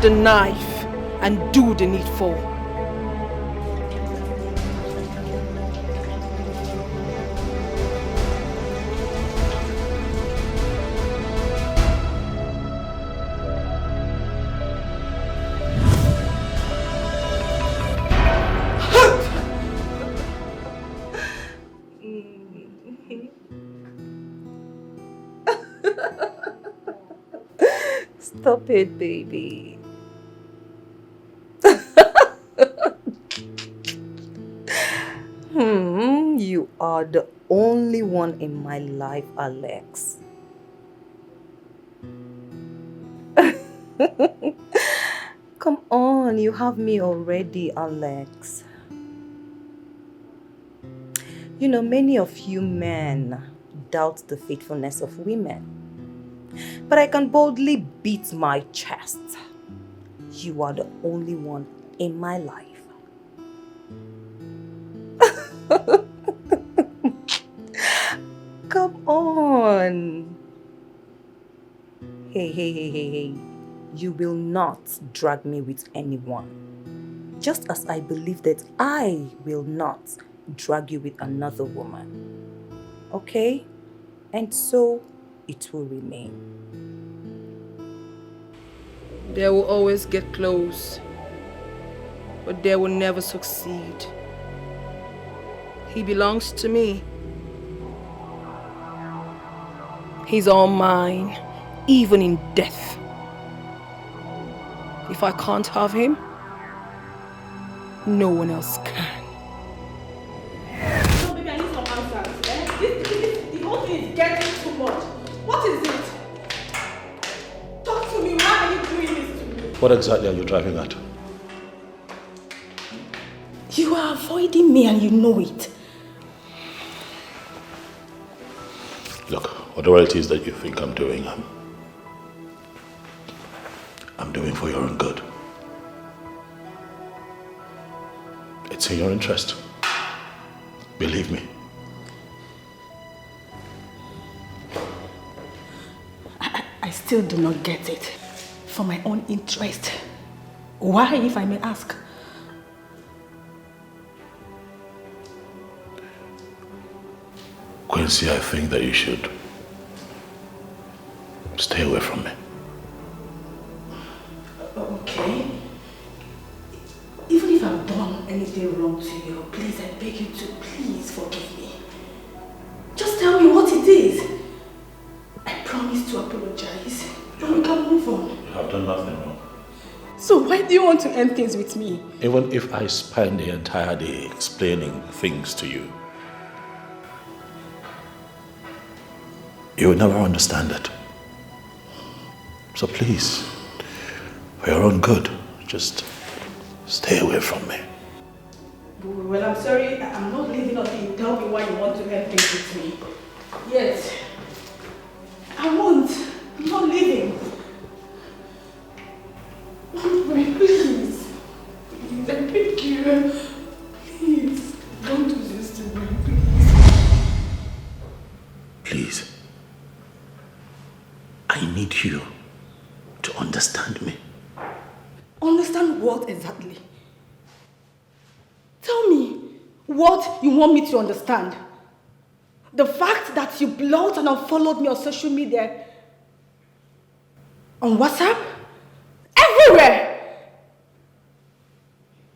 the knife and do the needful. Stop it, baby. You are the only one in my life, Alex. Come on, you have me already, Alex. You know, many of you men doubt the faithfulness of women. But I can boldly beat my chest. You are the only one in my life. Come on. Hey. You will not drag me with anyone. Just as I believe that I will not drag you with another woman. Okay? And so it will remain. They will always get close, but they will never succeed. He belongs to me. He's all mine, even in death. If I can't have him, no one else can. No, baby, I need some answers. The whole thing is getting too much. What is it? Talk to me. Why are you doing this to me? What exactly are you driving at? You are avoiding me and you know it. Look, whatever it is that you think I'm doing, I'm doing for your own good. It's in your interest. Believe me. I still do not get it. For my own interest. Why, if I may ask? Quincy, I think that you should stay away from me. Okay. Even if I've done anything wrong to you, please, I beg you to please forgive me. Just tell me what it is. I promise to apologize. And we can move on. You have done nothing wrong. So why do you want to end things with me? Even if I spend the entire day explaining things to you, you will never understand it. So please, for your own good, just stay away from me. Well, I'm sorry. I'm not leaving until you tell me why you want to end things with me. Yes. I won't. I'm not leaving. Wait, please. Please, I beg you. Please, don't do this to me, please. Please. I need you to understand me. Understand what exactly? Tell me what you want me to understand. The fact that you blocked and unfollowed me on social media, on WhatsApp, everywhere.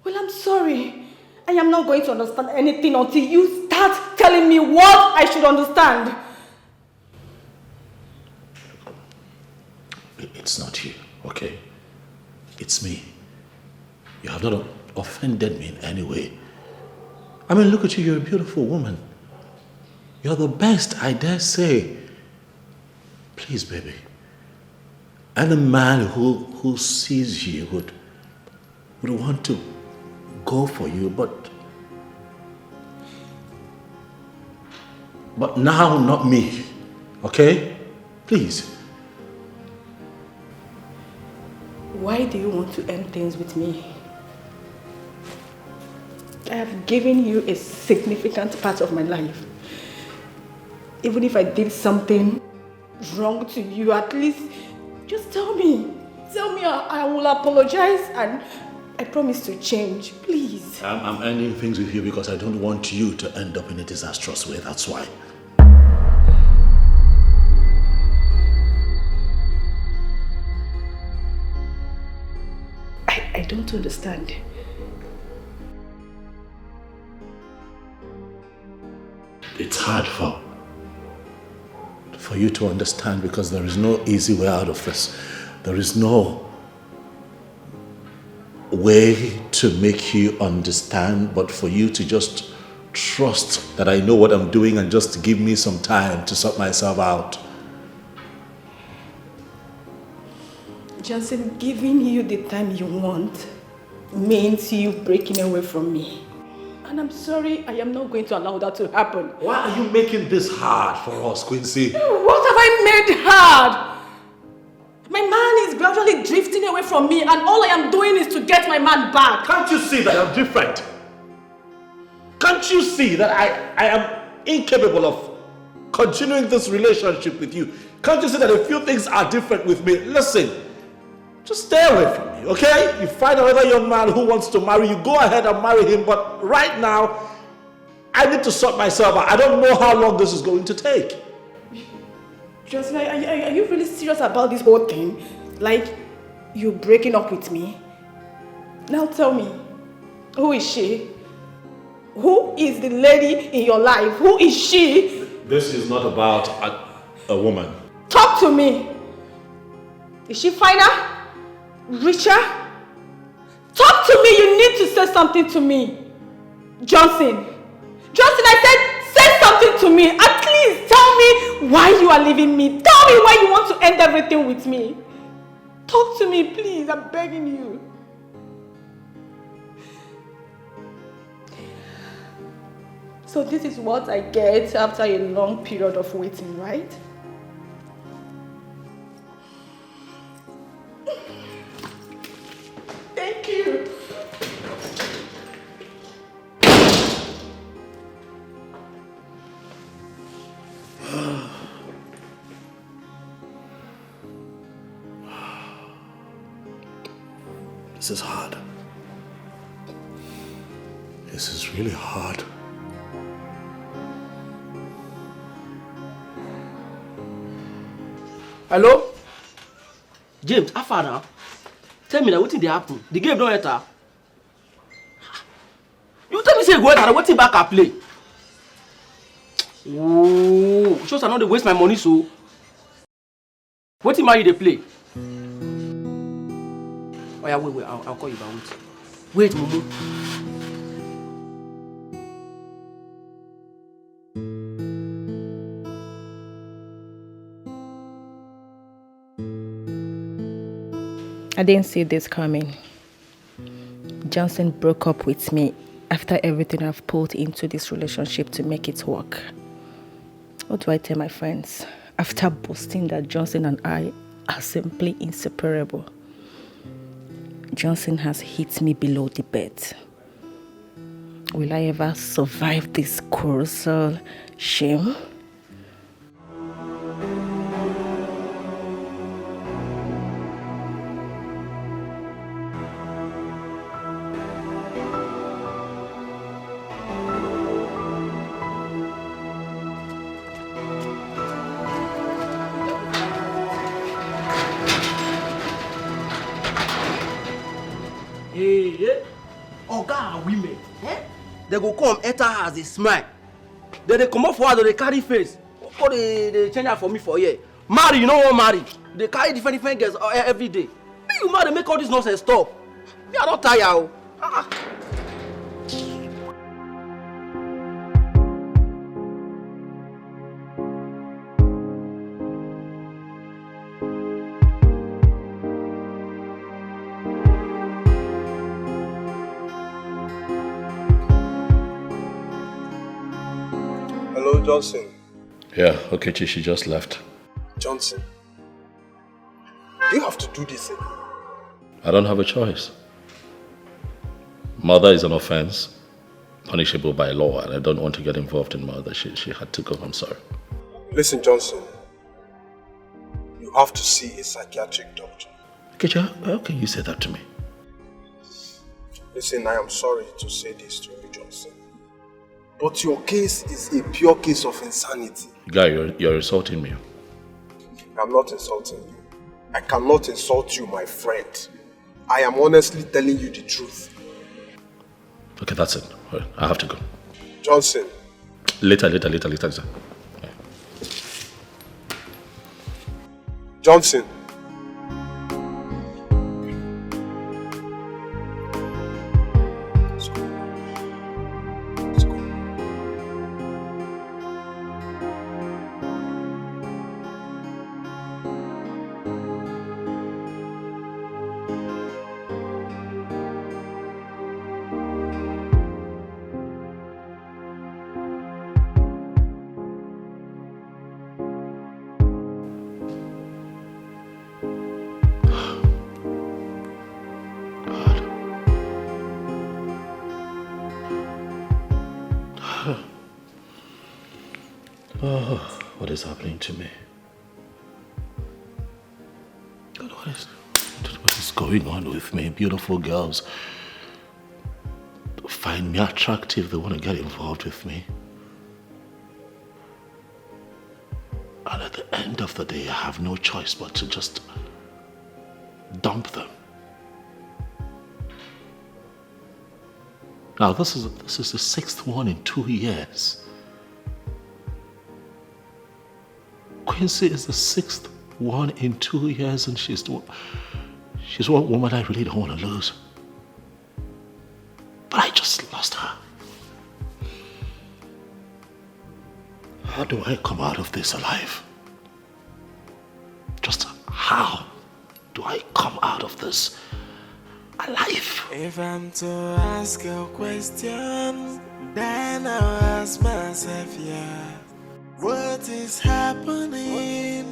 Well, I'm sorry. I am not going to understand anything until you start telling me what I should understand. It's not you, okay? It's me. You have not offended me in any way. I mean, look at you, you're a beautiful woman. You're the best, I dare say. Please, baby. And a man who sees you would want to go for you, but now, not me, okay? Please. Why do you want to end things with me? I have given you a significant part of my life. Even if I did something wrong to you, at least just tell me. Tell me I will apologize and I promise to change, please. I'm ending things with you because I don't want you to end up in a disastrous way, that's why. I don't understand. It's hard for you to understand because there is no easy way out of this. There is no way to make you understand, but for you to just trust that I know what I'm doing and just give me some time to sort myself out. Johnson, giving you the time you want means you breaking away from me. And I'm sorry, I am not going to allow that to happen. Why are you making this hard for us, Quincy? What have I made hard? My man is gradually drifting away from me and all I am doing is to get my man back. Can't you see that I'm different? Can't you see that I am incapable of continuing this relationship with you? Can't you see that a few things are different with me? Listen, just stay away from me, okay? You find another young man who wants to marry you, go ahead and marry him, but right now, I need to sort myself out. I don't know how long this is going to take. Johnson, are you really serious about this whole thing? Like, you breaking up with me? Now tell me, who is she? Who is the lady in your life? Who is she? This is not about a woman. Talk to me. Is she finer? Richer? Talk to me. You need to say something to me. Johnson, I said say something to me. At least tell me why you are leaving me. Tell me why you want to end everything with me. Talk to me, please. I'm begging you. So this is what I get after a long period of waiting, right? Thank you. This is hard. This is really hard. Hello? James, how far now? Tell me now, what did happen? The game don't enter. You tell me say go enter, what back I play? Oh, shows I know they waste my money so. What team are you they play? Oh yeah, wait, I'll call you back. Wait, Mumu. I didn't see this coming. Johnson broke up with me after everything I've put into this relationship to make it work. What do I tell my friends after boasting that Johnson and I are simply inseparable? Johnson has hit me below the bed. Will I ever survive this colossal shame? Women, they go come enter her as a smile. Then they come up for her, they carry face. Or they change her for me for here. Marry, you know what marry? They carry different girls every day. Me, you marry, make all this nonsense stop. Me, I don't tire. Hello, Johnson. Yeah, Okechi, she just left. Johnson, do you have to do this again? I don't have a choice. Murder is an offense, punishable by law, and I don't want to get involved in murder. She had to go, I'm sorry. Listen, Johnson, you have to see a psychiatric doctor. Nkechi, how can you say that to me? Listen, I am sorry to say this to you, Johnson. But your case is a pure case of insanity. Guy, you're insulting me. I'm not insulting you. I cannot insult you, my friend. I am honestly telling you the truth. Okay, that's it. I have to go. Johnson. Later. Yeah. Johnson. Oh, what is happening to me? God, what is going on with me? Beautiful girls find me attractive, they want to get involved with me. And at the end of the day, I have no choice but to just dump them. Now, this is the 6th one in 2 years. Quincy is the 6th one in 2 years, and she's one woman I really don't want to lose. But I just lost her. How do I come out of this alive? Just how do I come out of this alive? If I'm to ask a question, then I'll ask myself, yeah. What is happening?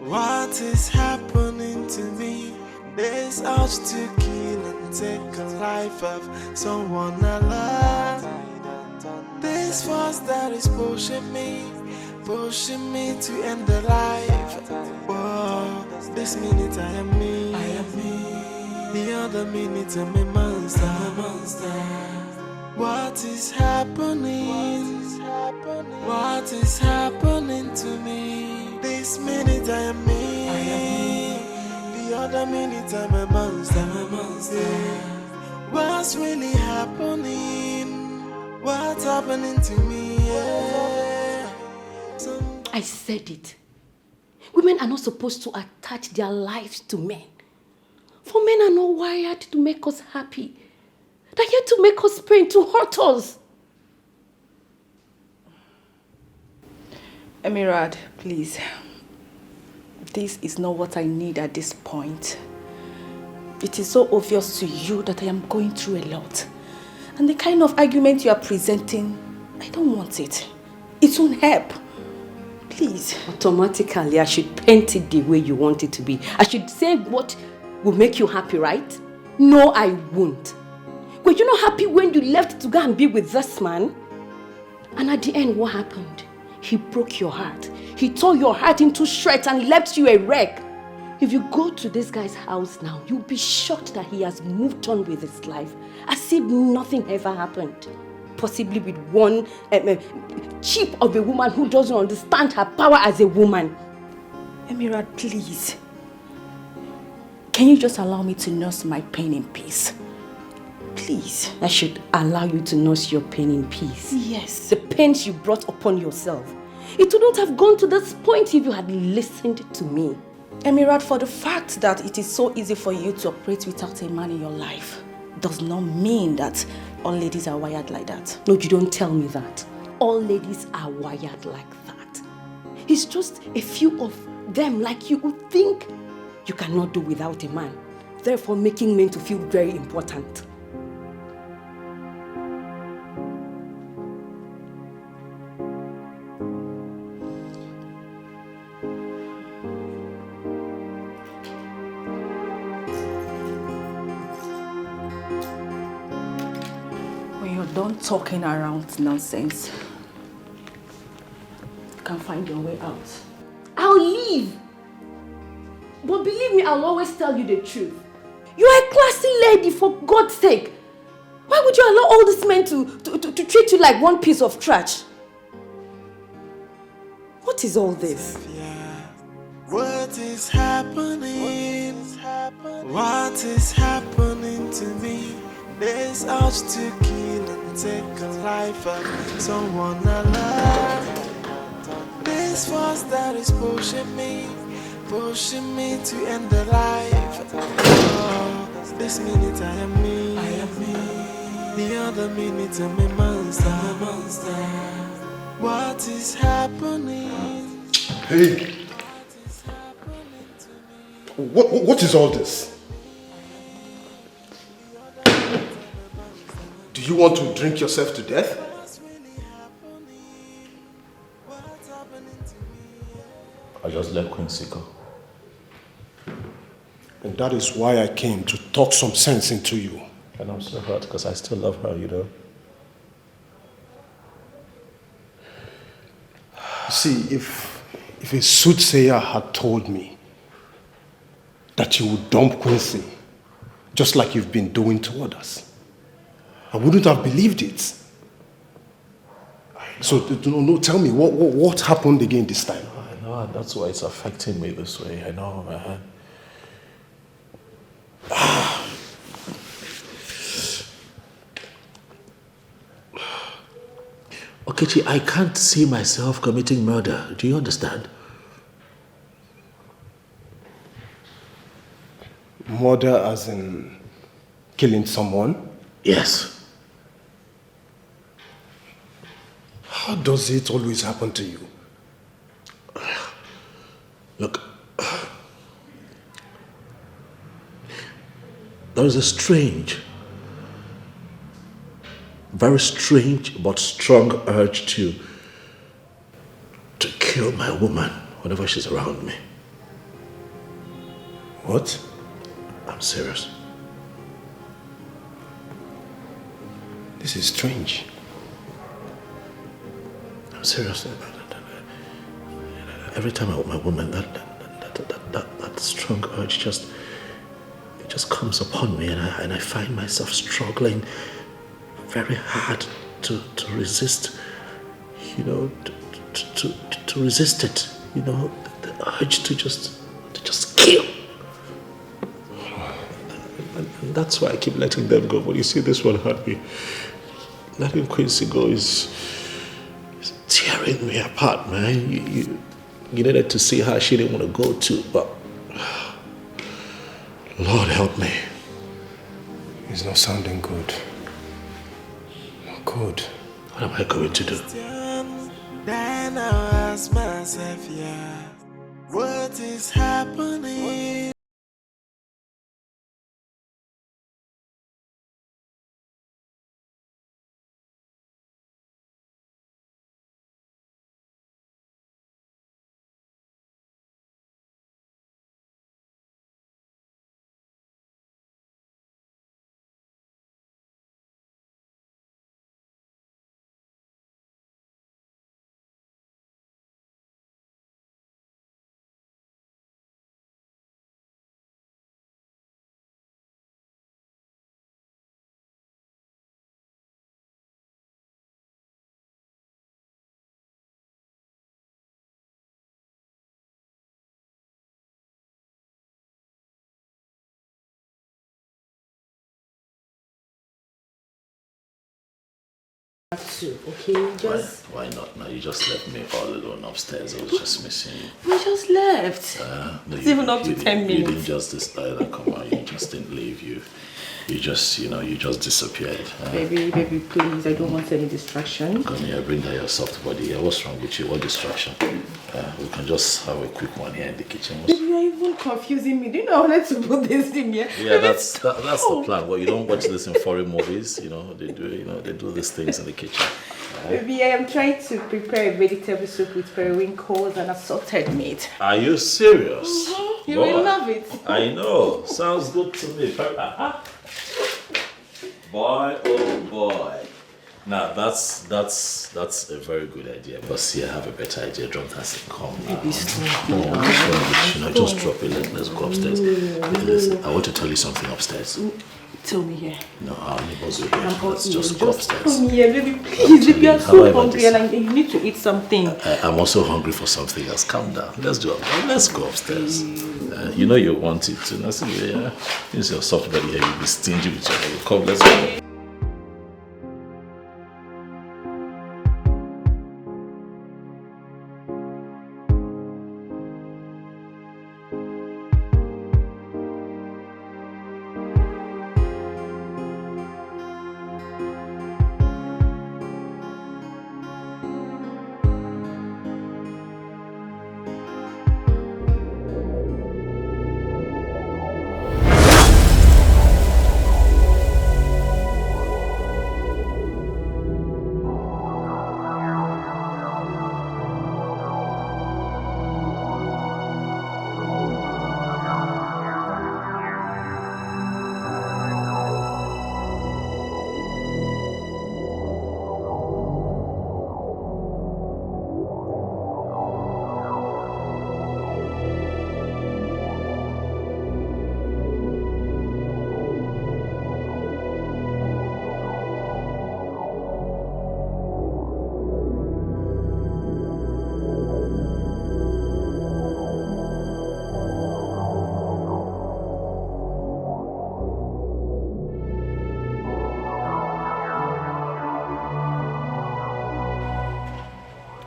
What is happening to me? This urge to kill and take a life of someone I love. This force that is pushing me to end the life. Whoa, this minute I am me. The other minute I'm a monster. What is happening? What is happening to me? This minute I am me. The other minute I'm a monster. What's really happening? What's happening to me? Yeah. I said it. Women are not supposed to attach their lives to men. For men are not wired to make us happy. They're here to make us pain, to hurt us. Emirad, please. This is not what I need at this point. It is so obvious to you that I am going through a lot. And the kind of argument you are presenting, I don't want it. It won't help. Please. Automatically, I should paint it the way you want it to be. I should say what will make you happy, right? No, I won't. Were you not happy when you left to go and be with this man? And at the end, what happened? He broke your heart. He tore your heart into shreds and left you a wreck. If you go to this guy's house now, you'll be shocked that he has moved on with his life, as if nothing ever happened. Possibly with one cheap of a woman who doesn't understand her power as a woman. Emirad, please. Can you just allow me to nurse my pain in peace? Please. I should allow you to nurse your pain in peace. Yes. The pains you brought upon yourself. It would not have gone to this point if you had listened to me. Emirad, for the fact that it is so easy for you to operate without a man in your life does not mean that all ladies are wired like that. No, you don't tell me that. All ladies are wired like that. It's just a few of them like you who think you cannot do without a man, therefore making men to feel very important. Don't talking around nonsense. You can find your way out. I'll leave. But believe me, I'll always tell you the truth. You are a classy lady, for God's sake. Why would you allow all these men to treat you like one piece of trash? What is all this? What is happening? What is happening to me? This urge to kill and take a life of someone I love. This force that is pushing me to end the life. Oh, this minute I am me. The other minute I'm a monster. What is happening? Hey! What is all this? Do you want to drink yourself to death? I just let Quincy go. And that is why I came to talk some sense into you. And I'm so hurt because I still love her, you know. See, if a soothsayer had told me that you would dump Quincy, just like you've been doing to others, I wouldn't have believed it. So, no, tell me, what happened again this time? I know, and that's why it's affecting me this way. I know, man. Okechi, I can't see myself committing murder. Do you understand? Murder as in killing someone? Yes. How does it always happen to you? Look, there is a very strange but strong urge to kill my woman whenever she's around me. What? I'm serious. This is strange. I'm serious about it. Every time I'm with my woman, that strong urge just comes upon me, and I find myself struggling very hard to resist, you know, to resist it, you know, the urge to just kill. And that's why I keep letting them go. But you see, this one hurt me. Letting Quincy go is tearing me apart, man. You needed to see how she didn't want to go too, but Lord help me. It's not sounding good. Not good. What am I going to do? Then I ask myself, yeah, what is happening? Okay, just... Why not? Now you just left me all alone upstairs. I was just missing you. We just left. No, it's even up to 10 minutes. You didn't just decide that, come on, you just didn't leave. You just, you just disappeared. Baby, please, I don't want any distraction. Come here, bring down your soft body here. What's wrong with you? What distraction? We can just have a quick one here in the kitchen. Baby, you're even confusing me. Do you know I wanted to put this in here? Yeah, that's the plan. Well, you don't watch this in foreign movies. They do these things in the kitchen. Baby, I am trying to prepare a vegetable soup with periwinkles and assorted meat. Are you serious? Mm-hmm. You will love it. I know. Sounds good to me. Boy, oh boy. Now that's a very good idea. But see, I have a better idea. Drop that and come. Baby, stop. Just drop it. Let's go upstairs. Listen, I want to tell you something upstairs. Tell me here. No, our neighbors will hear. Let's just go upstairs. Come here, baby, please. Baby, you're so hungry and you need to eat something. I'm also hungry for something else. Calm down. Let's go upstairs. You know you want it too. Nothing, yeah. Since you're soft body here, you'll be stingy with your hair. Come, let's go.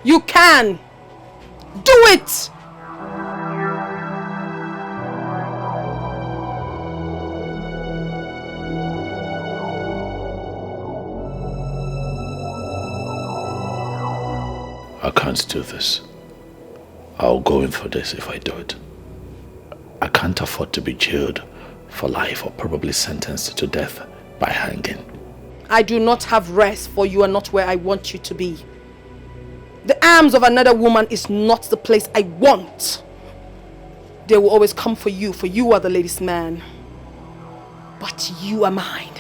You can! Do it! I can't do this. I'll go in for this if I do it. I can't afford to be jailed for life or probably sentenced to death by hanging. I do not have rest, for you are not where I want you to be. The arms of another woman is not the place I want. They will always come for you are the lady's man. But you are mine.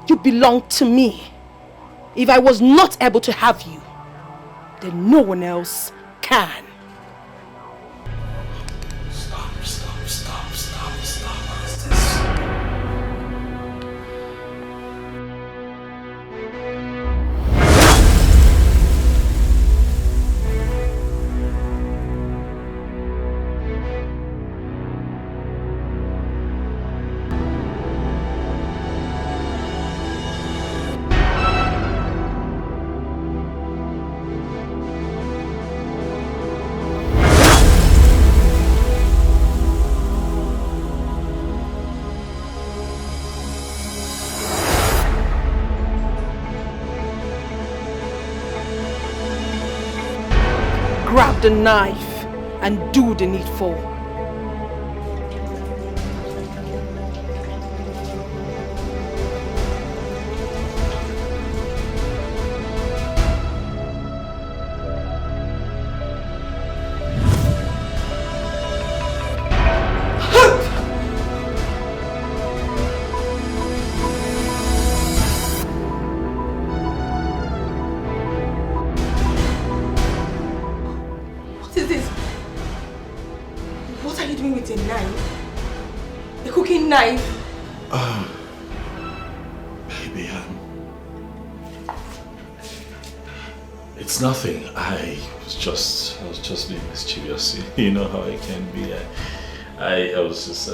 You belong to me. If I was not able to have you, then no one else can. Stop. What is this? Grab the knife and do the needful. Baby, it's nothing. I was just being mischievous. You know how I can be. I was just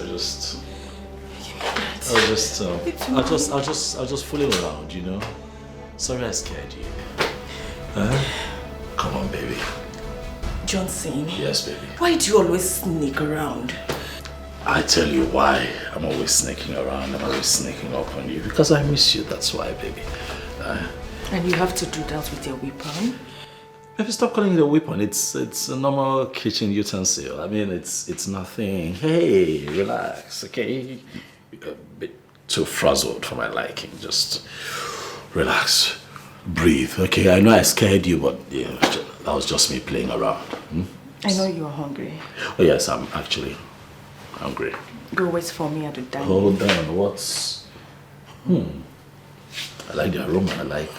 fooling around, you know. Sorry I scared you. Come on, baby. Johnson. Yes, baby. Why do you always sneak around? I tell you why I'm always sneaking around. I'm always sneaking up on you. Because I miss you, that's why, baby. And you have to do that with your weapon? Baby, stop calling it a weapon. It's a normal kitchen utensil. I mean, it's nothing. Hey, relax, okay? You're a bit too frazzled for my liking. Just relax. Breathe, okay? I know I scared you, but yeah, that was just me playing around. I know you're hungry. Oh yes, I'm actually hungry. Go wait for me at the dining. Hold on, what's... I like the aroma, I like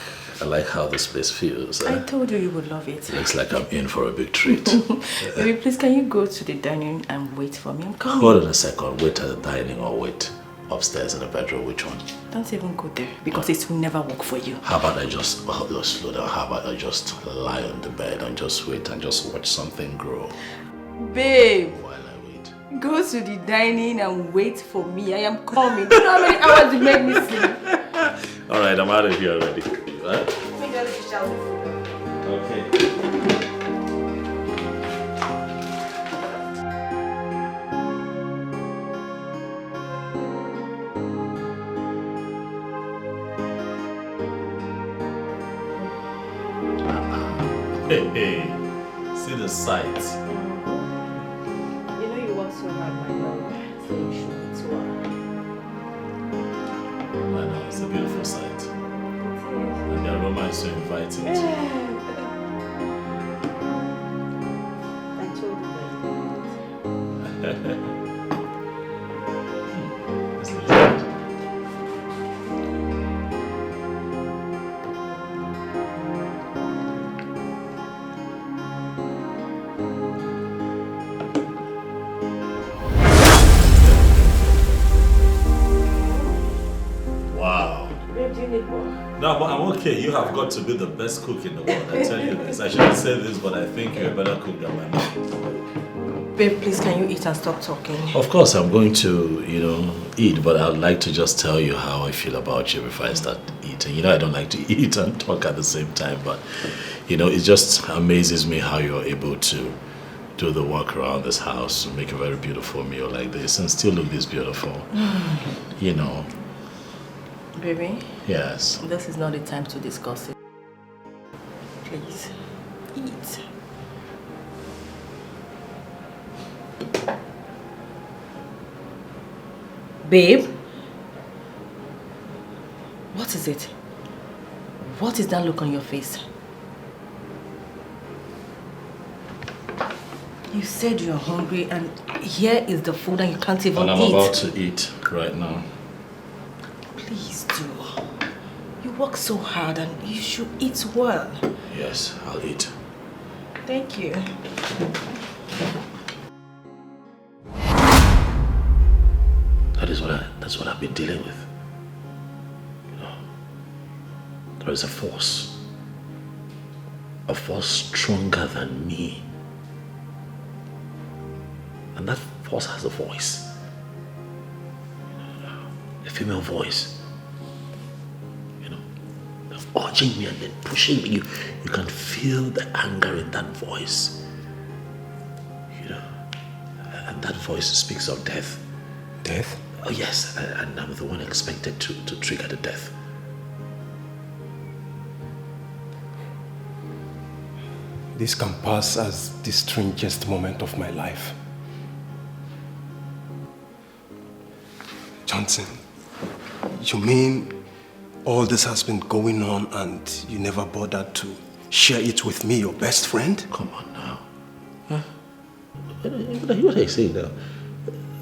I like how this place feels. I told you would love it. Looks like I'm in for a big treat. Baby, please, can you go to the dining and wait for me? I'm coming. Hold on a second. Wait at the dining or wait upstairs in the bedroom. Which one? Don't even go there because it will never work for you. How about I just slow down? How about I just lie on the bed and just wait and just watch something grow? Babe, While I wait. go to the dining and wait for me. I am coming. Do you know how many hours you make me sleep? Alright, I'm out of here already. Right? Okay. Hey, see the sights. You know you work so hard, my love, so you should eat well. I know, it's a beautiful sight. And the aroma is so inviting. I told you that. It's legit. Wow. Babe, do you need more? No, but I'm okay. You have got to be the best cook in the world. I tell you this. I shouldn't say this, but I think you're a better cook than my mom. Babe, please, can you eat and stop talking? Of course, I'm going to, eat, but I'd like to just tell you how I feel about you before I start eating. I don't like to eat and talk at the same time, but, it just amazes me how you're able to do the work around this house to make a very beautiful meal like this and still look this beautiful. Baby? Yes. This is not the time to discuss it. Please, eat. Babe? What is it? What is that look on your face? You said you're hungry and here is the food and you can't even And I'm eat. about to eat right now. Please do. You work so hard and you should eat well. Yes, I'll eat. Thank you. That's what I've been dealing with. There is a force stronger than me. And that force has a voice. A female voice. Urging me and then pushing me. You can feel the anger in that voice. And that voice speaks of death. Death? Oh yes, and I'm the one expected to trigger the death. This can pass as the strangest moment of my life. Johnson, you mean all this has been going on and you never bothered to share it with me, your best friend? Come on now. Huh? What I say now?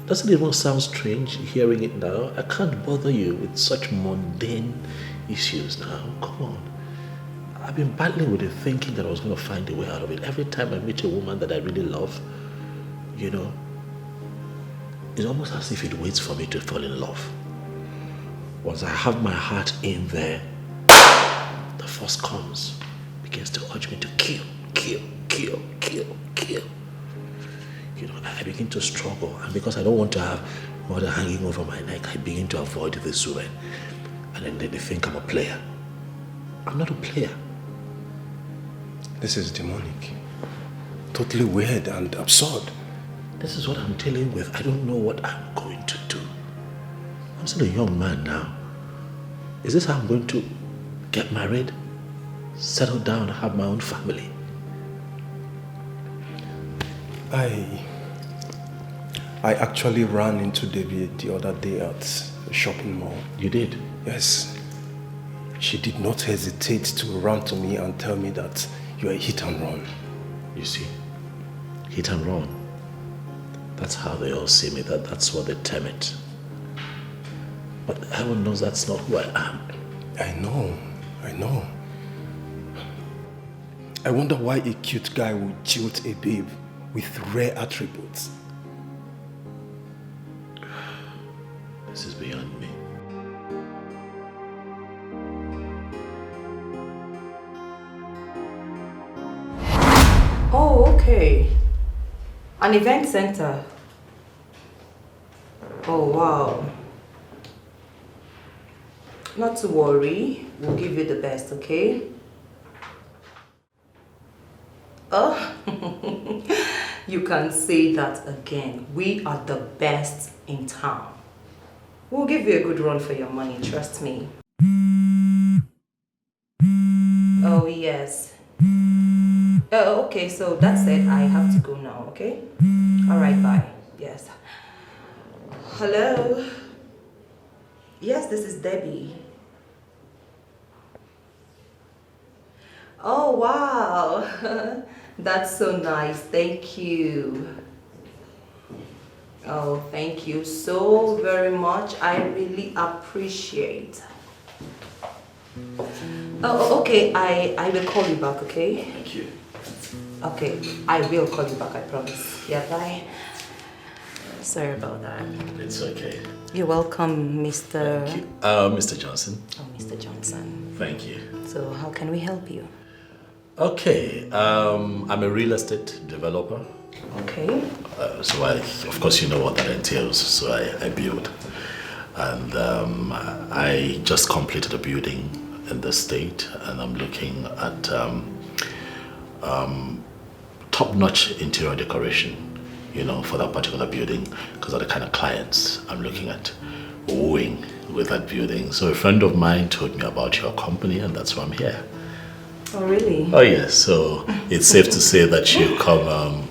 Doesn't it even sound strange hearing it now? I can't bother you with such mundane issues now. Come on. I've been battling with it, thinking that I was going to find a way out of it. Every time I meet a woman that I really love, it's almost as if it waits for me to fall in love. Once I have my heart in there, the force comes, begins to urge me to kill. I begin to struggle, and because I don't want to have murder hanging over my neck, I begin to avoid this woman. And then they think I'm a player. I'm not a player. This is demonic. Totally weird and absurd. This is what I'm dealing with. I don't know what I'm going to do. I'm still a young man now. Is this how I'm going to get married, settle down, have my own family? I actually ran into David the other day at a shopping mall. You did? Yes. She did not hesitate to run to me and tell me that you are a hit and run. You see, hit and run. That's how they all see me. That's what they term it. But heaven knows that's not who I am. I know. I wonder why a cute guy would jilt a babe with rare attributes. This is beyond me. Oh, okay. An event center. Oh, wow. Not to worry. We'll give you the best, okay? Oh, you can say that again. We are the best in town. We'll give you a good run for your money, trust me. Oh, yes. Oh, okay, so that's it. I have to go now, okay? Alright, bye. Yes. Hello? Yes, this is Debbie. Oh, wow. That's so nice. Thank you. Oh, thank you so very much. I really appreciate. Oh, okay. I will call you back, okay? Thank you. Okay, I will call you back, I promise. Yeah, bye. Sorry about that. It's okay. You're welcome, Mr. Thank you. Mr. Johnson. Oh, Mr. Johnson. Thank you. So, how can we help you? Okay, I'm a real estate developer. Okay. So of course, you know what that entails. So I build. And I just completed a building in the state, and I'm looking at top-notch interior decoration, you know, for that particular building, because of the kind of clients I'm looking at wooing with that building. So a friend of mine told me about your company, and that's why I'm here. Oh, really? Oh, yes. So it's safe to say that you come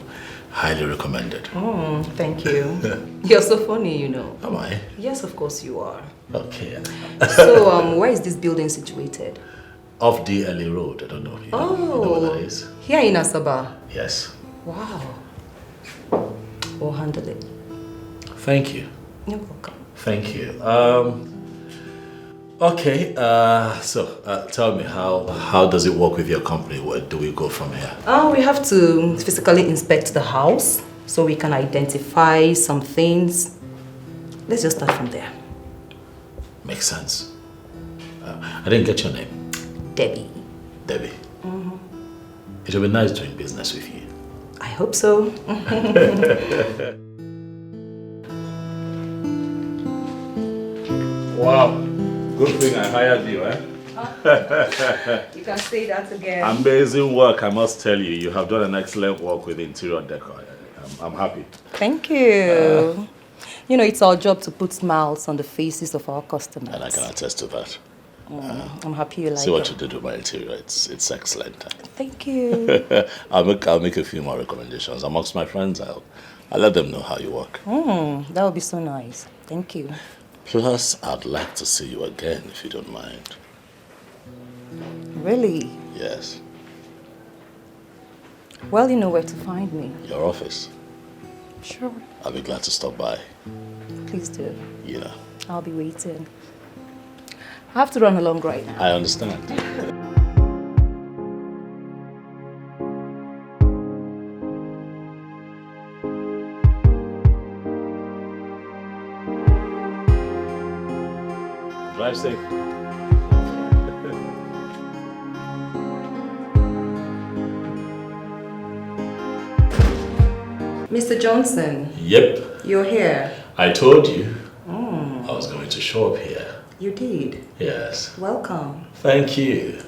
highly recommended. Oh, thank you. You're so funny, you know. Am I? Yes, of course you are. Okay. So, where is this building situated? Off DLA Road. I don't know. You know where that is? Here in Asaba. Yes. Wow. We'll handle it. Thank you. You're welcome. Thank you. Okay. So tell me, how does it work with your company? Where do we go from here? We have to physically inspect the house so we can identify some things. Let's just start from there. Makes sense. I didn't get your name. Debbie. Debbie. It will be nice doing business with you. I hope so. Wow. Good thing I hired you, eh? You can say that again. Amazing work, I must tell you. You have done an excellent work with interior decor. I'm happy. Thank you. You know, it's our job to put smiles on the faces of our customers. And I can attest to that. I'm happy you like it. See what you did with my interior. It's excellent. Thank you. I'll make a few more recommendations amongst my friends. I'll let them know how you work. That would be so nice. Thank you. Plus, I'd like to see you again if you don't mind. Really? Yes. Well, you know where to find me. Your office. Sure. I'll be glad to stop by. Please do. You know. I'll be waiting. I have to run along right now. I understand. Drive safe. Mr. Johnson. Yep. You're here. I told you I was going to show up here. You did. Yes. Welcome. Thank you.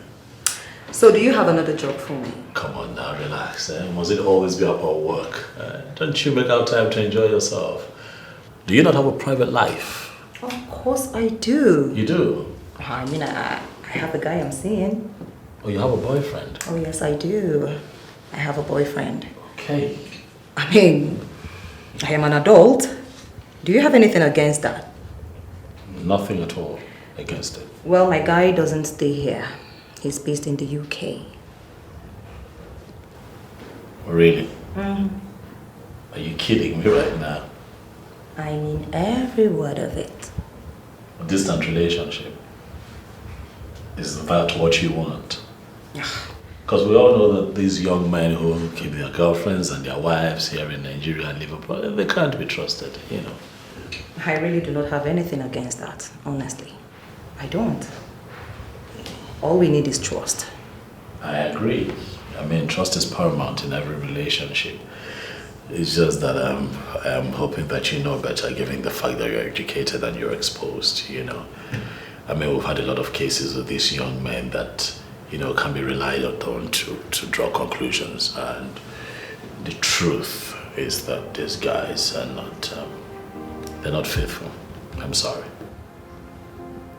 So do you have another job for me? Come on now, relax. Must it always be about work? Don't you make out time to enjoy yourself? Do you not have a private life? Of course I do. You do? I mean, I have a guy I'm seeing. Oh, you have a boyfriend? Oh, yes, I do. I have a boyfriend. Okay. I mean, I am an adult. Do you have anything against that? Nothing at all against it. Well, my guy doesn't stay here. He's based in the UK. Really? Are you kidding me right now? I mean every word of it. A distant relationship. Is that what you want? Because we all know that these young men who keep their girlfriends and their wives here in Nigeria and Liverpool, they can't be trusted, you know. I really do not have anything against that, honestly. I don't. All we need is trust. I agree. I mean, trust is paramount in every relationship. It's just that I'm hoping that you know better, given the fact that you're educated and you're exposed, you know. I mean, we've had a lot of cases with these young men that, you know, can be relied on to draw conclusions. And the truth is that these guys are not, they're not faithful. I'm sorry.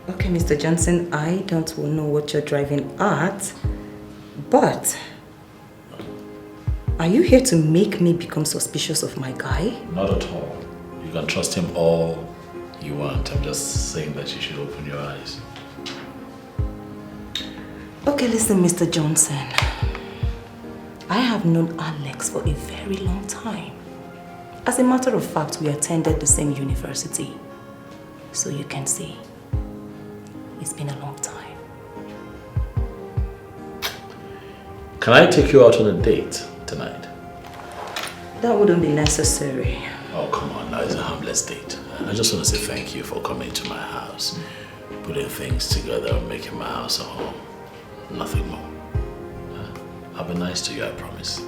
Okay, Mr. Johnson, I don't know what you're driving at, but are you here to make me become suspicious of my guy? Not at all. You can trust him all you want. I'm just saying that you should open your eyes. Okay, listen, Mr. Johnson. I have known Alex for a very long time. As a matter of fact, we attended the same university. So you can see, it's been a long time. Can I take you out on a date tonight? That wouldn't be necessary. Oh, come on, now it's a harmless date. I just want to say thank you for coming to my house, putting things together, making my house a home. Nothing more. I'll be nice to you, I promise.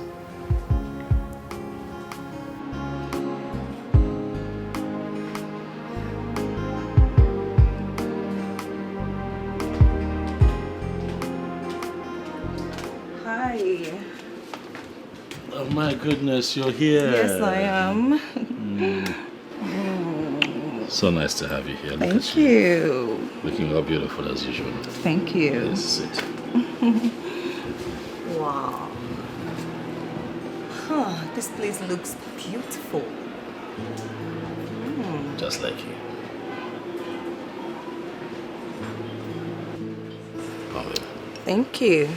Hi. Oh my goodness, you're here. Yes, I am. So nice to have you here. Look Thank at you. you. Looking all beautiful as usual. Thank you. Yes, sit. Wow. Huh, this place looks beautiful. Just like you. Come in. Thank you.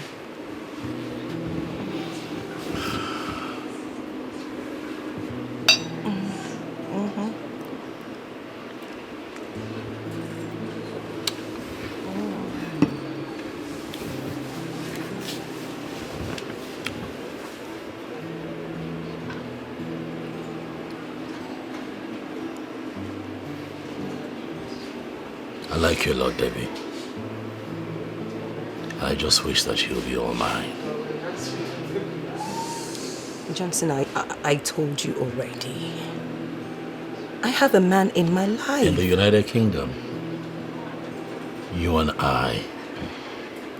I like you a lot, Debbie. I just wish that you'll be all mine. Johnson, I told you already. I have a man in my life. In the United Kingdom, you and I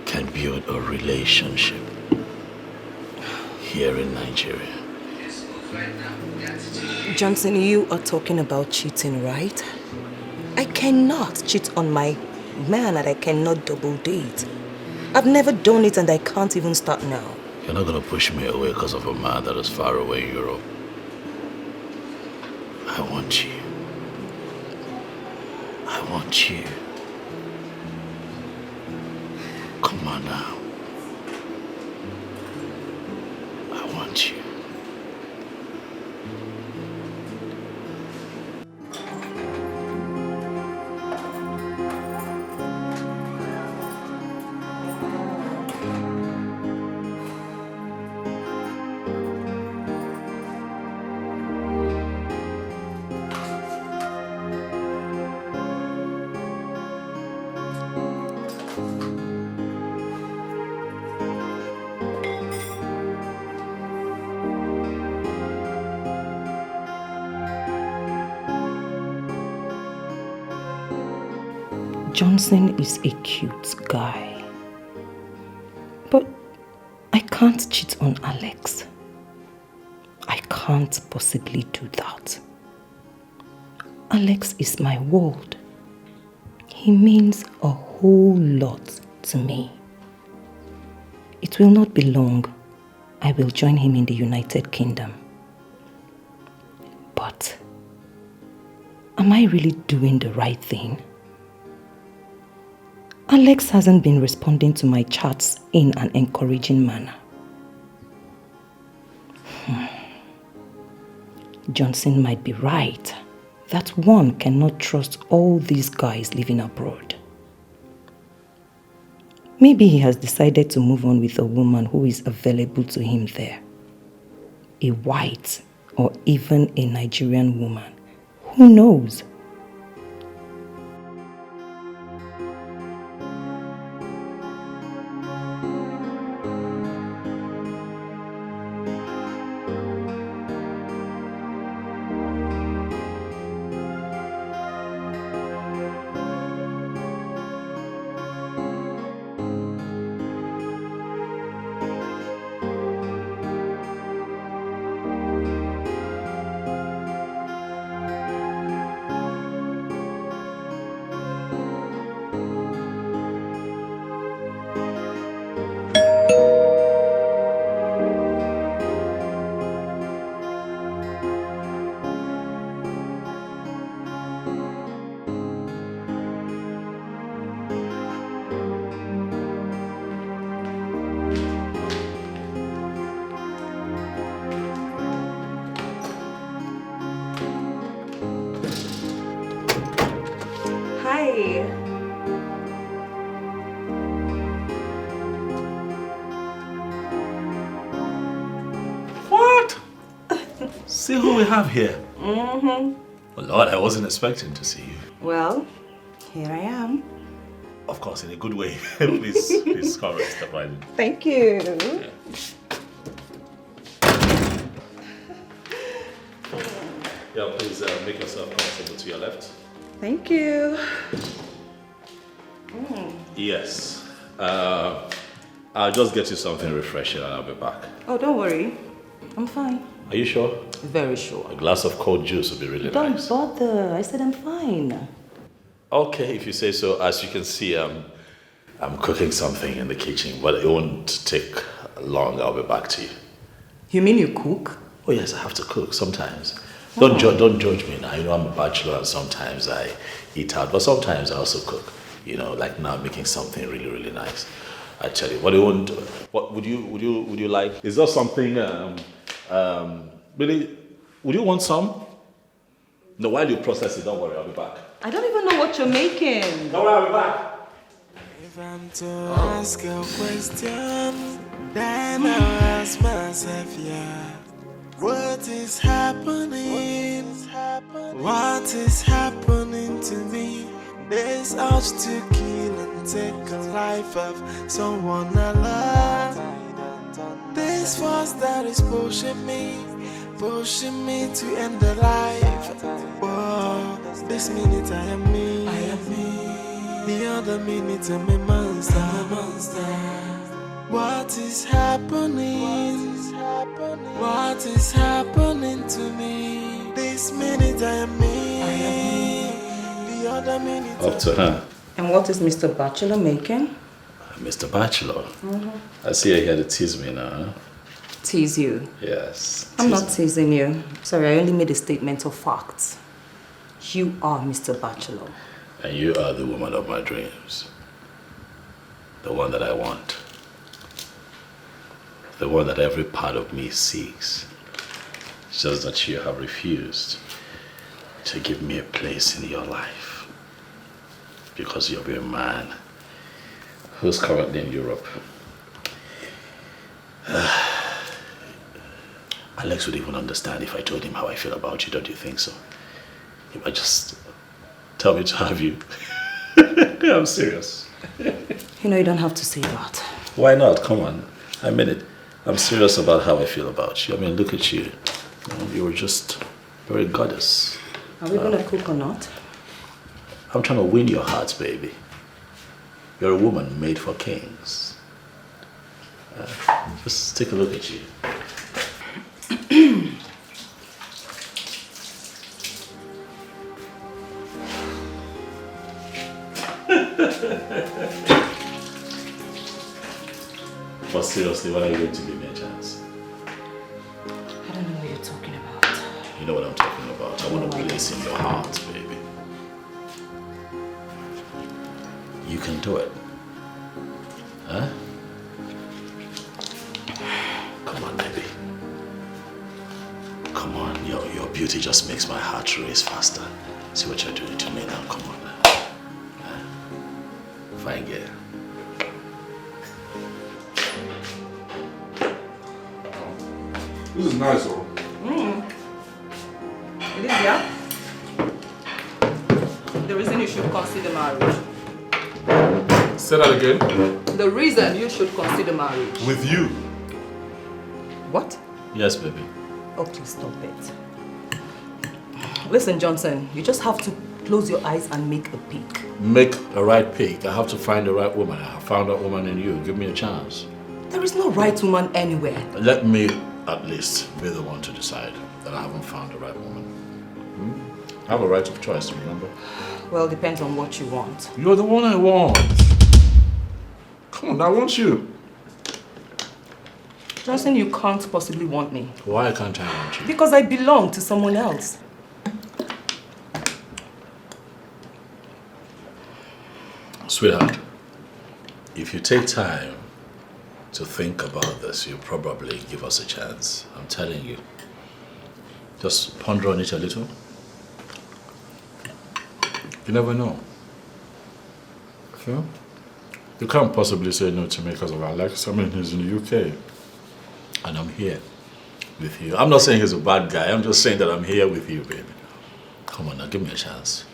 can build a relationship here in Nigeria. Johnson, you are talking about cheating, right? I cannot cheat on my man and I cannot double date. I've never done it and I can't even start now. You're not going to push me away because of a man that is far away in Europe. I want you. I want you. Come on now. I want you. Johnson is a cute guy. But I can't cheat on Alex. I can't possibly do that. Alex is my world. He means a whole lot to me. It will not be long. I will join him in the United Kingdom. But am I really doing the right thing? Alex hasn't been responding to my chats in an encouraging manner. Johnson might be right that one cannot trust all these guys living abroad. Maybe he has decided to move on with a woman who is available to him there. A white or even a Nigerian woman. Who knows? See who we have here. Well, Lord, I wasn't expecting to see you. Well, here I am. Of course, in a good way. please come and step right in. Thank you. Yeah, please make yourself comfortable to your left. Thank you. Yes. I'll just get you something refreshing and I'll be back. Oh, don't worry. I'm fine. Are you sure? Very sure. A glass of cold juice would be really nice. Don't bother. I said I'm fine. Okay, if you say so. As you can see, I'm cooking something in the kitchen, but it won't take long. I'll be back to you. You mean you cook? Oh yes, I have to cook sometimes. Don't judge me now. You know, I'm a bachelor and sometimes I eat out, but sometimes I also cook. You know, like now I'm making something really, really nice. I tell you, what would you like? Is there something really? Would you want some? No, while you process it, don't worry, I'll be back. I don't even know what you're making. Don't worry, I'll be back. If I'm to ask a question, then I'll ask myself, yeah. What is happening? What is happening to me? This urge to kill and take a life of someone I love. This force that is pushing me to end the life. Whoa, this minute I am me. The other minute I'm a monster. What is happening? What is happening to me? This minute I am me. The other minute. Up to her. And what is Mr. Bachelor making? Mr. Bachelor. I see you're here to tease me now. Huh? Tease you? Yes. I'm not teasing you. Sorry, I only made a statement of facts. You are Mr. Bachelor. And you are the woman of my dreams. The one that I want. The one that every part of me seeks. It's just that you have refused to give me a place in your life. Because you're a man who's currently in Europe. Alex would even understand if I told him how I feel about you, don't you think so? He might just tell me to have you. I'm serious. You know you don't have to say that. Why not? Come on. I mean it. I'm serious about how I feel about you. I mean, look at you. You were just very goddess. Are we gonna cook or not? I'm trying to win your hearts, baby. You're a woman made for kings. Just take a look at you. But seriously, when are you going to give me a chance? I don't know what you're talking about. You know what I'm talking about. I want to place in your heart, baby. You can do it. Huh? Come on, baby. Come on, your beauty just makes my heart race faster. See what you're doing to me now, come on now. Fine girl. This is nice, though. Olivia, the reason you should consider marriage. Say that again. The reason you should consider marriage. With you. What? Yes, baby. Oh, please stop it. Listen, Johnson, you just have to close your eyes and make a pick. Make a right pick. I have to find the right woman. I have found that woman in you. Give me a chance. There is no right woman anywhere. Let me at least be the one to decide that I haven't found the right woman. I have a right of choice, remember? Well, it depends on what you want. You're the one I want. Come on, I want you. Johnson, you can't possibly want me. Why can't I want you? Because I belong to someone else. Sweetheart, if you take time to think about this, you'll probably give us a chance. I'm telling you. Just ponder on it a little. You never know. Okay? You can't possibly say no to me because of Alex. I mean, he's in the UK. And I'm here with you. I'm not saying he's a bad guy. I'm just saying that I'm here with you, baby. Come on now, give me a chance.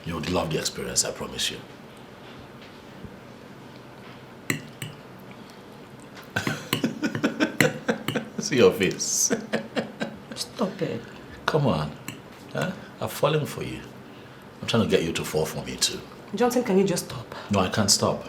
You would love the experience, I promise you. See your face. Stop it. Come on. Huh? I've fallen for you. I'm trying to get you to fall for me too. Johnson, can you just stop? No, I can't stop.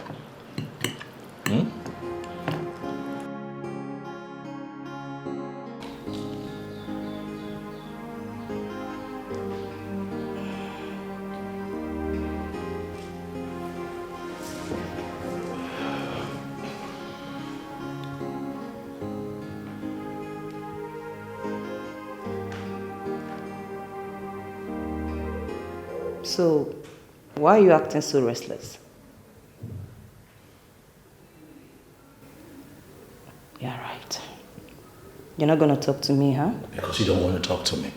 So, why are you acting so restless? Yeah, right. You're not gonna talk to me, huh? Because you don't want to talk to me.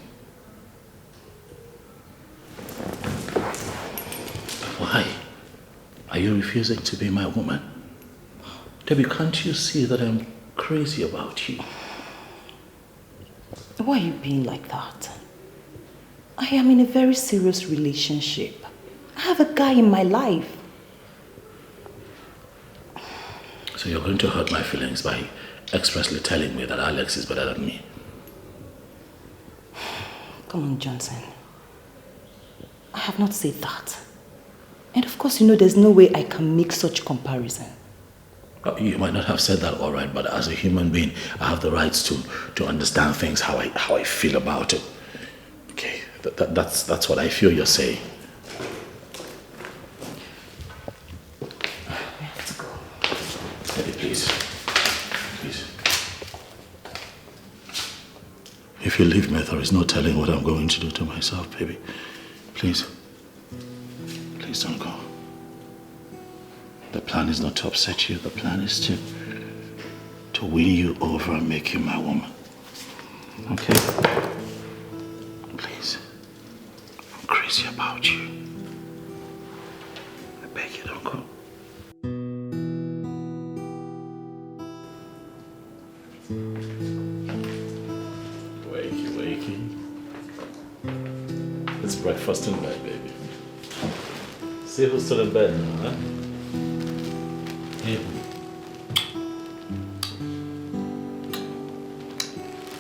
Why? Are you refusing to be my woman? Debbie, can't you see that I'm crazy about you? Why are you being like that? I am in a very serious relationship. I have a guy in my life. So you're going to hurt my feelings by expressly telling me that Alex is better than me? Come on, Johnson. I have not said that. And of course, you know there's no way I can make such comparison. You might not have said that all right, but as a human being, I have the rights to understand things how I feel about it. Okay, that's what I feel you're saying. We have to go. Eddie, please. Please. If you leave me, there is no telling what I'm going to do to myself, baby. Please. Please don't go. The plan is not to upset you. The plan is to win you over and make you my woman. Okay? Please. I'm crazy about you. I beg you, don't go. Wakey. It's breakfast in bed, baby. See who's still in bed now, huh? Hey.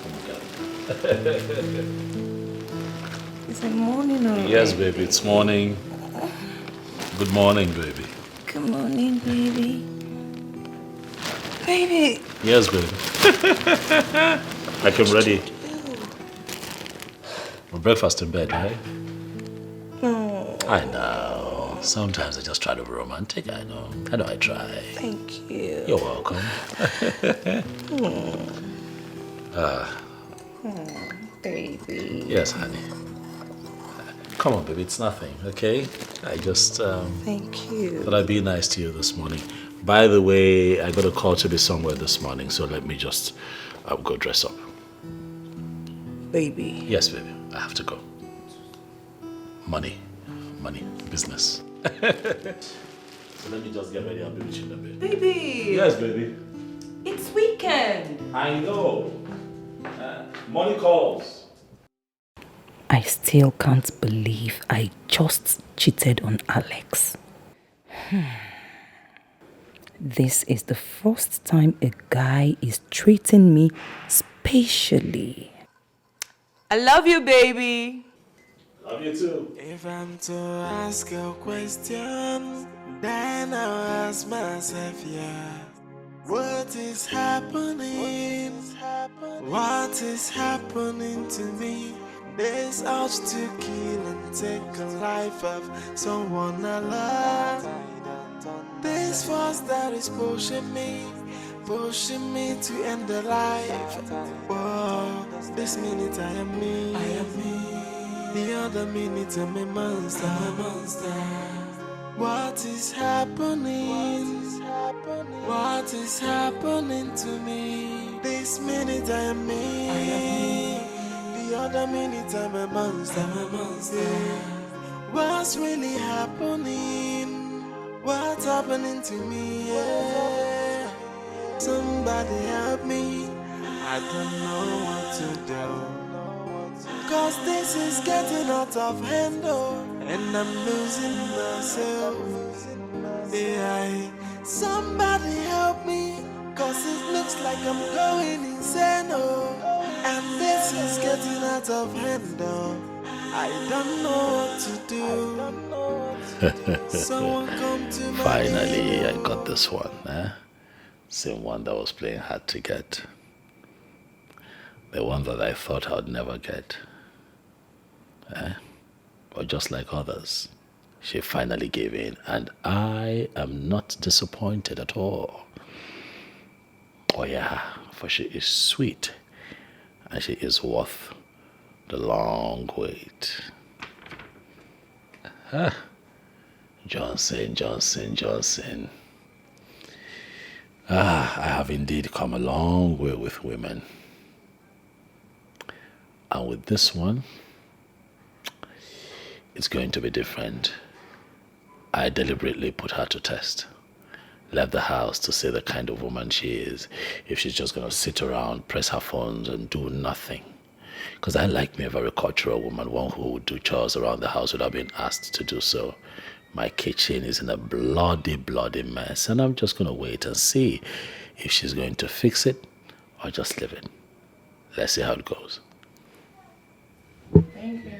Oh my God. Is it morning already? Yes, baby, it's morning. Good morning, baby. Good morning, baby. Baby. Yes, baby. Like I'm ready. For breakfast in bed, right? No. I know. Sometimes I just try to be romantic, I know. I know I try. Thank you. You're welcome. Baby. Yes, honey. Come on, baby, it's nothing, okay? I just Thank you. thought I'd be nice to you this morning. By the way, I got a call to be somewhere this morning, so let me just go dress up. Baby. Yes, baby, I have to go. Money, business. So let me just get ready, I'll be with you in a bit. Baby. Yes, baby. It's weekend. I know. Money calls. I still can't believe I just cheated on Alex. This is the first time a guy is treating me specially. I love you, baby. Love you too. If I'm to ask a question, then I'll ask myself, yeah. What is happening? What is happening to me? This urge to kill and take a life of someone I love. This force that is pushing me to end the life. Whoa, this minute I am me. The other minute I'm a monster. What is happening? What is happening to me? This minute I am me. The other minute I'm a monster. What's really happening? What's happening to me? Yeah. Somebody help me. I don't know what to do. Cause this is getting out of hand, oh, and I'm losing myself. Yeah, somebody help me, cause it looks like I'm going insane, oh, and this is getting out of hand, oh. I don't know what to do. Someone come to my Finally, I got this one. Same one that was playing hard to get. The one that I thought I'd never get. But just like others, she finally gave in, and I am not disappointed at all. Oh yeah, for she is sweet, and she is worth the long wait. Johnson. I have indeed come a long way with women. And with this one, it's going to be different. I deliberately put her to test. Left the house to see the kind of woman she is. If she's just going to sit around, press her phones and do nothing. Because I like me a very cultural woman, one who would do chores around the house without being asked to do so. My kitchen is in a bloody mess, and I'm just going to wait and see if she's going to fix it or just leave it. Let's see how it goes. Thank you.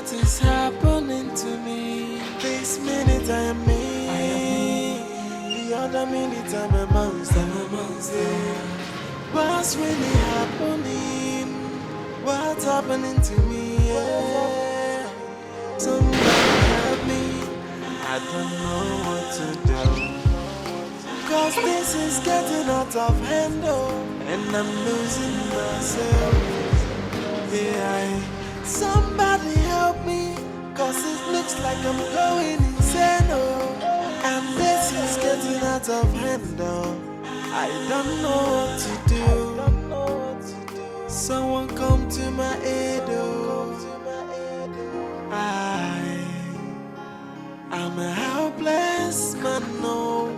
What is happening to me? This minute I am me. The other minute I'm a monster. What's really happening? What's happening to me? Yeah. Somebody help me. I don't know what to do. Cause this is getting out of hand, and I'm losing myself. Yeah, somebody help me. Cause it looks like I'm going insane, and this is getting out of hand, I don't know what to do. Someone come to my aid, I'm a helpless man, no.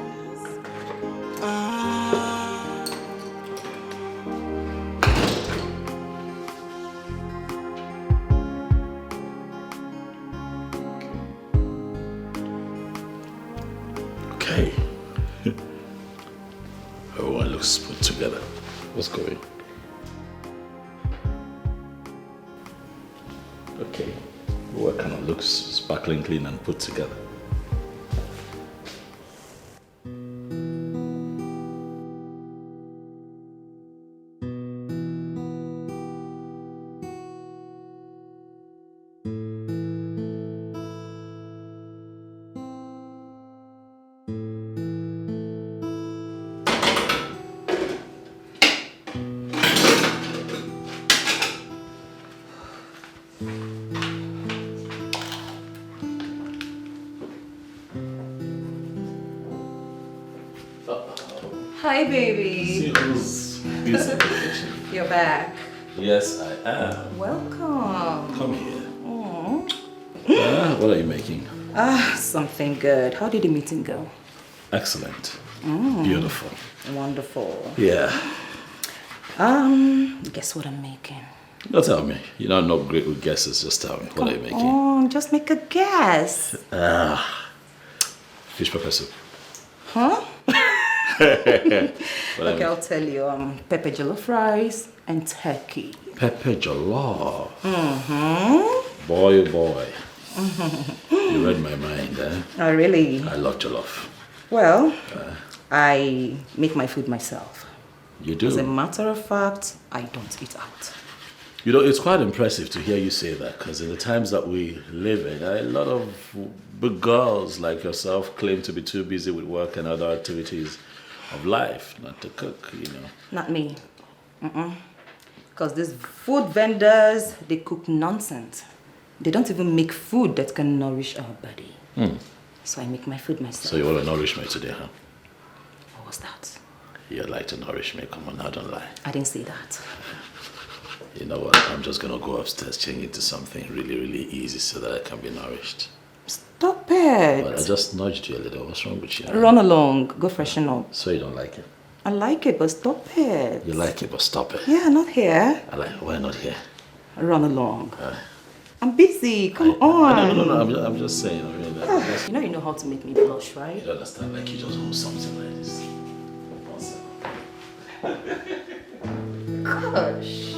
Okay. Everyone looks put together. What's going? Okay. What kind of looks sparkling clean and put together? Hi, baby. See who's busy in the kitchen. You're back. Yes, I am. Welcome. Come here. Aww. What are you making? Something good. How did the meeting go? Excellent. Beautiful. Wonderful. Yeah. Guess what I'm making? Don't tell me. You're not great with guesses. Just tell me. What are you making? Oh, just make a guess. Fish pepper soup. Huh? Okay, I'll tell you. Pepper jollof rice and turkey. Pepper jollof. Mm-hmm. Boy, oh boy. You read my mind, eh? Oh, really? I love jollof. Well, I make my food myself. You do? As a matter of fact, I don't eat out. You know, it's quite impressive to hear you say that, because in the times that we live in, a lot of big girls like yourself claim to be too busy with work and other activities of life, not to cook, you know. Not me. Because these food vendors, they cook nonsense. They don't even make food that can nourish our body. So I make my food myself. So you want to nourish me today, huh? What was that? You'd like to nourish me, come on now, don't lie. I didn't say that. You know what, I'm just going to go upstairs, change into something really, really easy so that I can be nourished. Stop it. But I just nudged you a little. What's wrong with you? Run along. Go freshen up. So you don't like it? I like it, but stop it. You like it, but stop it. Yeah, not here. Why not here? Run along. I'm busy. Come on. No. I'm just saying. I mean, you know how to make me blush, right? You don't understand. Like you just hold something like this. Gosh.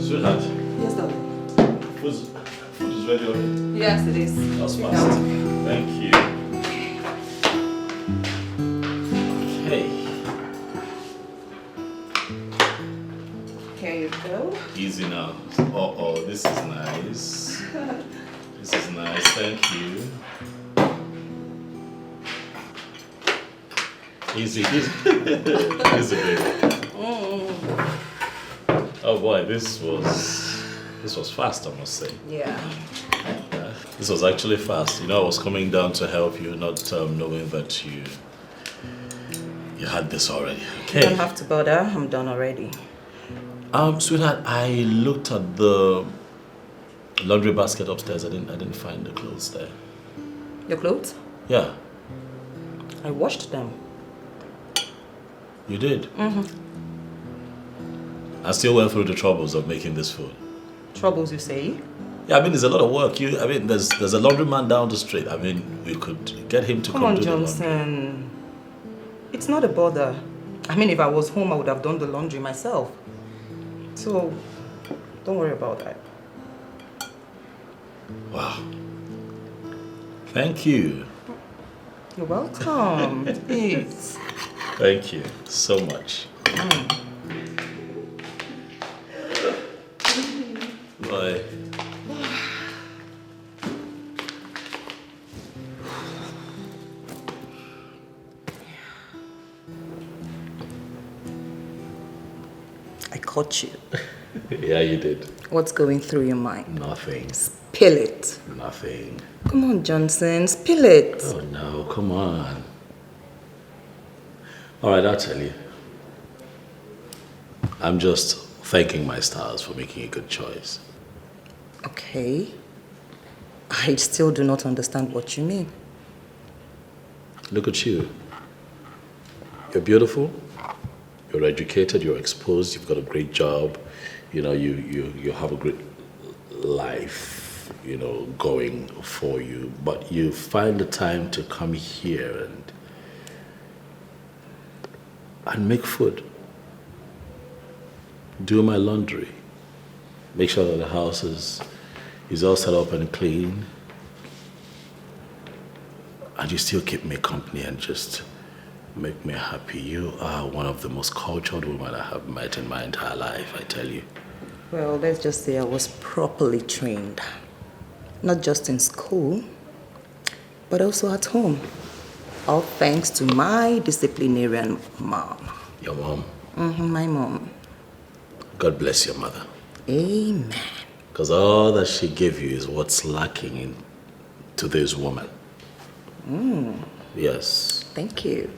Sweetheart. Yes, darling. Food is ready already? Yes, it is. That's fast. Thank you. Okay. Here you go. Easy now. Oh, this is nice. This is nice. Thank you. Easy. Easy, baby. Oh boy, this was fast, I must say. Yeah. This was actually fast. You know, I was coming down to help you, not knowing that you had this already. Okay. You don't have to bother. I'm done already. Sweetheart, I looked at the laundry basket upstairs. I didn't find the clothes there. Your clothes? Yeah. I washed them. You did? I still went through the troubles of making this food. Troubles, you say? Yeah, I mean, there's a lot of work. There's a laundryman down the street. I mean, we could get him to come do the laundry. Come on, Johnson. It's not a bother. I mean, if I was home, I would have done the laundry myself. So, don't worry about that. Wow. Thank you. You're welcome. Please. Thank you so much. Bye. I caught you. Yeah, you did. What's going through your mind? Nothing. Spill it. Nothing. Come on, Johnson. Spill it. Oh no, come on. Alright, I'll tell you. I'm just thanking my stars for making a good choice. Okay. I still do not understand what you mean. Look at you. You're beautiful. You're educated. You're exposed. You've got a great job. You know, you have a great life, you know, going for you. But you find the time to come here and make food. Do my laundry. Make sure that the house is all set up and clean. And you still keep me company and just make me happy. You are one of the most cultured women I have met in my entire life, I tell you. Well, let's just say I was properly trained. Not just in school, but also at home. All thanks to my disciplinarian mom. Your mom? Mm-hmm, my mom. God bless your mother. Amen. Because all that she gave you is what's lacking in today's woman. Yes. Thank you.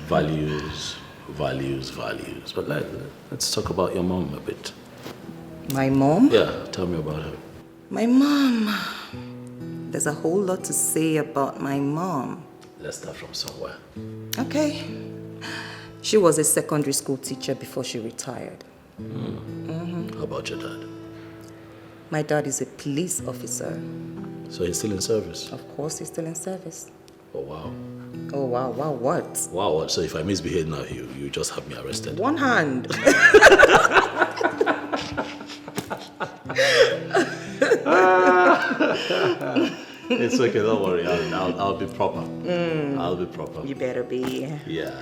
Values, values, values. But let's talk about your mom a bit. My mom? Yeah, tell me about her. My mom. There's a whole lot to say about my mom. Let's start from somewhere. Okay. She was a secondary school teacher before she retired. How about your dad? My dad is a police officer. So he's still in service? Of course, he's still in service. Oh, wow. Oh, wow, what? Wow, what? So if I misbehave now, you just have me arrested? One hand. It's okay, don't worry. I'll be proper. I'll be proper. You better be. Yeah.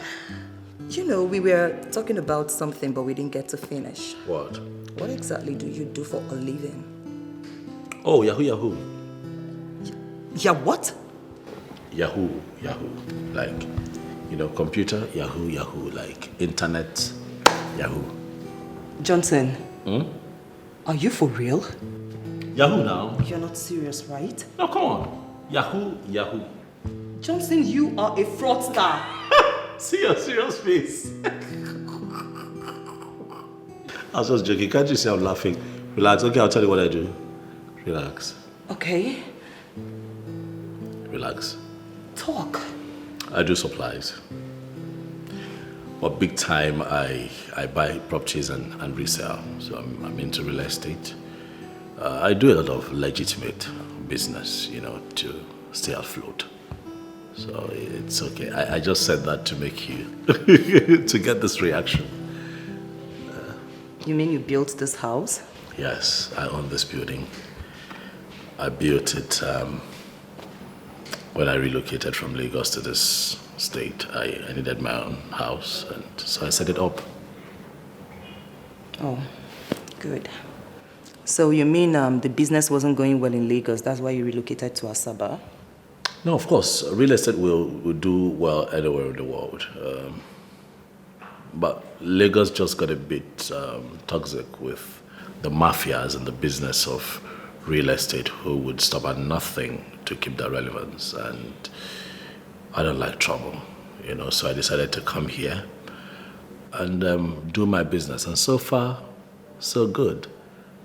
You know, we were talking about something, but we didn't get to finish. What? What exactly do you do for a living? Oh, Yahoo. Yeah, what? Yahoo. Like, you know, computer, Yahoo. Like, internet, Yahoo. Johnson. Are you for real? Yahoo now. You're not serious, right? No, come on. Yahoo. Johnson, you are a fraudster. See your serious face. I was just joking. Can't you see I'm laughing? Relax. Okay, I'll tell you what I do. Relax. Okay. Relax. Talk. I do supplies. But big time, I buy properties and resell. So I'm into real estate. I do a lot of legitimate business, you know, to stay afloat. So it's okay. I just said that to make you, to get this reaction. You mean you built this house? Yes, I own this building. I built it when I relocated from Lagos to this state. I needed my own house, and so I set it up. Oh, good. So you mean the business wasn't going well in Lagos, that's why you relocated to Asaba? No, of course, real estate will do well anywhere in the world. But Lagos just got a bit toxic with the mafias and the business of real estate who would stop at nothing to keep their relevance. And I don't like trouble, you know, so I decided to come here and do my business. And so far, so good.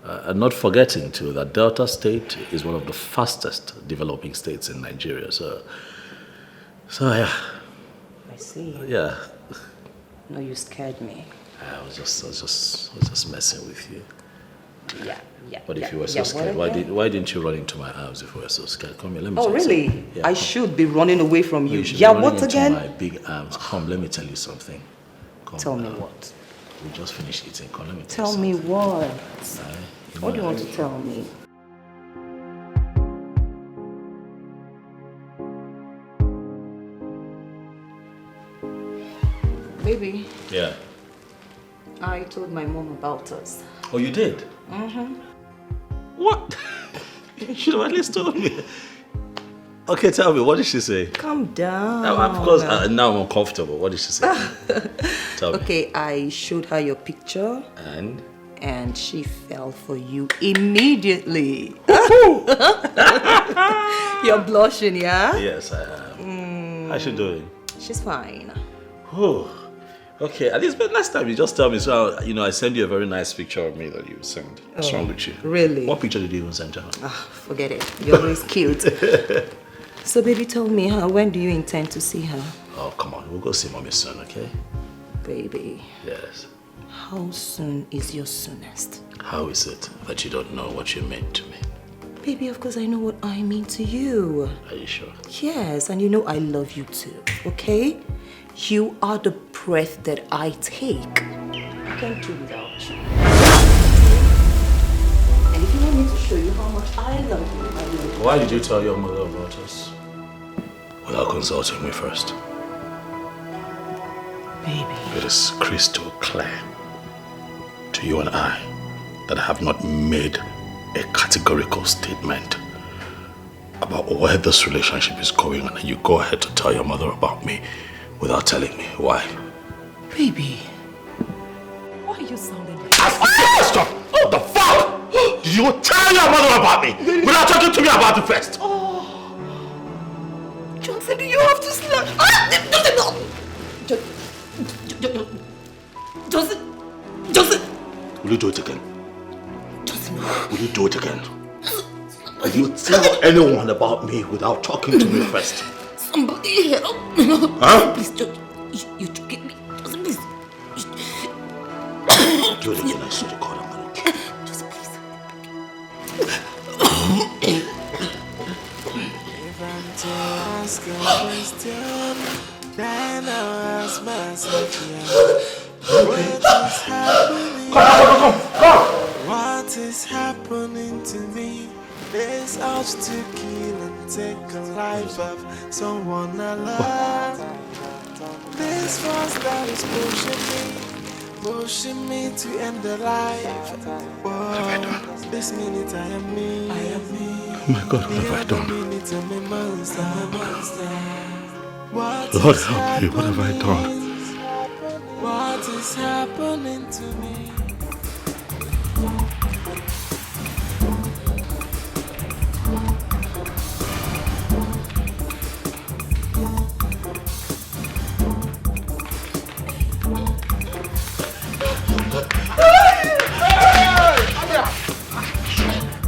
And not forgetting too that Delta State is one of the fastest developing states in Nigeria. So yeah. I see. Yeah. No, you scared me. I was just messing with you. Yeah. But if you were so scared, why didn't you run into my arms if you were so scared? Come here, let me Oh, tell you really? something. Yeah, I should be running away from you. You should Yeah, be what running again? into my big arms. Come, let me tell you something. Come, Tell me what? We just finished eating. Come, let me Tell me what? What do you want to to tell me? Baby, Yeah. I told my mom about us. Oh, you did? Mm-hmm. What? You should have at least told me. Okay, tell me, what did she say? Calm down. Now, of course, now I'm uncomfortable. What did she say? Tell me. Okay, I showed her your picture. And? And she fell for you immediately. You're blushing, yeah? Yes, I am. How's she doing? She's fine. Oh, okay. At least, but last time you just tell me, so I send you a very nice picture of me that you sent. What's wrong with you? Really? What picture did you even send to her? Forget it. You're always cute. So, baby, tell me, when do you intend to see her? Oh, come on. We'll go see mommy soon, okay? Baby. Yes. How soon is your soonest? How is it that you don't know what you meant to me? Baby, of course I know what I mean to you. Are you sure? Yes, and you know I love you too, okay? You are the breath that I take. I can't do without you. And if you want me to show you how much I love you, I will. Why did you tell your mother about us without consulting me first? Baby. It is crystal clear to you and I that I have not made a categorical statement about where this relationship is going, and you go ahead to tell your mother about me without telling me. Why? Baby. Why are you sounding like Stop! What the fuck? Did you tell your mother about me without talking to me about it first? Oh. Johnson, do you have to slap? Johnson! Will you do it again? Johnson! Will you do it again? Will you tell anyone about me without talking to me first? Somebody help! Huh? Please, you're choking me. Johnson, please. Do it again, I swear to God, I'm gonna kill you. Johnson, please. If I'm to ask a question, then I'll ask myself, what is happening? Come! What is happening to me? This urge to kill and take a life of someone I love. This force that is pushing me to end the life. Whoa, this minute I am me. Oh my God, what have I done? Lord help me, what have I done? What is happening to me?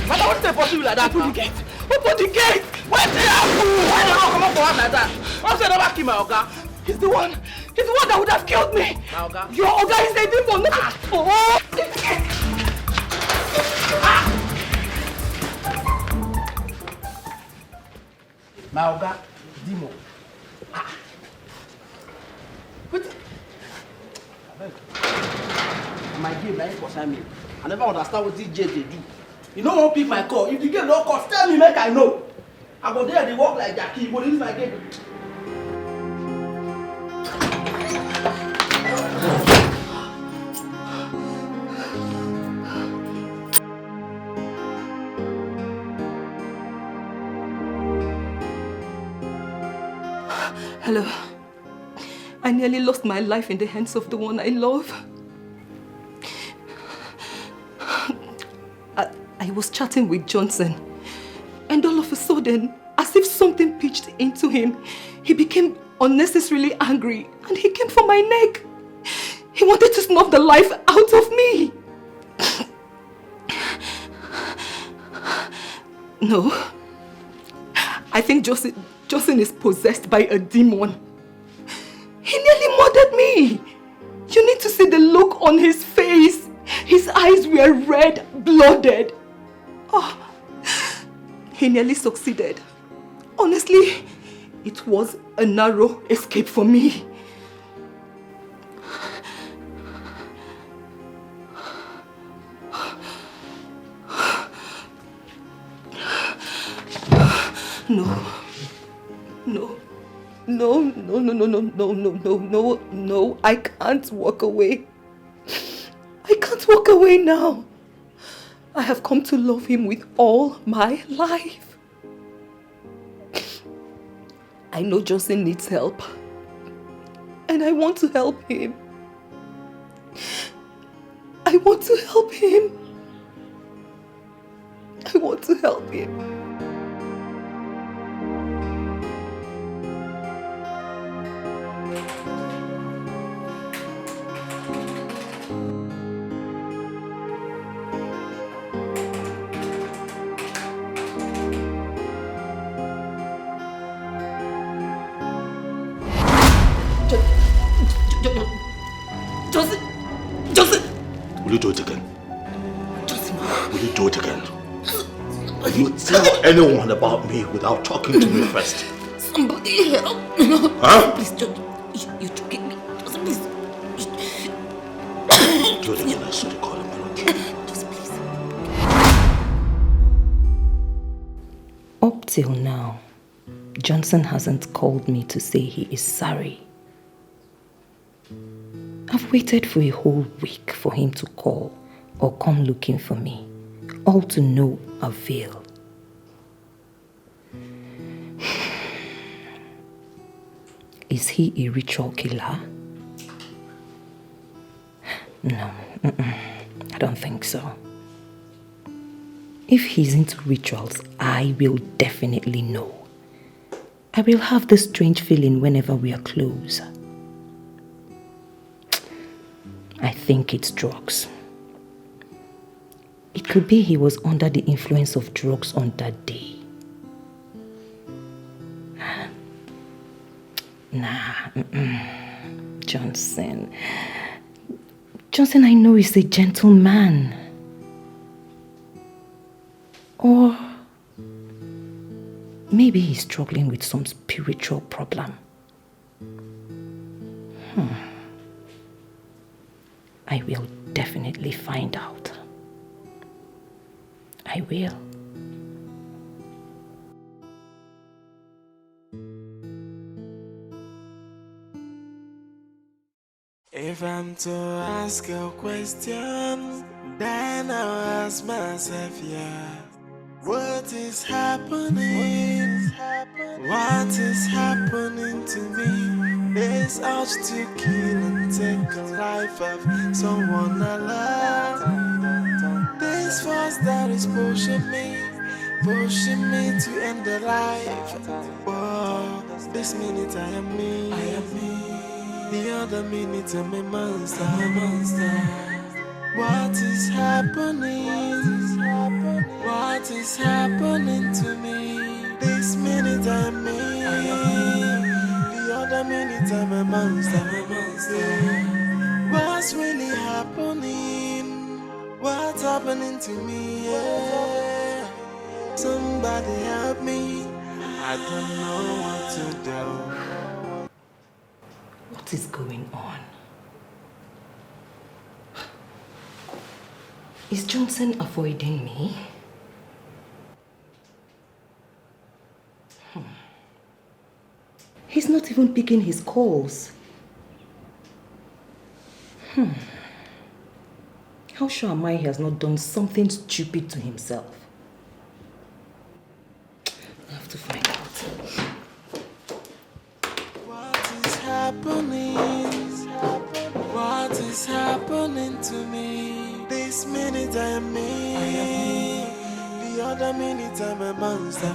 What's the possible like that? Open the gate! Open the gate! Where's the apple? Why did you come up for us like that? What's the number kill my Oga? He's the one that would have killed me! My Oga? Your Oga is the demon! Oh! My Oga, demon. My game, like concern me. I never understand what this J they do. You don't want to pick my call. If the game don't call, tell me, make I know. I go there, they walk like Jackie. You go use my game. Hello. I nearly lost my life in the hands of the one I love. I was chatting with Johnson, and all of a sudden, as if something pitched into him, he became unnecessarily angry and he came for my neck. He wanted to snuff the life out of me. No. I think Johnson is possessed by a demon. He nearly murdered me. You need to see the look on his face. His eyes were red, blooded. Oh, he nearly succeeded. Honestly, it was a narrow escape for me. No, I can't walk away. I can't walk away now. I have come to love him with all my life. I know Johnson needs help. And I want to help him. I want to help him. I want to help him. Johnson! Will you do it again? Johnson! Will you do it again? Will you tell anyone about me without talking to me first? Somebody help! Huh? Please, you're choking me. Johnson, please. Do it again, I saw the call him. Johnson, please. Up till now, Johnson hasn't called me to say he is sorry. I've waited for a whole week for him to call or come looking for me, all to no avail. Is he a ritual killer? No, I don't think so. If he's into rituals, I will definitely know. I will have this strange feeling whenever we are close. I think it's drugs. It could be he was under the influence of drugs on that day. Nah, Johnson, I know he's a gentleman. Or maybe he's struggling with some spiritual problem. I will definitely find out. I will. If I'm to ask a question, then I'll ask myself, yeah, what is happening? What is happening to me? This urge to kill and take a life of someone I love. This force that is pushing me to end the life. Whoa, this minute I am me. The other minute I'm a monster. What is happening? What is happening to me? This minute I am me. The other minute I'm a monster. What's really happening? What's happening to me? Yeah. Somebody help me. I don't know what to do. What is going on? Is Johnson avoiding me? He's not even picking his calls. How sure am I he has not done something stupid to himself? I have to find out. What is happening? What is happening to me? This minute I am me. The other minute I'm a monster.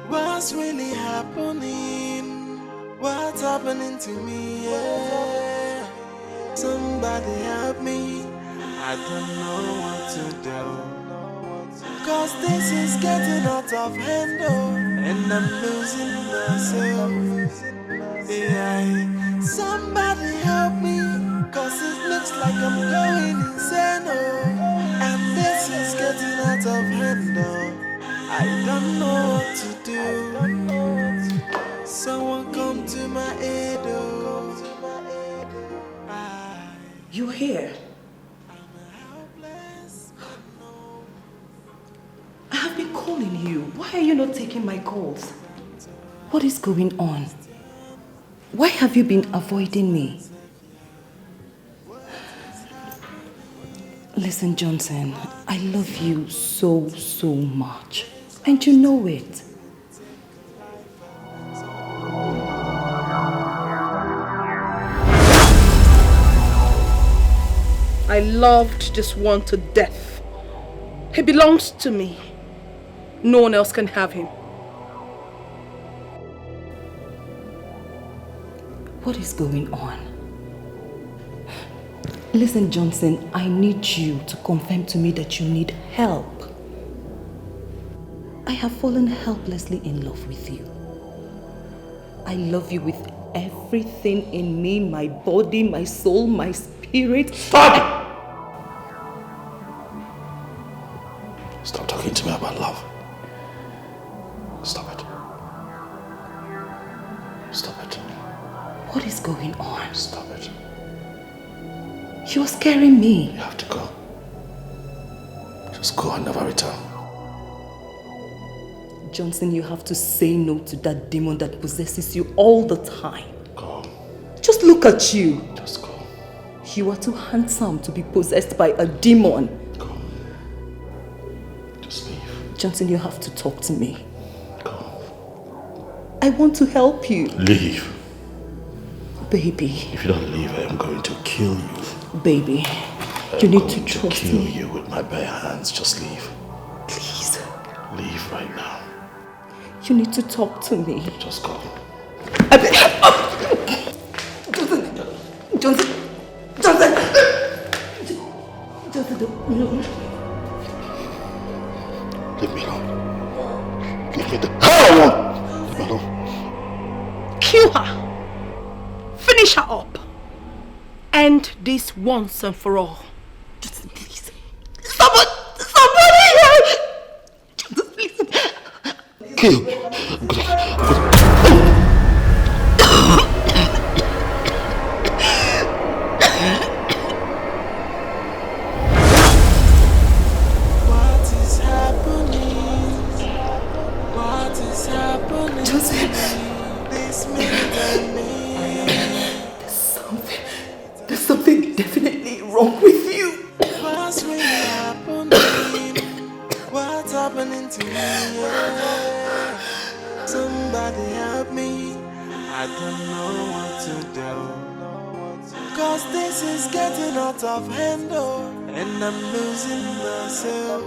What's really happening? What's happening to me? Yeah. Somebody help me. I don't know what to do. Cause this is getting out of hand, oh, and I'm losing myself. Yeah. Somebody help me. Cause it's looks like I'm going insane, oh. And this is getting out of hand, oh. I don't know what to do. Someone come to my aid, oh. You're here. I have been calling you. Why are you not taking my calls? What is going on? Why have you been avoiding me? Listen, Johnson, I love you so, so much. And you know it. I loved this one to death. He belongs to me. No one else can have him. What is going on? Listen, Johnson, I need you to confirm to me that you need help. I have fallen helplessly in love with you. I love you with everything in me, my body, my soul, my spirit. Stop! Stop talking to me about love. Stop it. Stop it. What is going on? Stop it. You're scaring me. You have to go. Just go and never return. Johnson, you have to say no to that demon that possesses you all the time. Go. Just look at you. Just go. You are too handsome to be possessed by a demon. Go. Just leave. Johnson, you have to talk to me. Go. I want to help you. Leave. Baby. If you don't leave, I am going to kill you. Baby, you need to trust kill me. you with my bare hands. Just leave. Please. Leave right now. You need to talk to me. Just go. Johnson! Johnson! No. Leave me alone. Leave me the hell alone. Leave me alone. Kill her. Finish her up. End this once and for all. Johnson, please. Somebody! Johnson, please. Kill. What is happening? What is happening? Johnson. This midnight. There's something definitely wrong with you. What's really happening? What's happening to me? Somebody help me. I don't know what to do. Cause this is getting out of hand, oh, and I'm losing myself.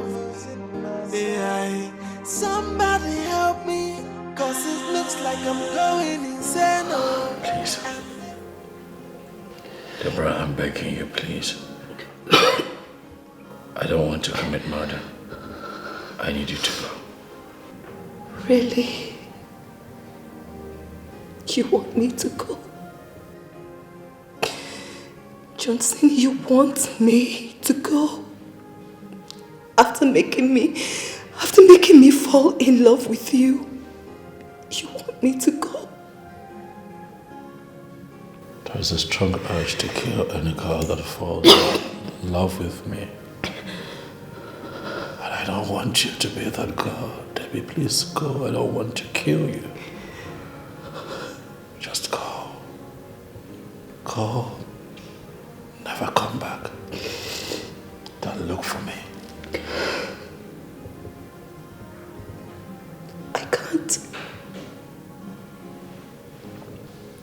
Yeah, somebody help me. Cause it looks like I'm going insane, oh. Please. Deborah, I'm begging you, please. I don't want to commit murder. I need you to go. Really? You want me to go? Johnson, you want me to go? After making me fall in love with you, you want me to go? There's a strong urge to kill any girl that falls in love with me. And I don't want you to be that girl. Debbie, please go. I don't want to kill you. Just go. Go. Never come back. Don't look for me. I can't.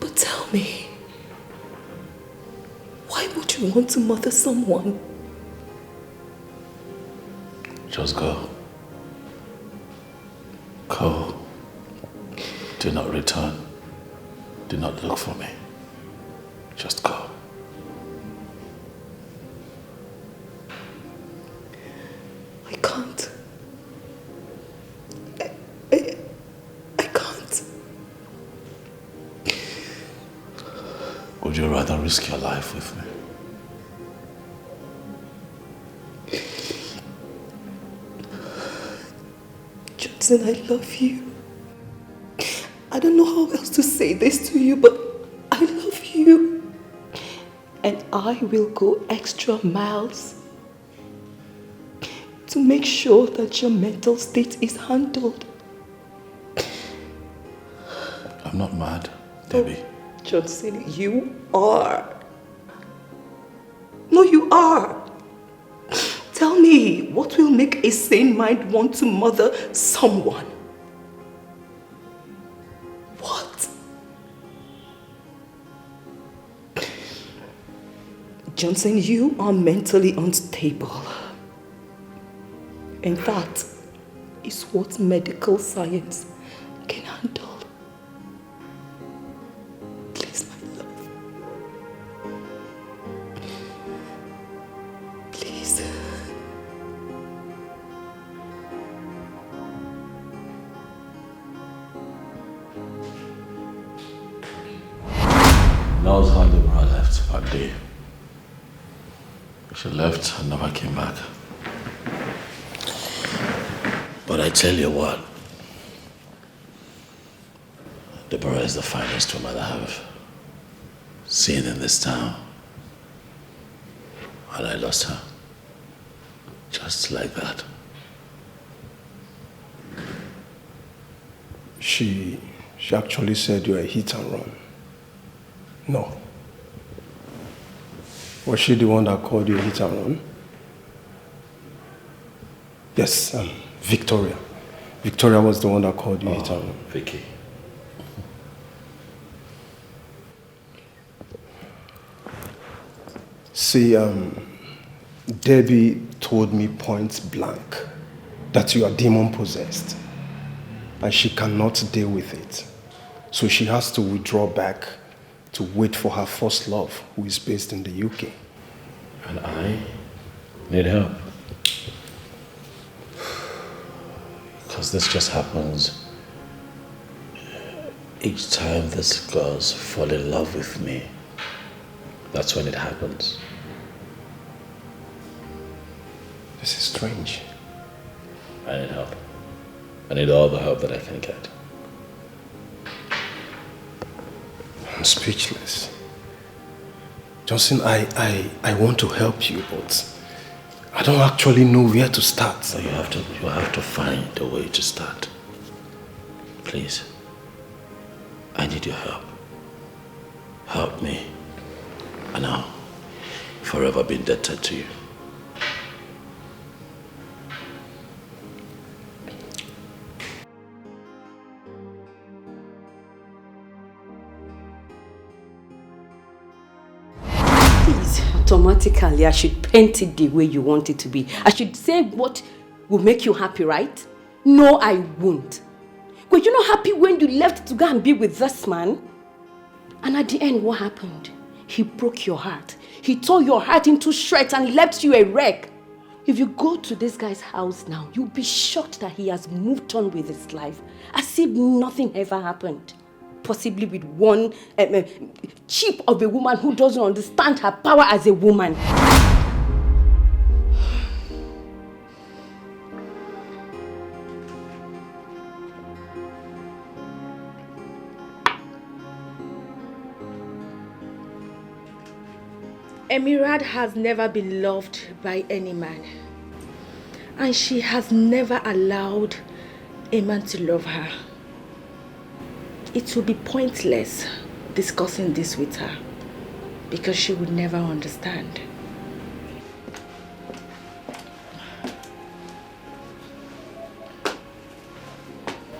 But tell me, why would you want to murder someone? Just go. Go. Do not return. Do not look for me. Just go. I can't. I can't. Would you rather risk your life with me? Johnson, I love you. I don't know how else to say this to you, but I love you. And I will go extra miles to make sure that your mental state is handled. I'm not mad, Debbie. Oh, Johnson, you are. No, you are. Tell me, what will make a sane mind want to mother someone? What? Johnson, you are mentally unstable. And that is what medical science can handle. Please, my love. Please. That was how Deborah left that day. She left and never came back. But I tell you what, Deborah is the finest woman I have seen in this town. And I lost her. Just like that. She actually said you were a hit and run. No. Was she the one that called you a hit and run? Yes, Victoria. Victoria was the one that called you a hit and run. Vicky. See, Debbie told me point blank that you are demon possessed and she cannot deal with it. So she has to withdraw back to wait for her first love, who is based in the UK. And I need help. Because this just happens each time these girls fall in love with me. That's when it happens. This is strange. I need help. I need all the help that I can get. I'm speechless. Johnson, I want to help you, but I don't actually know where to start. So you have to find a way to start. Please. I need your help. Help me. And I'll forever be indebted to you. Automatically, I should paint it the way you want it to be. I should say what will make you happy, right? No, I won't. Were you not happy when you left to go and be with this man? And at the end, what happened? He broke your heart. He tore your heart into shreds and left you a wreck. If you go to this guy's house now, you'll be shocked that he has moved on with his life, as if nothing ever happened. Possibly with one chip of a woman who doesn't understand her power as a woman. Emirad has never been loved by any man. And she has never allowed a man to love her. It will be pointless discussing this with her because she would never understand.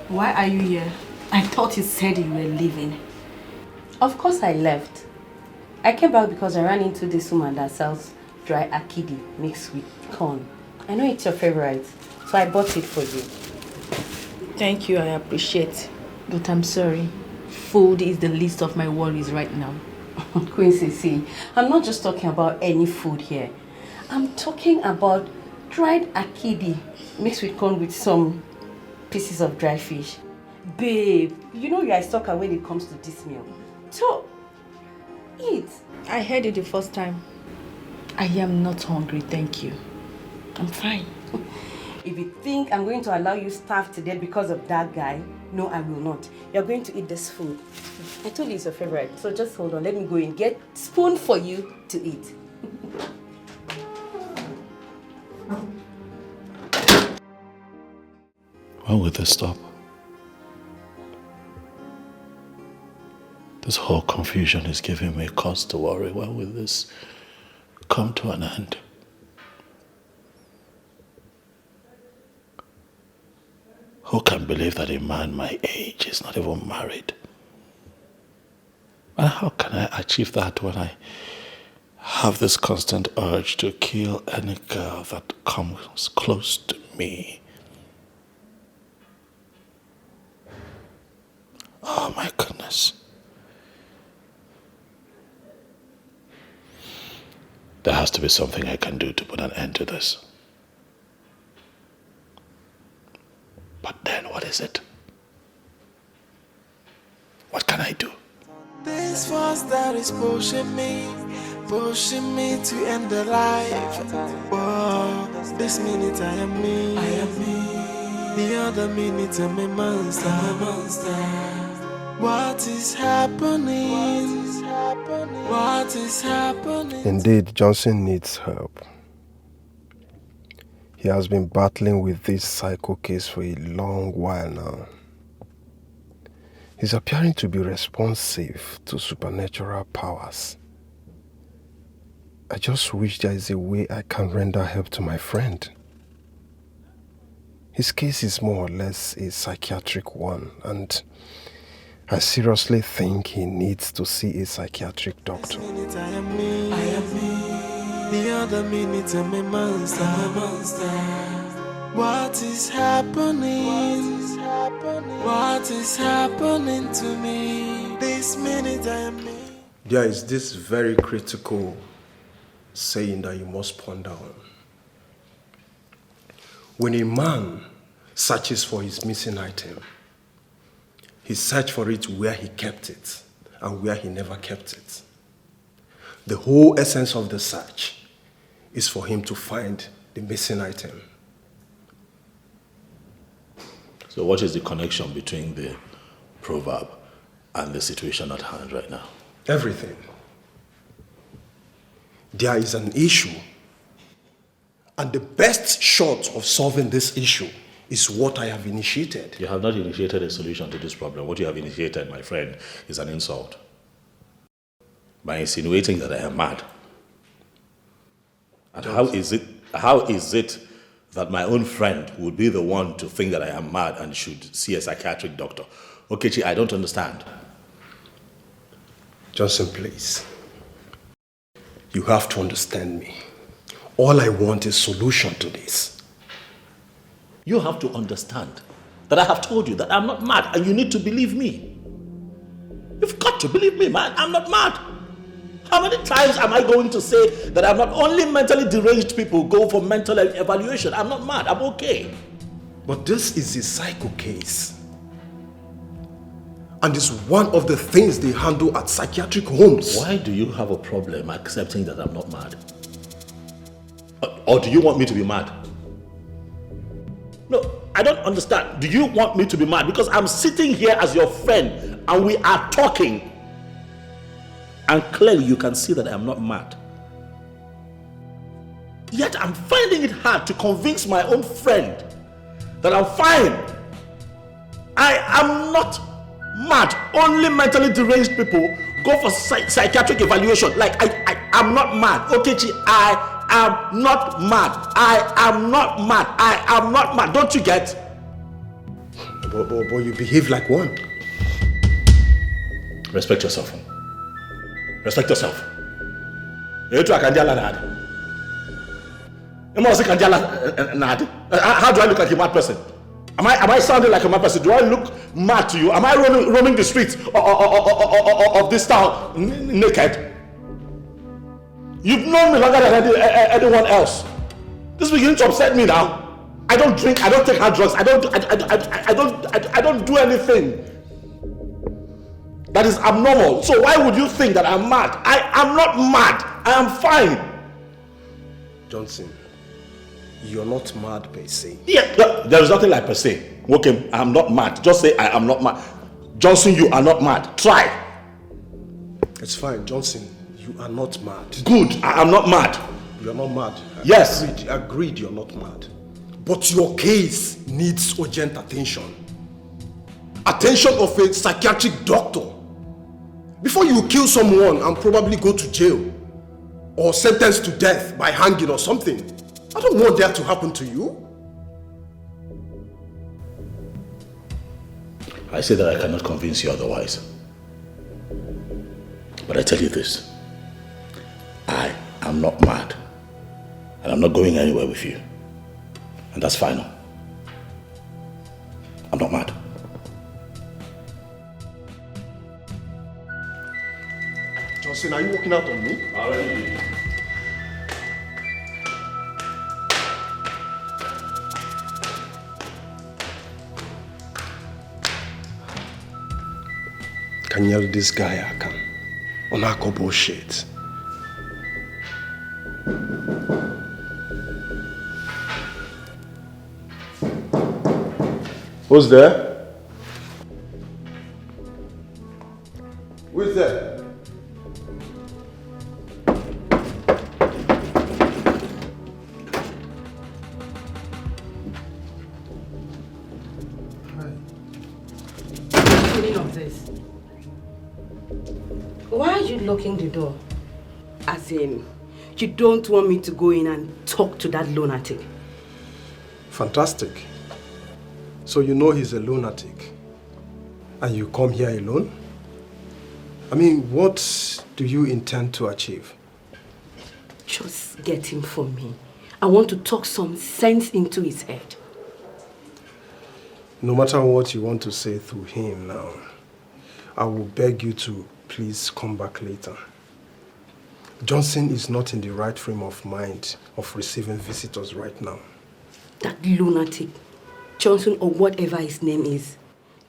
Why are you here? I thought you said you were leaving. Of course I left. I came back because I ran into this woman that sells dry akidi mixed with corn. I know it's your favorite, so I bought it for you. Thank you, I appreciate. But I'm sorry. Food is the least of my worries right now. Quincy, see, I'm not just talking about any food here. I'm talking about dried akidi mixed with corn with some pieces of dry fish. Babe, you know you're a sucker when it comes to this meal. So, eat. I heard it the first time. I am not hungry, thank you. I'm fine. If you think I'm going to allow you starve to death because of that guy, no, I will not. You're going to eat this food. I told you it's your favorite, so just hold on. Let me go and get spoon for you to eat. When will this stop? This whole confusion is giving me cause to worry. When will this come to an end? Who can believe that a man my age is not even married? And how can I achieve that when I have this constant urge to kill any girl that comes close to me? Oh my goodness. There has to be something I can do to put an end to this. But then what is it? What can I do? This force that is pushing me to end the life. Whoa, this minute I am me. The other minute I'm a monster. What is happening? What is happening? Indeed, Johnson needs help. He has been battling with this psycho case for a long while now. He's appearing to be responsive to supernatural powers. I just wish there is a way I can render help to my friend. His case is more or less a psychiatric one, and I seriously think he needs to see a psychiatric doctor. I am me. The other minute I'm a monster. What is happening? What is happening to me? This minute I am me. There is this very critical saying that you must ponder on. When a man searches for his missing item, he searches for it where he kept it and where he never kept it. The whole essence of the search is for him to find the missing item. So what is the connection between the proverb and the situation at hand right now? Everything. There is an issue, and the best shot of solving this issue is what I have initiated. You have not initiated a solution to this problem. What you have initiated, my friend, is an insult. By insinuating that I am mad. And how is it that my own friend would be the one to think that I am mad and should see a psychiatric doctor? Okechi, I don't understand. Johnson, please. You have to understand me. All I want is solution to this. You have to understand that I have told you that I'm not mad, and you need to believe me. You've got to believe me, man. I'm not mad. How many times am I going to say that I'm not only mentally deranged people go for mental evaluation? I'm not mad. I'm okay. But this is a psycho case. And it's one of the things they handle at psychiatric homes. Why do you have a problem accepting that I'm not mad? Or do you want me to be mad? No, I don't understand. Do you want me to be mad? Because I'm sitting here as your friend and we are talking. And clearly you can see that I'm not mad. Yet I'm finding it hard to convince my own friend that I'm fine. I am not mad. Only mentally deranged people go for psychiatric evaluation. Like I'm not mad. Okechi, I am not mad. I am not mad. I am not mad. Don't you get? But you behave like one. Respect yourself. Respect yourself. How do I look like a mad person? Am I sounding like a mad person? Do I look mad to you? Am I roaming the streets of this town naked? You've known me longer than anyone else. This is beginning to upset me now. I don't drink. I don't take hard drugs. I don't do anything that is abnormal. So why would you think that I'm mad? I am not mad. I am fine. Johnson, you're not mad per se. Yeah, there is nothing like per se. Okay, I'm not mad. Just say I am not mad. Johnson, you are not mad. Try. It's fine, Johnson. You are not mad. Good, I am not mad. You are not mad. Yes. Agreed, you're not mad. But your case needs urgent attention. Attention of a psychiatric doctor. Before you kill someone and probably go to jail or sentenced to death by hanging or something. I don't want that to happen to you. I say that I cannot convince you otherwise. But I tell you this. I am not mad. And I'm not going anywhere with you. And that's final. I'm not mad. Johnson, are you walking out on me? Already. Can you yell this guy I can? Onako bullshit. Who's there? Who is there? Why are you locking the door? As in, you don't want me to go in and talk to that lunatic? Fantastic. So you know he's a lunatic. And you come here alone? I mean, what do you intend to achieve? Just get him for me. I want to talk some sense into his head. No matter what you want to say through him now, I will beg you to please come back later. Johnson is not in the right frame of mind of receiving visitors right now. That lunatic, Johnson or whatever his name is,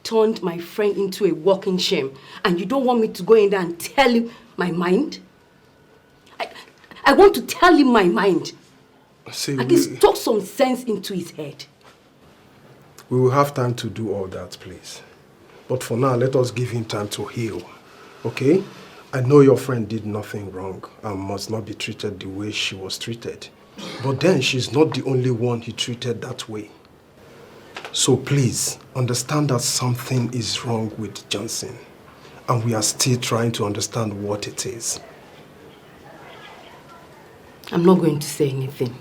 turned my friend into a walking shame. And you don't want me to go in there and tell him my mind? I want to tell him my mind. See, at least talk some sense into his head. We will have time to do all that, please. But for now, let us give him time to heal. Okay? I know your friend did nothing wrong and must not be treated the way she was treated. But then she's not the only one he treated that way. So please, understand that something is wrong with Johnson. And we are still trying to understand what it is. I'm not going to say anything.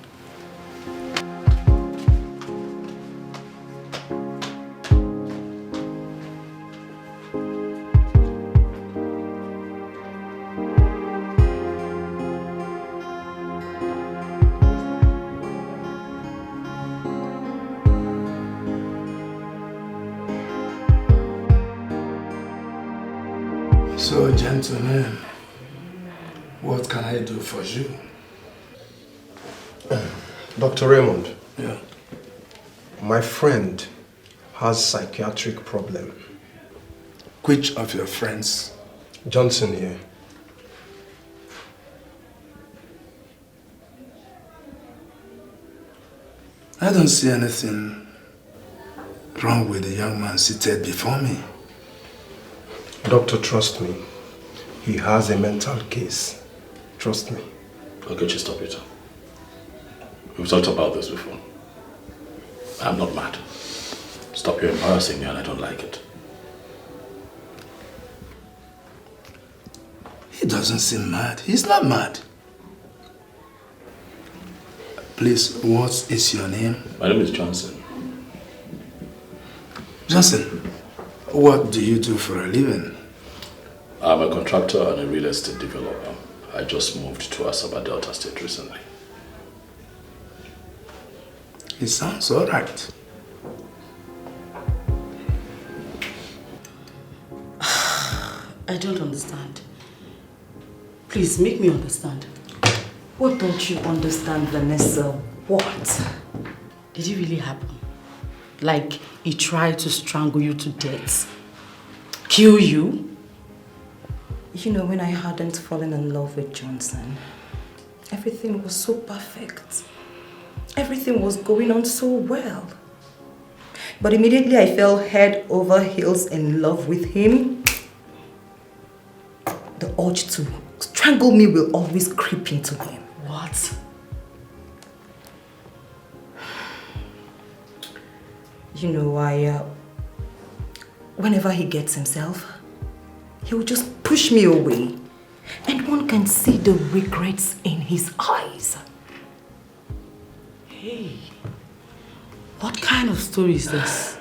So, gentlemen, what can I do for you? Dr. Raymond. Yeah. My friend has psychiatric problem. Which of your friends? Johnson here. I don't see anything wrong with the young man seated before me. Doctor, trust me. He has a mental case. Trust me. Okay, just stop it. We've talked about this before. I'm not mad. Stop, you're embarrassing me and I don't like it. He doesn't seem mad. He's not mad. Please, what is your name? My name is Johnson. Johnson, what do you do for a living? I'm a contractor and a real estate developer. I just moved to Asaba Delta State recently. It sounds all right. I don't understand. Please, make me understand. What don't you understand, Vanessa? What? Did it really happen? Like he tried to strangle you to death? Kill you? You know, when I hadn't fallen in love with Johnson, everything was so perfect. Everything was going on so well. But immediately I fell head over heels in love with him. The urge to strangle me will always creep into him. What? You know, whenever he gets himself, he will just push me away. And one can see the regrets in his eyes. Hey, what kind of story is this?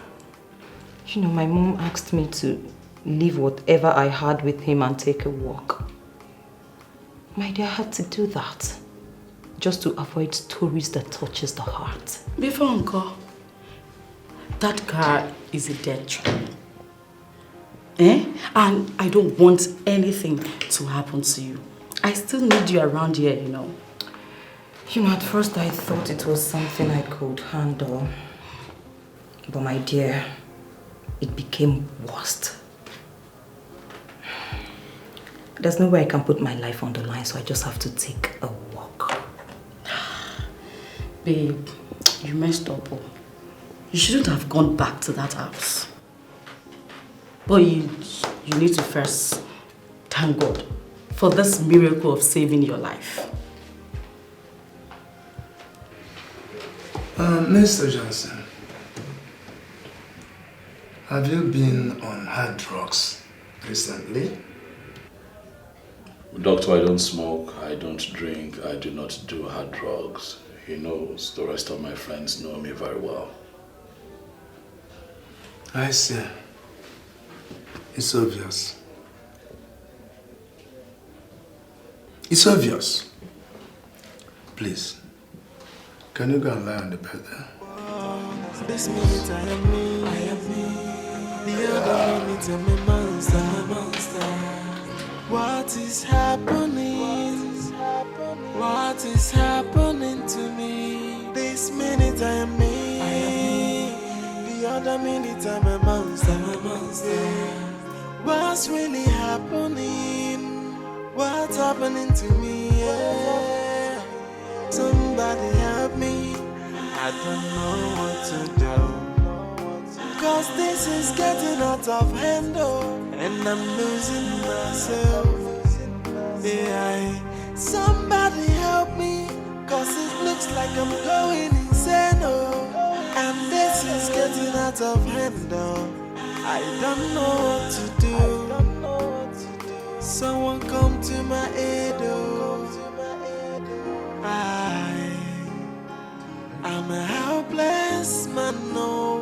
You know, my mom asked me to leave whatever I had with him and take a walk. My dear, I had to do that. Just to avoid stories that touches the heart. Before Uncle, that guy is a dead tree. And I don't want anything to happen to you. I still need you around here, you know. You know, at first I thought it was something I could handle. But my dear, it became worse. There's no way I can put my life on the line, so I just have to take a walk. Babe, you messed up. You shouldn't have gone back to that house. But you need to first thank God for this miracle of saving your life. Mr. Johnson, have you been on hard drugs recently? Doctor, I don't smoke, I don't drink, I do not do hard drugs. He knows. The rest of my friends know me very well. I see. It's obvious. It's obvious. Please, can you go and lie on the bed there? This minute I am me. The other minute I'm a monster. What is happening? What is happening to me? This minute I am me. The other minute I'm a monster. What's really happening? What's happening to me? Yeah. Somebody help me. I don't know what to do. Cause this is getting out of hand, and I'm losing myself. Yeah. Somebody help me. Cause it looks like I'm going insane, and this is getting out of hand, I don't know what to do. Someone come to my aid, I'm a helpless man, no.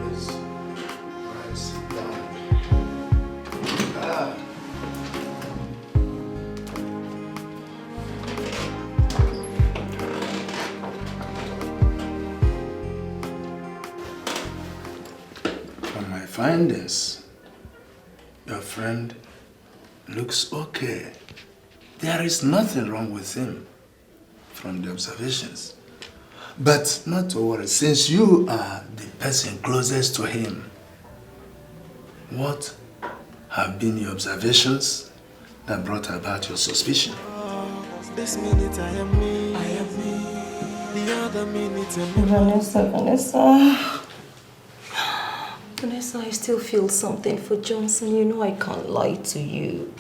Please, sit down. From my findings, your friend looks okay. There is nothing wrong with him from the observations. But not to worry, since you are the person closest to him, what have been your observations that brought about your suspicion? This minute I am me. The other minute I'm Vanessa, I still feel something for Johnson. You know I can't lie to you.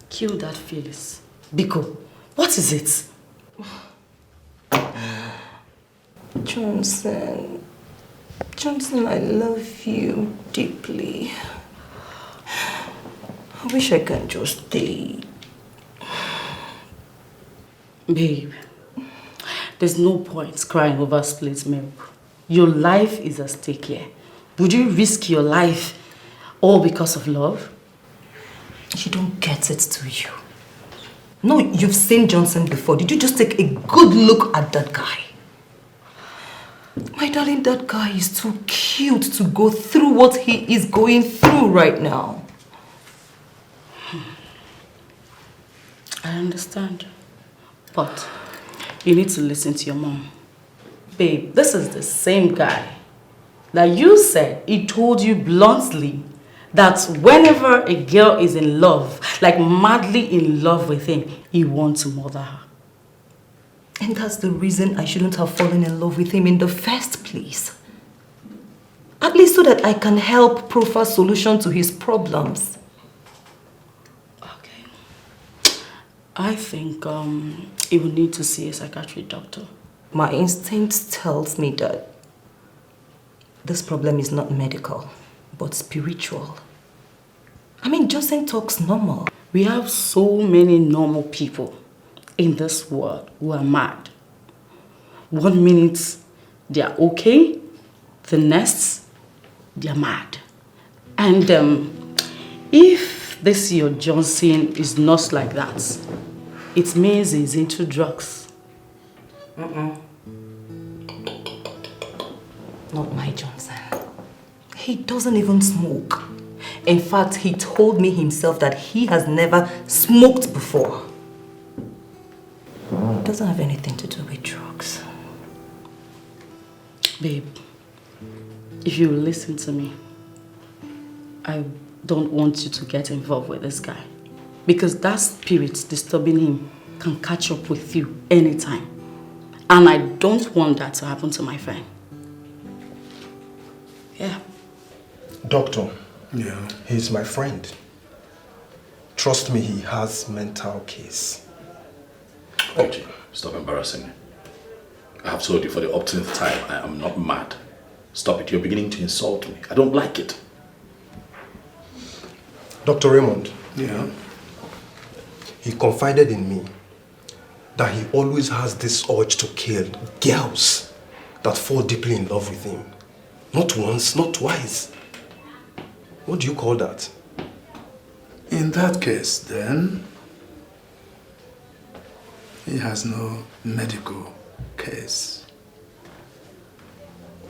Kill that feelings. Biko, what is it? Johnson, I love you deeply. I wish I can just stay. Babe, there's no point crying over split milk. Your life is at stake here. Would you risk your life all because of love? You don't get it, do you? No, you've seen Johnson before. Did you just take a good look at that guy? My darling, that guy is too cute to go through what he is going through right now. I understand. But you need to listen to your mom. Babe, this is the same guy that you said he told you bluntly that whenever a girl is in love, like madly in love with him, he wants to murder her. And that's the reason I shouldn't have fallen in love with him in the first place. At least so that I can help proffer solution to his problems. Okay. I think he will need to see a psychiatric doctor. My instinct tells me that this problem is not medical, but spiritual. I mean, Godson talks normal. We have so many normal people in this world who are mad. 1 minute they are okay, the next they are mad. And if this your Godson is not like that, it means he's into drugs. Not my Godson. He doesn't even smoke. In fact, he told me himself that he has never smoked before. It doesn't have anything to do with drugs. Babe, if you listen to me, I don't want you to get involved with this guy. Because that spirit disturbing him can catch up with you anytime. And I don't want that to happen to my friend. Yeah. Doctor. Yeah. He's my friend. Trust me, he has mental case. Watchy, stop embarrassing me. I have told you for the upteenth time, I am not mad. Stop it, you're beginning to insult me. I don't like it. Dr. Raymond. Yeah. He confided in me that he always has this urge to kill girls that fall deeply in love with him. Not once, not twice. What do you call that? In that case, then, he has no medical case.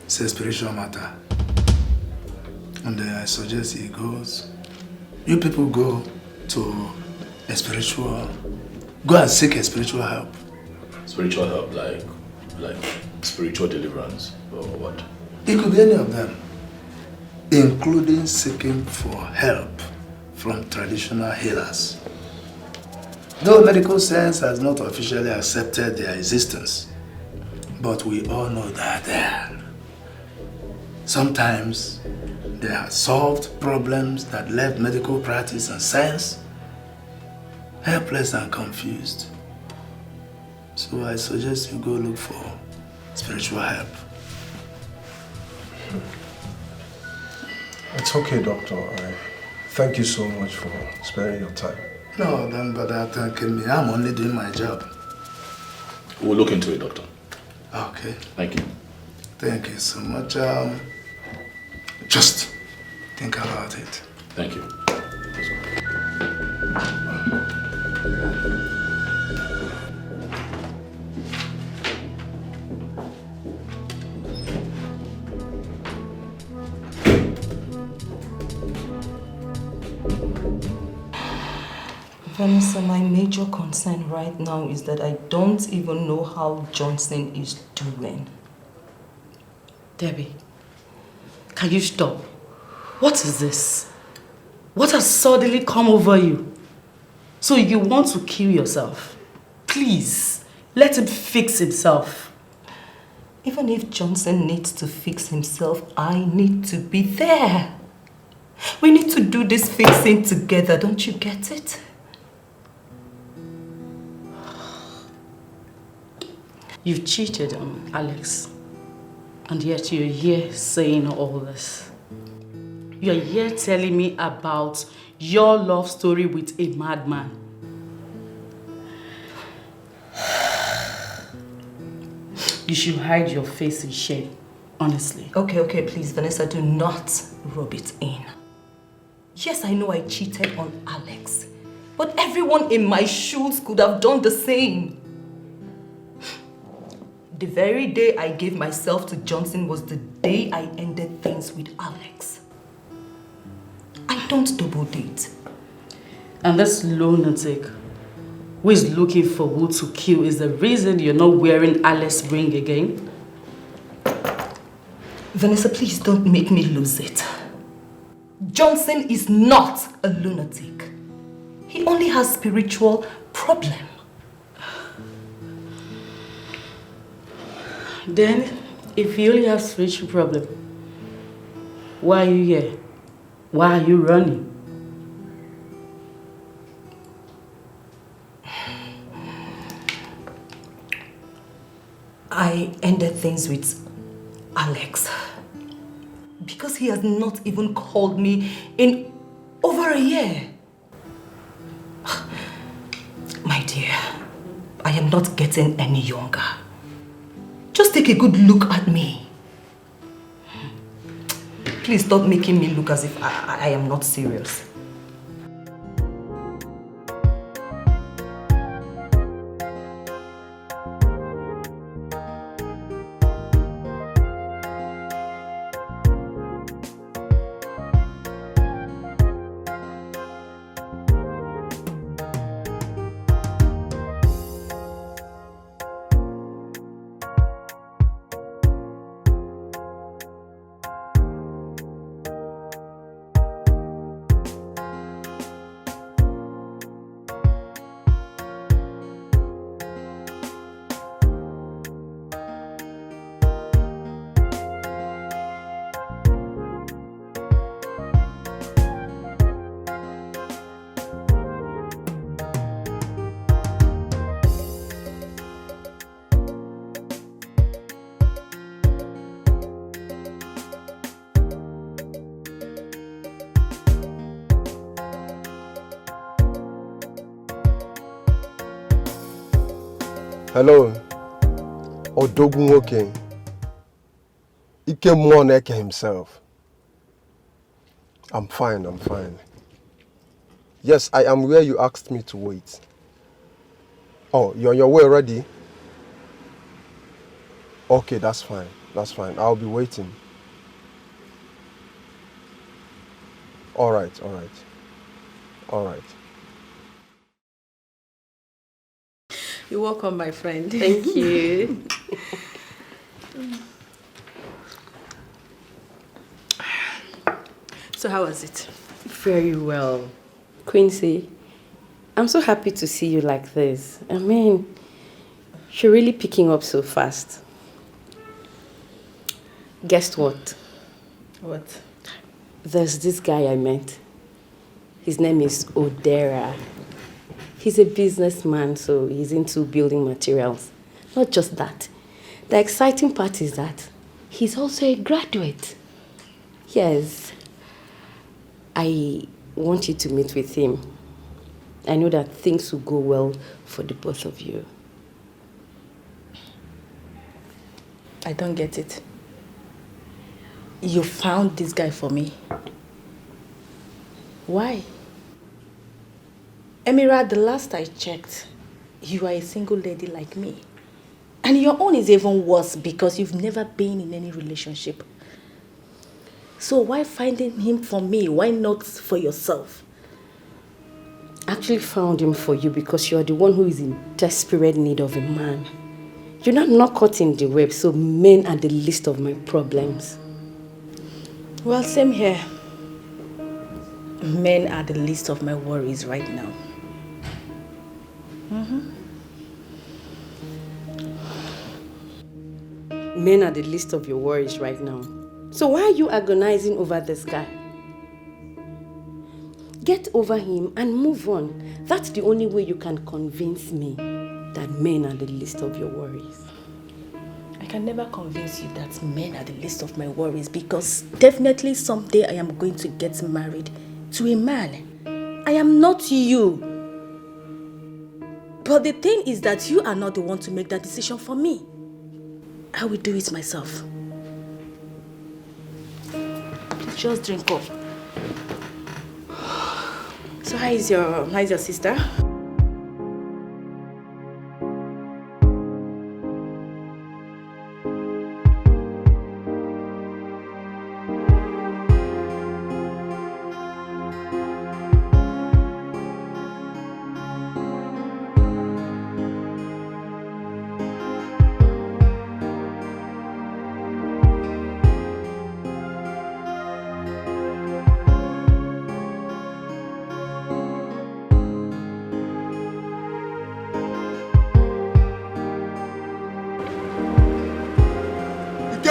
It's a spiritual matter. And I suggest he goes. You people go to a spiritual, go and seek a spiritual help. Spiritual help, like spiritual deliverance, or what? It could be any of them, including seeking for help from traditional healers. Though medical science has not officially accepted their existence, but we all know that there. Sometimes they have solved problems that left medical practice and science helpless and confused. So I suggest you go look for spiritual help. It's okay, doctor. I thank you so much for sparing your time. No, don't bother thanking me. I'm only doing my job. We'll look into it, doctor. Okay. Thank you. Thank you so much. Just think about it. Thank you. Vanessa, my major concern right now is that I don't even know how Godson is doing. Debbie, can you stop? What is this? What has suddenly come over you? So you want to kill yourself? Please, let him fix himself. Even if Godson needs to fix himself, I need to be there. We need to do this fixing together, don't you get it? You've cheated on Alex, and yet you're here saying all this. You're here telling me about your love story with a madman. You should hide your face in shame, honestly. Okay, please, Vanessa, do not rub it in. Yes, I know I cheated on Alex, but everyone in my shoes could have done the same. The very day I gave myself to Godson was the day I ended things with Alex. I don't double date. And this lunatic who is looking for who to kill is the reason you're not wearing Alex's ring again? Vanessa, please don't make me lose it. Johnson is not a lunatic. He only has spiritual problem. Then, if you only have spiritual problem, why are you here? Why are you running? I ended things with Alex because he has not even called me in over a year. My dear, I am not getting any younger. Just take a good look at me. Please stop making me look as if I am not serious. Hello, Odimgbe. Ike himself. I'm fine. Yes, I am where you asked me to wait. Oh, you're on your way already? Okay, that's fine. I'll be waiting. All right. You're welcome, my friend. Thank you. So how was it? Very well. Quincy, I'm so happy to see you like this. I mean, you're really picking up so fast. Guess what? What? There's this guy I met. His name is Odera. He's a businessman, so he's into building materials. Not just that. The exciting part is that he's also a graduate. Yes. I want you to meet with him. I know that things will go well for the both of you. I don't get it. You found this guy for me. Why? Emira, the last I checked, you are a single lady like me. And your own is even worse because you've never been in any relationship. So why finding him for me? Why not for yourself? I actually found him for you because you're the one who is in desperate need of a man. You're not caught in the web, so men are the least of my problems. Well, same here. Men are the least of my worries right now. Men are the least of your worries right now. So why are you agonizing over this guy? Get over him and move on. That's the only way you can convince me that men are the least of your worries. I can never convince you that men are the least of my worries because definitely someday I am going to get married to a man. I am not you. But the thing is that you are not the one to make that decision for me. I will do it myself. Just drink up. So how is your sister?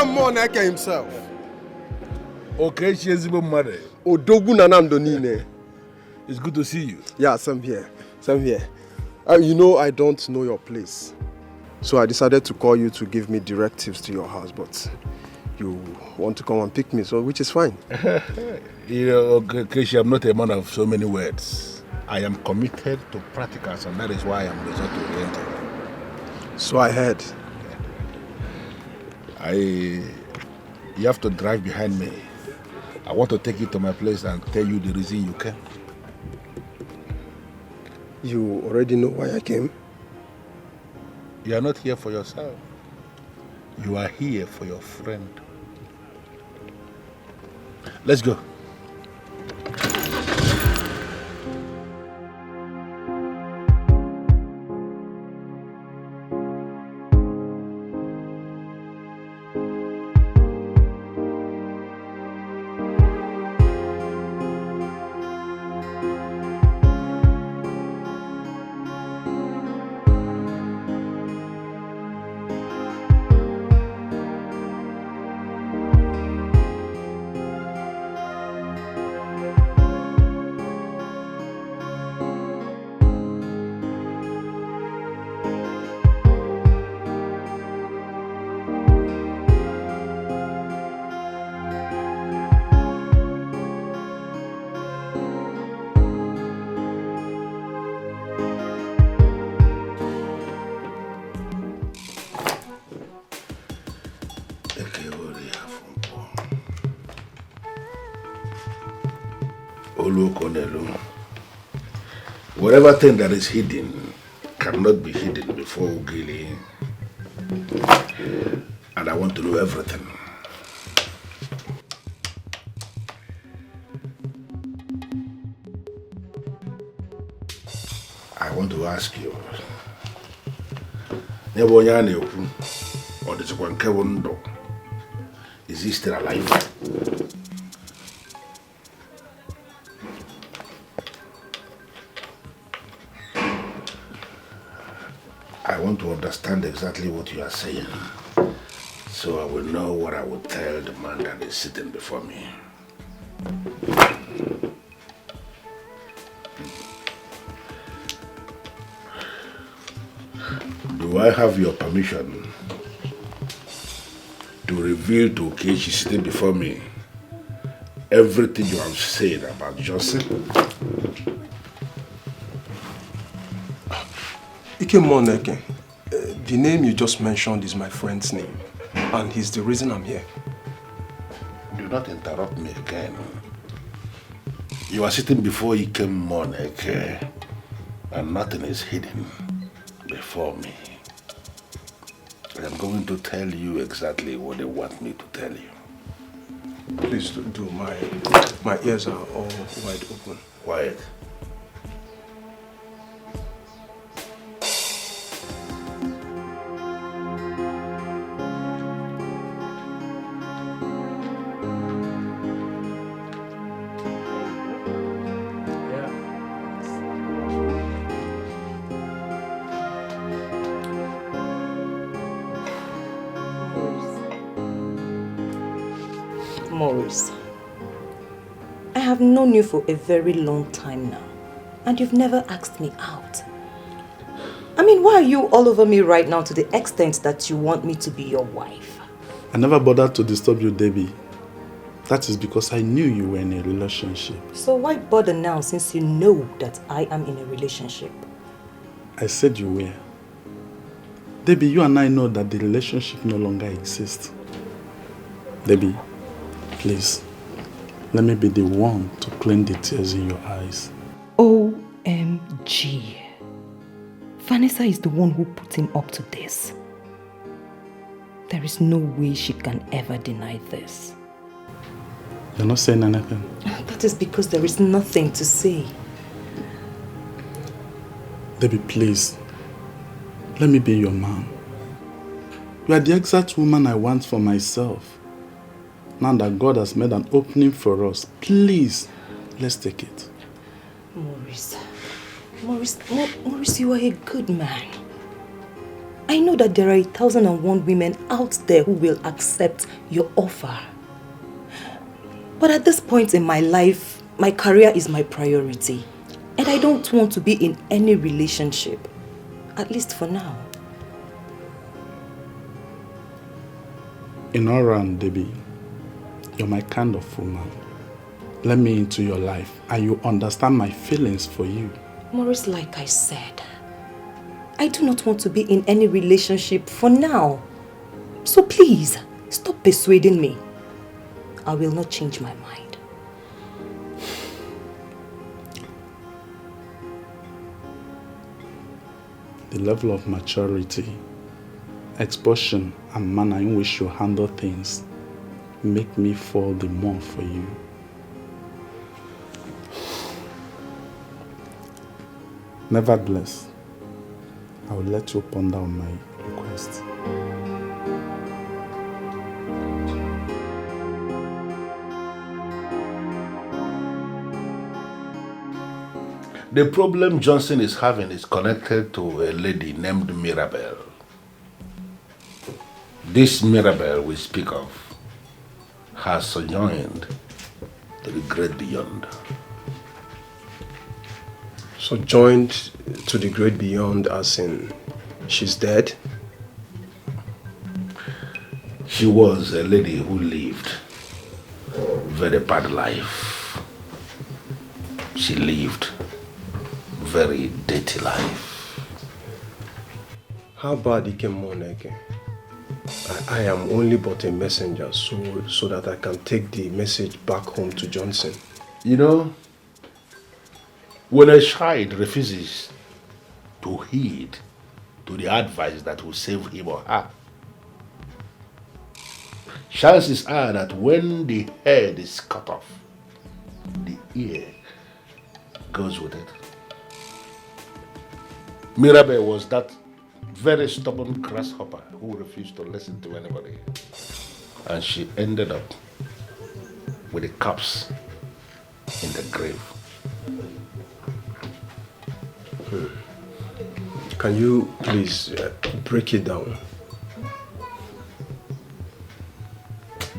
Ike Moneke himself. Okay, she is even married. Odogu Nanando Nine. It's good to see you. Yeah, same here. Same here. You know I don't know your place. So I decided to call you to give me directives to your house, but you want to come and pick me, so which is fine. You know, okay, I'm not a man of so many words. I am committed to practicals, and that is why I am result-oriented. So I heard. You have to drive behind me. I want to take you to my place and tell you the reason you came. You already know why I came? You are not here for yourself. You are here for your friend. Let's go. Whatever thing that is hidden cannot be hidden before Okoli. And I want to know everything. I want to ask you. Is he still alive? I want to understand exactly what you are saying, so I will know what I will tell the man that is sitting before me. Do I have your permission to reveal to Okoli sitting before me everything you have said about Joseph? Ike Moneke, the name you just mentioned is my friend's name, and he's the reason I'm here. Do not interrupt me again. You are sitting before Ike Moneke, and nothing is hidden before me. I am going to tell you exactly what they want me to tell you. Please do. My ears are all wide open. Quiet. Maurice, I have known you for a very long time now, and you've never asked me out. I mean, why are you all over me right now to the extent that you want me to be your wife? I never bothered to disturb you, Debbie. That is because I knew you were in a relationship. So why bother now since you know that I am in a relationship? I said you were. Debbie, you and I know that the relationship no longer exists. Debbie, please, let me be the one to clean the tears in your eyes. OMG. Vanessa is the one who put him up to this. There is no way she can ever deny this. You're not saying anything? That is because there is nothing to say. Debbie, please, let me be your man. You are the exact woman I want for myself. Now that God has made an opening for us, please, let's take it. Maurice, you are a good man. I know that there are 1,001 women out there who will accept your offer. But at this point in my life, my career is my priority. And I don't want to be in any relationship. At least for now. In all round, Debbie, you're my kind of woman. Let me into your life and you understand my feelings for you. Maurice, like I said, I do not want to be in any relationship for now. So please, stop persuading me. I will not change my mind. The level of maturity, expression and manner in which you handle things make me fall the more for you. Nevertheless, I will let you ponder on my request. The problem Johnson is having is connected to a lady named Mirabelle. This Mirabelle we speak of has sojourned to the great beyond. So joined to the great beyond as in she's dead? She was a lady who lived a very bad life. She lived very dirty life. How bad Ike? I am only but a messenger so that I can take the message back home to Johnson. You know, when a child refuses to heed to the advice that will save him or her, chances are that when the head is cut off, the ear goes with it. Mirabelle was that very stubborn grasshopper who refused to listen to anybody. And she ended up with a corpse in the grave. Can you please break it down?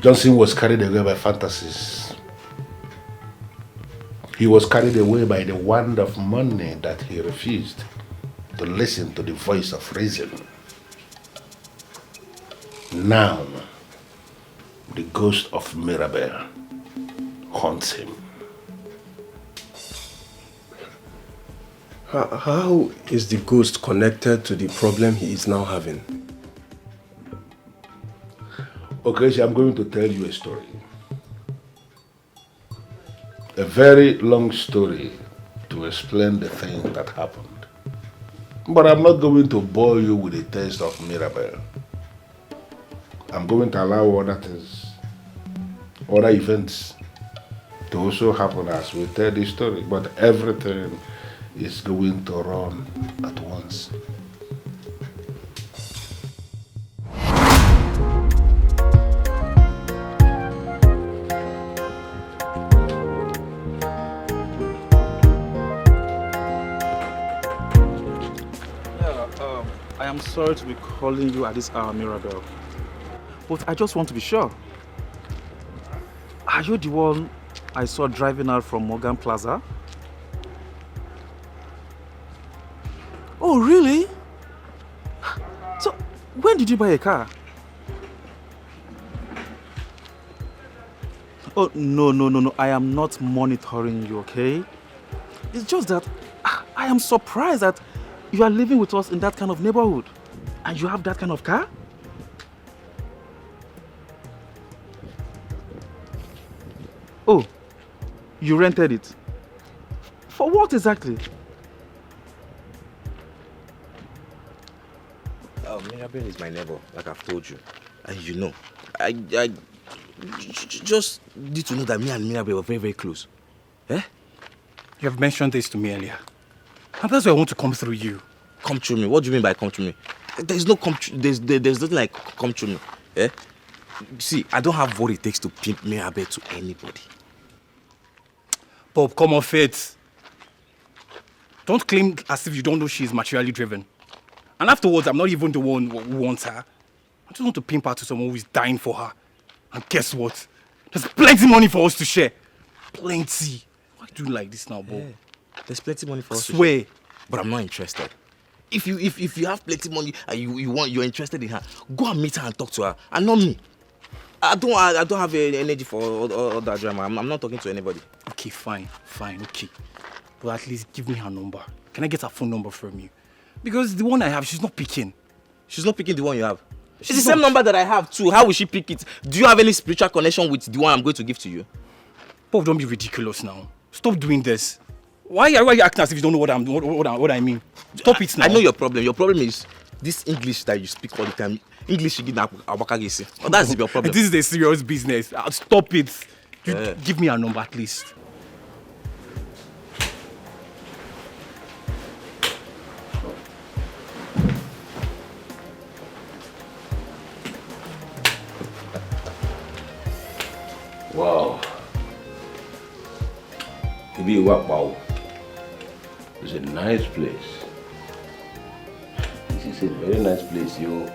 Johnson was carried away by fantasies. He was carried away by the wand of money that he refused to listen to the voice of reason. Now, the ghost of Mirabelle haunts him. How is the ghost connected to the problem he is now having? Okay, so I'm going to tell you a story. A very long story to explain the thing that happened. But I'm not going to bore you with the taste of Mirabelle. I'm going to allow other things, other events to also happen as we tell this story. But everything is going to run at once. I am sorry to be calling you at this hour, Mirabelle. But I just want to be sure. Are you the one I saw driving out from Morgan Plaza? Oh, really? So, when did you buy a car? Oh, no. I am not monitoring you, okay? It's just that I am surprised that you are living with us in that kind of neighborhood and you have that kind of car? Oh, you rented it? For what exactly? Mirabelle is my neighbor, like I've told you. And you know, I just need to know that me and Mirabelle were very, very close. Eh? You have mentioned this to me earlier. And that's why I want to come through you. Come through me? What do you mean by come through me? There's no come through, there's nothing like come through me. Eh? See, I don't have what it takes to pimp Mirabelle to anybody. Bob, come off it. Don't claim as if you don't know she is materially driven. And afterwards, I'm not even the one who wants her. I just want to pimp her to someone who is dying for her. And guess what? There's plenty money for us to share. Plenty. Why do you like this now, Bob? Yeah. There's plenty money for us to Swear. share. But I'm not interested. If you have plenty money and you're interested in her, go and meet her and talk to her. And not me. I don't have energy for all that drama. I'm not talking to anybody. Okay, fine, okay. But at least give me her number. Can I get her phone number from you? Because the one I have, she's not picking. She's not picking the one you have. It's the same number that I have too. How will she pick it? Do you have any spiritual connection with the one I'm going to give to you? Bob, don't be ridiculous now. Stop doing this. Why are you acting as if you don't know what I mean? Stop it now. I know your problem. Your problem is this English that you speak all the time. English you get awakagesi. Oh, that's your problem. This is a serious business. Stop it. Give me a number at least. Wow. Wow. It's a nice place. This is a very nice place, yo.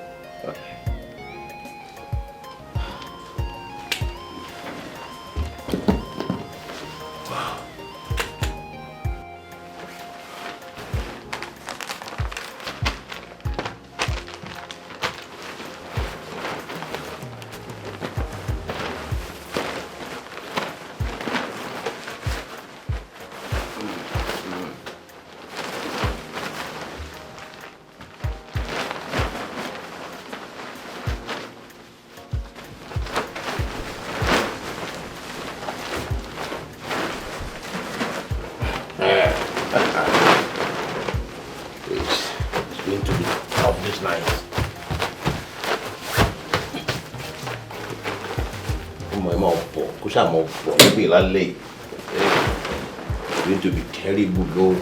It's going to be terrible, though.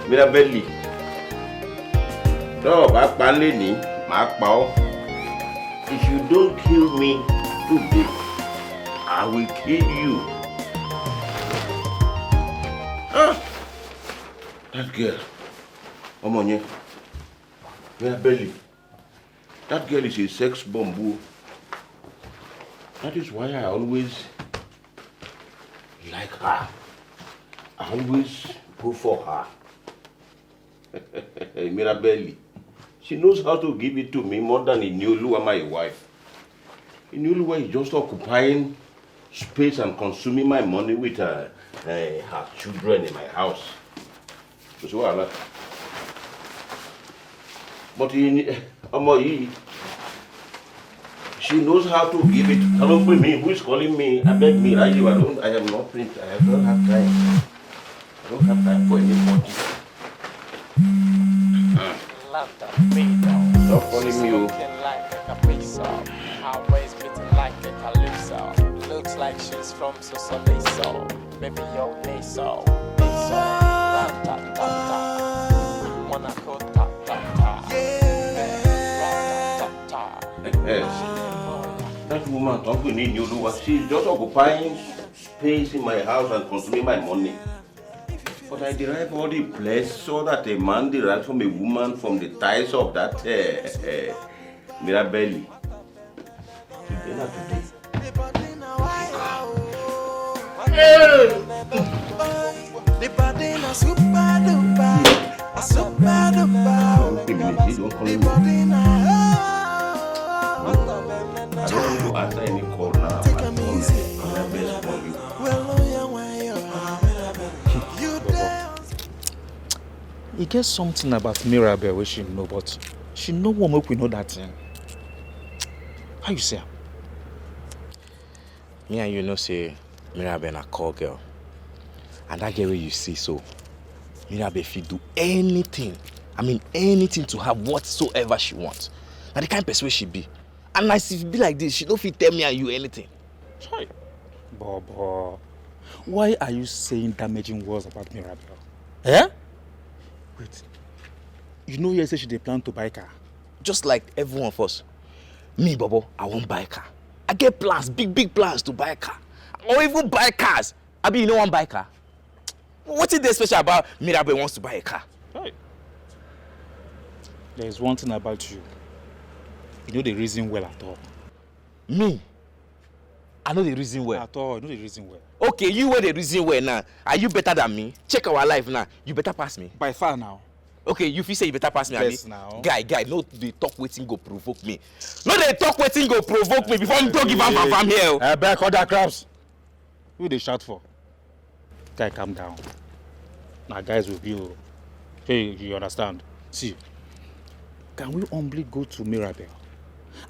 Mirabelle. No, back Panleni. If you don't kill me today, I will kill you. That girl, Omonye, Mirabelle, that girl is a sex bomb. That is why I always like her. I always go for her. Mirabelle. She knows how to give it to me more than Inyoluwa, my wife. Inyoluwa is just occupying space and consuming my money with her children in my house. But she knows how to give it. Hello, me. Who is calling me? I beg me, I have not print. I don't have time. I don't have time for anybody. Stop calling me, you. Always beating like a calypso. Looks like she's from Sosoliso. Maybe your Neso. Monaco, That woman talking in you, she's just occupying space in my house and consuming my money. But I derive all the pleasure so that a man derives from a woman from the ties of that Mirabelle. Today, not today. I don't want to answer any call now. He gets something about Mirabelle which she know, but she no one make we know that thing. How you say? Me and you know say Mirabelle a call girl. And that girl you see so, Mirabelle fit do anything. I mean anything to have whatsoever she wants. Now the kind of person she be. And nice if it be like this, she don't fit tell me and you anything. Sorry. Bobo. Why are you saying damaging words about Mirabelle? Eh? Wait. You know you say she dey plan to buy a car? Just like every one of us. Me, Bobo, I won't buy a car. I get plans, big plans to buy a car. Or even buy cars. Abi, you know one buy a car? What is there special about Mirabelle wants to buy a car? Right. There is one thing about you. You know the reason well at all. Me? I know the reason well. At all, I know the reason well. Okay, you know the reason well now. Are you better than me? Check our life now. You better pass me. By far now. Okay, you feel say you better pass me, yes, abi? Now. Guy, no they talk waiting go provoke me. No they talk waiting go provoke me before you don't give up from here. I back other crabs. Who they shout for? Guy, calm down. Now guys will be. Hey, you understand? See, can we humbly go to Mirabelle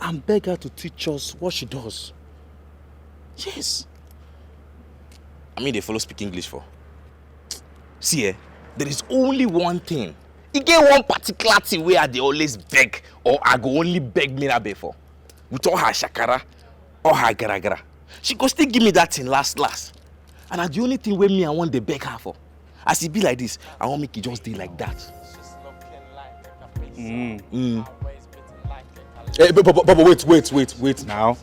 and beg her to teach us what she does? Yes. I mean, they follow speak English for. See, there is only one thing. You get one particular thing where they always beg, or I go only beg Mirabelle for. With all her shakara, all her gara. She go still give me that thing last. And that's the only thing where me I want to beg her for. As it be like this, I want make it just be like that. Hey, but wait now.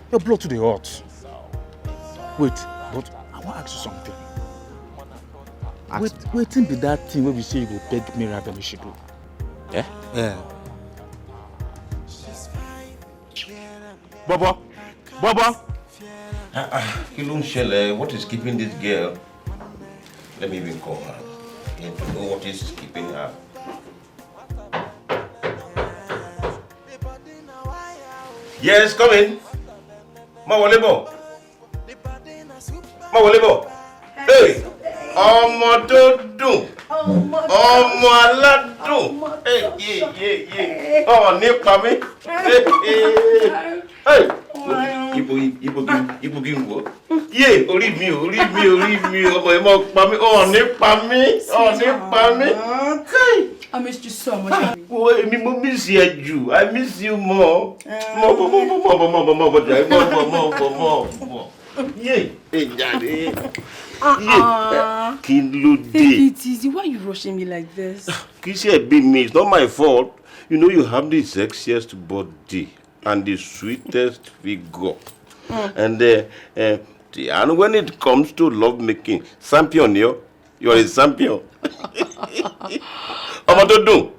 Your blood to the heart. Wait, but I want to ask you something. Waiting be that thing where we say you go beg Mirabelle we should do. Yeah? Yeah. Baba. What is keeping this girl? Let me even call her. I need to know what is keeping her. Yes, come in. Mawolebo. Hey! Ọmọ tó dùn. Ọmọ aládùn. Hey. Oh, nípa mi. Hey. Ibo gimbo. Ye, orí mi. Ọmọ ẹ mọ pa mí. Oh, nípa mi. I missed you so much. Oh, mo miss you jù. I miss you more. More. Yeah, Daddy. Kí ló dé? Take it easy. Why are you rushing me like this? Kì í ṣe ẹ̀bi mi. It's not my fault. You know you have the sexiest body and the sweetest figure. And when it comes to love making, champion, you're a champion. Ọmọ tó dùn.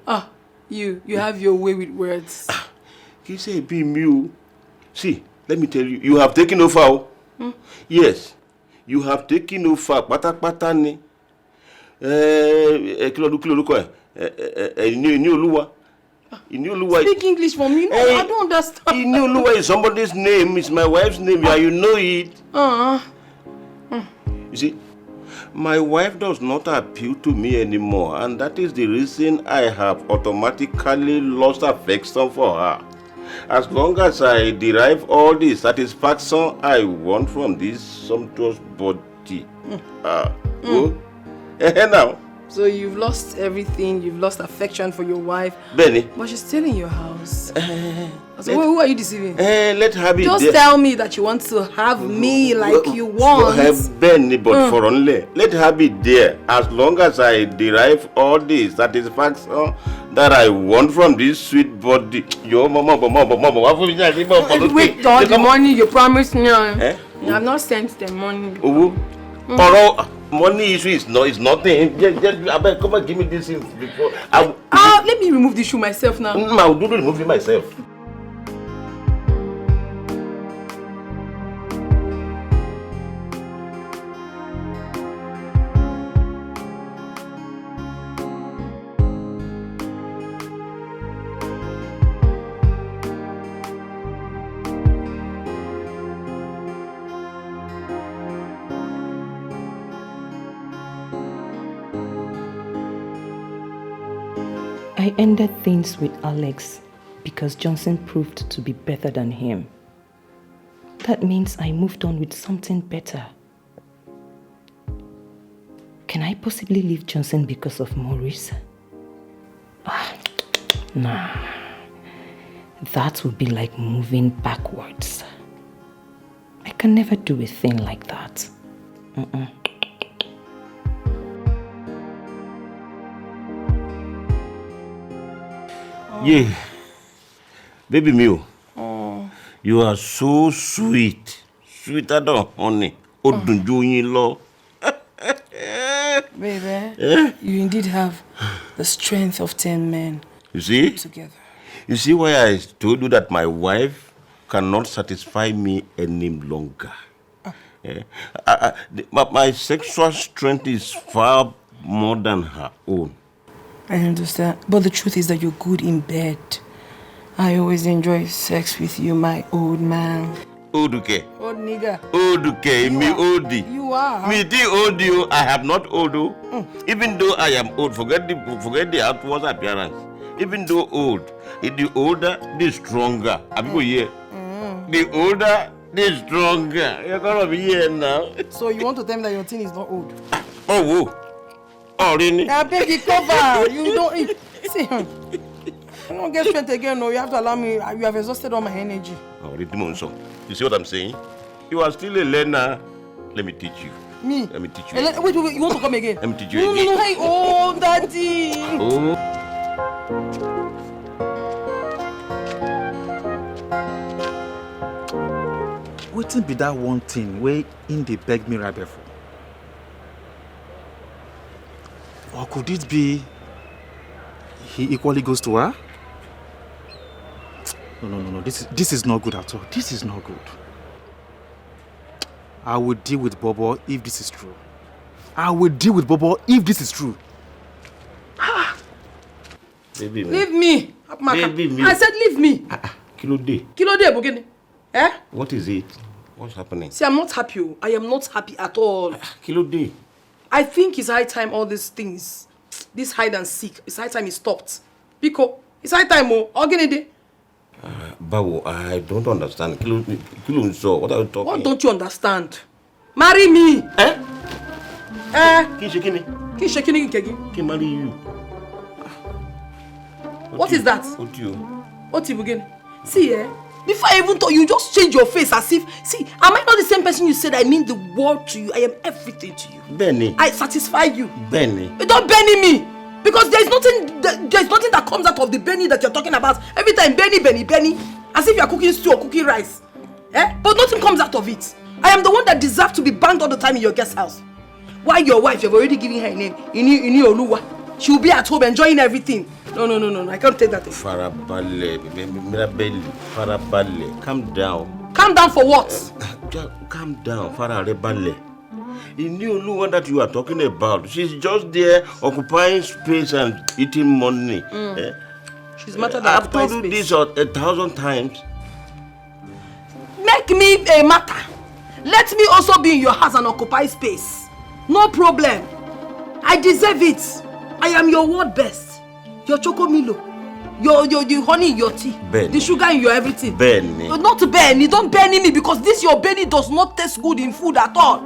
You have your way with words. Kì í ṣe ẹ̀bi mi o. See, let me tell you, you have taken over. Yes, you have taken over pátápátá ni. Kí lorúkọ ẹ̀? Ìní Olúwa. Speak English for me. No, I don't understand. Ìní Olúwa is somebody's name. It's my wife's name. Yeah, you know it. You see, my wife does not appeal to me anymore, and that is the reason I have automatically lost affection for her. As long as I derive all the satisfaction I want from this sumptuous body. Now. So you've lost everything. You've lost affection for your wife. Benny. But she's still in your house. So who are you deceiving? Let her be Just there. tell me that you want to have me like you want. Benny, but for only. Let her be there. As long as I derive all the satisfaction that I want from this sweet body. Yo, mama. Wait, the money you promised me. You have not sent the money. Money issue is nothing. Just come and give me this thing before. Let me remove the shoe myself now. I'll do the removing myself. I ended things with Alex because Johnson proved to be better than him. That means I moved on with something better. Can I possibly leave Johnson because of Maurice? Nah. That would be like moving backwards. I can never do a thing like that. Yeah. Baby Mew. You are so sweet. Sweeter than honey. Odunjoyin. Baby, you indeed have the strength of 10 men. You see? Together. You see why I told you that my wife cannot satisfy me any longer. My sexual strength is far more than her own. I understand. But the truth is that you're good in bed. I always enjoy sex with you, my old man. Oduke. Old nigga. Oduke, me oldie. You are. Me the old you, I have not old. Even though I am old, forget the outward appearance. Even though old, the older, the stronger. The older, the stronger. You're gonna be here now. So you want to tell me that your thing is not old? Oh, really? I beg you, cover. You don't eat. See, I don't get strength again. No, you have to allow me. You have exhausted all my energy. Oh, you see what I'm saying? You are still a learner. Let me teach you. Me? Let me teach you. Wait, you want to come again? Let me teach you again. No, hey, oh, daddy. Oh. Wetin be that one thing where in they beg Mirabelle for? Or could it be he equally goes to her? No. This is not good at all. This is not good. I will deal with Bobo if this is true. Baby, leave me. Baby, me. I said leave me. Kilo day, Bogini. Eh? What is it? What's happening? See, I'm not happy. I am not happy at all. Kilo day. I think it's high time all these things, this hide and seek, it's high time it stopped. Pico, it's high time, Ogenede. Bawo, I don't understand. Kilo, so what are you talking? What don't you understand? Marry me. Kishekini Kegi. Can marry you. What is that? What do you? What you begin? See, before I even thought, you just change your face as if, see, am I not the same person you said I mean the world to you? I am everything to you. Benny. I satisfy you. Benny. You don't Benny me. Because there's nothing that comes out of the Benny that you're talking about. Every time Benny. As if you're cooking stew or cooking rice. But nothing comes out of it. I am the one that deserves to be banged all the time in your guest house. Why your wife, you've already given her a name. Ini Oluwa. She will be at home enjoying everything. No. I can't take that thing. Mirabelle. Calm down. Calm down for what? Calm down, Farabelle. The new Oluwa that you are talking about, she's just there occupying space and eating money. She's matter than I've told you this 1,000 times. Make me a matter. Let me also be in your house and occupy space. No problem. I deserve it. I am your world best. Your chocomilo. Your honey in your tea. Benny. The sugar in your everything. Benny. Not Benny. Don't Benny me because this your Benny does not taste good in food at all.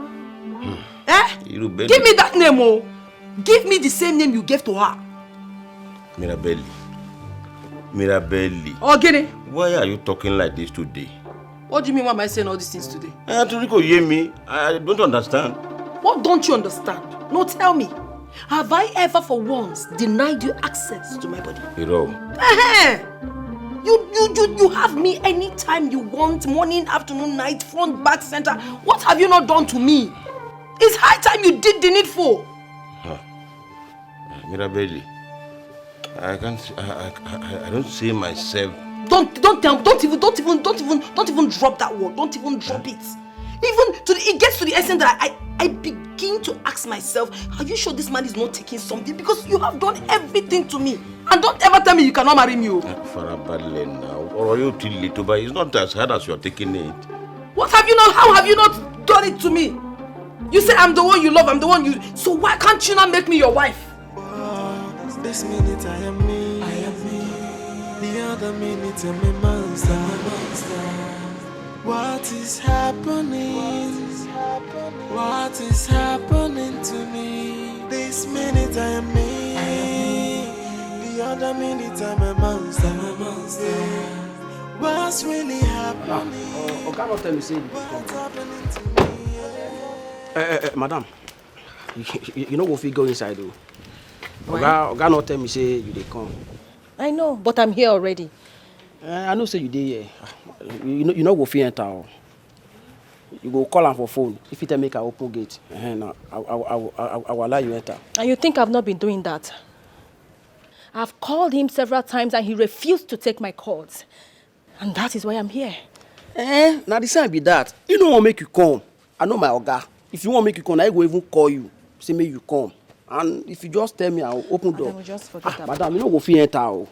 Give me that name, Give me the same name you gave to her. Mirabelle. Oh, get it? Why are you talking like this today? What do you mean why am I saying all these things today? I don't understand. What don't you understand? No, tell me. Have I ever for once denied you access to my body? Hero. You have me anytime you want, morning, afternoon, night, front, back, center. What have you not done to me? It's high time you did the needful. Mirabelle, I don't see myself. Don't even drop that word. Don't even drop it. It gets to the essence that I begin to ask myself, are you sure this man is not taking something? Because you have done everything to me. And don't ever tell me you cannot marry me. Farabelle now. Or are you too little? But it's not as hard as you're taking it. How have you not done it to me? You say I'm the one you love, I'm the one you... So why can't you not make me your wife? This minute I am me. The other minute I'm a monster. What is happening? What is happening to me? This minute I am me. The other minute I'm a monster. What's really happening? Cannot tell me say what's happening to me? Madam, you know if we go inside though. Why? Oga not tell me say you dey come. I know, but I'm here already. I know say you dey here. You know go fit enter. Oh. You go call am for phone. If you tell make I open gate, now I will allow you enter. And you think I've not been doing that? I've called him several times and he refused to take my calls. And that is why I'm here. Now the sign be that. You don't want make you come. I know my oga. If you want make you come, I go even call you. Say make you come. And if you just tell me, I'll open door. Madam, just forget about Madam, you know go fit enter. Oh.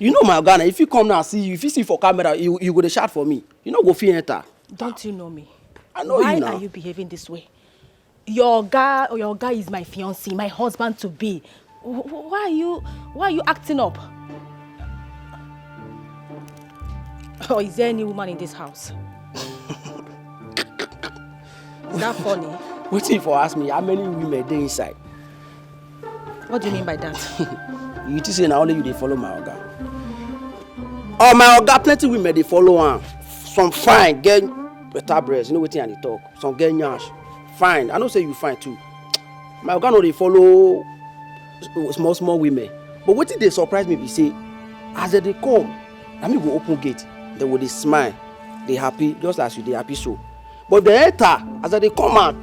You know my oga. If you come now, see you. If you see for camera, you go to shout for me. You know go fit enter. Don't you know me? I know why you now. Are you behaving this way? Your guy is my fiancé, my husband to be. Why are you acting up? Or is there any woman in this house? Is that funny? Wait if you ask me how many women dey inside. What do you mean by that? You think say na only you dey follow my oga? Oh my oga, plenty women dey follow am. Some fine, get better breast. You know wetin I dey talk. Some get nyash. Fine. I know say you fine too. My oga no dey follow small women. But wetin dey surprise me be say as they come, na me go open gate. They will dey smile, they happy just as you dey happy so. But the enter as they come out,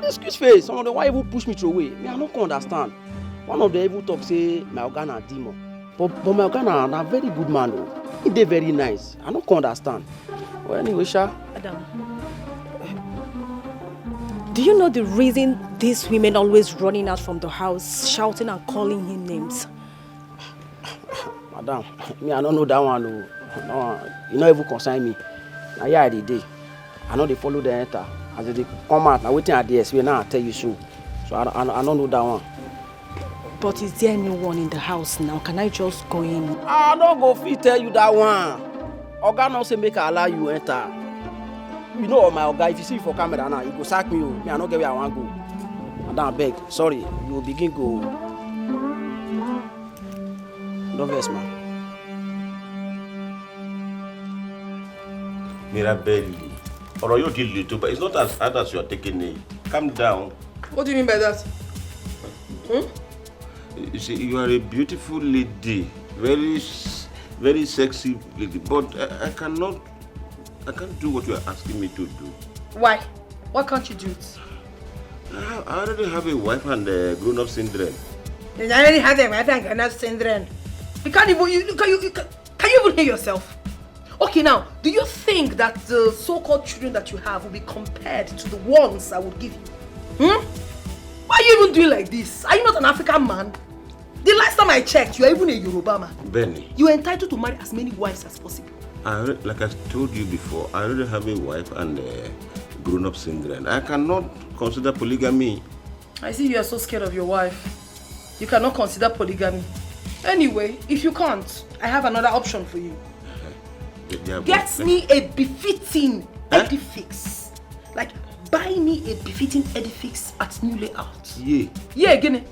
they squeeze face. Some of them why even push me through away. Me I no can understand. One of them even talk say my oga na demon. But my oga na very good man though. He dey very nice. I no can understand. Well anyway, Sha. Adam, do you know the reason these women always running out from the house, shouting and calling him names? Madam, me I don't know that one. No, you no even concern me. Now here I dey. I know they follow the enter. As they come out, now waiting at the SW, now I tell you so. So I don't know that one. But is there anyone in the house now? Can I just go in? I don't go fit tell you that one. Oga no say make I allow you enter. You know my Oga, if you see me for camera now, you go sack me. Me I no get where I want go. Madam beg, sorry, you will begin go. Don't vex man. Mirabelle, or you deal little, but it's not as hard as you are taking it. Calm down. What do you mean by that? You see, you are a beautiful lady, very sexy lady, but I can't do what you are asking me to do. Why? Why can't you do it? I already have a wife and grown-up children. You already have a wife and grown-up children. You can't even. Can you even hear yourself? Okay, now, do you think that the so-called children that you have will be compared to the ones I would give you? Why are you even doing like this? Are you not an African man? The last time I checked, you are even a Yoruba man. Benny. You are entitled to marry as many wives as possible. Like I told you before, I already have a wife and grown-up children. I cannot consider polygamy. I see you are so scared of your wife. You cannot consider polygamy. Anyway, if you can't, I have another option for you. Get me a befitting edifice. Like, buy me a befitting edifice at new layout. Yeah. Yeah, again.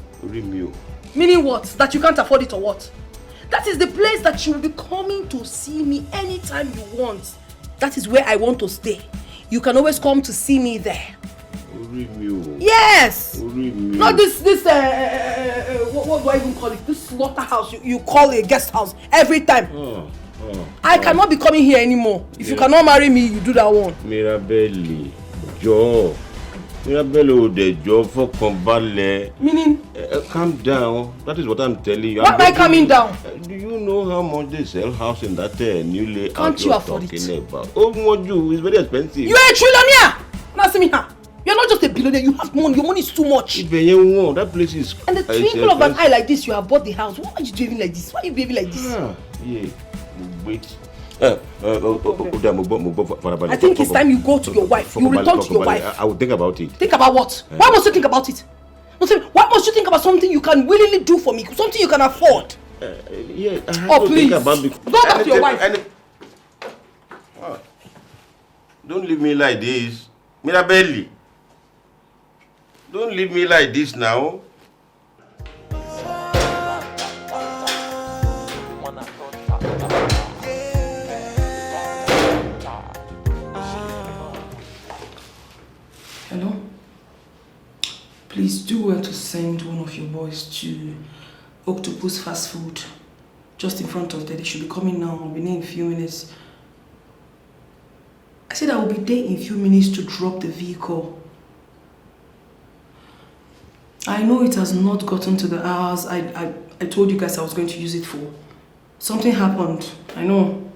Meaning what? That you can't afford it or what? That is the place that you will be coming to see me anytime you want. That is where I want to stay. You can always come to see me there. Yes! Not this what do I even call it? This slaughterhouse you call a guest house every time. I cannot be coming here anymore. If you cannot marry me, you do that one. Mirabelle, Joe. Mirabelle, the job for Combale. Meaning? Calm down. That is what I'm telling you. What am I coming down? Do you know how much they sell house in that new layout? Can't you afford it? About? Oh, what you? It's very expensive. You are a trillionaire! Now see me here. You're not just a billionaire. You have money. Your money is too much. That place is. And the twinkle of an eye like this, you have bought the house. Why are you behaving like this? Why are you behaving like this? Yeah. Wait. I think it's time you go to your wife. You return to your wife. I will think about it. Think about what? Why must you think about it? Why must you think about something you can willingly do for me? Something you can afford? Yeah. Please. Go back to your wife. Don't leave me like this. Mirabelle. Don't leave me like this now. Hello? Please do well to send one of your boys to Octopus Fast Food. Just in front of there. They should be coming now. I'll be there in a few minutes. I said I will be there in a few minutes to drop the vehicle. I know it has not gotten to the hours I told you guys I was going to use it for. Something happened. I know.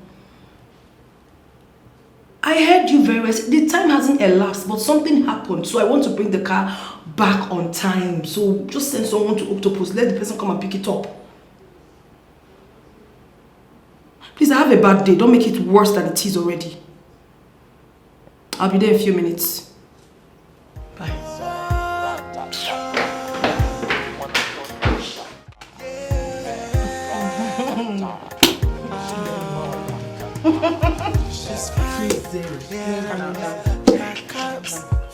I heard you very well. The time hasn't elapsed, but something happened. So I want to bring the car back on time. So just send someone to Octopus. Let the person come and pick it up. Please, I have a bad day. Don't make it worse than it is already. I'll be there in a few minutes. Bye.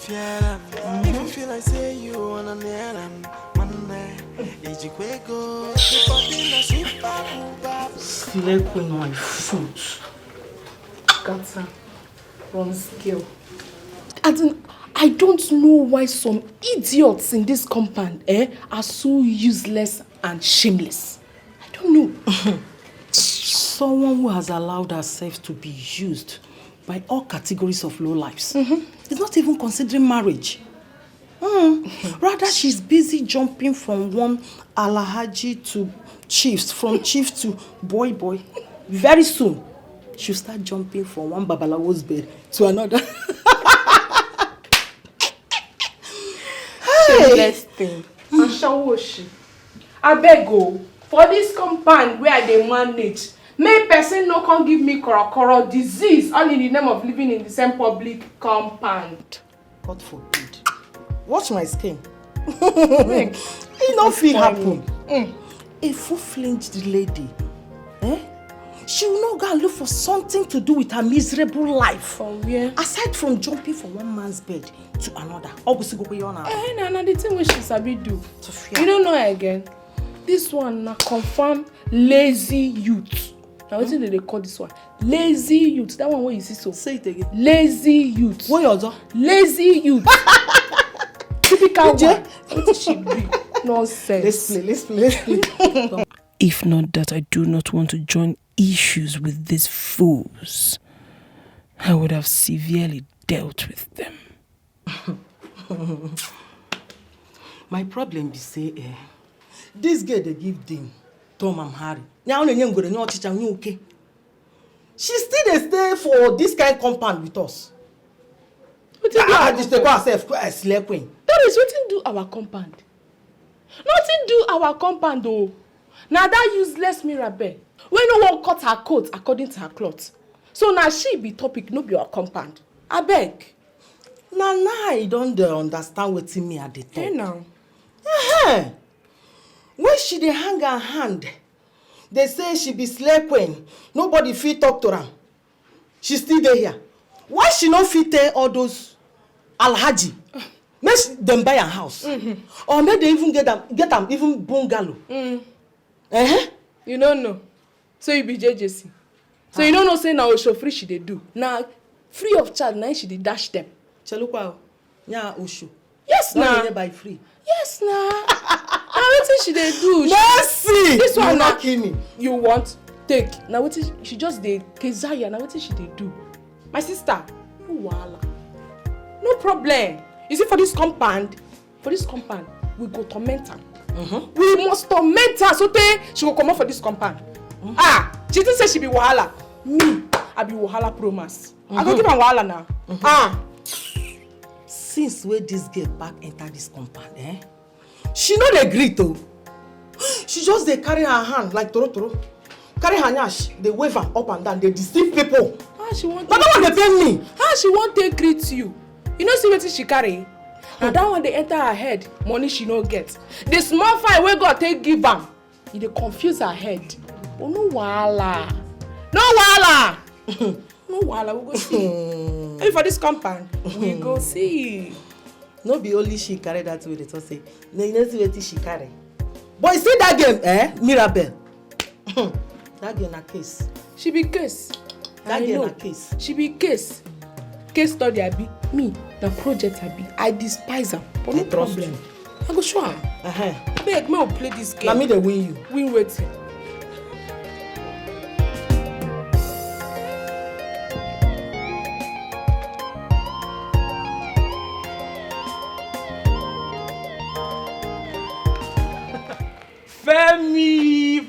If you feel like say you wanna nail him, Sleep with my foot. Godson, wrong skill. I don't know why some idiots in this compound are so useless and shameless. I don't know. Someone who has allowed herself to be used by all categories of low lives. Is not even considering marriage. Rather, she's busy jumping from one Alhaji to chiefs, from chief to boy. Very soon, she'll start jumping from one Babalawo's bed to another. Shameless thing. I beg go for this compound where they manage. May person no can give me korokoro disease all in the name of living in the same public compound. God forbid. Watch my skin. It not feel happen. A full-fledged lady, she will not go and look for something to do with her miserable life. Oh yeah. Aside from jumping from one man's bed to another. Obviously go beyond her. Nah, the thing which she sabi do. You don't know her again. This one na confirm lazy youth. Now what do they call this one? Lazy youth. That one where you see so. Say it again. Lazy youth. What you do? Lazy youth. Typical one. What she be? Nonsense. Let's play. If not that I do not want to join issues with these fools, I would have severely dealt with them. My problem be say, this girl they give them Tom and Harry. Now okay. She still dey stay for this kind of compound with us. Just take herself as slave queen. That is nothing do our compound. Nothing do our compound though. Now that useless Mirabelle, when no one cut her coat according to her cloth. So now she be topic, no be our compound. I beg. Now I don't understand what me at the top. Hey now. When she dey hang her hand, they say she be slave queen. Nobody fit talk to her. She still there here. Why she not fit tell all those Alhaji? Make them buy a house. Or make they even get them even bungalow. You don't know. So you be JJC. So you don't know say now Osho free she dey do. Now free of charge now she dey dash them. Chalukwa, nya Osho. Yes now. Don't buy free. Yes now. Now what she dey do? Mercy. This one not kill me. You want take. Now what she just dey Kezaya. Now what she dey do? My sister, no wahala. No problem. You see for this compound, we go torment her. We must torment her so that she will come out for this compound. She didn't say she be wahala. Me, I be wahala promise. I go give her wahala now. Since where this girl back enter this compound, she no dey gree though. She just dey carry her hand like toro. Carry her nyash, they wave her up and down, they deceive people. She want. But that one they pay me. She want take greet you. You know see what she carry? Now that one they enter her head, money she no get. The small fine wey God take give am, e dey confuse her head. Oh no wahala. No wahala, we go see. Hey, for this compound, we go see. No be only she carry that way they talk say. No, you know see wetin she carry. But you see that game, Mirabelle. That girl na case. She be case. That girl na case. She be case. Case study abi. Me, na project abi. I despise her. But no problem. I go show am. Beg, may we play this game. Na me dey win you. Win wetin?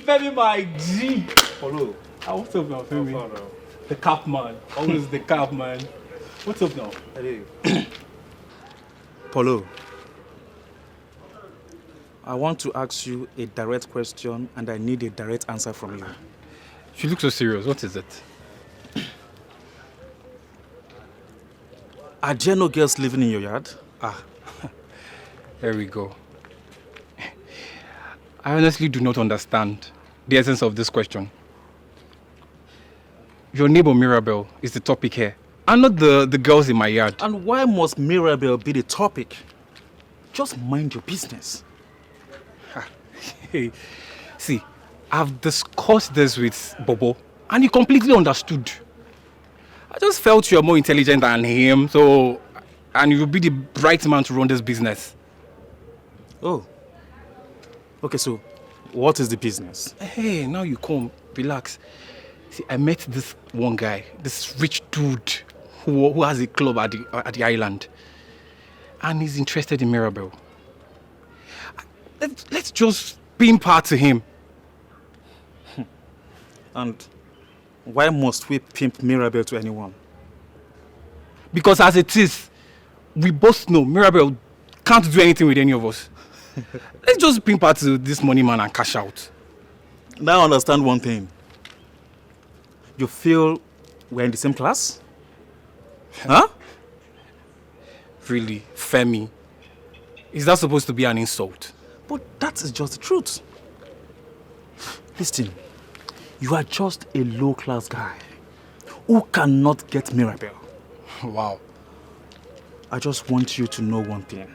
Femi, my G. Hello. What's up now, Femi? The cap man. Always the cap man. What's up now? Hey. Polo, I want to ask you a direct question and I need a direct answer from you. You look so serious. What is it? Are there no girls living in your yard? There we go. I honestly do not understand the essence of this question. Your neighbor Mirabelle is the topic here, and not the girls in my yard. And why must Mirabelle be the topic? Just mind your business. Hey, see, I've discussed this with Bobo, and he completely understood. I just felt you're more intelligent than him, and you'll be the right man to run this business. Oh. Okay, so what is the business? Hey, now you come, relax. See, I met this one guy, this rich dude who has a club at the island. And he's interested in Mirabelle. Let's just pimp her to him. And why must we pimp Mirabelle to anyone? Because as it is, we both know Mirabelle can't do anything with any of us. Let's just pimp her to this money man and cash out. Now I understand one thing. You feel we're in the same class? Huh? Really, Femi? Is that supposed to be an insult? But that is just the truth. Listen, you are just a low-class guy who cannot get Mirabelle. Wow. I just want you to know one thing.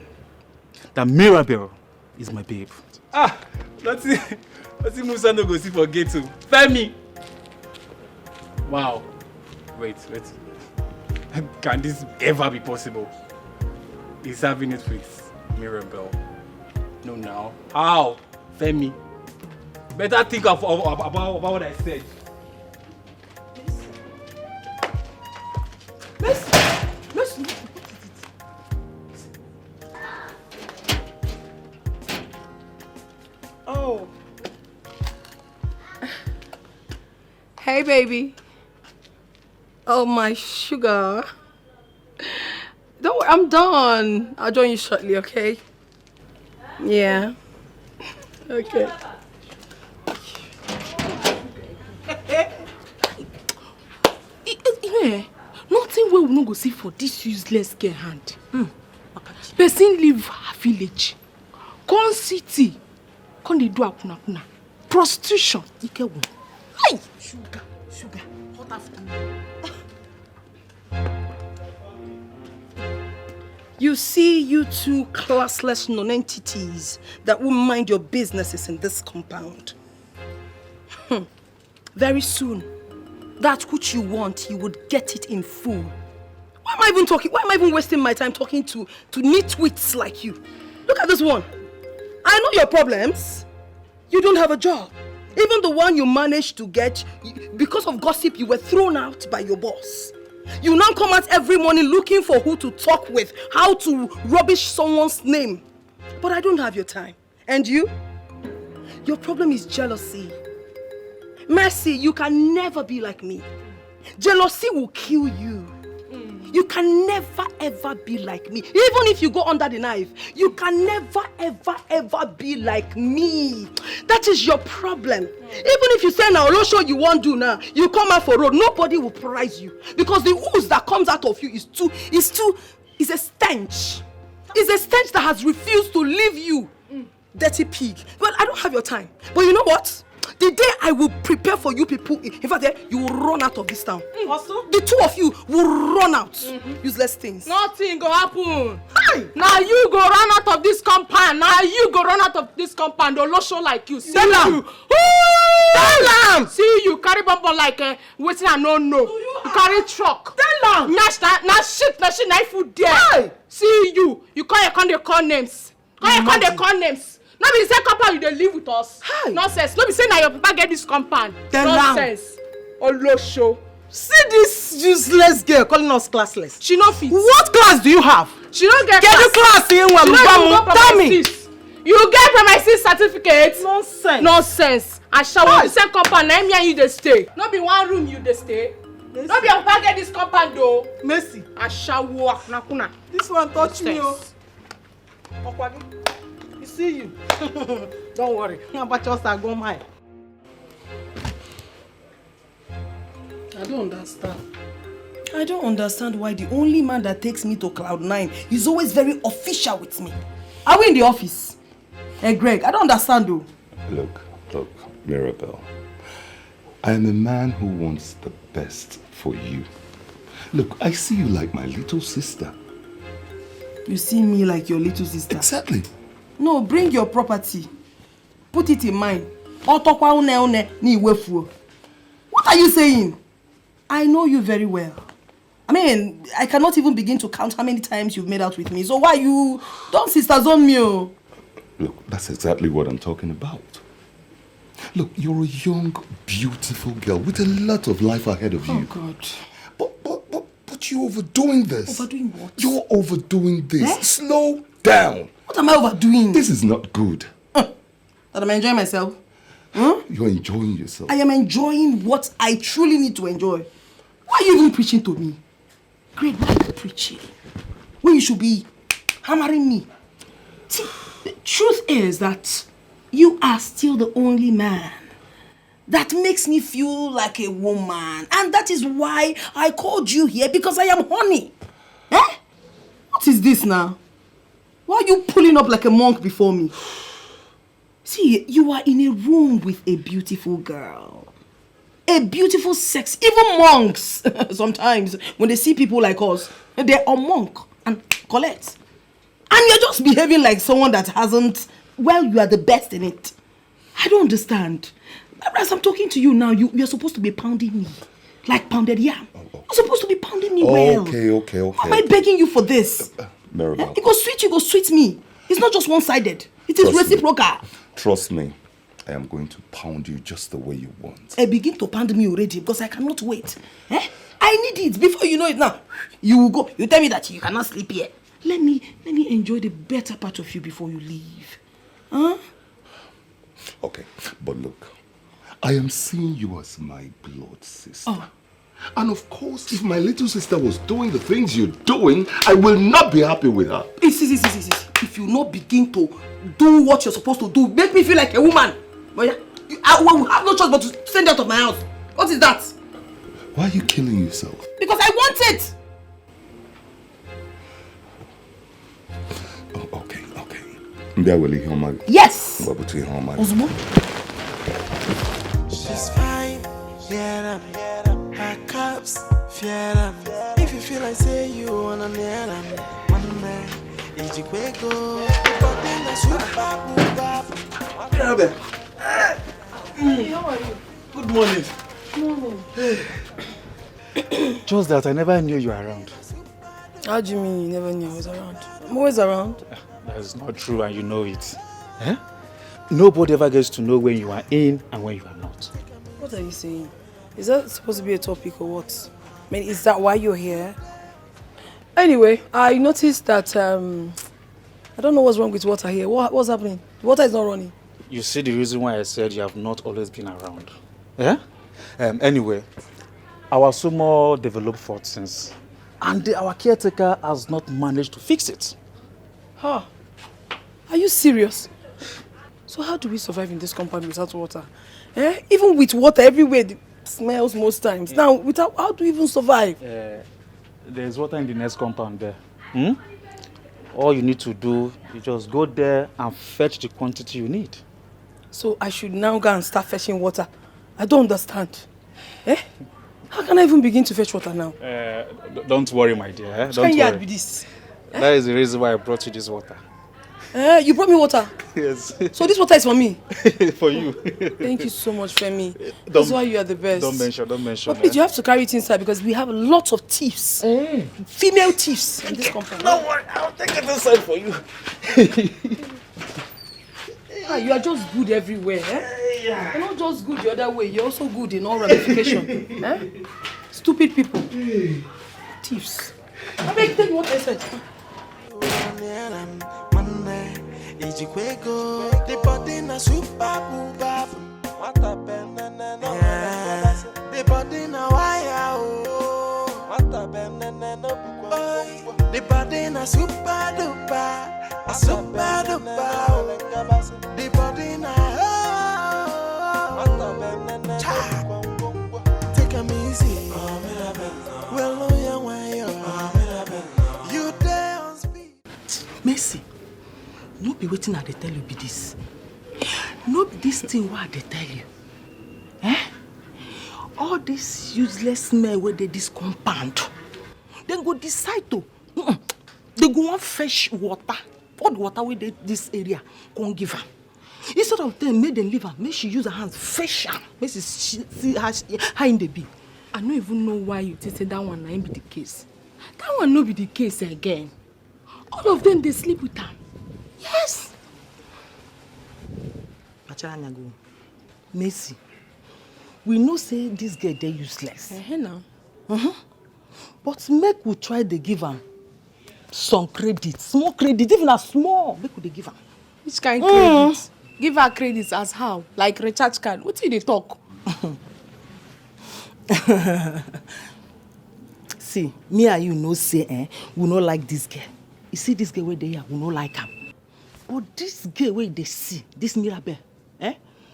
That Mirabelle is my babe. Let's see Musa no go see for gate too. Femi! Wow. Wait. Can this ever be possible? He's having it with Mirabelle. No, now. How? Femi. Better think about what I said. Listen. Oh. Hey, baby. Oh, my sugar. Don't worry, I'm done. I'll join you shortly, okay? Yeah. Okay. Nothing we will not go see for this useless girl hand. Person leave her village, come city, come dey do akuna. Prostitution. Hey, sugar, hot afternoon. You see, you two classless non-entities that will mind your businesses in this compound. Very soon, that which you want, you would get it in full. Why am I even talking? Why am I even wasting my time talking to nitwits like you? Look at this one. I know your problems. You don't have a job. Even the one you managed to get, because of gossip, you were thrown out by your boss. You now come out every morning looking for who to talk with, how to rubbish someone's name. But I don't have your time. And you? Your problem is jealousy. Mercy, you can never be like me. Jealousy will kill you. You can never ever be like me. Even if you go under the knife, you can never ever be like me. That is your problem. Even if you say now, no show you won't do now, you come out for road, nobody will prize you. Because the ooze that comes out of you is a stench. It's a stench that has refused to leave you. Dirty pig. Well, I don't have your time. But you know what? The day I will prepare for you people, in fact, you will run out of this town. The two of you will run out. Useless things. Nothing go happen. Now you go run out of this compound. Don't show like you. See you. Tell them. See you carry bumper like waiting I don't know. You carry truck. Tell them. Now shit, now food there. Hey. See you. You call names. Call the call names. No be the same compound you dey live with us. Hi. Nonsense. No be say na your papa get this compound. Nonsense. Olosho. See this useless girl calling us classless. She no fit. What class do you have? She no get class. Get the class in one. Tell me. You get premises certificate? Nonsense. Nonsense. I shall the same compound. Na me and you dey stay. No be one room you dey stay. Messi. No be your papa get this compound though. Messi. I shall walk. Nakuna. This one touch me. Okwagi. You see you. Don't worry. But just I go mine. I don't understand. I don't understand why the only man that takes me to Cloud9 is always very official with me. Are we in the office? Hey Greg, I don't understand though. Look, Mirabelle. I am a man who wants the best for you. Look, I see you like my little sister. You see me like your little sister? Exactly. No, bring your property. Put it in mine. What are you saying? I know you very well. I mean, I cannot even begin to count how many times you've made out with me. So why you don't sisters on me? Oh? Look, that's exactly what I'm talking about. Look, you're a young, beautiful girl with a lot of life ahead of you. Oh, God. But you're overdoing this. Overdoing what? You're overdoing this. Eh? Slow down. What am I overdoing? This is not good. That I'm enjoying myself? You're enjoying yourself. I am enjoying what I truly need to enjoy. Why are you even preaching to me? Great, why are you preaching? When you should be hammering me. See, the truth is that you are still the only man that makes me feel like a woman. And that is why I called you here, because I am horny. Eh? What is this now? Why are you pulling up like a monk before me? See, you are in a room with a beautiful girl. A beautiful sex. Even monks, sometimes, when they see people like us, they're a monk and collect. And you're just behaving like someone that hasn't, well, you are the best in it. I don't understand. As I'm talking to you now, you're supposed to be pounding me. Like pounded yam. You're supposed to be pounding me well. Okay. Why am I begging you for this? Mirabelle. You go sweet me. It's not just one-sided. It is reciprocal. Trust me. I am going to pound you just the way you want. Begin to pound me already because I cannot wait. I need it. Before you know it now, you will go. You tell me that you cannot sleep here. Let me enjoy the better part of you before you leave. Huh? Okay, but look, I am seeing you as my blood sister. Oh. And of course, if my little sister was doing the things you're doing, I will not be happy with her. If you not begin to do what you're supposed to do, make me feel like a woman. I will have no choice but to send you out of my house. What is that? Why are you killing yourself? Because I want it. Oh, okay. Yes. She's fine, yeah, her cups, fear. If you feel like say you wanna near them, one man, Etiko, but then the super Mirabelle. Hey, how are you? Good morning. Just that I never knew you were around. How do you mean you never knew I was around? I'm always around. That is not true and you know it. Eh? Nobody ever gets to know when you are in and when you are not. What are you saying? Is that supposed to be a topic or what? I mean, is that why you're here? Anyway, I noticed that, I don't know what's wrong with water here. What's happening? The water is not running. You see the reason why I said you have not always been around. Yeah? Anyway, our sumo developed fault since. And our caretaker has not managed to fix it. Huh? Are you serious? So how do we survive in this compound without water? Even with water everywhere, it smells most times. Now, without, how do we even survive? There's water in the next compound there. All you need to do is just go there and fetch the quantity you need. So I should now go and start fetching water? I don't understand. How can I even begin to fetch water now? Don't worry, my dear. Don't worry. worry. Be this? That is the reason why I brought you this water. You brought me water? Yes. So this water is for me? For you. Thank you so much, Femi. That's why you are the best. Don't mention. But please, you have to carry it inside because we have a lot of thieves. Female thieves in this compound. Don't worry, I'll take it inside for you. You are just good everywhere. Eh? You're not just good the other way. You're also good in all ramifications. Eh? Stupid people. Thieves. I beg, tell me what I said. The body na super booba. What happened? The body na wire. What happened? The body na super duper. A super duper. The body na. What happened? Take a easy. Well, you there on speed. Mercy. No be waiting at they tell you be this. No be this thing what they tell you. Eh? All this useless smell where they this compound. Then go decide to. They go want fresh water. All the water where they this area can't give her. Instead of them, make them leave her. Make she use her hands fresh her. Make she see how in the be. I don't even know why you say that one ain't be the case. That one no be the case again. All of them they sleep with her. Yes. Pacharanyago, Mercy, we know say this girl they useless. Now. But make we try to give her some credit, small credit, even a small. Make we give her. Which kind of credit? Give her credits as how? Like recharge card. What did they talk? See, me and you know say we no like this girl. You see this girl where they are, we no like her. But this girl where they see, this Mirabelle,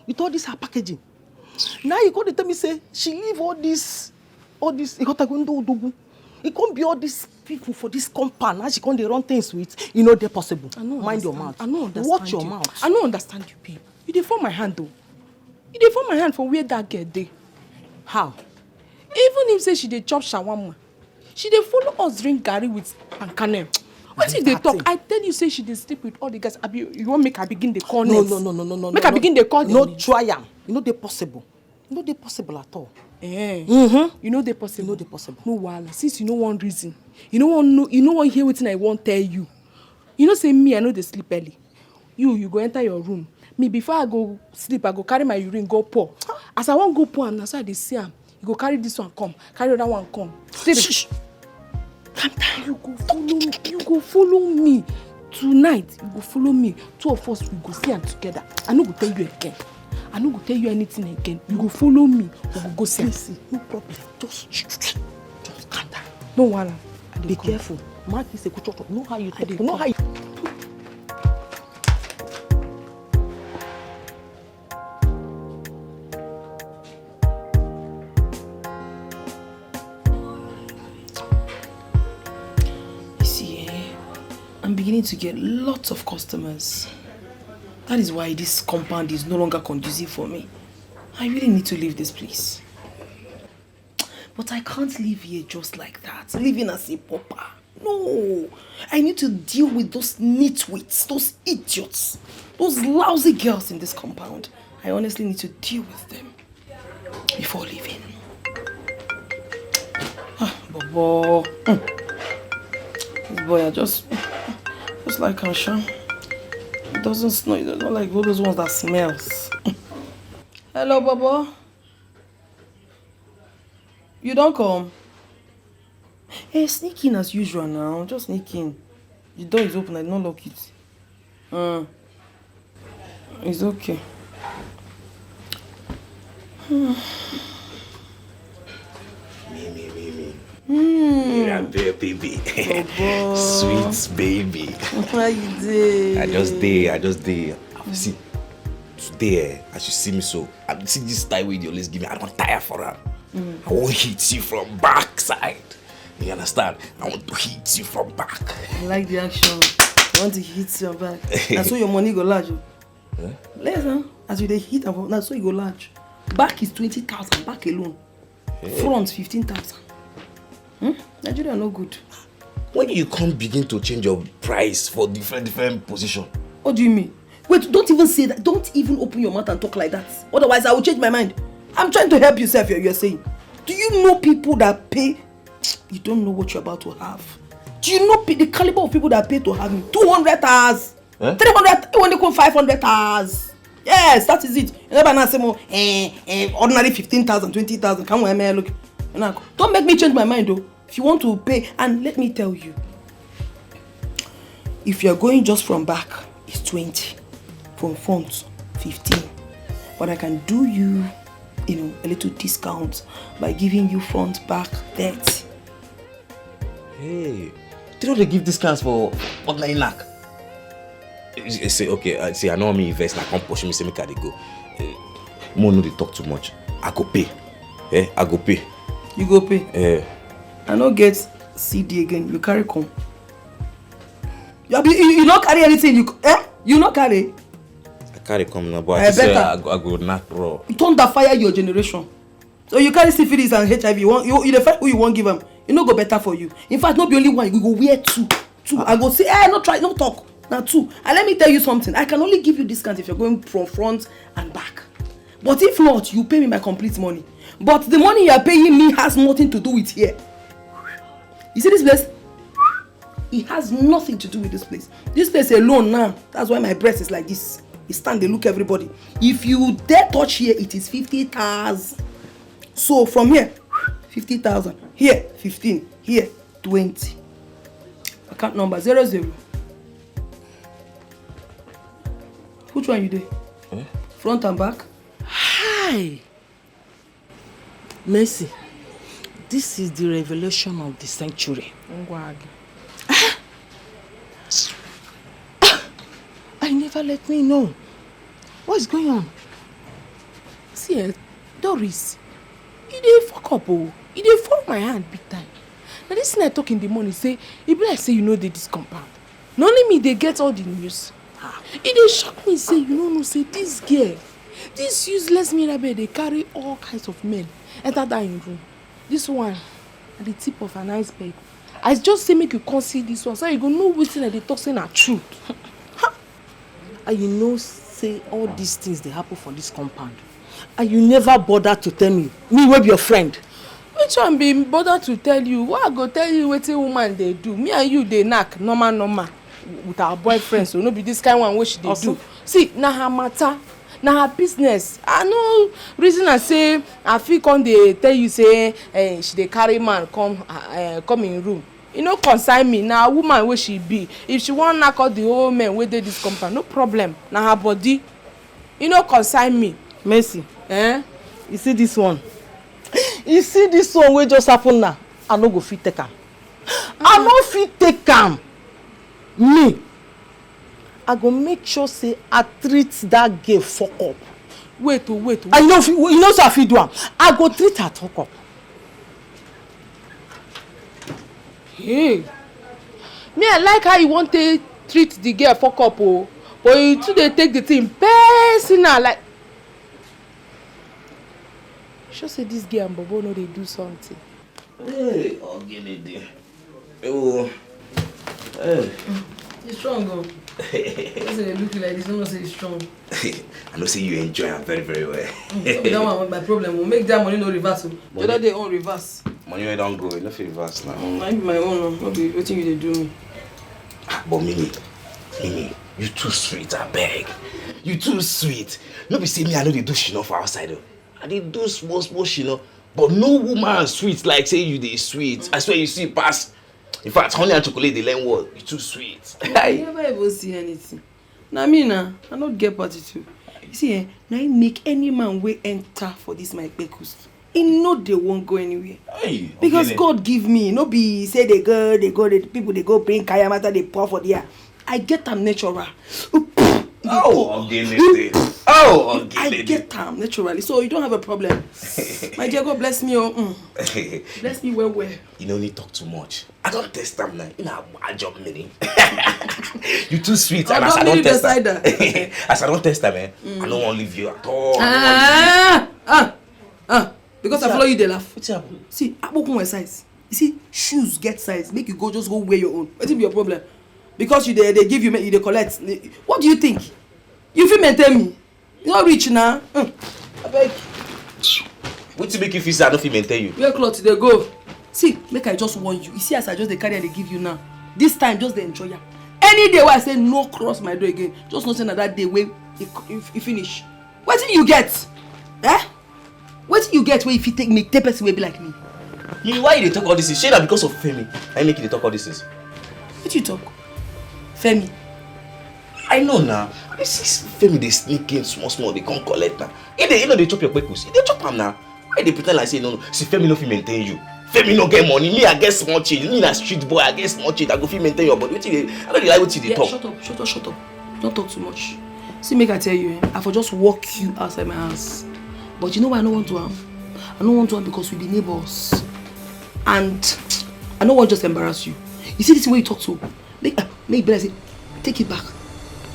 with all this her packaging. Now you got to tell me say she leave all this, it can't be all these people for this compound. Now she can't run things with, they're possible. Mind your mouth. I don't understand. Watch your mouth. I don't understand you, babe. You dey form my hand though. You dey form my hand for where that girl dey. How? Even if say she dey chop shawarma, she dey follow us drink garri with pankane. What if they talk? I tell you, say she dey sleep with all the guys. You want make her begin the call names? No. Make her begin the call. No try am. They possible. They possible at all. You know they possible. No wahala. Since you know one reason, you know one hear wetin I won't tell you. You know say me, I know they sleep early. You go enter your room. Me before I go sleep, I go carry my urine go pour. As I won't go pour, and that's why they see am. You go carry this one come, carry other one come. Shh. Calm down. You go follow me tonight. You go follow me. Two of us we go see am together. I no go tell you again. I no go tell you anything again. You go follow me. We go see am. No problem. Just calm down. No wahala. Be careful. Mark is a good talk. Know how you talk. Know how you. I'm beginning to get lots of customers. That is why this compound is no longer conducive for me. I really need to leave this place. But I can't live here just like that, living as a pauper. No, I need to deal with those nitwits, those idiots, those lousy girls in this compound. I honestly need to deal with them before leaving. Bobo. This boy, I just like I'm sure. It doesn't smell. It's not like all those ones that smells. Hello, Bobo. You don't come. Hey, sneak in as usual now. Just sneak in. The door is open. I don't lock it. It's okay. Mirabelle, baby. Sweet baby. How you doing? I just did. See, today, as you see me so, I see this style way you always give me. I don't tire for her. I won't hit you from backside. You understand? I want to hit you from back. I like the action. I want to hit your back. That's so your money go large. Huh? Listen, as you dey hit, that's so you go large. Back is 20,000. Back alone. Hey. Front 15,000. Nigeria no good. When you can't begin to change your price for different position. What do you mean? Wait, don't even say that. Don't even open your mouth and talk like that. Otherwise, I will change my mind. I'm trying to help yourself, you're saying. Do you know people that pay? You don't know what you're about to have. Do you know the caliber of people that pay to have me? 200 hours. Eh? 300, you want to come 500 hours. Yes, that is it. You never now say more, ordinary 15,000, 20,000. Come on, man, look. Don't make me change my mind though. If you want to pay, and let me tell you, if you're going just from back, it's 20. From front, 15. But I can do you, a little discount by giving you front, back, 30. Hey, they don't give discounts for ordinary knack. Say, okay, see, I know me invest, I can't push me, say, make I go. More no, they talk too much. I go pay. I go pay. You go pay? I don't get CD again, you carry come. You not carry anything, you not carry? I carry come now, but I go knack raw. You don't fire your generation. So you carry syphilis and HIV, you the first who you won't give them. You no go better for you. In fact, not be only one, we go wear two. I go say, no try, no talk. Now two. And let me tell you something. I can only give you discount if you're going from front and back. But if not, you pay me my complete money. But the money you are paying me has nothing to do with here. You see this place? It has nothing to do with this place. This place alone now, that's why my breast is like this. It stand, they look everybody. If you dare touch here, it is 50,000. So from here, 50,000. Here, 15. Here, 20. Account number 00. Which one you do? Front and back? Hi. Mercy, this is the revelation of the century. I never let me know. What's going on? See, Doris, you dey fuck up, oh. You dey fall my hand big time. Now this thing I talk in the morning, say, it be like say you know this compound. Not only me, they get all the news. It dey shock me, say, you know, say this girl, this useless Mirabelle, they carry all kinds of men enter that in room. This one, at the tip of an iceberg. I just say make you come see this one, so you go know wetin I dey talk say na truth. And you know, say all these things they happen for this compound. And you never bother to tell me wey be your friend. Which one be bother to tell you? What I go tell you wetin woman they do? Me and you they knack normal with our boyfriends, so no be this kind one wey she dey do. See, na her matter, na her business. I know reason I say I fit come dey tell you say she dey carry man come in room. You know, consign me. Now, woman where she be. If she want knock out the whole men where they this compound, no problem. Now her body. You know, consign me. Mercy. You see this one? You see this one where just happen now? I no go fit take am. I no fit take am. Me. I go make sure say I treat that girl fuck up. Wait. I know you know so I fit do am. I go treat her fuck up. Hey, me I like how you want to treat the girl fuck up, oh, but you too they take the thing personal, like. Sure say this girl and Bobo know they do something. Hey, I'll get it there. Oh, hey. He's strong, though. They look like this, don't say he's strong. I know say you enjoy her very, very well. That one my problem. We'll make that money no reverse. The other day on reverse. Money wey don't go, you no fit reverse now. I be my own, no be wetin you dey do me. But Mimi, you too sweet, I beg. You too sweet. No be say me I know they do shino for outside though. I dey do small shino, but no woman sweet like say you dey sweet. I swear you see pass. In fact, honey and chocolate they learn what? You too sweet. I never ever see anything. Now me I not get party too. You see, now I make any man way enter for this my bekus. He know they won't go anywhere. Hey, because God give me, no be say they go, the people they go bring kaya matter they pour for there. I get them natural. I get them naturally, so you don't have a problem. My dear, God bless me, bless me well. You don't need talk too much. I don't test them now. You know I job meaning. You too sweet, and as I don't test them, as I don't test them, I don't want to leave you at all. Because I follow you, they laugh. See, I walk on my size. You see, shoes get size. Make you just go wear your own. What will be your problem? Because they give you, they collect. What do you think? You feel maintain me? You not rich now. I beg. What to make you feel say I don't feel maintain you? Wear clothes, they go. See, make I just warn you. You see, as I just the carry and they give you now. This time, just the enjoy ya. Any day where I say no cross my door again, just not saying that day where you finish. What did you get? Eh? What did you get where if you take me, take person will be like me? You why you talk all this? Shey na because of Femi. I make you talk all this. What you talk? Femi. I know now. I see Femi they sneak in small, they come collect now. If they chop your kpekus, they chop am now. Why they pretend like say no? See Femi no fit maintain you. Femi no get money. Me I get small change. Me na street boy. I get small change. I go fit maintain your body. I don't like what they talk. Shut up. Don't talk too much. See, make I tell you, I for just walk you outside my house. But you know why I don't want to have? I don't want to have because we be neighbors. And I don't want to just embarrass you. You see this way you talk to? Make better say, take it back.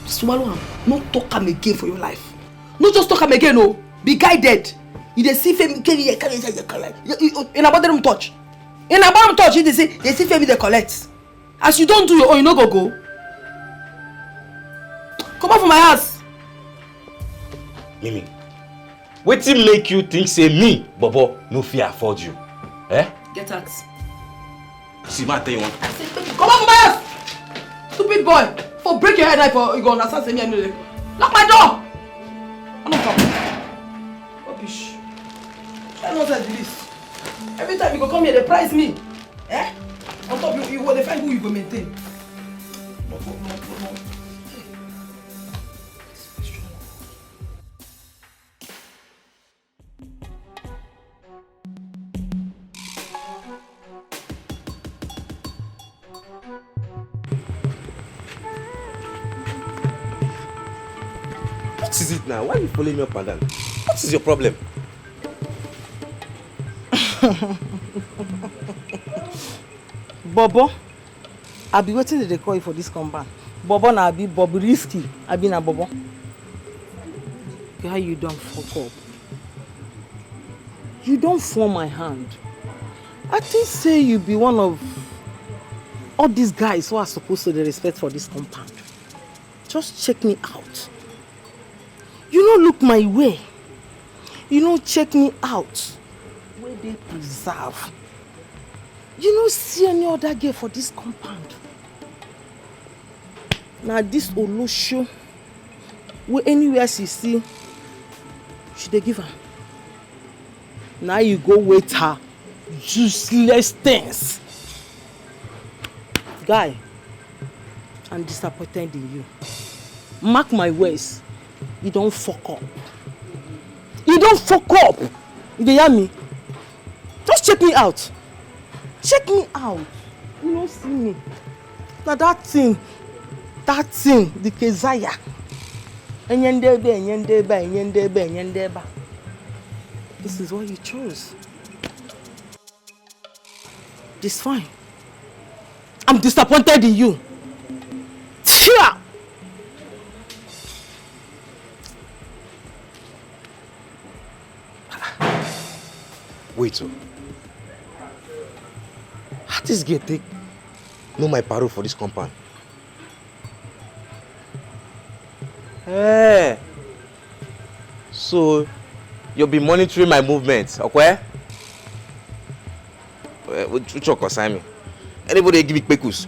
Swallow him. Not talk him again for your life. Not just talk him again, no. Be guided. You dey see Femi in about them touch. In about them touch, they see Femi they collect. As you don't do your own, you no go. Come out from my house. Mimi, wetin make you think say me, Bobo, no fit afford you? Eh? Get out. See, man, tell you one. I said, come out from my house! Stupid boy! For break your head knife or you go understand say me and you. Lock my door! I'm not coming. Rubbish. I know that this. Every time you go come here, they price me. Eh? On top you will define who you go maintain. No. What is it now? Why are you following me up and down? What is your problem? Bobo, I be waiting they call you for this compound. Bobo na be Bobby risky. I be na Bobo. How you don't fuck up? You don't form my hand. I think say you be one of all these guys who are supposed to be respect for this compound. Just check me out. You don't look my way. You don't check me out. Where they preserve. You don't see any other girl for this compound. Now this Olosho, where anywhere she see, she dey give her. Now you go with her useless things. Guy, I'm disappointed in you. Mark my words. You don't fuck up. You don't fuck up. You hear me? Just check me out. Check me out. You don't see me. Now that thing, the Keziah. This is what you chose. It's fine. I'm disappointed in you. Sure. Wait, so how this girl take know my parole for this compound? Hey, so you'll be monitoring my movements, okay? Which one concern me? Anybody give me pekus?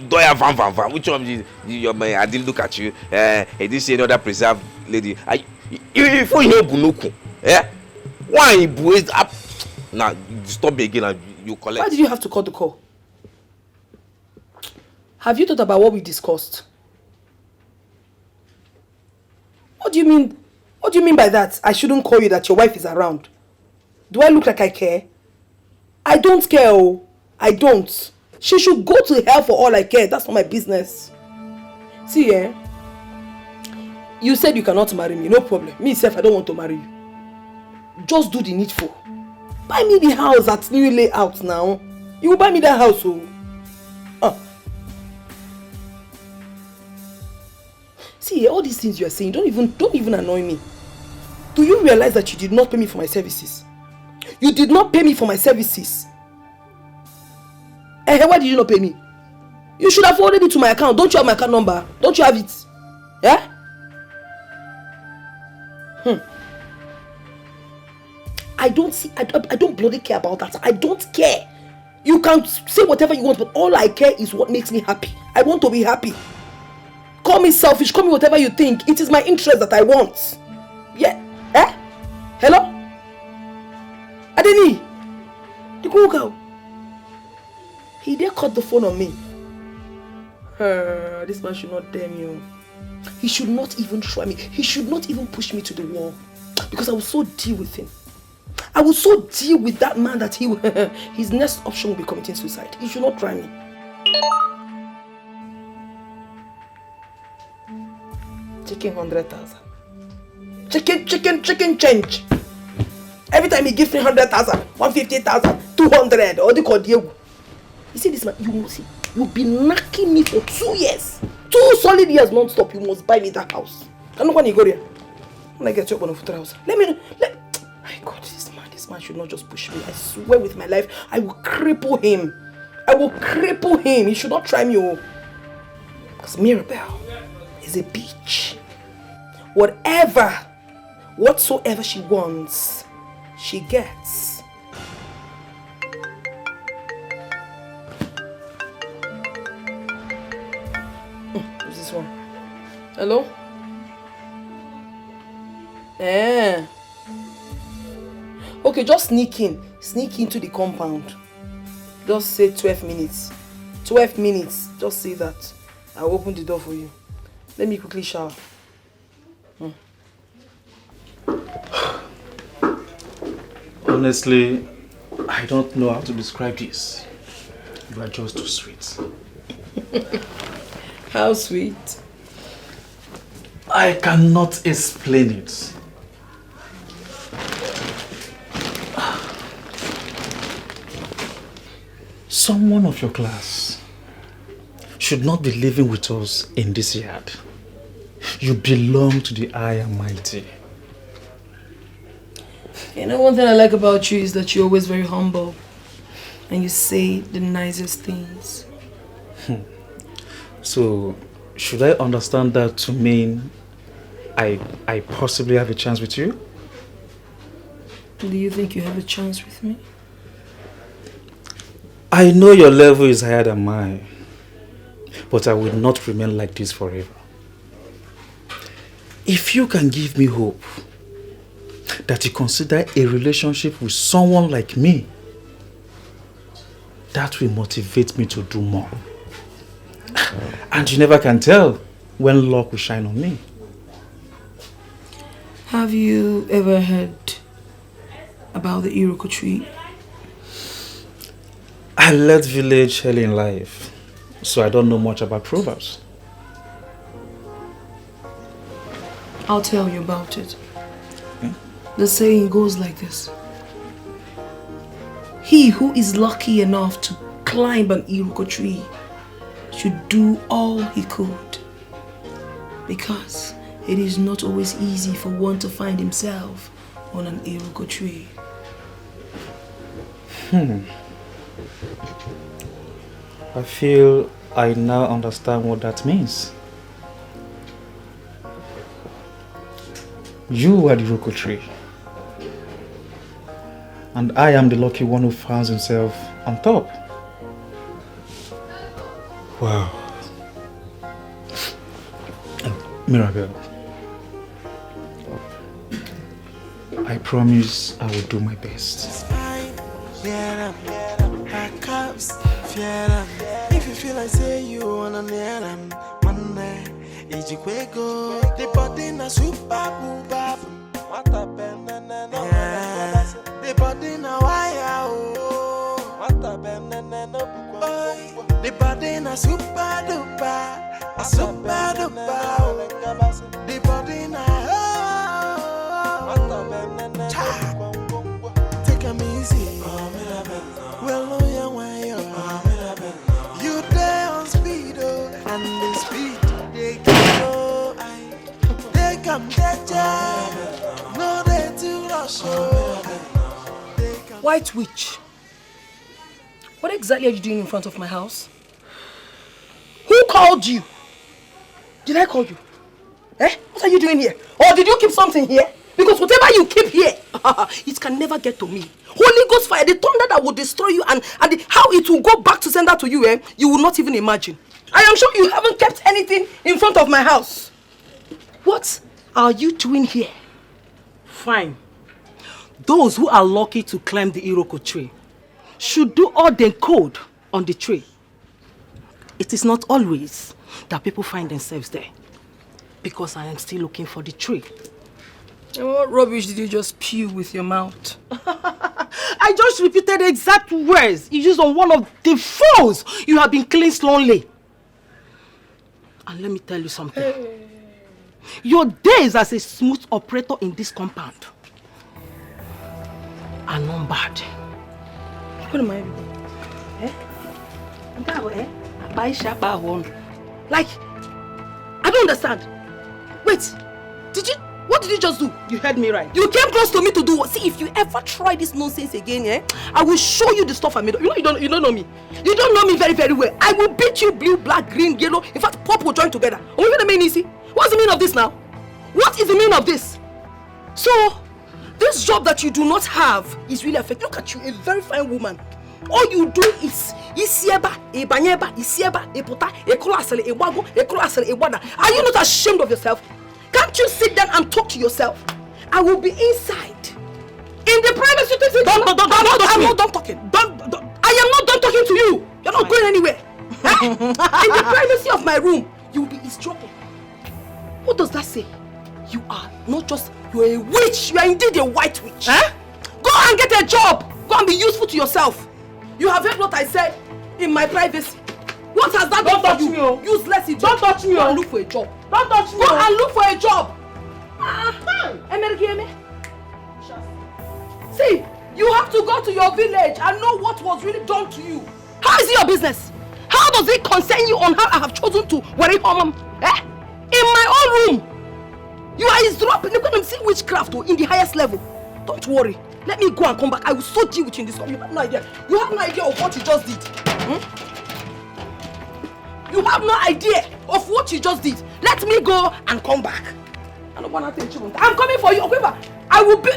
Doya van. Which one? I didn't look at you. I didn't see any other preserved lady. If you know Bunuku, eh? Why you boys up? Now stop me again and you collect. Why did you have to call the call? Have you thought about what we discussed? What do you mean? What do you mean by that? I shouldn't call you that your wife is around. Do I look like I care? I don't care, oh. I don't. She should go to hell for all I care. That's not my business. See, you said you cannot marry me. No problem. Me, self, I don't want to marry you. Just do the needful. Buy me the house that's new layout now. You will buy me that house, oh. See, all these things you are saying, don't even annoy me. Do you realize that you did not pay me for my services? You did not pay me for my services. Why did you not pay me? You should have forwarded it to my account. Don't you have my account number? Don't you have it? Yeah? I don't bloody care about that. I don't care. You can say whatever you want, but all I care is what makes me happy. I want to be happy. Call me selfish, call me whatever you think. It is my interest that I want. Yeah. Eh? Hello? Adeni? The cool girl. He dare cut the phone on me. This man should not dare me. He should not even try me. He should not even push me to the wall. Because I will so deal with him. I will so deal with that man that he will, his next option will be committing suicide. He should not try me. Chicken 100,000. Chicken change. Every time he gives me 100,000, 150,000, 200, or the code you see this man, you must see, you'll be knocking me for 2 years. 2 solid years non-stop. You must buy me that house. I know when you go there. When I get you up on a foot house. Let me know. My God, this man should not just push me. I swear with my life, I will cripple him. I will cripple him. He should not try me. Because Mirabelle is a bitch. Whatsoever she wants, she gets. Who's this one? Hello? Eh. Okay, just sneak into the compound. Just say 12 minutes. 12 minutes. Just say that. I'll open the door for you. Let me quickly shower. Honestly, I don't know how to describe this. You are just too sweet. How sweet? I cannot explain it. Someone of your class should not be living with us in this yard. You belong to the High and Mighty. You know, one thing I like about you is that you're always very humble. And you say the nicest things. So, should I understand that to mean I possibly have a chance with you? Do you think you have a chance with me? I know your level is higher than mine, but I will not remain like this forever. If you can give me hope that you consider a relationship with someone like me, that will motivate me to do more. And you never can tell when luck will shine on me. Have you ever heard about the Iroko tree? I left village early in life, so I don't know much about proverbs. I'll tell you about it. The saying goes like this. He who is lucky enough to climb an Iroko tree should do all he could, because it is not always easy for one to find himself on an Iroko tree. I feel I now understand what that means. You are the Iroko tree, and I am the lucky one who finds himself on top. Wow. Mirabelle, I promise I will do my best. If you feel like say you wanna near them, Monday, Etiko, the body na super booba. What a pen and the body na wire. What a pen and the body na super duper. A super duper. The body na what a pen and take a easy. Well, no, you there on speed, and the speed they go. They come, they jam. No, they too rush. White witch, what exactly are you doing in front of my house? Who called you? Did I call you? Eh? What are you doing here? Or did you keep something here? Because whatever you keep here, it can never get to me. Holy Ghost fire, the thunder that will destroy you and how it will go back to sender to you, you will not even imagine. I am sure you haven't kept anything in front of my house. What are you doing here? Fine. Those who are lucky to climb the Iroko tree should do all the code on the tree. It is not always that people find themselves there. Because I am still looking for the tree. And what rubbish did you just spew with your mouth? I just repeated the exact words you used on one of the foes you have been killing slowly. And let me tell you something. Hey. Your days as a smooth operator in this compound are numbered. What am I? Like, I don't understand. Wait, what did you just do? You heard me right. You came close to me to do what? See, if you ever try this nonsense again, I will show you the stuff I made. You don't know me. You don't know me very, very well. I will beat you blue, black, green, yellow. In fact, pop will join together. What's the meaning of this now? What is the meaning of this? So, this job that you do not have is really affecting. Look at you, a very fine woman. All you do is isieba, ebanyeba, isieba, eputa, ekolasele, ewago, ekolasele, ewada. Are you not ashamed of yourself? Can't you sit down and talk to yourself? I will be inside. In the privacy. I'm not done talking. I am not done talking to you. You're not going anywhere. In the privacy of my room, you will be eavesdropping. What does that say? You are not just, you're a witch. You are indeed a white witch. Go and get a job. Go and be useful to yourself. You have heard what I said in my privacy. What has that done for you? Useless idiot. Don't touch me. Go and look for a job. Don't touch me. Go and look for a job. See, you have to go to your village and know what was really done to you. How is it your business? How does it concern you on how I have chosen to worry home? In my own room. You are eavesdropping. You're going to see witchcraft in the highest level. Don't worry. Let me go and come back. I will so deal with you in this. You have no idea. You have no idea of what you just did. You have no idea of what you just did. Let me go and come back. I don't want to tell you. I'm coming for you. I will be.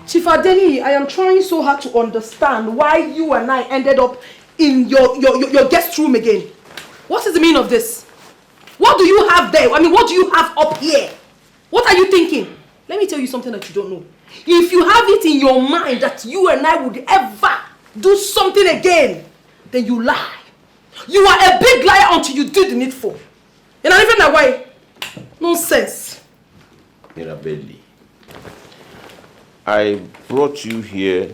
Chief Adeni, I am trying so hard to understand why you and I ended up in your guest room again. What is the meaning of this? What do you have there? I mean, what do you have up here? What are you thinking? Let me tell you something that you don't know. If you have it in your mind that you and I would ever do something again, then you lie. You are a big liar until you do the needful. And not even that way. Nonsense. Mirabelle, I brought you here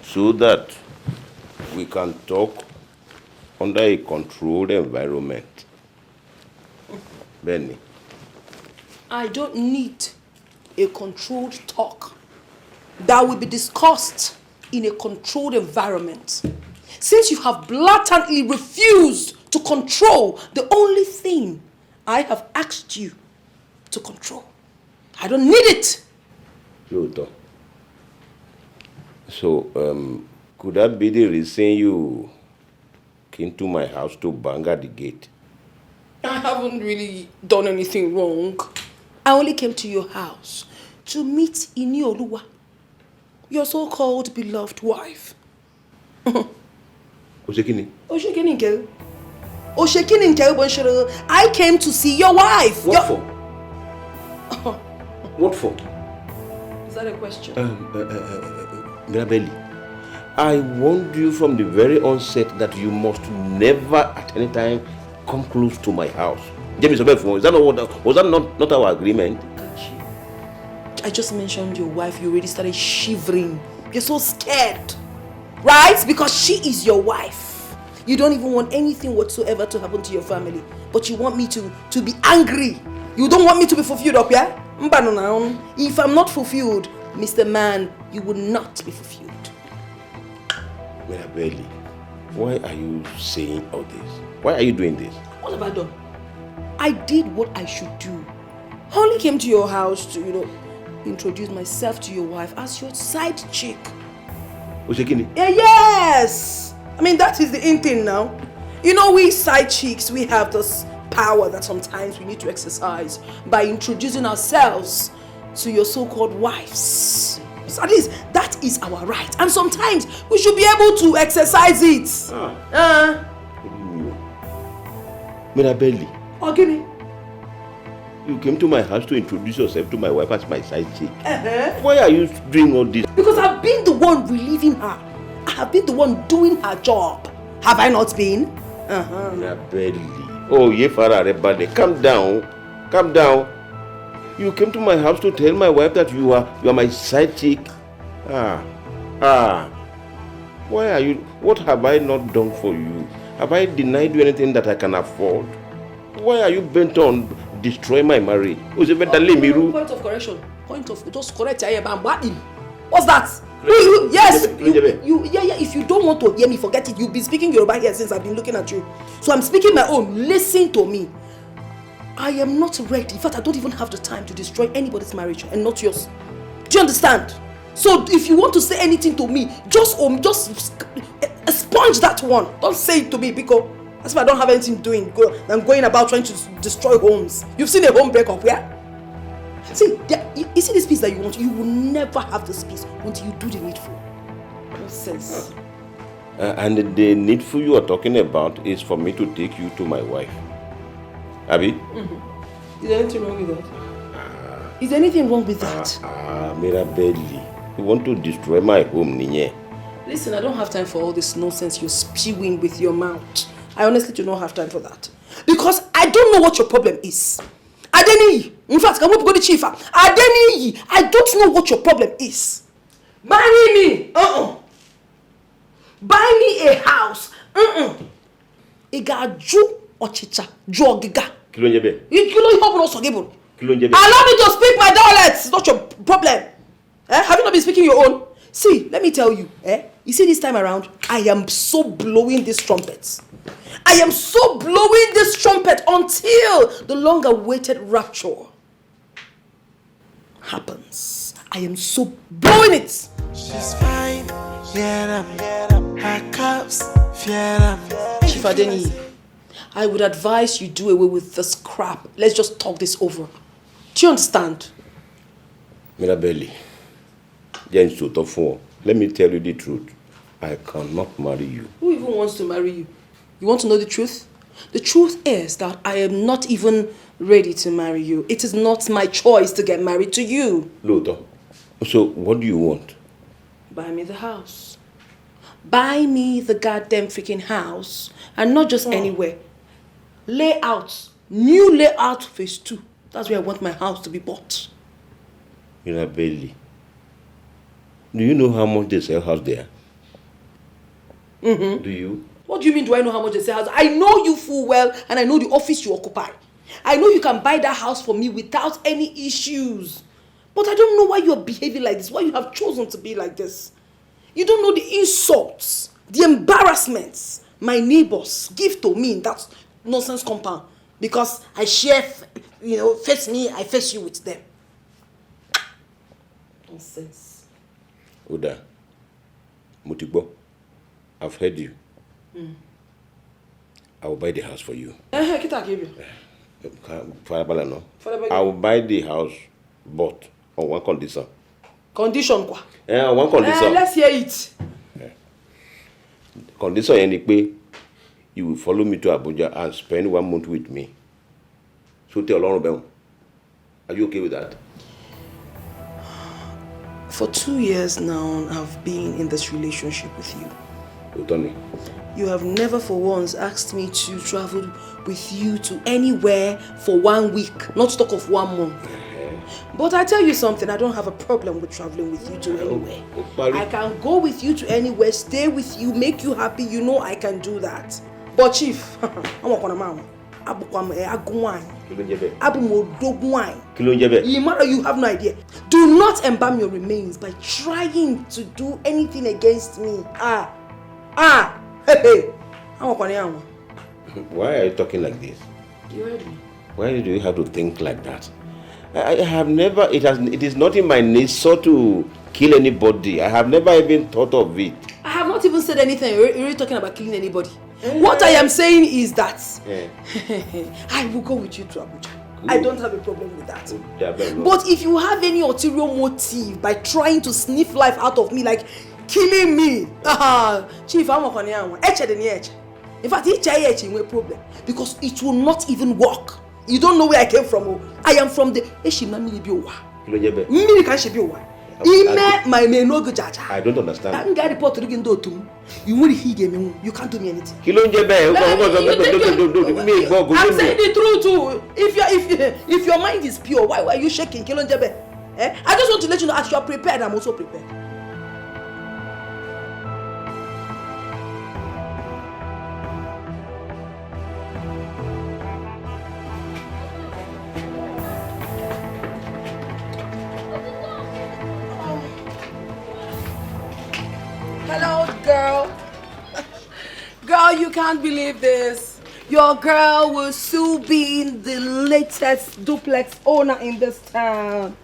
so that we can talk under a controlled environment. Benny. I don't need a controlled talk that will be discussed in a controlled environment. Since you have blatantly refused to control the only thing I have asked you to control. I don't need it. Luto. So, could that be the reason you came to my house to bang at the gate? I haven't really done anything wrong. I only came to your house to meet Inioluwa, your so-called beloved wife. Oshekini? I came to see your wife. What for? What for? Is that a question? Mirabelle, I warned you from the very onset that you must never at any time come close to my house. James, is that not was that not our agreement? I just mentioned your wife, you already started shivering. You're so scared. Right? Because she is your wife. You don't even want anything whatsoever to happen to your family. But you want me to be angry. You don't want me to be fulfilled up, yeah? If I'm not fulfilled, Mr. Man, you will not be fulfilled. Mirabelle, why are you saying all this? Why are you doing this? What have I done? I did what I should do. I only came to your house to, introduce myself to your wife as your side chick. Oshekini? Yes! I mean, that is the in thing now. We side chicks, we have this power that sometimes we need to exercise by introducing ourselves to your so-called wives. So at least that is our right, and sometimes we should be able to exercise it. Mirabelle. Oh, give me. You came to my house to introduce yourself to my wife as my side chick. Why are you doing all this? Because I've been the one relieving her. I have been the one doing her job. Have I not been? Mirabelle. Oh, Yefara Rebade, calm down. Calm down. You came to my house to tell my wife that you are my side chick. Why are you? What have I not done for you? Have I denied you anything that I can afford? Why are you bent on destroying my marriage? Point of correction. Point of just correct. What's that? Yes. If you don't want to hear me, forget it. You've been speaking Yoruba here since I've been looking at you. So I'm speaking my own. Listen to me. I am not ready. In fact, I don't even have the time to destroy anybody's marriage, and not yours. Do you understand? So if you want to say anything to me, just sponge that one. Don't say it to me because that's why I don't have anything doing. I'm going about trying to destroy homes. You've seen a home breakup, yeah? See, you see this peace that you want? You will never have this peace until you do the needful. Nonsense. And the needful you are talking about is for me to take you to my wife. Abby? Is there anything wrong with that? Is there anything wrong with that? Mirabelle, you want to destroy my home, Ninye? Listen, I don't have time for all this nonsense you're spewing with your mouth. I honestly do not have time for that. Because I don't know what your problem is. Adeniyi, in fact, I won't go to Chief. Adeniyi, I don't know what your problem is. Marry me. Buy me a house. Igaju ochicha, jogiga. Kilonjebe. Allow me to speak my dialects. It's not your problem. Have you not been speaking your own? See, let me tell you. You see this time around, I am so blowing these trumpets. I am so blowing this trumpet until the long-awaited rapture happens. I am so blowing it. She's fine. Her cups, Chief Adeniyi, I would advise you do away with this crap. Let's just talk this over. Do you understand? Mirabelle, let me tell you the truth. I cannot marry you. Who even wants to marry you? You want to know the truth? The truth is that I am not even ready to marry you. It is not my choice to get married to you. Loto, so what do you want? Buy me the house. Buy me the goddamn freaking house. And not just anywhere. Layout. New layout phase 2. That's where I want my house to be bought. Mirabelle, do you know how much they sell house there? Do you? What do you mean, do I know how much they sell house? I know you full well, and I know the office you occupy. I know you can buy that house for me without any issues. But I don't know why you are behaving like this, why you have chosen to be like this. You don't know the insults, the embarrassments my neighbors give to me in that nonsense compound. Because I share, face me, I face you with them. Nonsense. Oda, Mutigbo, I've heard you. I will buy the house for you. I will buy the house, but on one condition. Condition quoi? One condition. Let's hear it. Condition any you will follow me to Abuja and spend 1 month with me. So tell Laurent, are you okay with that? For 2 years now, I've been in this relationship with you. Tony. You have never for once asked me to travel with you to anywhere for 1 week, not to talk of 1 month. But I tell you something, I don't have a problem with traveling with you to anywhere. I can go with you to anywhere, stay with you, make you happy, you know I can do that. But Chief, you have no idea. Do not embalm your remains by trying to do anything against me. Why are you talking like this? You heard me. Why do you have to think like that? I have never, it is not in my nature to kill anybody. I have never even thought of it. I have not even said anything. You're really talking about killing anybody. What I am saying is that I will go with you to Abuja. I don't have a problem with that. But if you have any ulterior motive by trying to sniff life out of me, like killing me, Chief, I'm not going to. In fact, it's a problem because it will not even work. You don't know where I came from. I am from the I don't understand. I'm going to report to the you will you can't do me anything. I'm saying the truth too. If your mind is pure, why are you shaking? I just want to let you know as you are prepared, I'm also prepared. Hello, girl. Girl, you can't believe this. Your girl will soon be the latest duplex owner in this town.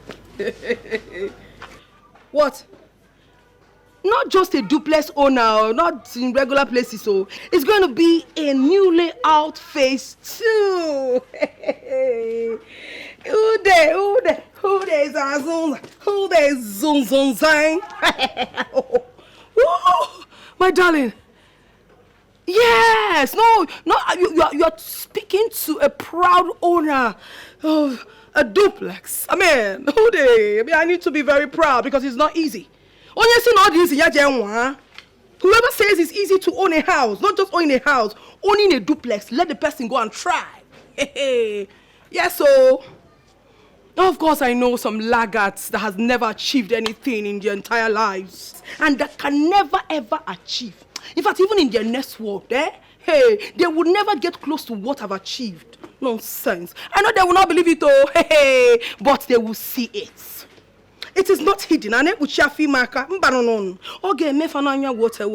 What? Not just a duplex owner, not in regular places. So it's going to be a new layout phase 2. Who there is Azun? Who there is Zun Zun Zang? Oh, my darling. Yes, no, you are speaking to a proud owner of a duplex. I mean, I need to be very proud because it's not easy. Whoever says it's easy to own a house, not just owning a house, owning a duplex, let the person go and try. Yes, so. Of course, I know some laggards that has never achieved anything in their entire lives and that can never ever achieve. In fact, even in their next world, they would never get close to what I've achieved. Nonsense. I know they will not believe it, but they will see it. It is not hidden. I need to maka. Okay, me fananya water.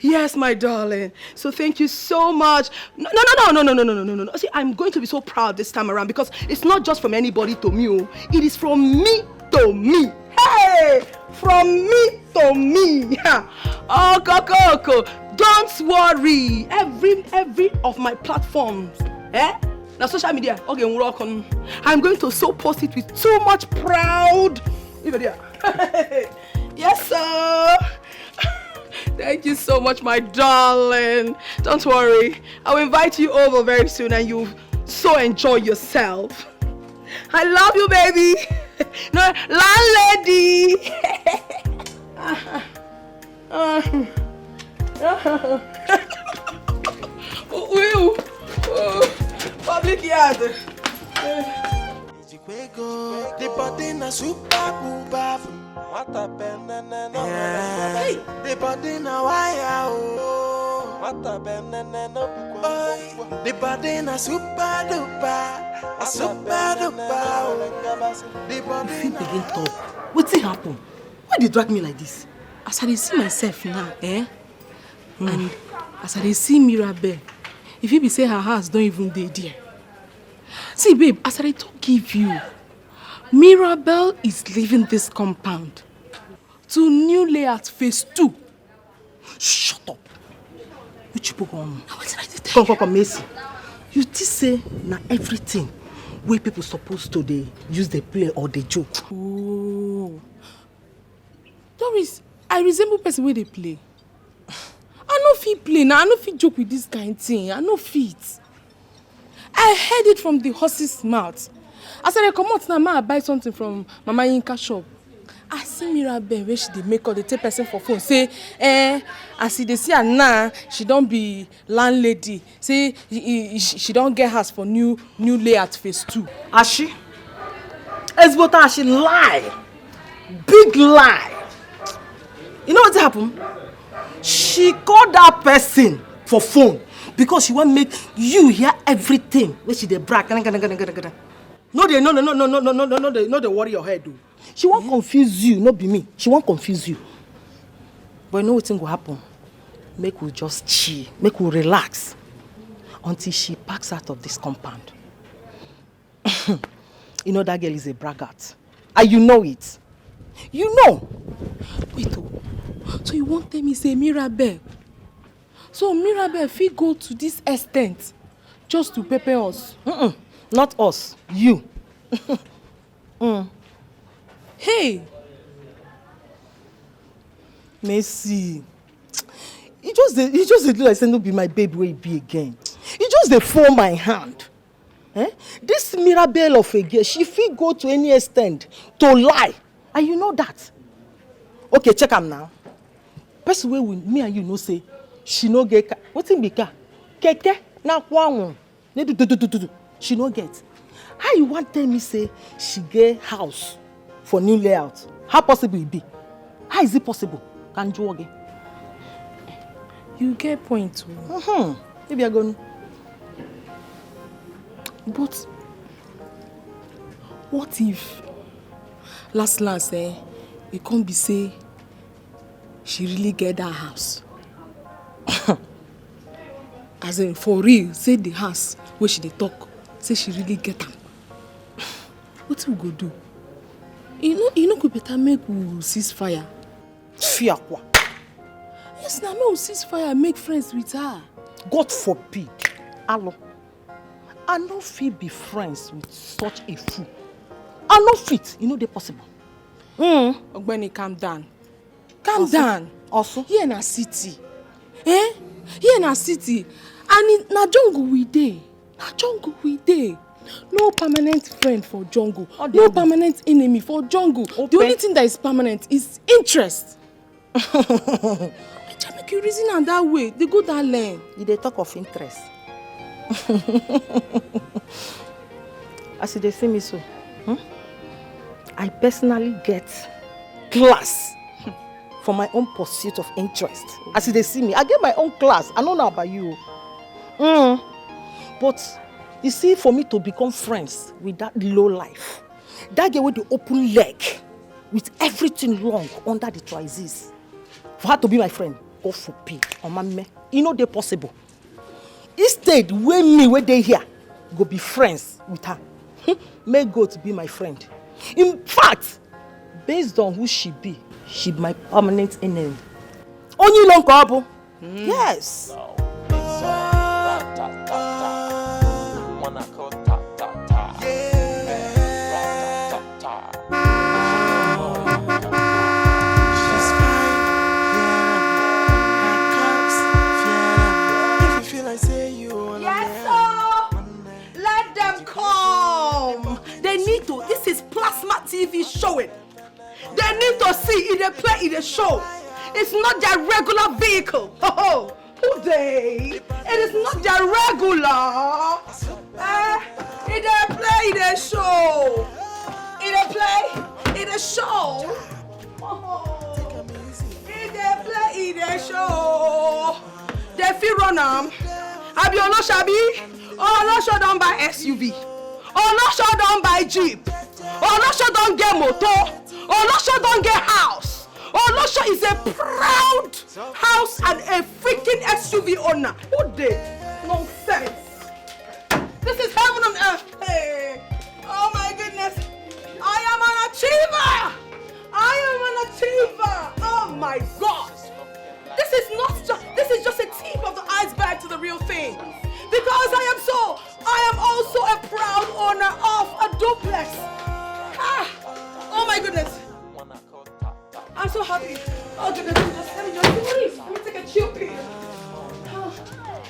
Yes, my darling. So thank you so much. No. See, I'm going to be so proud this time around because it's not just from anybody to me. It is from me to me. Hey, from me to me. Oh, Coco, don't worry. Every of my platforms, now social media. Okay, we're work on. I'm going to so post it with so much proud. Yes, sir. Thank you so much, my darling. Don't worry. I'll invite you over very soon and you'll so enjoy yourself. I love you, baby. No, landlady. Public yard. The body na super booba. What a banana. The body na wire. What a banana. The body na super duper. A super duper. The body. If you begin talk, what's it happen? Why they drag me like this? As I see myself now, and as I see Mirabelle, if you be say her house don't even dey there. See, babe, as I don't give you, Mirabelle is leaving this compound to new layout phase 2. Shut up. You people go on. Come, Macy. You just say na everything where people supposed to they use the play or the joke. Oh, Doris, I resemble person where they play. I no fit play now. I no fit joke with this kind of thing. I no fit. I heard it from the horse's mouth. As I come out now, I buy something from Mama Yinka shop. I see Mirabelle where she dey make all the take person for phone. Say, as they see her now, she don't be landlady. Say, she don't get house for new layout phase 2. As she? Esbota, she lie. Big lie. You know what happened? She called that person for phone because she want to make you hear everything where she dey brag. No, they worry your head, though. She won't confuse you, not be me. She won't confuse you. But you know what will happen? Make we just chill, make we relax until she packs out of this compound. You know that girl is a braggart. And you know it. You know. Wait, So you won't tell me say Mirabelle? So Mirabelle, if we go to this extent just to pepper us? Not us, you. Hey! Messi, he just dey do like say no be my baby wey be again. He just dey fall my hand. This Mirabelle of a girl, she fit go to any extent to lie, and you know that. Okay, check am now. Person wey me and you know say she no get car. Wetin be car? Keke na kwawon. She no get. How you wan tell me say she get house for new layout? How possible e be? How is it possible? Kanjuoge. You get point. Maybe I go. But what if last it can't be say she really get that house? As in for real, say the house where she dey talk, say she really get them. What we go do? You know could better make we cease fire. Fear what? Yes, now me will cease fire, make friends with her. God forbid. Hello. I no fit be friends with such a fool. I no fit. You know they possible. Ogbeni, calm down. Calm down. Also? Here in a city. Here in a city. And na jungle we dey. Na jungle we dey. No permanent friend for jungle. No permanent enemy for jungle. The only thing that is permanent is interest. I make you reason on that way. They go that lane. They talk of interest. As they see me so, I personally get class for my own pursuit of interest. As they see me, I get my own class. I don't know about you. But you see, for me to become friends with that low life, that girl with the open leg, with everything wrong under the trousers, for her to be my friend, God forbid, you know they're possible. Instead, where they here, go be friends with her. May God be my friend. In fact, based on who she be my permanent enemy. Only long couple. Yes. This is plasma TV showing. They need to see if they play in the show. It's not their regular vehicle. Oh, who they? It is not their regular. If they play in the show. If they play in the show. If they play in the show. They feel run am. Abi Oloshabi. Olosho don't buy SUV. Olosho don't buy Jeep. Olosho don't get motor. Olosho don't get house. Olosho is a proud house and a freaking SUV owner. Who they? Nonsense. This is heaven on earth. Hey. Oh my goodness. I am an achiever. I am an achiever. Oh my God. This is just a tip of the iceberg to the real thing. Because I am also a proud owner of a duplex. Oh my goodness. I'm so happy. Oh goodness, let me just take a chill pill.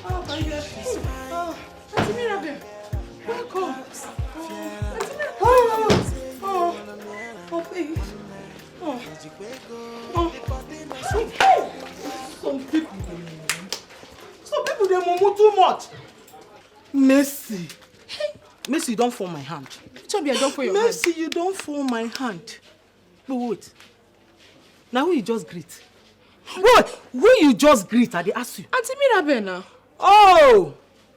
Oh my goodness. Oh, Auntie Mirabelle. Welcome. Auntie Mirabelle. Oh, please. Some people they mumu too much. Mercy. Mercy, you don't fall my hand. Chobi, I don't fall your hand. Mercy, you don't fall my hand. But wait. Now who you just greet? Wait, who you just greet? I dey ask you. Auntie Mirabelle now. Oh,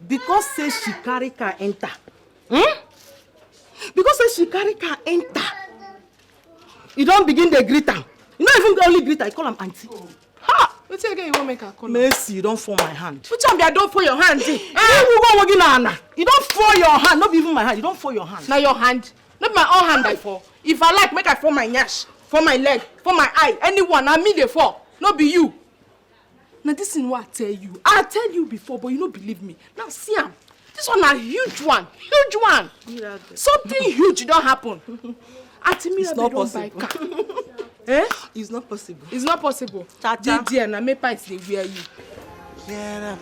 because say she carry car enter. Because say she carry car enter. You don't begin the greet her. You not even only greet her, you call him auntie. Ha! Wait till again you won't make her call. Mercy, you don't fall my hand. Which one be I don't fall your hand? You don't fall your hand, not even my hand. You don't fall your hand. Now your hand, not my own hand I fall. If I like, make I fall my nyash, fall my leg, fall my eye. Anyone, I me they fall. No be you. Now this is what I tell you. I tell you before, but you don't believe me. Now see am. This one a huge one. Huge one. Something huge don't happen. It's not possible. Eh? It's not possible. It's not possible. Didier, na me pints they wear you. Fear them,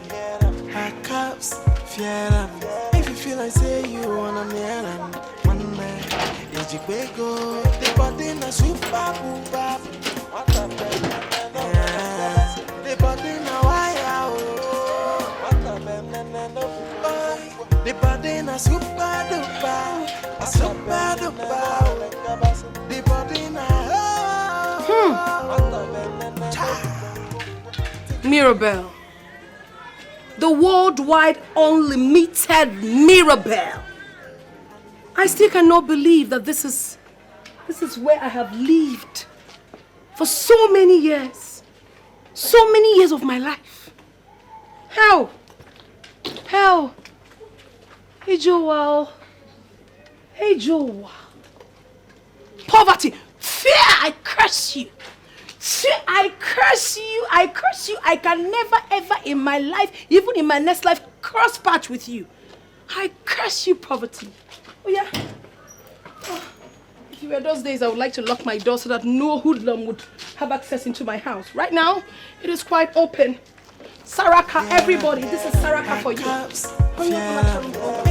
her cups, fear them. If you feel like say you wanna meet them, one day, Etiko go. The body na super booba. What a the body na wire. What a the body na super duper. Super duper. The body na. Mirabelle. The worldwide unlimited Mirabelle. I still cannot believe that this is where I have lived for so many years. So many years of my life. Hell. Hey Joel. Poverty. Fear, I curse you. Fear, I curse you. I can never ever in my life, even in my next life, cross path with you. I curse you, poverty. Oh yeah. Oh, if it were those days, I would like to lock my door so that no hoodlum would have access into my house. Right now, it is quite open. Saraka, everybody, this is Saraka for you.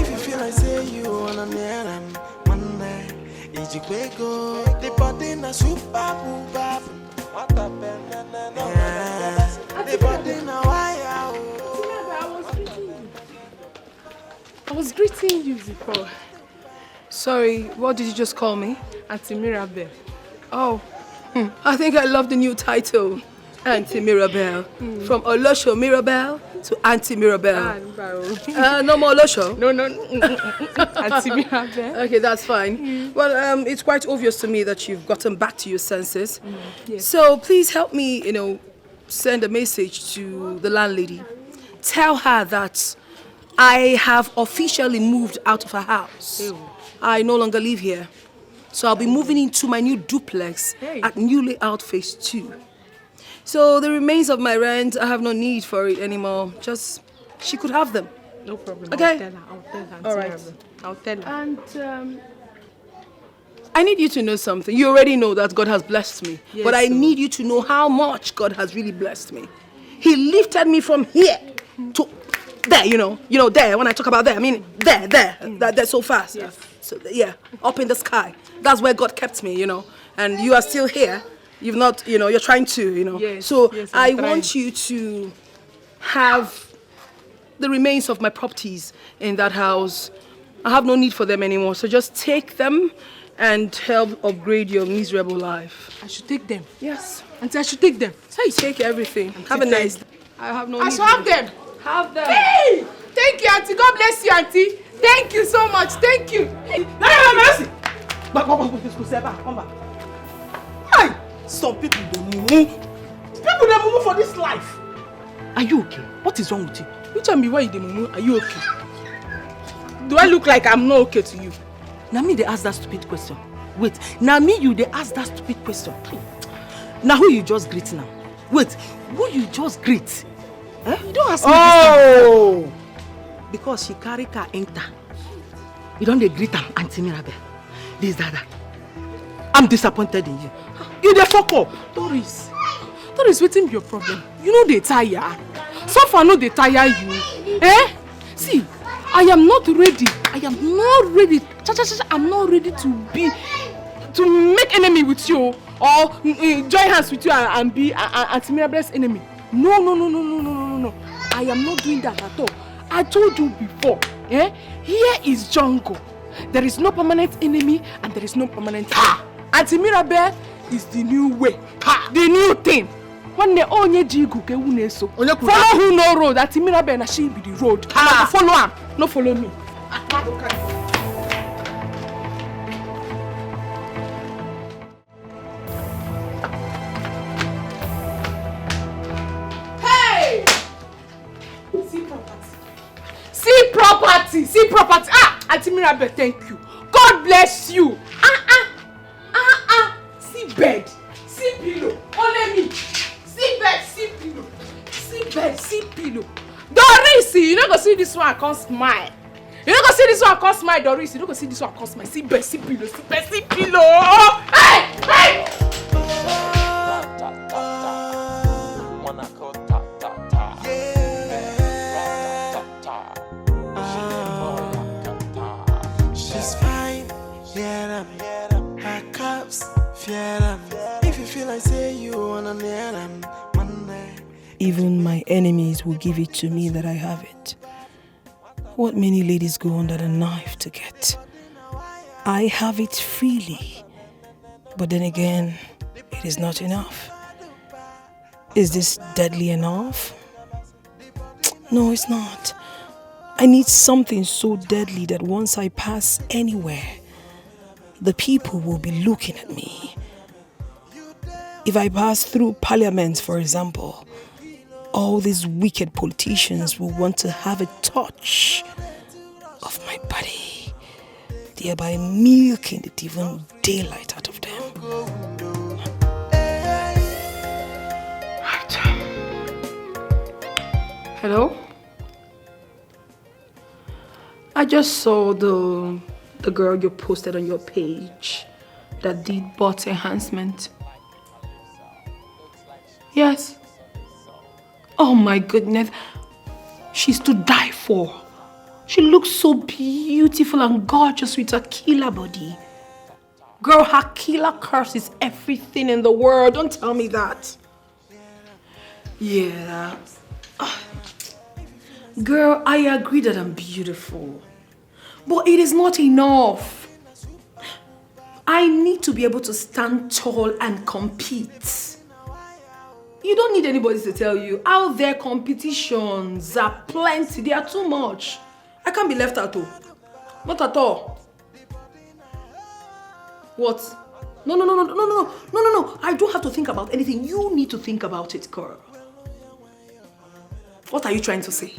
If you feel like say you wanna meet them, one day, Etiko, the body na super booba. What a the body na wire. I was greeting you before. Sorry, what did you just call me? Auntie Mirabelle. Oh, I think I love the new title. Auntie Mirabelle. From Olosho Mirabelle to Auntie Mirabelle. No more Olosho? No. Auntie Mirabelle. Okay, that's fine. Well, it's quite obvious to me that you've gotten back to your senses. Yes. So please help me, send a message to the landlady. Tell her that I have officially moved out of her house. I no longer live here. So I'll be moving into my new duplex at newly out phase 2. So the remains of my rent, I have no need for it anymore. Just, she could have them. No problem. Okay? I'll tell her. All right. I'll tell her. And I need you to know something. You already know that God has blessed me. Yes, but I need you to know how much God has really blessed me. He lifted me from here to there, there. When I talk about there, I mean there. That's so fast. Yes. So, yeah, up in the sky. That's where God kept me, And you are still here. You've not, you're trying to, Yes, So yes, I I'm trying. want you to have the remains of my properties in that house. I have no need for them anymore. So just take them and help upgrade your miserable life. I should take them. Yes. Auntie, I should take them. Hey, take everything. Have a nice day. I have no need. I shall have them. Have them. Hey! Thank you, Auntie. God bless you, Auntie. Thank you so much. Thank you. Hey. Mercy! Come back. Hey! Some people they move for this life. Are you okay? What is wrong with you? You tell me why you dey mumu. Are you okay? Do I look like I'm not okay to you? Now me they ask that stupid question. Wait, now me you they ask that stupid question. Now who you just greet now? Wait, who you just greet? Eh? You don't ask me this thing. Because she carry car enter. You don't dey greet am, Auntie Mirabelle. This, that. I'm disappointed in you. You dey fuck up. Doris, wetin be your problem? You know they tire. So far no they tire you. Eh? See, I am not ready. I'm not ready to make enemy with you or join hands with you and be Auntie Mirabelle's enemy. No. I am not doing that at all. I told you before. Here is jungle. There is no permanent enemy and there is no permanent enemy. Auntie Mirabelle is the new way. The new thing. When the onye jigu ke wune so. Follow who no road. Auntie Mirabelle na she be the road. Follow am. No follow me. Hey! See property. Auntie Mirabelle, thank you. God bless you. See bed. See pillow. Only me. See bed. Bessie pillow. Doris, you don't go see this one, I can't smile. You don't go see this one, I can't smile, Doris. You don't go see this one, I can't smile. See Bessie pillow, see Bessie pillow. Hey, hey! She's fine, yeah, her cups, yeah, if you feel like say you wanna near them, Monday. Even my enemies will give it to me that I have it. What many ladies go under the knife to get. I have it freely. But then again, it is not enough. Is this deadly enough? No, it's not. I need something so deadly that once I pass anywhere, the people will be looking at me. If I pass through parliament, for example, all these wicked politicians will want to have a touch of my body, thereby milking the divine daylight out of them. Right. Hello? I just saw the girl you posted on your page that did bot enhancement. Yes. Oh my goodness. She's to die for. She looks so beautiful and gorgeous with her killer body. Girl, her killer curse is everything in the world. Don't tell me that. Yeah. Girl, I agree that I'm beautiful. But it is not enough. I need to be able to stand tall and compete. You don't need anybody to tell you. Out there, competitions are plenty. They are too much. I can't be left out though. Not at all. What? No. I don't have to think about anything. You need to think about it, girl. What are you trying to say?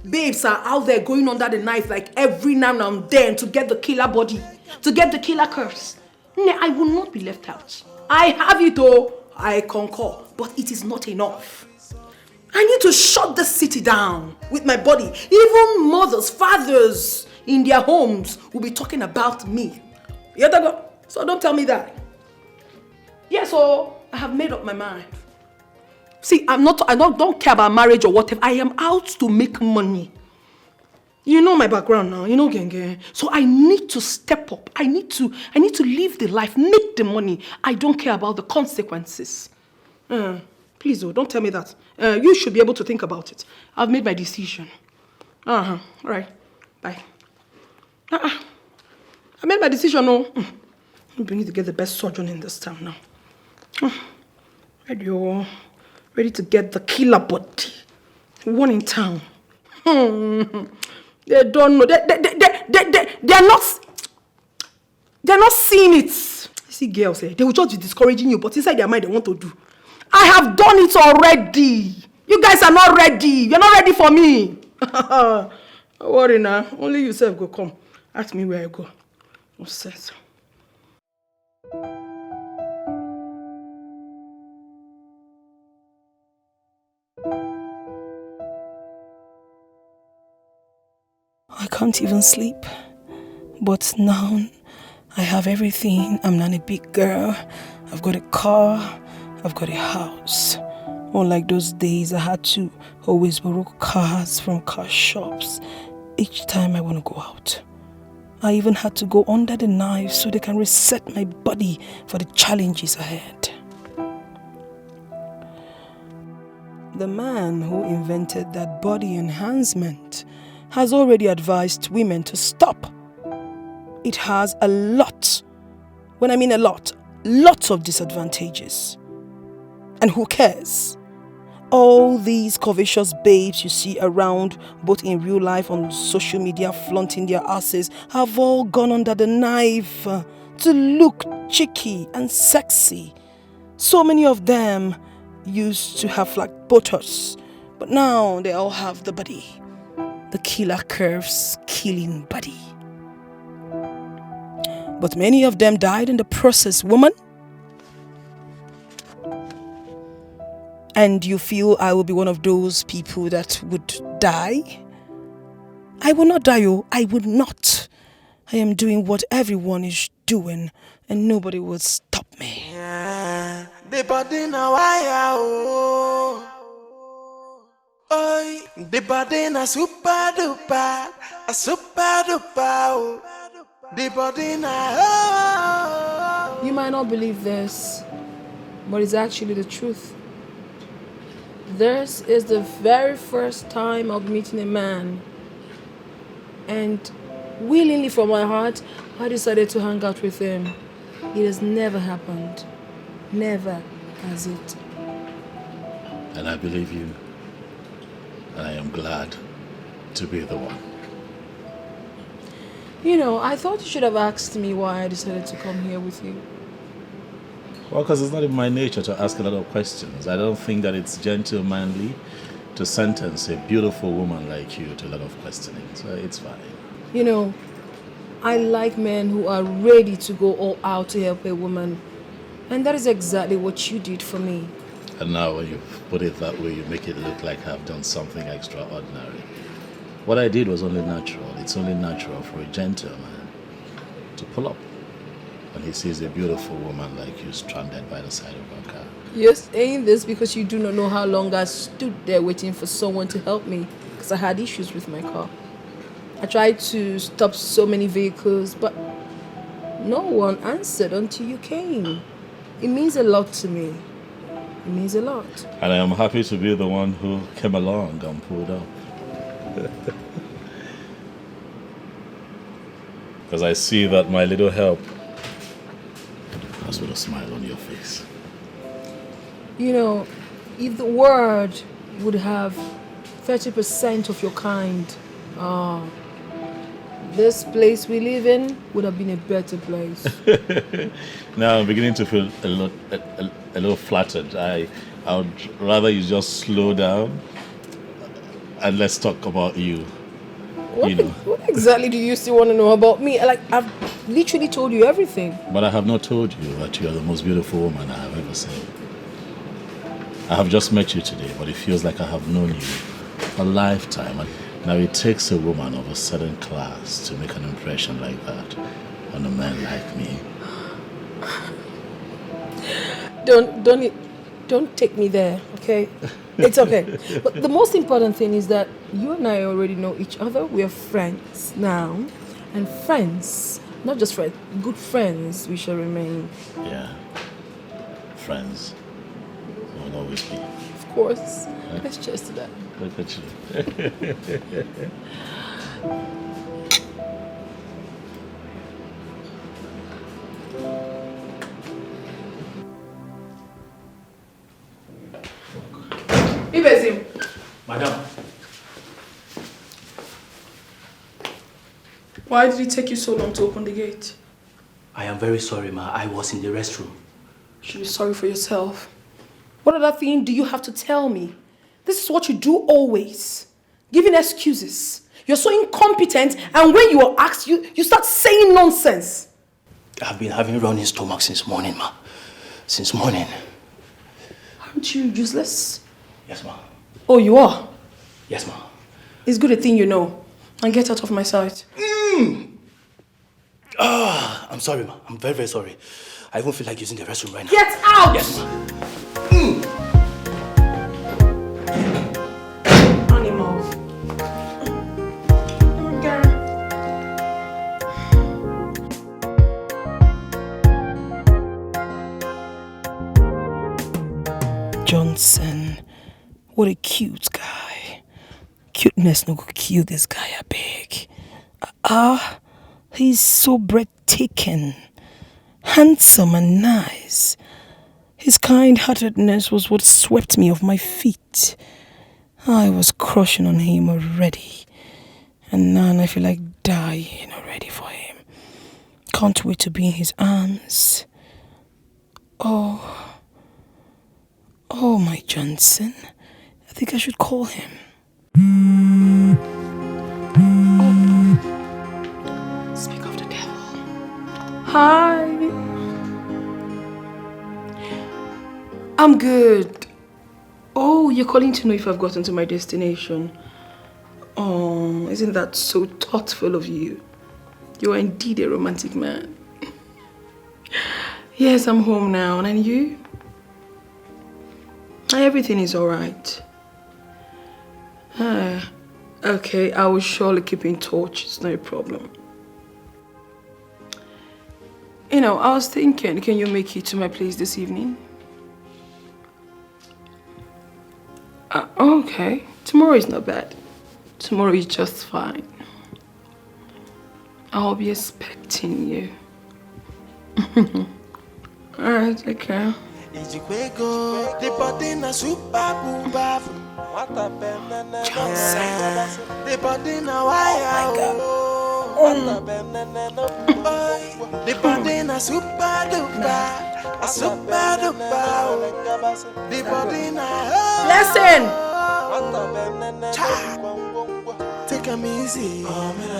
Babes are out there going under the knife like every now and then to get the killer body, to get the killer curse. No, I will not be left out. I have it though. I concur, but it is not enough. I need to shut the city down with my body. Even mothers, fathers in their homes will be talking about me. So don't tell me that. Yeah, so I have made up my mind. See, I don't care about marriage or whatever. I am out to make money. You know my background now, you know Genge. So I need to step up. I need to live the life, make the money. I don't care about the consequences. Please, don't tell me that. You should be able to think about it. I've made my decision. All right. Bye. I made my decision, no. I'm going to get the best surgeon in this town now. Ready to get the killer body. One in town. They don't know. They're not seeing it. See, girls, they will just be discouraging you, but inside their mind, they want to do. I have done it already. You guys are not ready. You're not ready for me. Don't worry now. Only yourself go come. Ask me where I go. No sense. I can't even sleep. But now I have everything. I'm not a big girl. I've got a car. I've got a house. Unlike those days, I had to always borrow cars from car shops each time I want to go out. I even had to go under the knife so they can reset my body for the challenges ahead. The man who invented that body enhancement has already advised women to stop. It has a lot, when I mean a lot, lots of disadvantages. And who cares? All these covetous babes you see around, both in real life and on social media, flaunting their asses, have all gone under the knife to look cheeky and sexy. So many of them used to have like Botox, but now they all have the body. The killer curves, killing body. But many of them died in the process, woman. And you feel I will be one of those people that would die? I will not die, oh, I would not. I am doing what everyone is doing and nobody will stop me. Yeah, the body now oh. Oi, the body na super duper, a super duper oh. The body na oh. You might not believe this, but it's actually the truth. This is the very first time of meeting a man, and willingly from my heart, I decided to hang out with him. It has never happened. Never has it. And I believe you. And I am glad to be the one. You know, I thought you should have asked me why I decided to come here with you. Well, because it's not in my nature to ask a lot of questions. I don't think that it's gentlemanly to sentence a beautiful woman like you to a lot of questioning. So it's fine. You know, I like men who are ready to go all out to help a woman. And that is exactly what you did for me. And now when you put it that way, you make it look like I've done something extraordinary. What I did was only natural. It's only natural for a gentleman to pull up when he sees a beautiful woman like you stranded by the side of a car. You're saying this because you do not know how long I stood there waiting for someone to help me, because I had issues with my car. I tried to stop so many vehicles, but no one answered until you came. It means a lot to me. It means a lot. And I am happy to be the one who came along and pulled up. Because I see that my little help has put a smile on your face. You know, if the world would have 30% of your kind, this place we live in would have been a better place. Now I'm beginning to feel a little flattered. I would rather you just slow down and let's talk about you. What exactly do you still want to know about me? Like, I've literally told you everything. But I have not told you that you are the most beautiful woman I have ever seen. I have just met you today, but it feels like I have known you a lifetime. Now it takes a woman of a certain class to make an impression like that on a man like me. Don't take me there, okay? It's okay. But the most important thing is that you and I already know each other. We are friends now. And friends, not just friends, good friends we shall remain. Yeah. Friends. Will always be. Of course. Huh? Let's cheers to that. Look at you. Ibezim. Madam. Why did it take you so long to open the gate? I am very sorry, ma. I was in the restroom. You should be sorry for yourself. What other thing do you have to tell me? This is what you do always. Giving excuses. You're so incompetent, and when you are asked, you start saying nonsense. I've been having running stomach since morning, ma. Since morning. Aren't you useless? Yes, ma. Oh, you are? Yes, ma. It's good a thing you know. And get out of my sight. I'm sorry, ma. I'm very, very sorry. I won't feel like using the restroom right now. Get out! Yes, ma. Animal. Johnson, what a cute guy. Cuteness no go kill this guy a big. He's so breathtaking, handsome and nice. His kind-heartedness was what swept me off my feet. I was crushing on him already, and now I feel like dying already for him. Can't wait to be in his arms. Oh, my Johnson. I think I should call him. Oh. Speak of the devil. Hi. I'm good. Oh, you're calling to know if I've gotten to my destination. Oh, isn't that so thoughtful of you? You are indeed a romantic man. Yes, I'm home now. And you? Everything is alright. Okay, I will surely keep in touch. It's no problem. You know, I was thinking, can you make it to my place this evening? Okay. Tomorrow is not bad. Tomorrow is just fine. I'll be expecting you. Alright, okay. The body na super booba. What a banana. The body na wire. What a banana. The body na super duper. A super duper. The body na. Listen! Take a easy.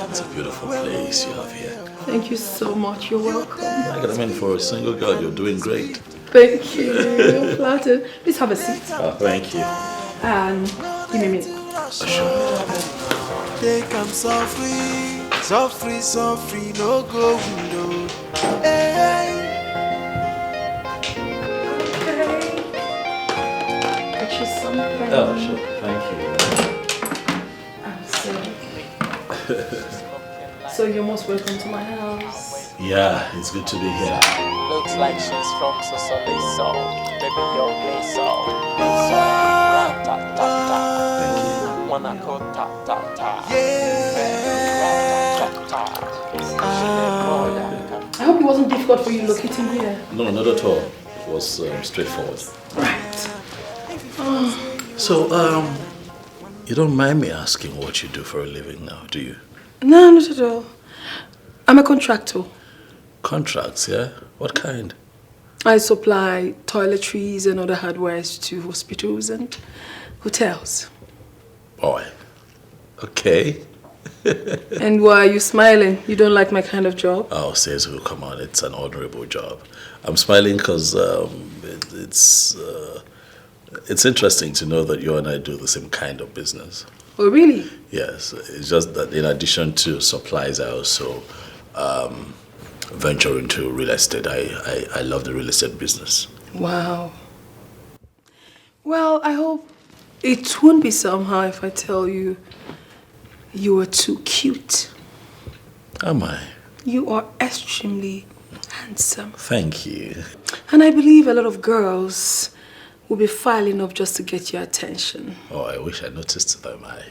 It's a beautiful place you have here. Thank you so much. You're welcome. I mean, for a single girl, you're doing great. Thank you. I'm flattered. Please have a seat. Oh, thank you. Give me a minute. Sure. Take 'em softly, softly, softly, no go window. Hey. Get you something. Oh, sure. Thank you. So you're most welcome to my house. Yeah, it's good to be here. Looks like she's from Sicily, so baby, your place, so wanna go ta ta ta. I hope it wasn't difficult for you locating here. No, not at all. It was straightforward. Right. So, you don't mind me asking what you do for a living now, do you? No, not at all. I'm a contractor. Contracts, yeah? What kind? I supply toiletries and other hardwares to hospitals and hotels. Boy. Okay. And why are you smiling? You don't like my kind of job? Oh, says who? Come on, it's an honorable job. I'm smiling because it's interesting to know that you and I do the same kind of business. Oh, really? Yes, it's just that in addition to supplies, I also venture into real estate. I love the real estate business. Wow. Well, I hope it won't be somehow if I tell you you are too cute. Am I? You are extremely handsome. Thank you. And I believe a lot of girls will be filing up just to get your attention. Oh, I wish I noticed them. I'm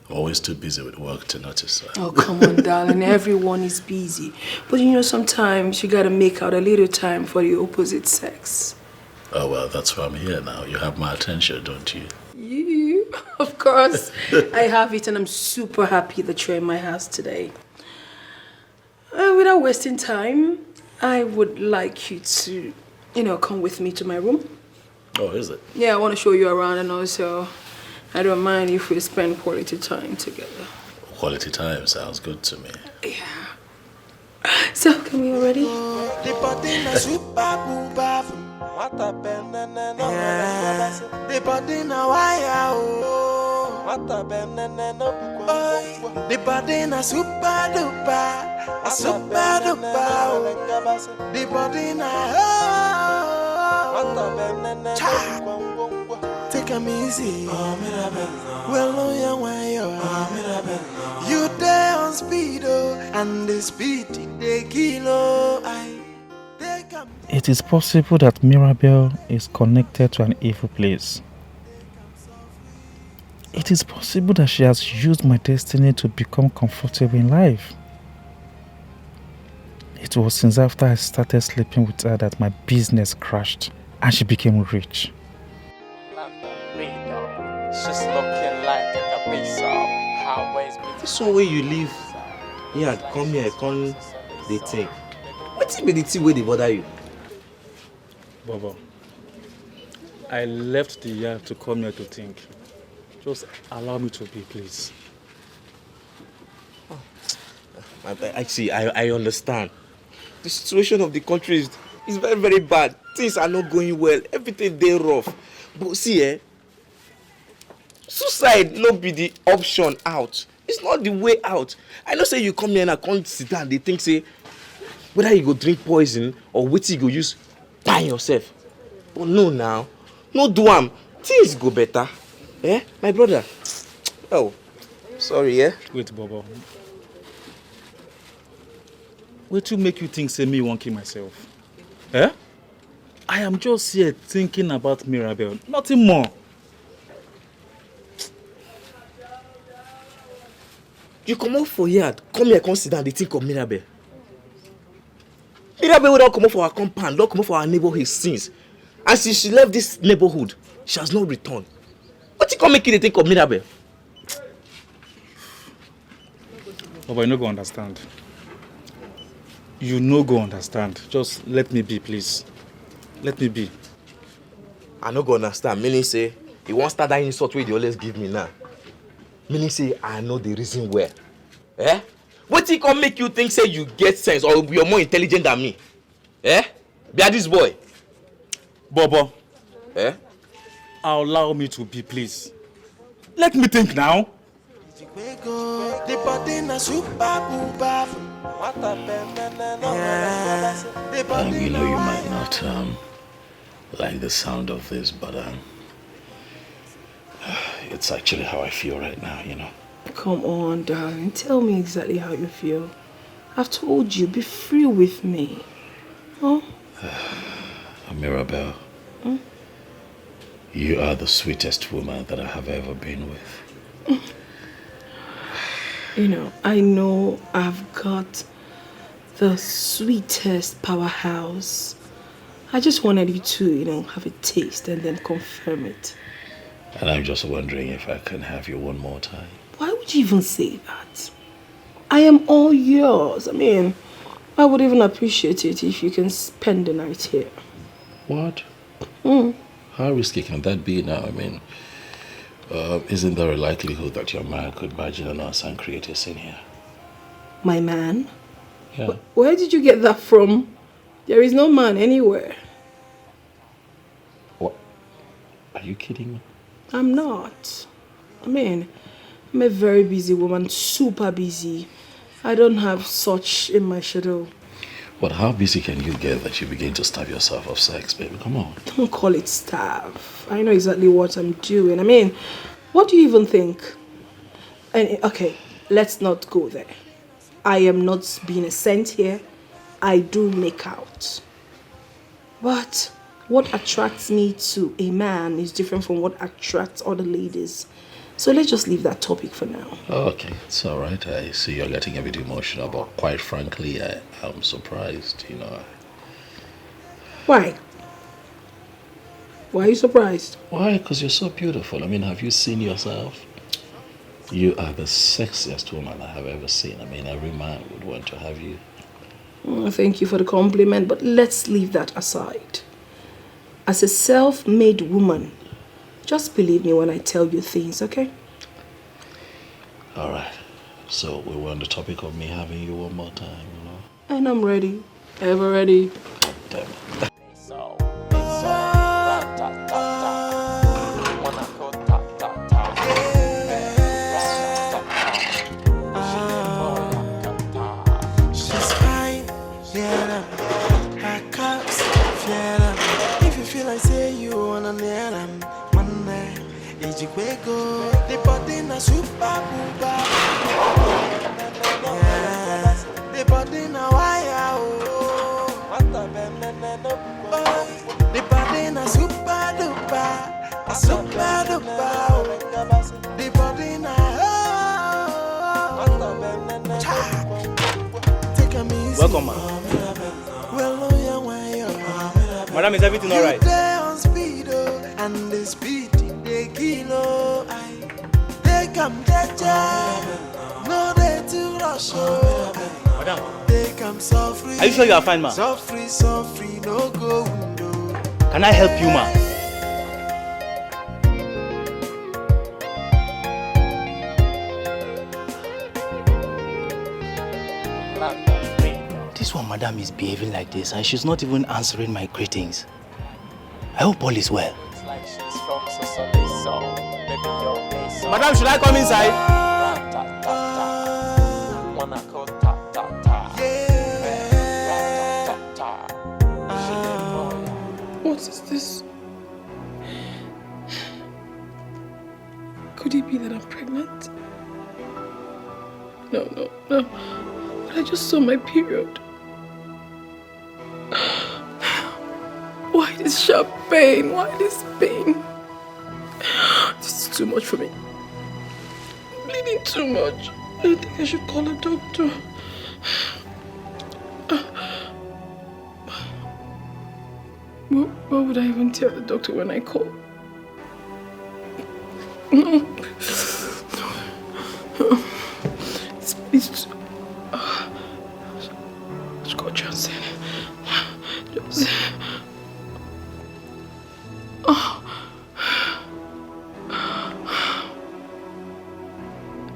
always too busy with work to notice that. Oh, come on, darling. Everyone is busy. But you know, sometimes you gotta make out a little time for the opposite sex. Oh, well, that's why I'm here now. You have my attention, don't you? You? Of course. I have it, and I'm super happy that you're in my house today. Without wasting time, I would like you to, come with me to my room. Oh, is it? Yeah, I want to show you around, and also I don't mind if we spend quality time together. Quality time sounds good to me. Yeah. So, can we already? What a banana. The body na wire. What a banana. The body na super duper. A super duper. The body na. What a banana. Take 'em easy. Well, no, young way. You there on speed, and the speed they kilo. It is possible that Mirabelle is connected to an evil place. It is possible that she has used my destiny to become comfortable in life. It was since after I started sleeping with her that my business crashed and she became rich. She's looking like a piece of highways. This one where you live, yeah, come here, come the thing. What's be the thing where they bother you? Baba, I left the yard to come here to think. Just allow me to be, please. Actually, I understand. The situation of the country is very, very bad. Things are not going well. Everything they rough. But see, outside no be the option out. It's not the way out. I know say you come here and I can't sit down, they think say whether you go drink poison or wetin you go use buy yourself. But no now. No do am. Things go better. Eh? My brother. Oh. Sorry, eh? Wait, Bobo. What to make you think say me won't kill myself? Eh? I am just here thinking about Mirabelle. Nothing more. You come out for yard, come here, come sit down, they think of Mirabelle. Mirabelle will not come out for our compound, not come out for our neighborhood since. And since she left this neighborhood, she has not returned. What you come make you think of Mirabelle? Bobo, you no go understand. You no go understand. Just let me be, please. Let me be. I no go understand. Meaning say, you won't start that insult way you always give me now. Meaning say, I know the reason where. Eh? What you come make you think say you get sense or you're more intelligent than me? Eh? Be this boy. Bobo. Eh? Allow me to be, please. Let me think now. You know you might not like the sound of this, but it's actually how I feel right now, you know. Come on, darling. Tell me exactly how you feel. I've told you, be free with me. Huh? Mirabelle, you are the sweetest woman that I have ever been with. You know, I know I've got the sweetest powerhouse. I just wanted you to, have a taste and then confirm it. And I'm just wondering if I can have you one more time. Why would you even say that? I am all yours. I mean, I would even appreciate it if you can spend the night here. What? How risky can that be now? I mean, isn't there a likelihood that your man could imagine us and create a scene here? My man? Yeah. Where did you get that from? There is no man anywhere. What? Are you kidding me? I'm not. I mean, I'm a very busy woman, super busy. I don't have such in my schedule. But how busy can you get that you begin to starve yourself of sex, baby? Come on. Don't call it starve. I know exactly what I'm doing. I mean, what do you even think? And okay, let's not go there. I am not being a saint here. I do make out. But what attracts me to a man is different from what attracts other ladies. So let's just leave that topic for now. Okay, it's all right. I see you're getting a bit emotional, but quite frankly, I'm surprised, Why? Why are you surprised? Why? Because you're so beautiful. I mean, have you seen yourself? You are the sexiest woman I have ever seen. I mean, every man would want to have you. Oh, thank you for the compliment, but let's leave that aside. As a self-made woman, just believe me when I tell you things, okay? All right. So we were on the topic of me having you one more time, And I'm ready. Ever ready. Damn it. She's fine, yeah. Her cups, yeah. If you feel like say you wanna near them, Etiko, the body na super booba. Yes, the body na wire. Oh, the body na super duper, a super duper. The body na take a miss. Welcome, man. Madam, is everything all right? On speed, and the speed. Kilo, they come no they too rush. Madam, they come so free. Are you sure you are fine, ma? So free, no go window. Can I help you, ma? This one, madam, is behaving like this, and she's not even answering my greetings. I hope all is well. like she's from Succumbing, so maybe your place. Madam, should I come inside? Wanna go ta ta ta. What is this? Could it be that I'm pregnant? No. But I just saw my period. Why this sharp pain? Why this pain? This is too much for me. I'm bleeding too much. I think I should call a doctor. What would I even tell the doctor when I call? No. It's let's go, Johnson.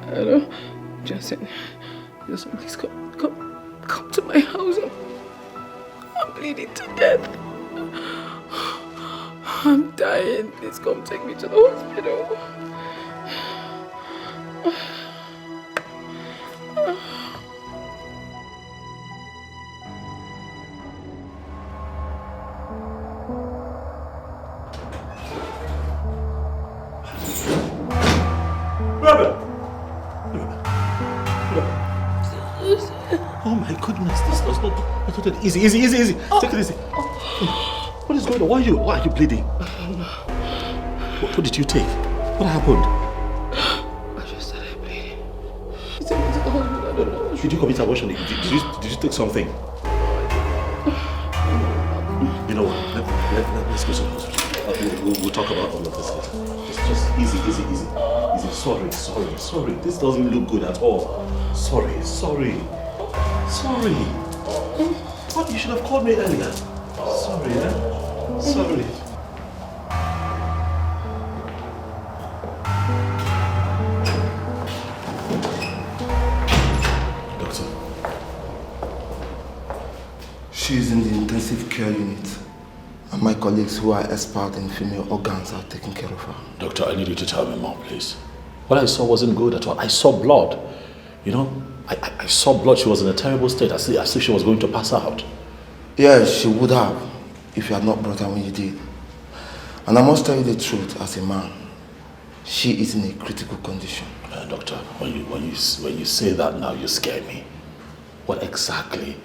Hello, Johnson. Johnson, please come to my house. I'm bleeding to death. I'm dying. Please come take me to the hospital. Oh my goodness, this does not easy. Take it easy. What is going on? Why are you bleeding? What did you take? What happened? I just started bleeding. He took me to the hospital. I don't know. Did you commit abortion? Did you take something? You know what? Let's go to the hospital. We'll talk about all of this later. Just easy. Sorry. This doesn't look good at all. Sorry. What? You should have called me earlier. Sorry. Doctor. She's in the intensive care unit. And my colleagues who are expert in female organs are taking care of her. Doctor, I need you to tell me more, please. What I saw wasn't good at all. I saw blood. You know, I saw blood. She was in a terrible state, as if she was going to pass out. Yes, she would have, if you had not brought her when you did. And I must tell you the truth, as a man, she is in a critical condition. Doctor, when you say that now, you scare me. What exactly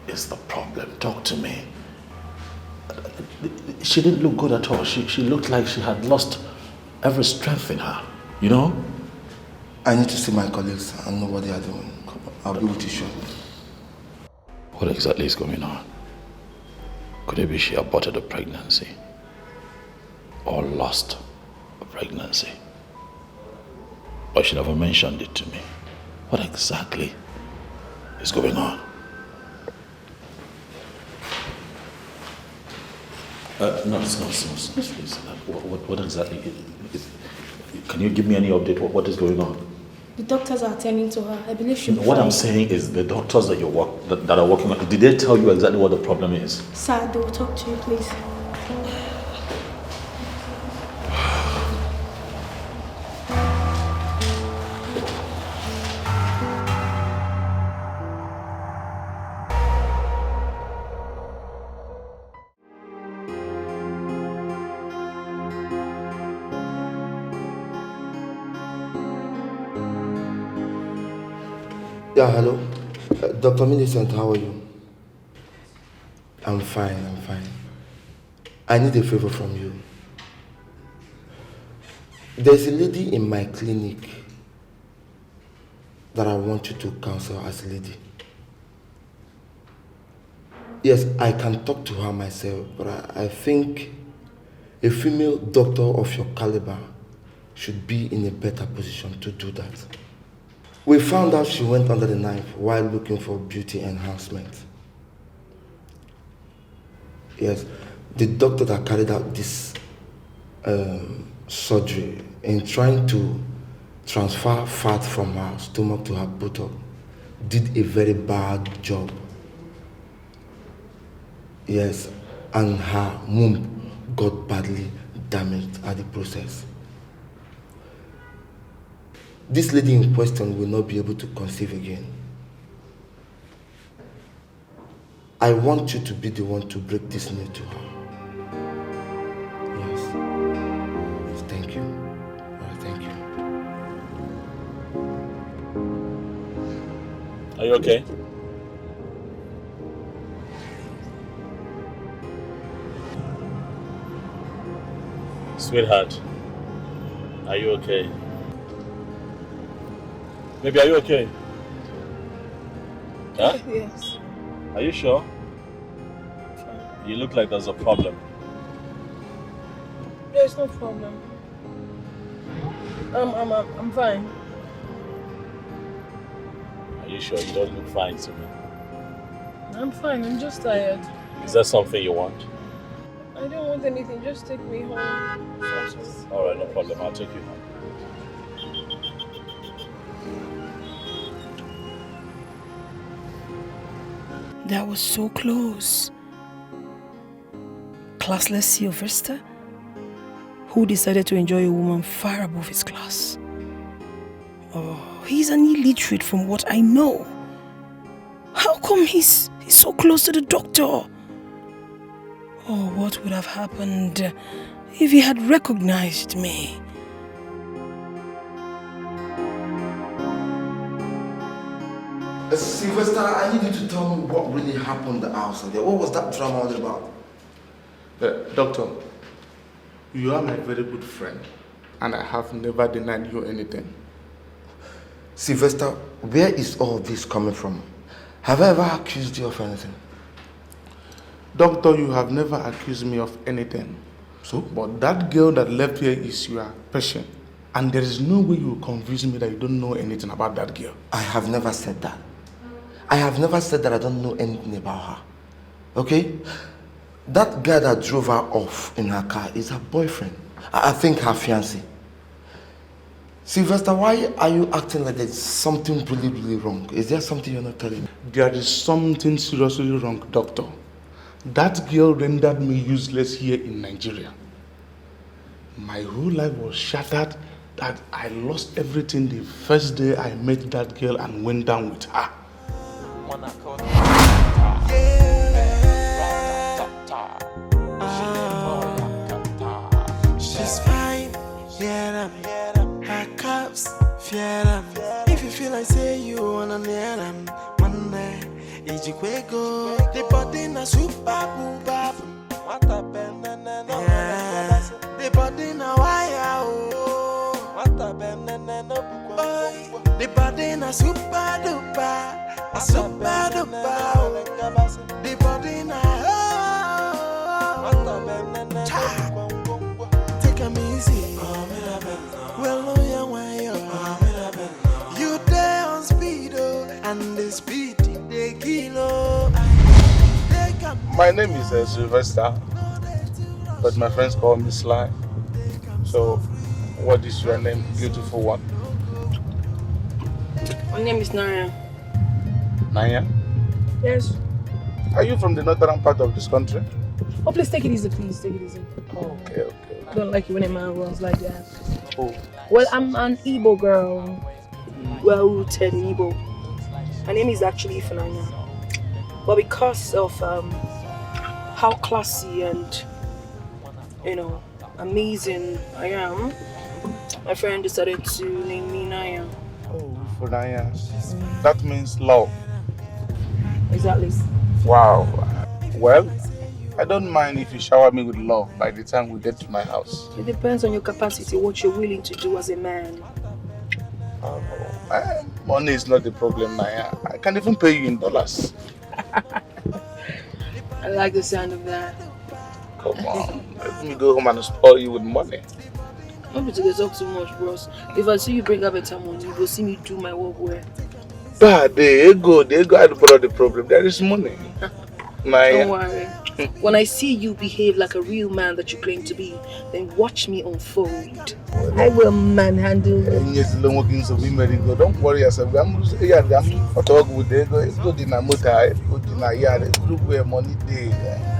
is the problem? Talk to me. She didn't look good at all. She looked like she had lost every strength in her, you know? I need to see my colleagues and know what they are doing. I'll be with you shortly. What exactly is going on? Could it be she aborted a pregnancy? Or lost a pregnancy? Or she never mentioned it to me? What exactly is going on? No, please. What exactly is... Can you give me any update? What is going on? The doctors are attending to her. I believe she'll be What fine. I'm saying is the doctors that that are working on, did they tell you exactly what the problem is? Sir, they will talk to you, please. Yeah, hello. Dr. Millicent, how are you? I'm fine. I need a favor from you. There's a lady in my clinic that I want you to counsel as a lady. Yes, I can talk to her myself, but I think a female doctor of your caliber should be in a better position to do that. We found out she went under the knife while looking for beauty enhancement. Yes, the doctor that carried out this surgery in trying to transfer fat from her stomach to her buttock did a very bad job. Yes, and her womb got badly damaged at the process. This lady in question will not be able to conceive again. I want you to be the one to break this news to her. Yes. Yes, thank you. Thank you. Are you okay? Sweetheart, are you okay? Baby, are you okay? Huh? Yes. Are you sure? You look like there's a problem. There's no problem. I'm fine. Are you sure? You don't look fine to me. I'm fine. I'm just tired. Is that something you want? I don't want anything. Just take me home. Alright, no problem. I'll take you home. That was so close. Classless Sylvester, who decided to enjoy a woman far above his class. Oh, he's an illiterate from what I know. How come he's so close to the doctor? Oh, what would have happened if he had recognized me? Sylvester, I need you to tell me what really happened outside there. What was that drama all about? Doctor, you are my very good friend, and I have never denied you anything. Sylvester, where is all this coming from? Have I ever accused you of anything? Doctor, you have never accused me of anything. So? But that girl that left here is your patient. And there is no way you will convince me that you don't know anything about that girl. I have never said that. I have never said that I don't know anything about her. Okay? That guy that drove her off in her car is her boyfriend. I think her fiancé. Sylvester, why are you acting like there's something really, really wrong? Is there something you're not telling me? There is something seriously wrong, doctor. That girl rendered me useless here in Nigeria. My whole life was shattered that I lost everything the first day I met that girl and went down with her. She's fine, yeah, her cups, yeah, if you feel like say you wanna near them, Monday, Ijikwego, the body na super booba, what a banana, the body na wire, what a banana, the body na super duper, a super duper, the body na what a banana. Take 'em easy. Well, you there on speed, and the speed they kilo. My name is Sylvester, but my friends call me Sly. So, what is your name, beautiful one? My name is Naya. Naya? Yes. Are you from the northern part of this country? Oh, please take it easy, please. Take it easy. Okay. I don't like it when a man runs like that. Oh. Well, I'm an Igbo girl. Well rooted in Igbo. My name is actually Ifunanya. But because of how classy and, amazing I am, my friend decided to name me Naya. Oh, Funanya. That means love. Exactly. Wow. Well, I don't mind if you shower me with love by the time we get to my house. It depends on your capacity, what you're willing to do as a man. Money is not the problem, Naya. I can even pay you in dollars. I like the sound of that. Come on, let me go home and spoil you with money. Don't be to talk too much, bros. If I see you bring up better money, you will see me do my work well. But the ego, I brought the problem. There is money. Don't worry. When I see you behave like a real man that you claim to be, then watch me unfold. I will manhandle you. Yes, don't worry yourself. I'm talk with it's good in a motor, it's good in a yard, it's good where money day.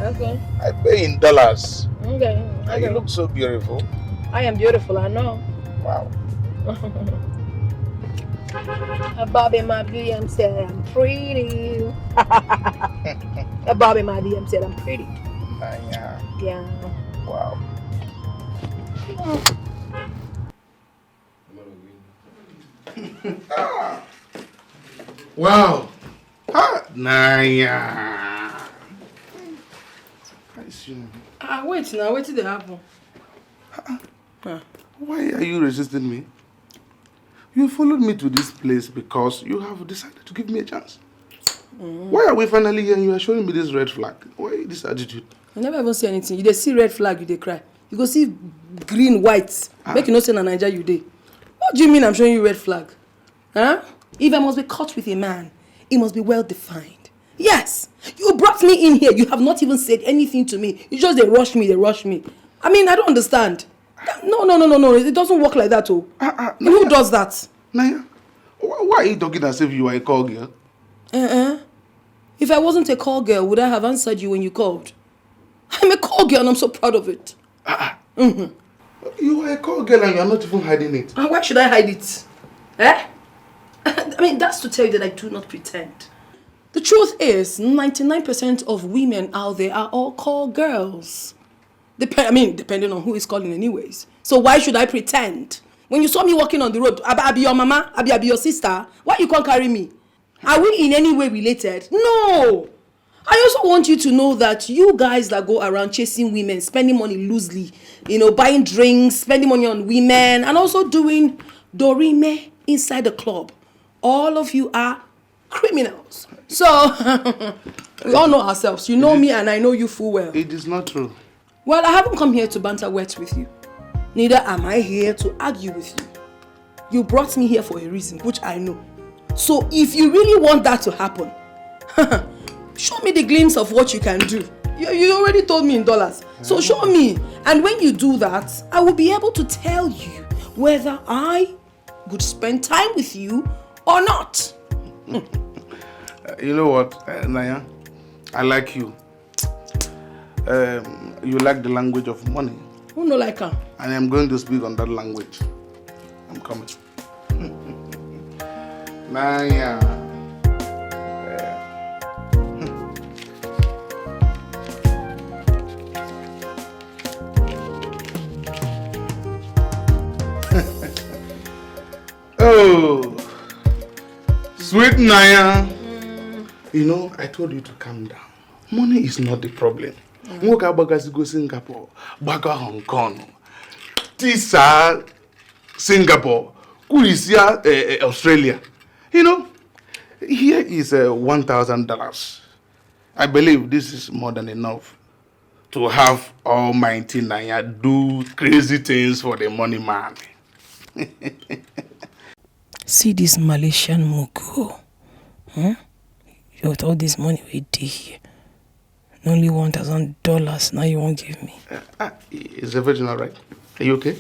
Okay. I pay in dollars. Okay. You look so beautiful. I am beautiful, I know. Wow. Bobby, my DM said I'm pretty. Bobby, my DM said I'm pretty. Yeah. Wow. Wow. Naya. Wait now, wait till they happen. Why are you resisting me? You followed me to this place because you have decided to give me a chance. Why are we finally here and you are showing me this red flag? Why this attitude? I never even see anything. You dey see red flag, you dey cry. You go see green, white. Make you know say na Naija you dey. What do you mean I'm showing you red flag? Huh? If I must be caught with a man, it must be well defined. Yes, you brought me in here. You have not even said anything to me. You just they rush me. I mean, I don't understand. No. It doesn't work like that, oh. Who does that? Naya, why are you talking as if you are a call girl? If I wasn't a call girl, would I have answered you when you called? I'm a call girl and I'm so proud of it. You are a call girl and you are not even hiding it. Why should I hide it? I mean, that's to tell you that I do not pretend. The truth is, 99% of women out there are all call girls. Depending on who is calling anyways. So why should I pretend? When you saw me walking on the road, I be your mama, I be your sister, why you can't carry me? Are we in any way related? No! I also want you to know that you guys that go around chasing women, spending money loosely, buying drinks, spending money on women, and also doing dorime inside the club, all of you are criminals. So, we all know ourselves. You know me and I know you full well. It is not true. Well, I haven't come here to banter words with you. Neither am I here to argue with you. You brought me here for a reason, which I know. So if you really want that to happen, show me the glimpse of what you can do. You already told me in dollars. So show me. And when you do that, I will be able to tell you whether I would spend time with you or not. You know what, Naya? I like you. You like the language of money. Who no like her? And I'm going to speak on that language. I'm coming. Naya. Oh, sweet Naya. You know, I told you to calm down. Money is not the problem. Ngoka bagasi go Singapore, baga Hong Kong, Tisa Singapore, Kurisia Australia. You know, here is $1,000. I believe this is more than enough to have Almighty Naya do crazy things for the money man. See this Malaysian mugo. With all this money we did here. Only $1,000 now you won't give me. Is everything alright? Are you okay?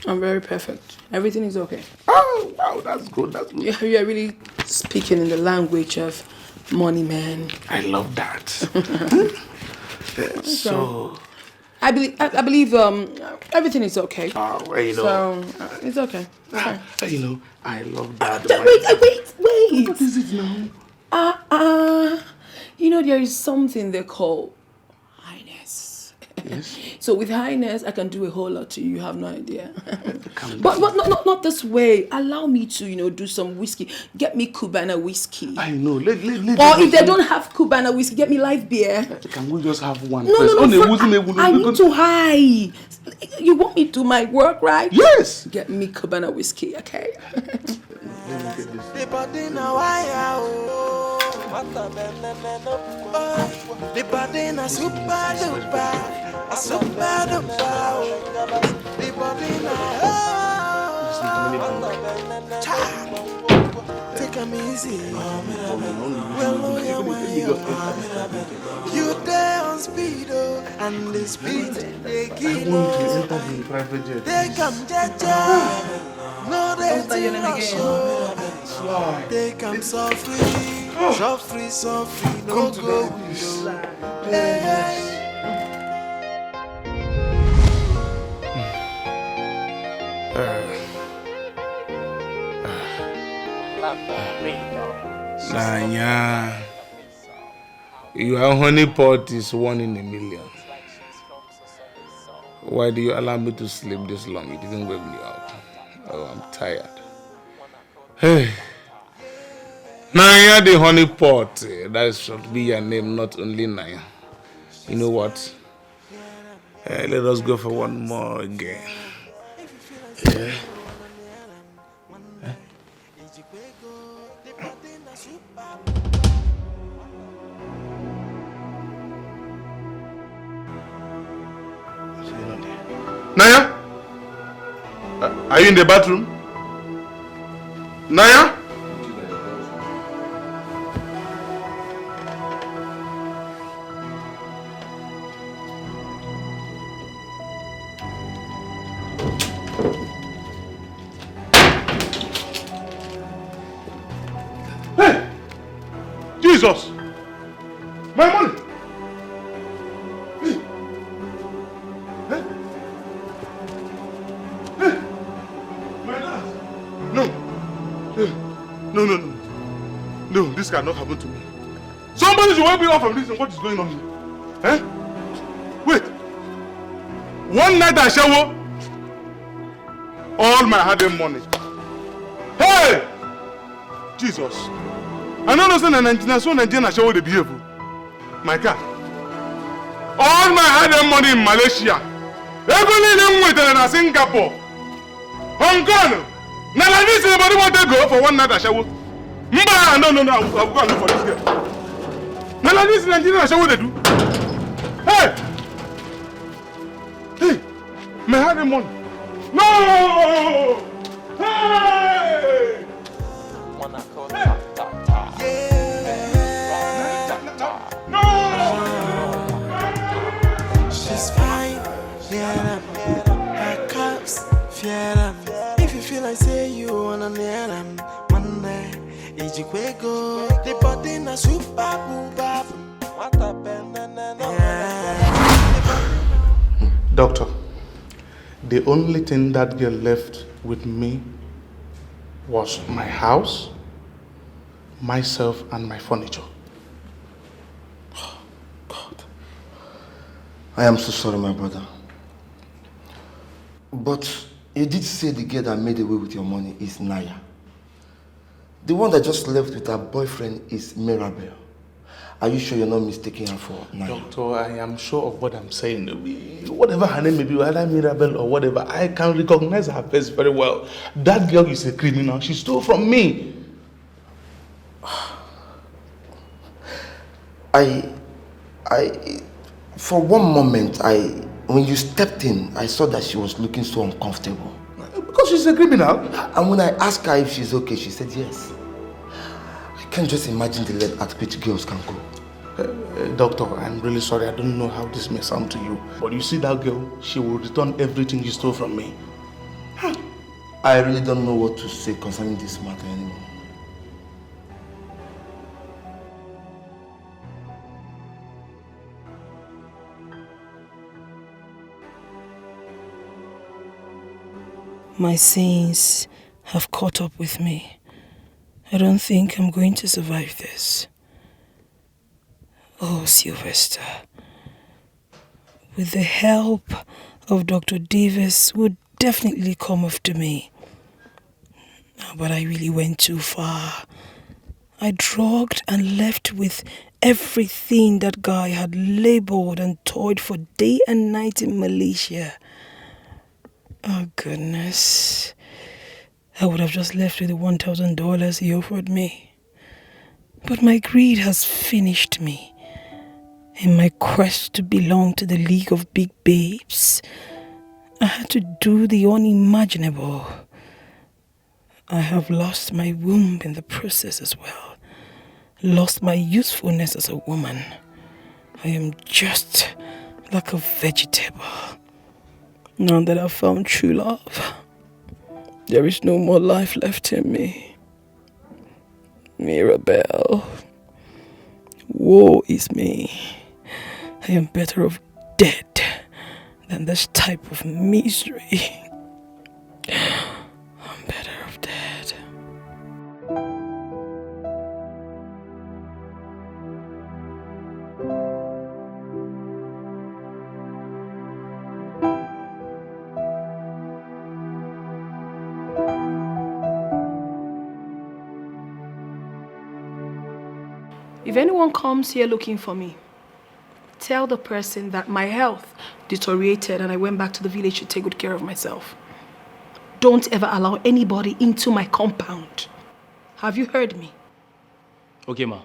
I'm very perfect. Everything is okay. Oh, wow, that's good. That's good. You are really speaking in the language of money, man. I love that. So, I believe everything is okay. Oh, well, you know. So it's okay. You know, I love that. Wait. What is it now? You know, there is something they call highness. Yes. So with highness, I can do a whole lot to you. You have no idea. But not this way. Allow me to, do some whiskey. Get me Cubana whiskey. I know. Or if they don't have Cubana whiskey, get me live beer. Can we just have one? No. I need to high. You want me to do my work, right? Yes. Get me Cubana whiskey, okay? The body now the body na super duper, a super duper. The body na take take a easy. You there on speed, and the speed they keep on. They come jaja, no they they come so free, so free, no go. Hey. Nanya, your honeypot is 1 in a million. Why do you allow me to sleep this long? You didn't wake me up. Oh, I'm tired. Hey, Nanya the honeypot. That should be your name, not only Nanya. You know what? Let us go for one more again. Yeah. Naya? Are you in the bathroom? Naya? Hey! Jesus! My money! No, this cannot happen to me. Somebody should wake me up from this and what is going on here? Eh? Wait. One night I shower all my hard-earned money. Hey! Jesus. I don't understand Nigerian I shower the behavior. My car. All my hard-earned money in Malaysia. Everything with in Singapore. Hong Kong. Now like this, anybody want to go for one night I shower? No, I'll go and look for this girl. Now like this, Nigerian I shower what they do. Hey! Hey! My hard-earned money. No! Hey! She's fine, yeah, her cups, yeah. If you feel like say you wanna near them, one day, Etiko, the body na super booba. Doctor, the only thing that girl left with me was my house, myself, and my furniture. Oh, God. I am so sorry, my brother. But you did say the girl that made away with your money is Naya. The one that just left with her boyfriend is Mirabelle. Are you sure you're not mistaking her for Naya? Doctor, I am sure of what I'm saying. Whatever her name may be, whether Mirabelle or whatever, I can recognize her face very well. That girl is a criminal. She stole from me. For one moment, when you stepped in, I saw that she was looking so uncomfortable. Because she's a criminal. And when I asked her if she's okay, she said yes. I can't just imagine the level at which girls can go. Doctor, I'm really sorry. I don't know how this may sound to you. But you see that girl, she will return everything you stole from me. I really don't know what to say concerning this matter anymore. My sins have caught up with me. I don't think I'm going to survive this. Oh, Sylvester, with the help of Dr. Davis, would definitely come after me. But I really went too far. I drugged and left with everything that guy had labored and toiled for day and night in Malaysia. Oh, goodness. I would have just left with the $1,000 he offered me. But my greed has finished me. In my quest to belong to the League of Big Babes, I had to do the unimaginable. I have lost my womb in the process as well. Lost my usefulness as a woman. I am just like a vegetable. Now that I've found true love, there is no more life left in me. Mirabelle, woe is me. I am better off dead than this type of misery. I'm better off dead. If anyone comes here looking for me, tell the person that my health deteriorated and I went back to the village to take good care of myself. Don't ever allow anybody into my compound. Have you heard me? Okay, ma.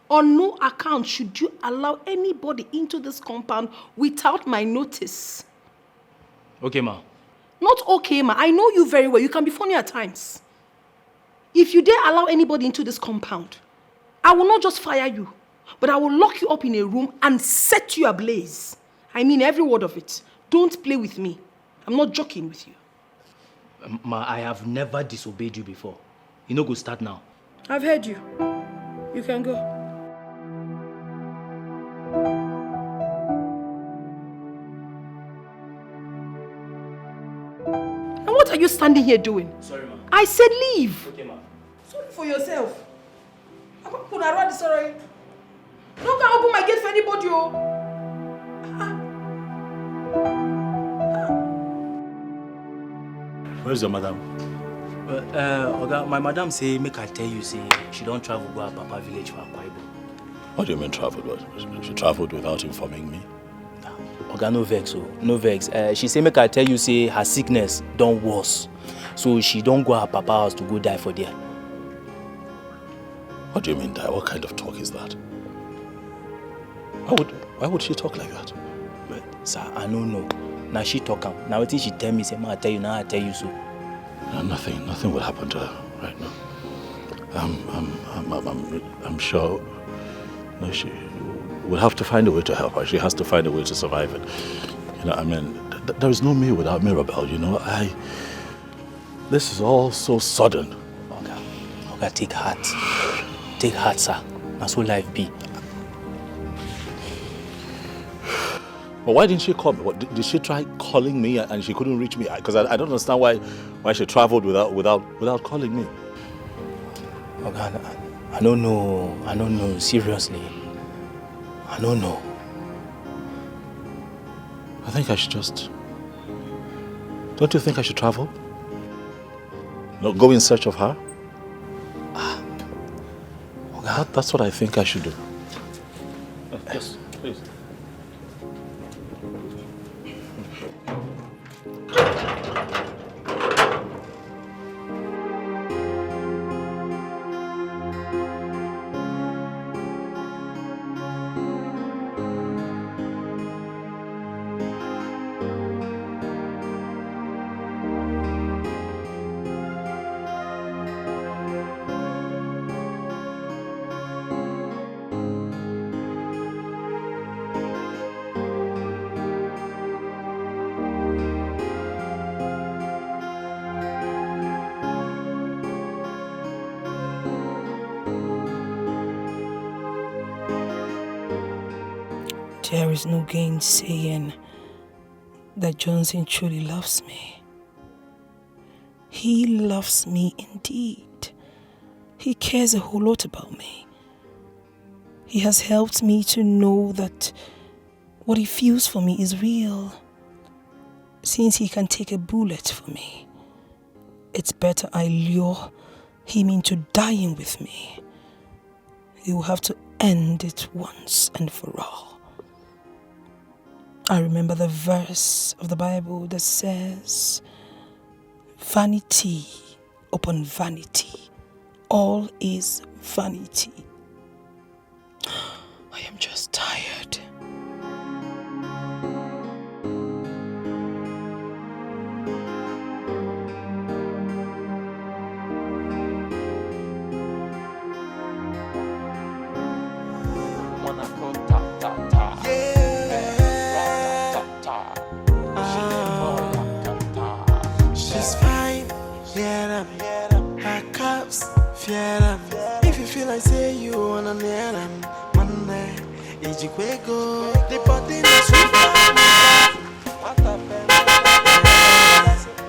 On no account should you allow anybody into this compound without my notice. Okay, ma. Not okay, ma. I know you very well. You can be funny at times. If you dare allow anybody into this compound, I will not just fire you, but I will lock you up in a room and set you ablaze. I mean every word of it. Don't play with me. I'm not joking with you. Ma, I have never disobeyed you before. You know, go start now. I've heard you. You can go. And what are you standing here doing? Sorry, ma. I said leave. Okay, ma. Sorry for yourself. Sorry. Don't go open my gate for anybody. Where's your madam? Oga, my madam say, make I tell you, say, she don't travel go to Papa village for Akwa Ibom. What do you mean traveled? She traveled without informing me? Oga, no vex, oh. No vex. She say, make I tell you, say, her sickness don't worse. So she don't go to her Papa house to go die for there. What do you mean die? What kind of talk is that? Why would she talk like that? Well, sir, I don't know. Now she talk am. Now what she tell me, say, I tell you, now I tell you so. No, nothing will happen to her right now. I'm sure. No, she will have to find a way to help her. She has to find a way to survive it. You know, I mean, there is no me without Mirabelle. You know, this is all so sudden. Okay, take heart. Take heart, sir. That's what life be. But why didn't she call me? Did she try calling me and she couldn't reach me? Because I don't understand why she traveled without calling me. Okay, I don't know. Seriously, I don't know. I think I should just. Don't you think I should travel? No, go in search of her. That's what I think I should do. Yes, please. There is no gainsaying that Johnson truly loves me. He loves me indeed. He cares a whole lot about me. He has helped me to know that what he feels for me is real. Since he can take a bullet for me, it's better I lure him into dying with me. He will have to end it once and for all. I remember the verse of the Bible that says, vanity upon vanity, all is vanity. I am just tired. fear them. If you feel like say you wanna near them, Monday, Ijikwego, the body na sweet. What happened?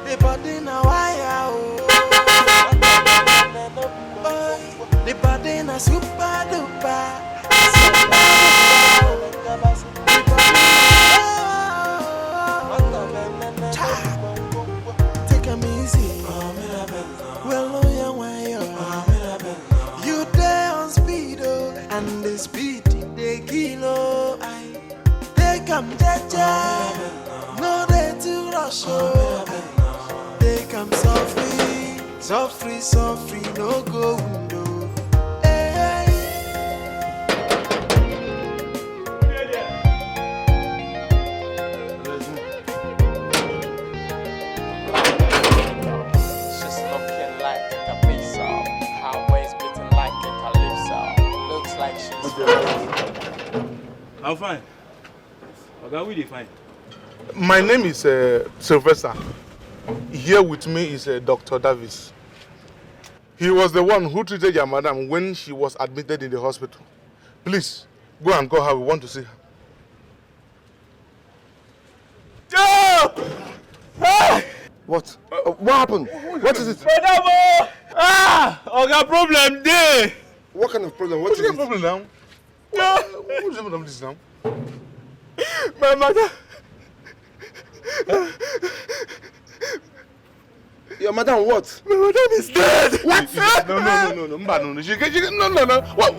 The body na wire, the body na super duper. Take 'em easy. Well, you there on speed, and the speed they kilo. They come jaja, no they too rush. They come softly, softly, softly, no go window. Hey. She's looking like a calypso. Her waist beating like a calypso. Looks like she's I'm fine. Okay, we fine. My name is Sylvester. Here with me is Dr. Davis. He was the one who treated your madam when she was admitted in the hospital. Please, go and call her. We want to see her. What? What happened? What is it? Okay, problem there. What kind of problem? What is the it? problem now? What's the problem with this now? My mother. Your madam what? My madam is dead. What? No. She no. What?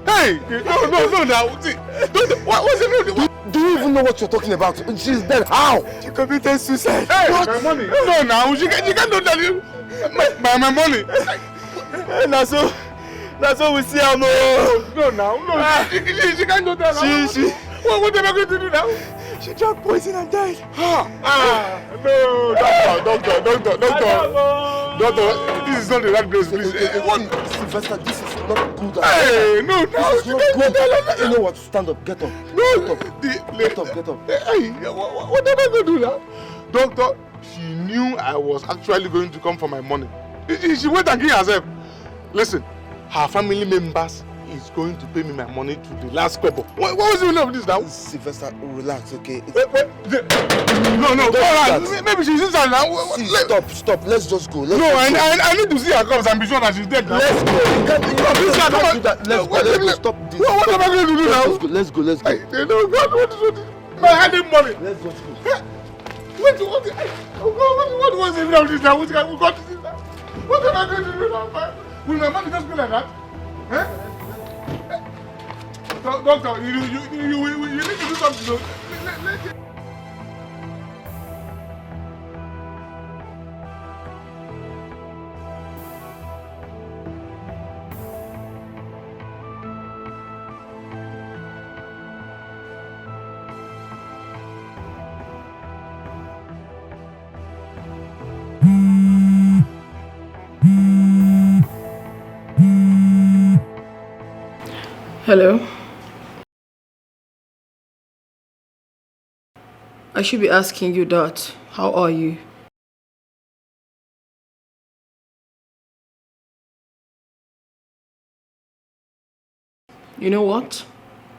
Hey, no. Now, see, what's the Do you even know what you're talking about? She's dead. How? She committed suicide. Hey, what? my money. No, now she can't do that. My money. That's what we see her. No. She can't do that. She. What am I going to do now? She drank poison and died. No, doctor, this is not the right place, please. Sylvester, this is not good. Hey, no, this is not good. You know what? Stand up, get up. No, get up. Hey, what am I going to do now? Doctor, she knew I was actually going to come for my money. She went and killed herself. Listen, her family members is going to pay me my money to the last couple. What was the meaning of this now? Sylvester, relax, okay? No, maybe she's inside now. See, stop. Let's just go. I need to see her come and be sure that she's dead now. Let's go. You can't do that. Let's go. Stop this. What am I going to do now? Let's go. No, God, what is it? My hiding money. Let's just go. What was the meaning of this now? What am I going to do now? Will my money just go like that? Huh? Doctor, you need to do something. Hello? I should be asking you that. How are you? You know what?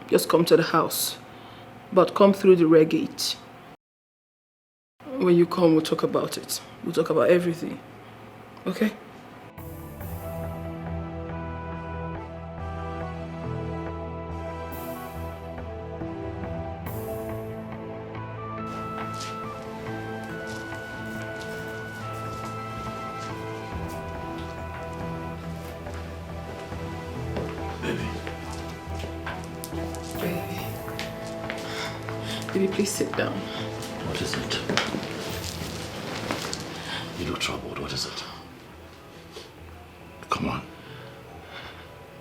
Just come to the house. But come through the rear gate. When you come, we'll talk about it. We'll talk about everything. Okay? Baby, please sit down. What is it? You look troubled. What is it? Come on.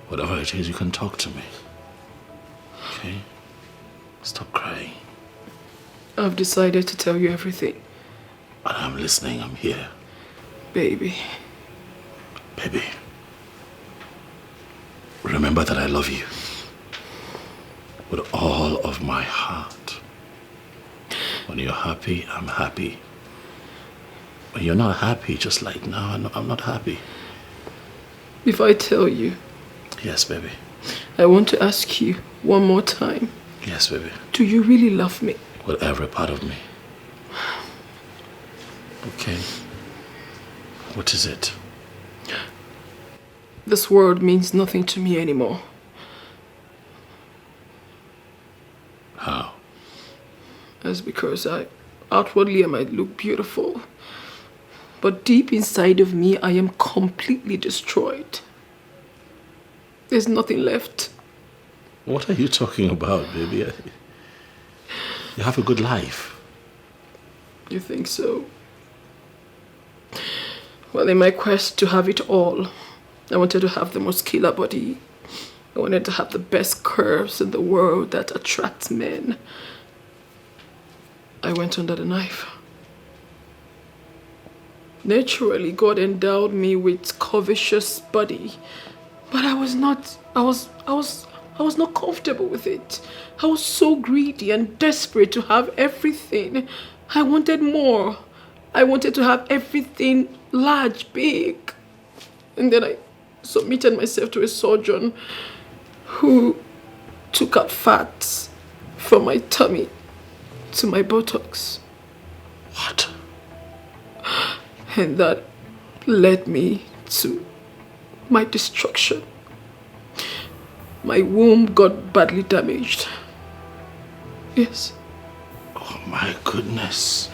Whatever it is, you can talk to me. Okay? Stop crying. I've decided to tell you everything. And I'm listening. I'm here. Baby. Baby. Remember that I love you. With all of my heart. When you're happy, I'm happy. When you're not happy, just like now, I'm not happy. Before I tell you, Yes, baby. I want to ask you one more time. Yes, baby. Do you really love me? With every part of me. Okay. What is it? This world means nothing to me anymore. How? That's because outwardly I might look beautiful, but deep inside of me I am completely destroyed. There's nothing left. What are you talking about, baby? You have a good life. You think so? Well, in my quest to have it all, I wanted to have the most killer body. I wanted to have the best curves in the world that attracts men. I went under the knife. Naturally, God endowed me with covetous body, but I was not comfortable with it. I was so greedy and desperate to have everything. I wanted more. I wanted to have everything large, big. And then I submitted myself to a surgeon who took out fat from my tummy to my buttocks. What? And that led me to my destruction. My womb got badly damaged. Yes. Oh my goodness.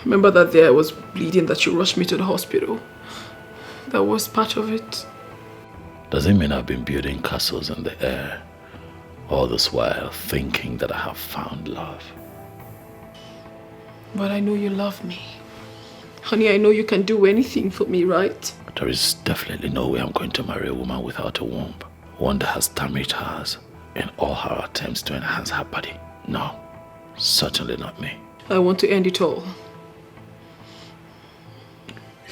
Remember that day I was bleeding that you rushed me to the hospital? That was part of it. Does it mean I've been building castles in the air all this while thinking that I have found love? But I know you love me. Honey, I know you can do anything for me, right? There is definitely no way I'm going to marry a woman without a womb. One that has damaged hers in all her attempts to enhance her body. No, certainly not me. I want to end it all.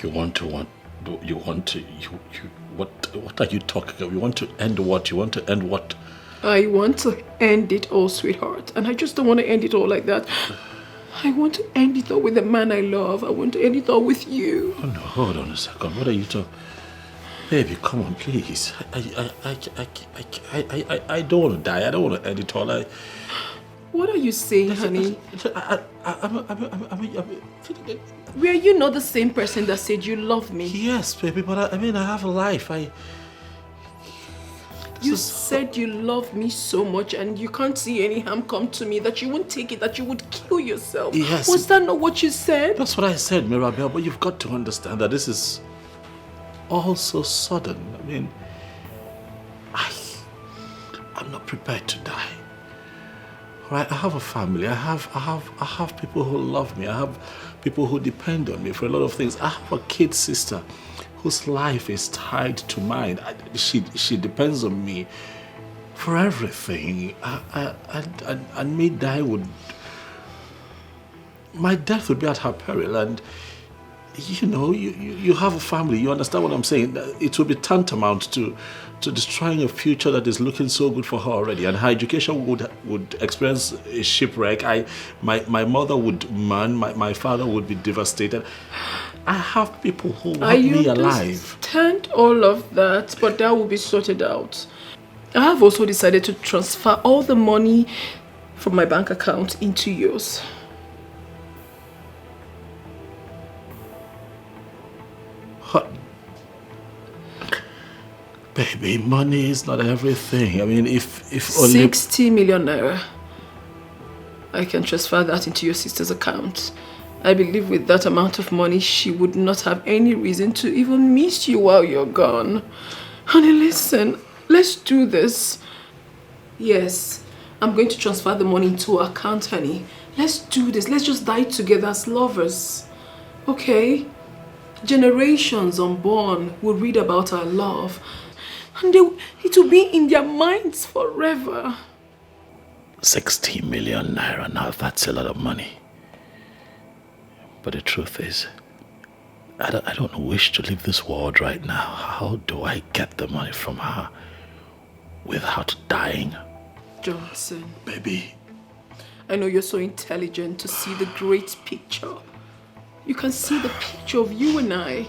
What are you talking about? You want to end what? You want to end what? I want to end it all, sweetheart. And I just don't want to end it all like that. I want to end it all with the man I love. I want to end it all with you. Oh no, hold on a second. What are you talking? Baby, come on, please. I don't want to die. I don't want to end it all. What are you saying, honey? Were you not the same person that said you love me? Yes, baby, but I have a life. You said you love me so much and you can't see any harm come to me, that you won't take it, that you would kill yourself. Yes. Was that not what you said? That's what I said, Mirabelle, but you've got to understand that this is all so sudden. I mean, I'm not prepared to die. Right? I have a family. I have people who love me. I have people who depend on me for a lot of things. I have a kid sister whose life is tied to mine. She depends on me for everything. And me die my death would be at her peril. And you know, you have a family. You understand what I'm saying? It would be tantamount to destroying a future that is looking so good for her already. And her education would experience a shipwreck. My mother would mourn. My father would be devastated. I have people who want me alive. I understand all of that, but that will be sorted out. I have also decided to transfer all the money from my bank account into yours. Baby, money is not everything. I mean, if only 60 million naira. I can transfer that into your sister's account. I believe with that amount of money, she would not have any reason to even miss you while you're gone. Honey, listen, let's do this. Yes, I'm going to transfer the money into her account, honey. Let's do this. Let's just die together as lovers. Okay? Generations unborn will read about our love. And it will be in their minds forever. 60 million naira, now that's a lot of money. But the truth is, I don't wish to leave this world right now. How do I get the money from her without dying? Johnson. Baby. I know you're so intelligent to see the great picture. You can see the picture of you and I.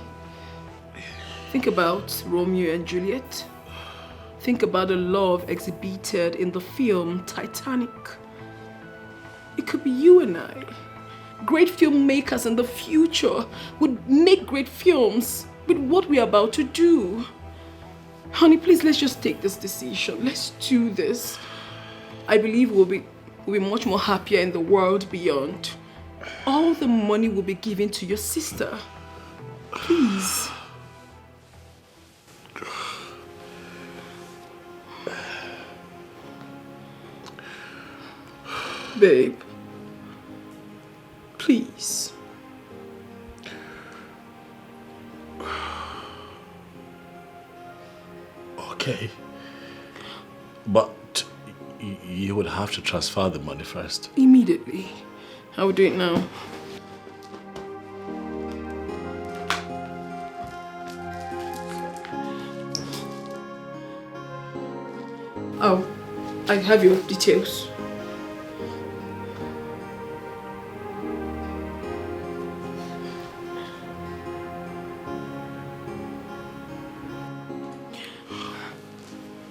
Think about Romeo and Juliet. Think about the love exhibited in the film Titanic. It could be you and I. Great filmmakers in the future would make great films with what we're about to do. Honey, please, let's just take this decision. Let's do this. I believe we'll be much more happier in the world beyond. All the money will be given to your sister. Please. Babe. Please. Okay. But you would have to transfer the money first. Immediately. I will do it now. Oh, I have your details.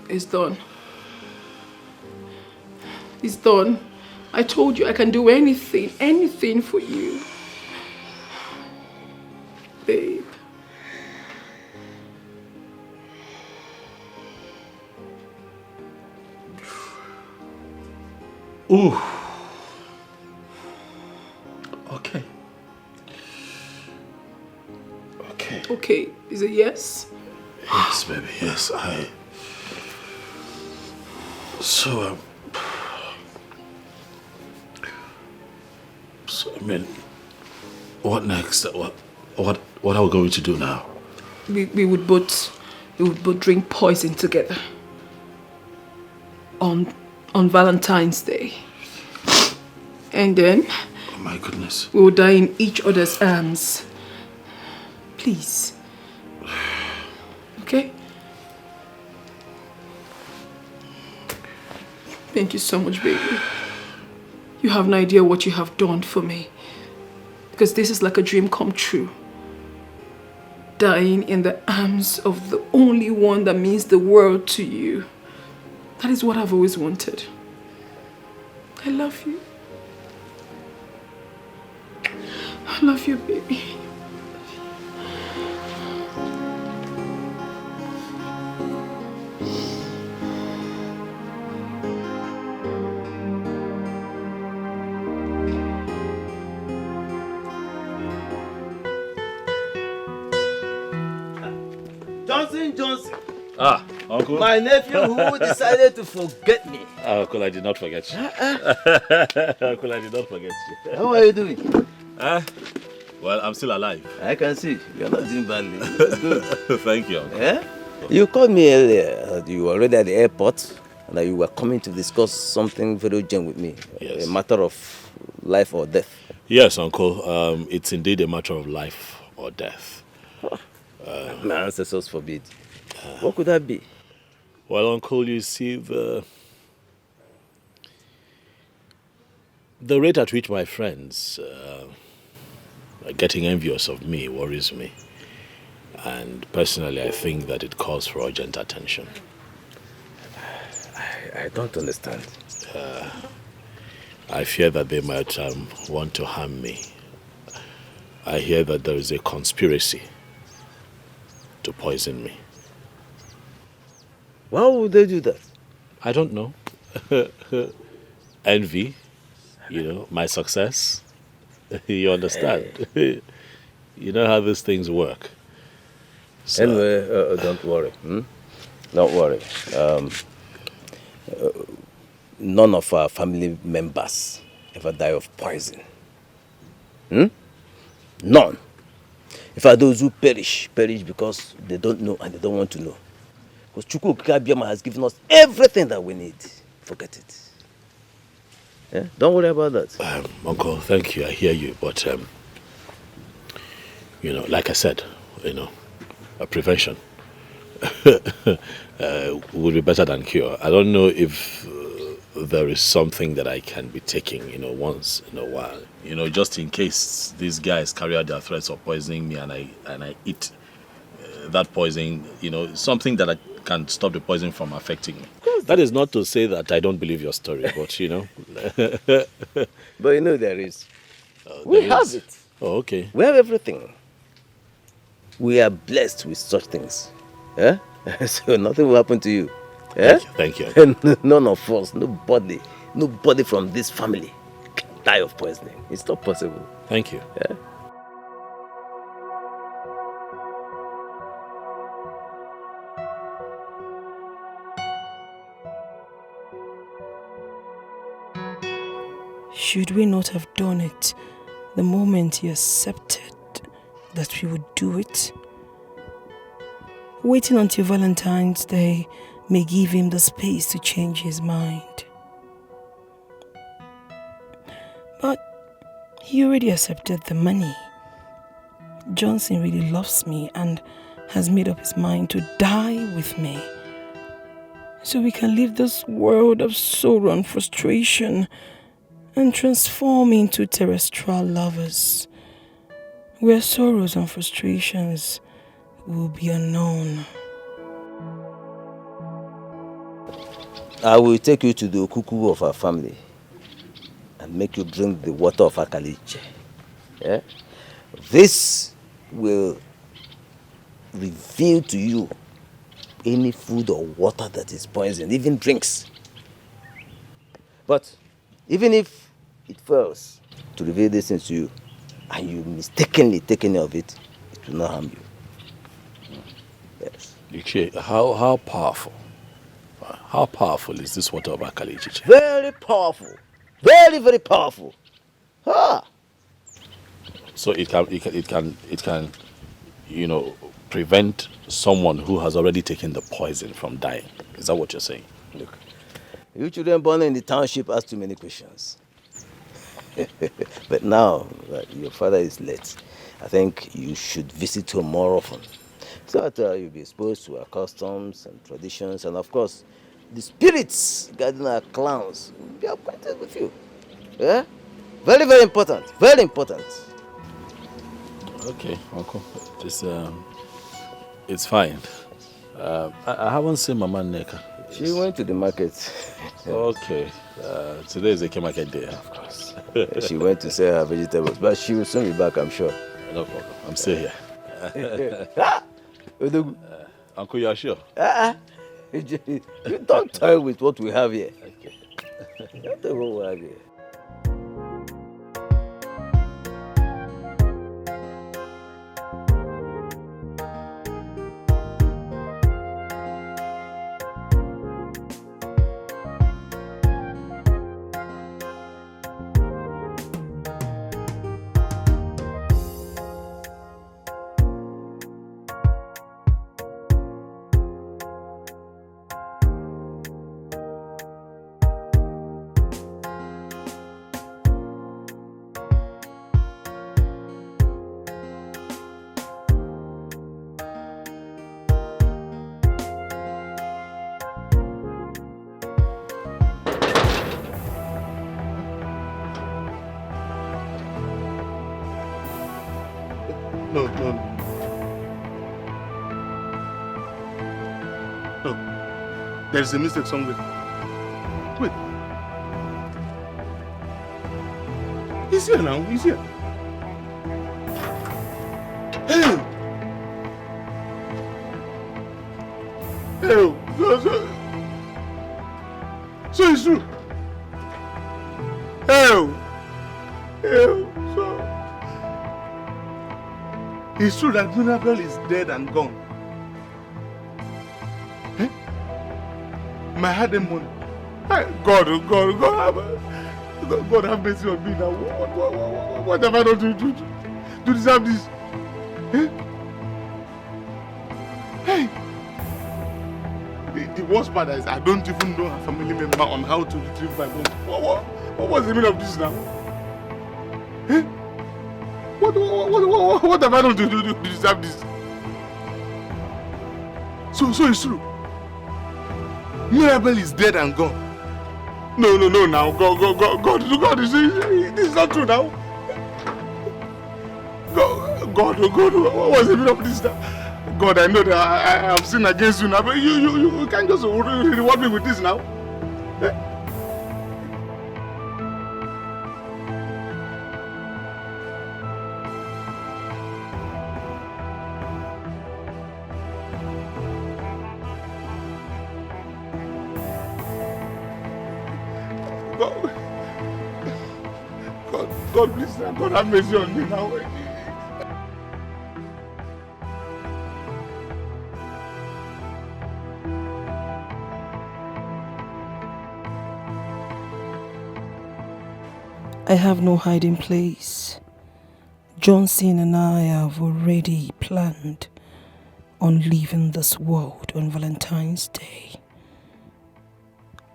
It's done. It's done. I told you I can do anything for you. Babe. Ooh. Okay. Okay. Okay, is it yes? Yes, baby, yes, So, I mean, what next? What are we going to do now? We would both drink poison together on Valentine's Day, and then oh my goodness, we will die in each other's arms. Please, okay? Thank you so much, baby. You have no idea what you have done for me. Because this is like a dream come true. Dying in the arms of the only one that means the world to you. That is what I've always wanted. I love you. I love you, baby. Johnson. Ah, Uncle. My nephew who decided to forget me. Uncle, I did not forget you. Uncle, I did not forget you. How are you doing? Well, I'm still alive. I can see. You're not doing badly. Good. Thank you, Uncle. Eh? You called me earlier. You were already at the airport and that you were coming to discuss something very urgent with me. Yes. A matter of life or death. Yes, Uncle. It's indeed a matter of life or death. My ancestors forbid. What could that be? Well, Uncle, you see, the rate at which my friends are getting envious of me worries me. And personally, I think that it calls for urgent attention. I don't understand. I fear that they might want to harm me. I hear that there is a conspiracy to poison me. Why would they do that? I don't know. Envy, my success. You understand? You know how these things work. So, anyway, don't worry. Don't worry. None of our family members ever die of poison. None. In fact, those who perish because they don't know and they don't want to know. Because Chukwu Okike has given us everything that we need. Forget it. Yeah? Don't worry about that. Uncle, thank you. I hear you. But, like I said, prevention would be better than cure. I don't know if there is something that I can be taking, once in a while. Just in case these guys carry out their threats of poisoning me and I eat that poison, something that can stop the poison from affecting me. That is not to say that I don't believe your story, but But there is. We have it. Oh, okay. We have everything. We are blessed with such things. Yeah? So nothing will happen to you. Yeah? Thank you. And none of us, nobody from this family can die of poisoning. It's not possible. Thank you. Yeah? Should we not have done it the moment he accepted that we would do it? Waiting until Valentine's Day may give him the space to change his mind. But he already accepted the money. Johnson really loves me and has made up his mind to die with me. So we can leave this world of sorrow and frustration and transform into terrestrial lovers, where sorrows and frustrations will be unknown. I will take you to the okuku of our family and make you drink the water of Akaliche. Yeah? This will reveal to you any food or water that is poisoned, even drinks. But even if it fails to reveal this things to you, and you mistakenly take any of it, it will not harm you. Yes. Luchy, how powerful? How powerful is this water of Akali, Chiche? Very powerful. Very, very powerful. Ah. So it can prevent someone who has already taken the poison from dying. Is that what you're saying? Look, you children born in the township ask too many questions. But now that your father is late, I think you should visit home more often, so that you'll be exposed to our customs and traditions, and of course, the spirits guarding our clans will be acquainted with you. Yeah? Very, very important. Very important. Okay, Uncle. It's fine. I haven't seen Mama Neka. She went to the market. Okay. Today is a market day, of course. She went to sell her vegetables, but she will soon be back, I'm sure. No problem. I'm still here. Uncle, you are sure? You don't toy with what we have here. Okay. Don't tell what we have here. No. There's a mistake somewhere. Wait. He's here now. He's here. Hey! Hey! So it's true. Hey! It's true that Mirabelle is dead and gone. Eh? My hard money. God have mercy on me now. What have I done to deserve this? Eh? Hey! The worst part is I don't even know a family member on how to retrieve my mom. What was the meaning of this now? Eh? What have I done to deserve this? So it's true. Mirabelle is dead and gone. No, now. God, this is not true now. God, what was the meaning of this now? God, I know that I have sinned against you now, but you can't just reward me with this now. Eh? God, please, God have mercy on me now. I have no hiding place. Johnson and I have already planned on leaving this world on Valentine's Day.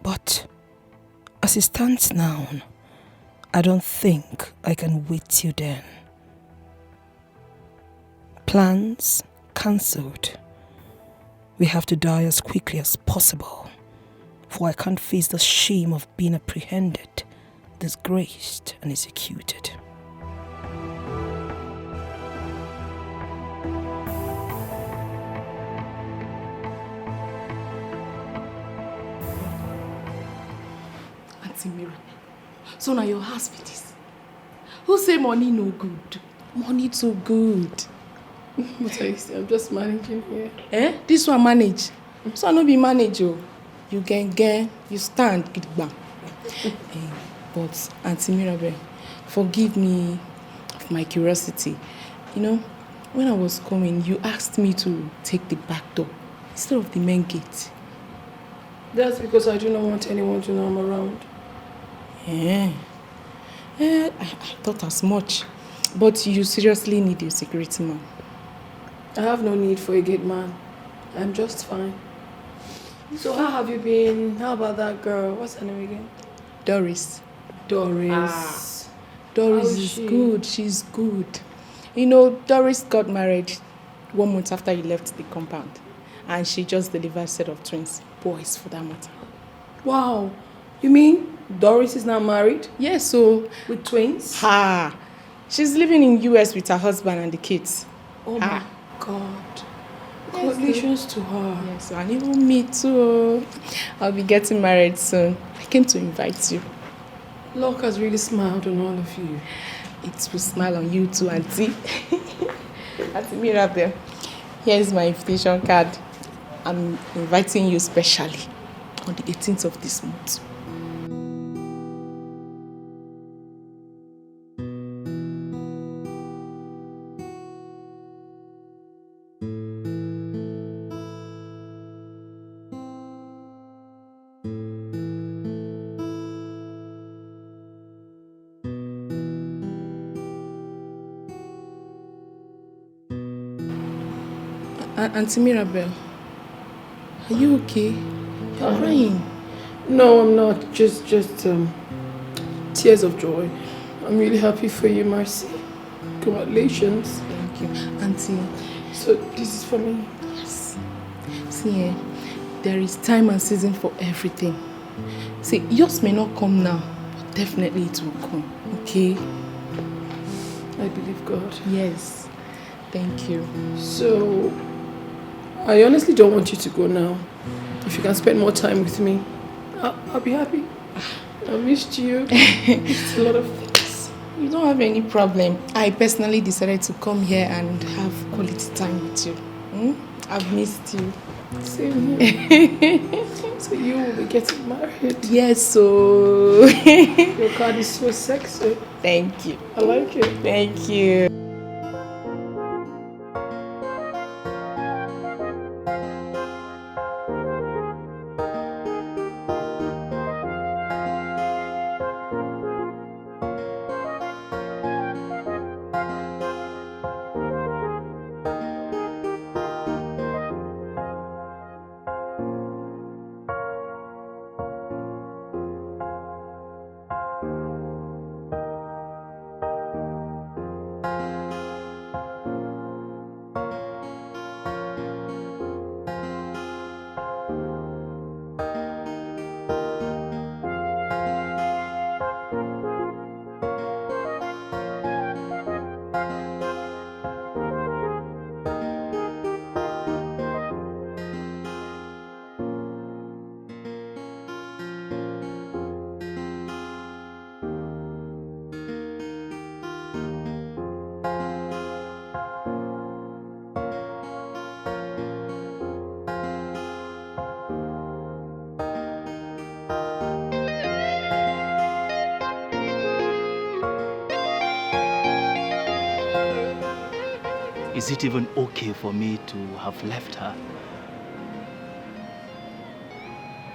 But as it stands now, I don't think I can wait till then. Plans cancelled. We have to die as quickly as possible, for I can't face the shame of being apprehended, disgraced and executed. Auntie Mirabelle, so now your house be this. Who say money no good? Money too good. What are you saying? I'm just managing here. Eh? This one manage. So I no be manage oh. You get, you stand, gidigba. But Auntie Mirabelle, forgive me of my curiosity. You know, when I was coming, you asked me to take the back door instead of the main gate. That's because I do not want anyone to know I'm around. I thought as much. But you seriously need a security man. I have no need for a gate man. I'm just fine. So how have you been? How about that girl? What's her name again? Doris. Doris. Doris is good. She's good. You know, Doris got married 1 month after you left the compound. And she just delivered a set of twins. Boys, for that matter. Wow. You mean Doris is now married? Yes, so... With twins? She's living in US with her husband and the kids. Oh my God. Congratulations to her. Yes, and even me too. I'll be getting married soon. I came to invite you. Luck has really smiled on all of you. It will smile on you too, Auntie. Auntie Mirabelle, here's my invitation card. I'm inviting you specially on the 18th of this month. Auntie Mirabelle, are you okay? You're crying. No, I'm not. Just tears of joy. I'm really happy for you, Mercy. Congratulations. Thank you, Auntie. So this is for me? Yes. See, there is time and season for everything. See, yours may not come now, but definitely it will come. Okay? I believe God. Yes. Thank you. So, I honestly don't want you to go now. If you can spend more time with me, I'll be happy. I missed you. It's a lot of things. You don't have any problem. I personally decided to come here and have quality time with you. I've missed you. Same here. So you will be getting married? Yes, so... Your card is so sexy. Thank you. I like it. Thank you. Is it even okay for me to have left her?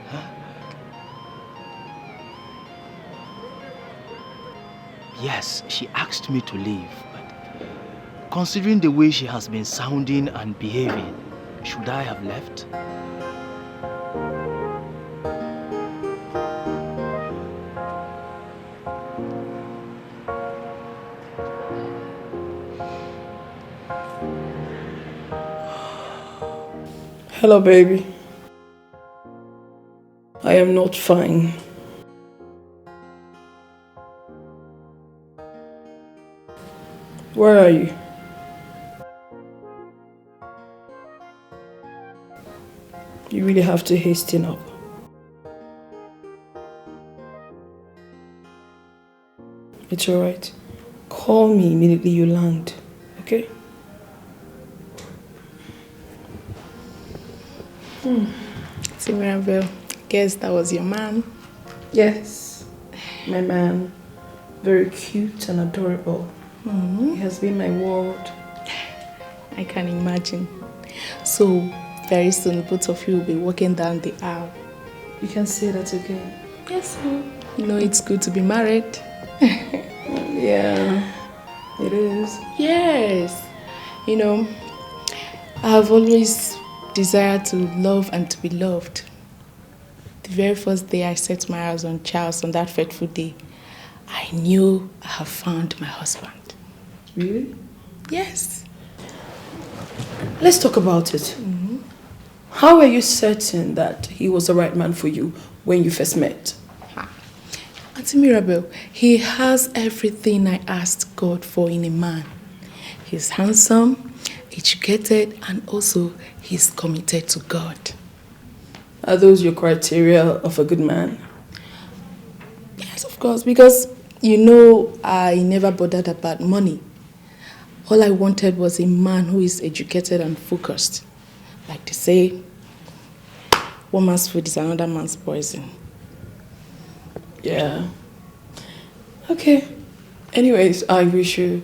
Huh? Yes, she asked me to leave, but considering the way she has been sounding and behaving, should I have left? Hello, baby. I am not fine. Where are you? You really have to hasten up. It's alright. Call me immediately you land, okay? See, Mirabelle, guess that was your man. Yes, my man. Very cute and adorable. He has been my world. I can imagine. So, very soon, both of you will be walking down the aisle. You can say that again. Yes, you know it's good to be married. Yeah, it is. Yes. You know, I have always desired to love and to be loved. The very first day I set my eyes on Charles on that fateful day, I knew I have found my husband. Really? Yes. Let's talk about it. How are you certain that he was the right man for you when you first met? Auntie Mirabelle, he has everything I asked God for in a man. He's handsome, educated, and also he's committed to God. Are those your criteria of a good man? Yes, of course, because you know I never bothered about money. All I wanted was a man who is educated and focused. Like they say, one man's food is another man's poison. Yeah. Okay. Anyways, I wish you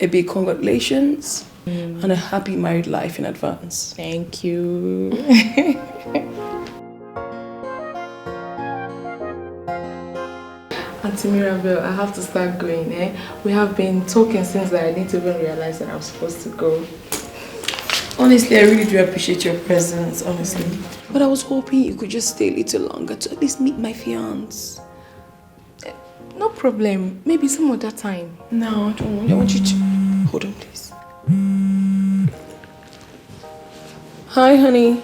a big congratulations and a happy married life in advance. Thank you. Auntie Mirabelle, I have to start going, eh? We have been talking since I didn't even realize that I was supposed to go. Honestly, I really do appreciate your presence, honestly. But I was hoping you could just stay a little longer to at least meet my fiancé. No problem. Maybe some other time. No, I don't want. I want you to... Hold on, please. Hi, honey.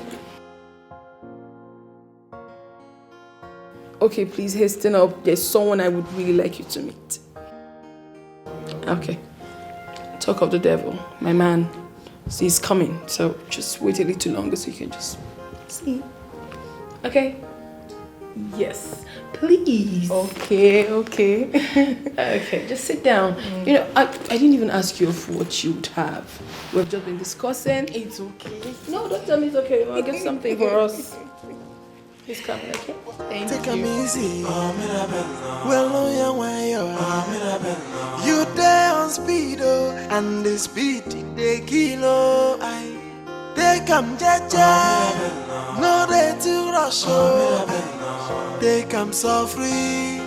Okay, please hasten up. There's someone I would really like you to meet. Okay. Talk of the devil. My man. See, he's coming. So just wait a little longer so you can just see. Okay? Yes. Please. Okay. Okay, just sit down. You know, I didn't even ask you of what you would have. We've just been discussing. It's okay. No, don't tell me it's okay. I'll get something for us. He's coming, okay? Take a easy. Well, no, yeah, where you are. You there on speed, and the speed they kilo. They come, jaja. No, they too rush. They come so free,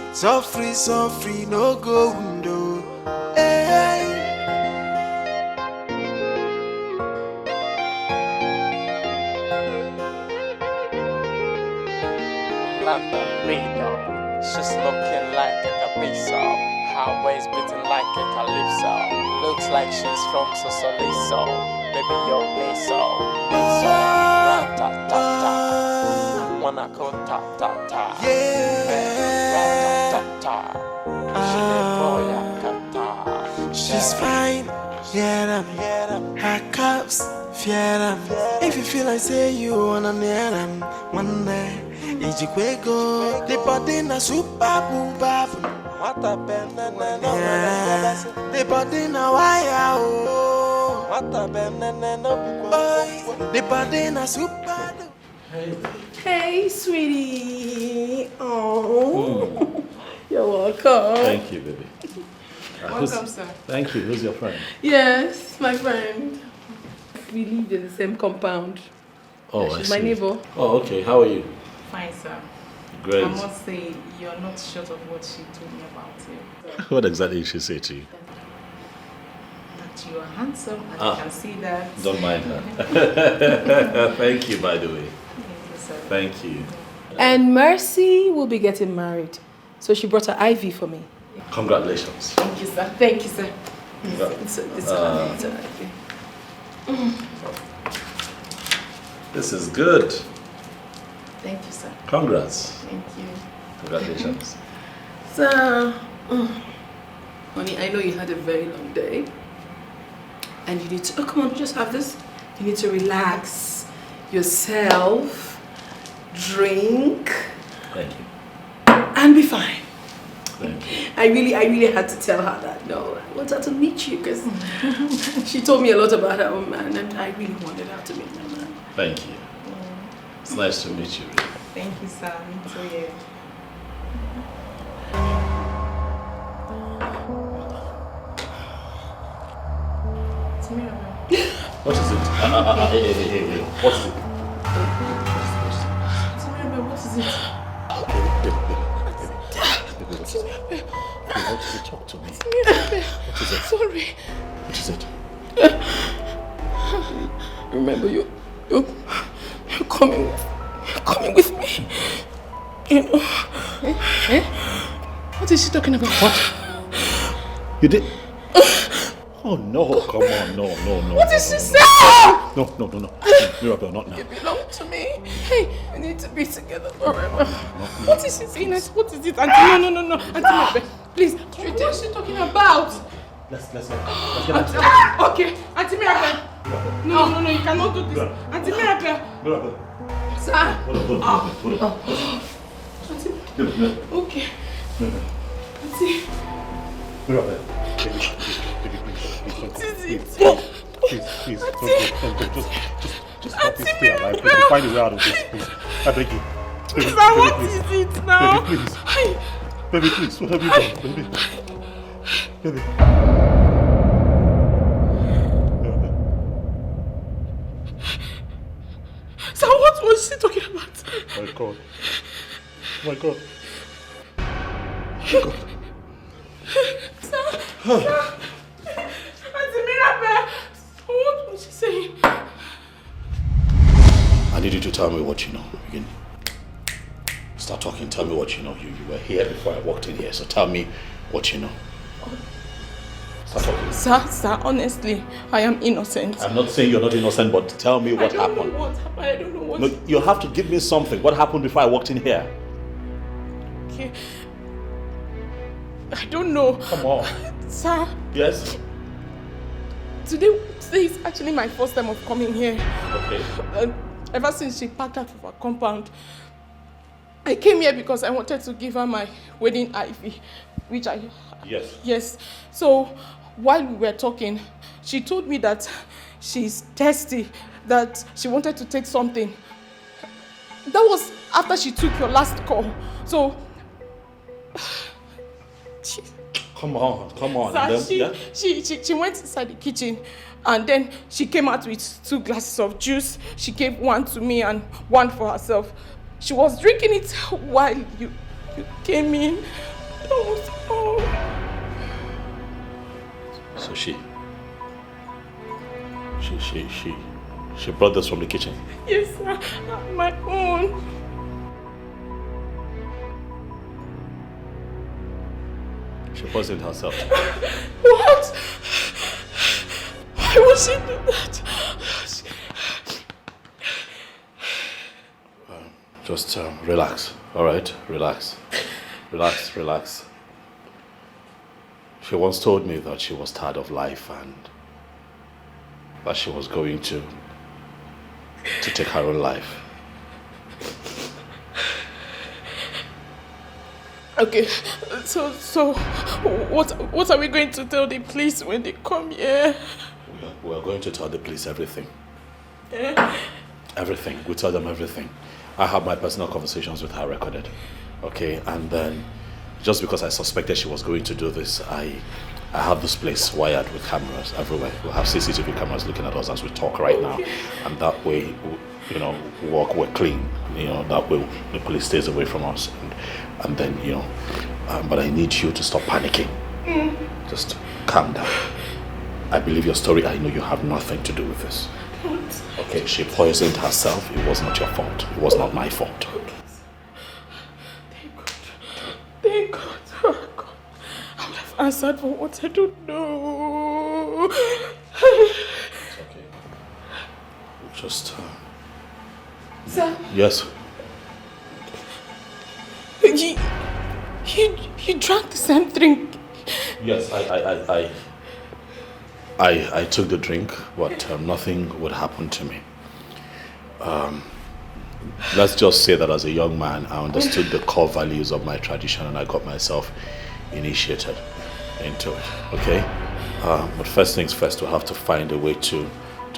no go window. Hey. She's looking like a capiso. Her waist beating like a calypso. Looks like she's from Siciliso. Baby, yo, miso. Rat-ta-ta-ta. Wanna go ta-ta-ta. Rat-ta-ta-ta. She's fine, yeah, her cups, fiera. If you feel like say you wanna near them, one day, Etiko, the body na super boom bap. What a banana, the body na wire, oh. What a banana, the body na super. Hey, sweetie. Oh. You're welcome. Thank you, baby. Welcome, sir. Thank you. Who's your friend? Yes, my friend. We live in the same compound. Oh, She's I see. my neighbor. Oh, okay. How are you? Fine, sir. Great. I must say, you're not short of what she told me about you. What exactly did she say to you? That you are handsome, and Ah. I can see that. Don't mind her. Thank you, by the way. Thank you. And Mercy will be getting married. So she brought her Ivy for me. Congratulations. Thank you, sir. Thank you, sir. This is good. Thank you, sir. Congrats. Thank you. Congratulations. So, honey, I know you had a very long day. And you need to, oh, come on, just have this. You need to relax yourself, drink, Thank you. and be fine. Thank you. I really had to tell her that, no, I want her to meet you because she told me a lot about her own man and I really wanted her to meet my man. Thank you. It's nice to meet you. Thank you, sir. Me too, yeah. It's Mirabelle. What is it? Hey. What is it? It's Mirabelle, what is it? What is it? Talk to me. What is it? Sorry. What is it? Remember, you're coming with me. You know. What is she talking about? What? You did? Oh no! Come on! No! What did she say? No! Mirabelle, not now. You belong to me. Hey, we need to be together forever. What is she saying? What is it? Auntie, no. Auntie Mirabelle, please. What is she talking about? Let's get Okay, Auntie Mirabelle. No, you cannot do this. Auntie Mirabelle. Mirabelle. Sir. Hold on. Auntie. Okay. Auntie. Mirabelle. What is it? Please, don't go. Just help me stay alive. Please, find a way out of this, please. I beg you. Baby, Sir, what is it now? Baby, please, what have you done, baby? Sir, what was she talking about? My God. Sir. Auntie Mirabelle, what was she saying? I need you to tell me what you know. You can start talking. Tell me what you know. You were here before I walked in here, so tell me what you know. Start talking. Sir, honestly, I am innocent. I'm not saying you're not innocent, but tell me what happened. I don't know what. No, you have to give me something. What happened before I walked in here? Okay. I don't know. Come on. Sir. Yes? Today is actually my first time of coming here. Okay. Ever since she packed out of our compound, I came here because I wanted to give her my wedding ivy, which I... Yes. Yes. So, while we were talking, she told me that she's thirsty, that she wanted to take something. That was after she took your last call. So... Come on. Sir, she went inside the kitchen and then she came out with 2 glasses of juice. She gave one to me and one for herself. She was drinking it while you came in. That was all. So she brought this from the kitchen? Yes, sir. My own. She poisoned herself. What? Why would she do that? Just relax, all right? Relax. She once told me that she was tired of life and that she was going to take her own life. Okay, so what are we going to tell the police when they come here? We are going to tell the police everything. Eh? Everything. We tell them everything. I have my personal conversations with her recorded. Okay, and then just because I suspected she was going to do this, I I have this place wired with cameras everywhere. We'll have CCTV cameras looking at us as we talk right now. And that way, you know, we're clean. You know, that way the police stays away from us. And then, you know, but I need you to stop panicking. Just calm down. I believe your story. I know you have nothing to do with this. Okay, she poisoned herself. It was not your fault. It was not my fault. Thank God. Oh God. I would have answered for what I don't know. It's okay. Just... Sir? Yes? You drank the same drink. Yes, I took the drink, but nothing would happen to me. Let's just say that as a young man, I understood the core values of my tradition and I got myself initiated into it, okay? But first things first, we'll have to find a way to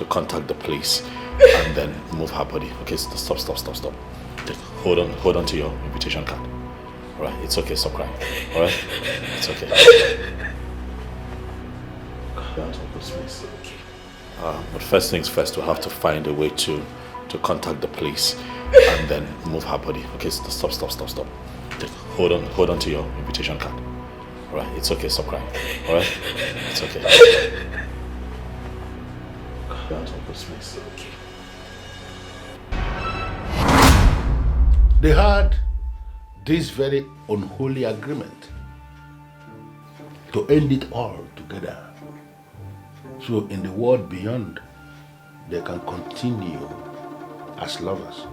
contact the police and then move her body. Okay, stop. Hold on to your invitation card. All right, it's okay, stop crying. All right, it's okay. But first things first, we'll have to find a way to contact the police and then move her body. Okay, stop. Hold on to your invitation card. All right, it's okay, stop crying. All right, it's okay. They had this very unholy agreement to end it all together. So in the world beyond, they can continue as lovers.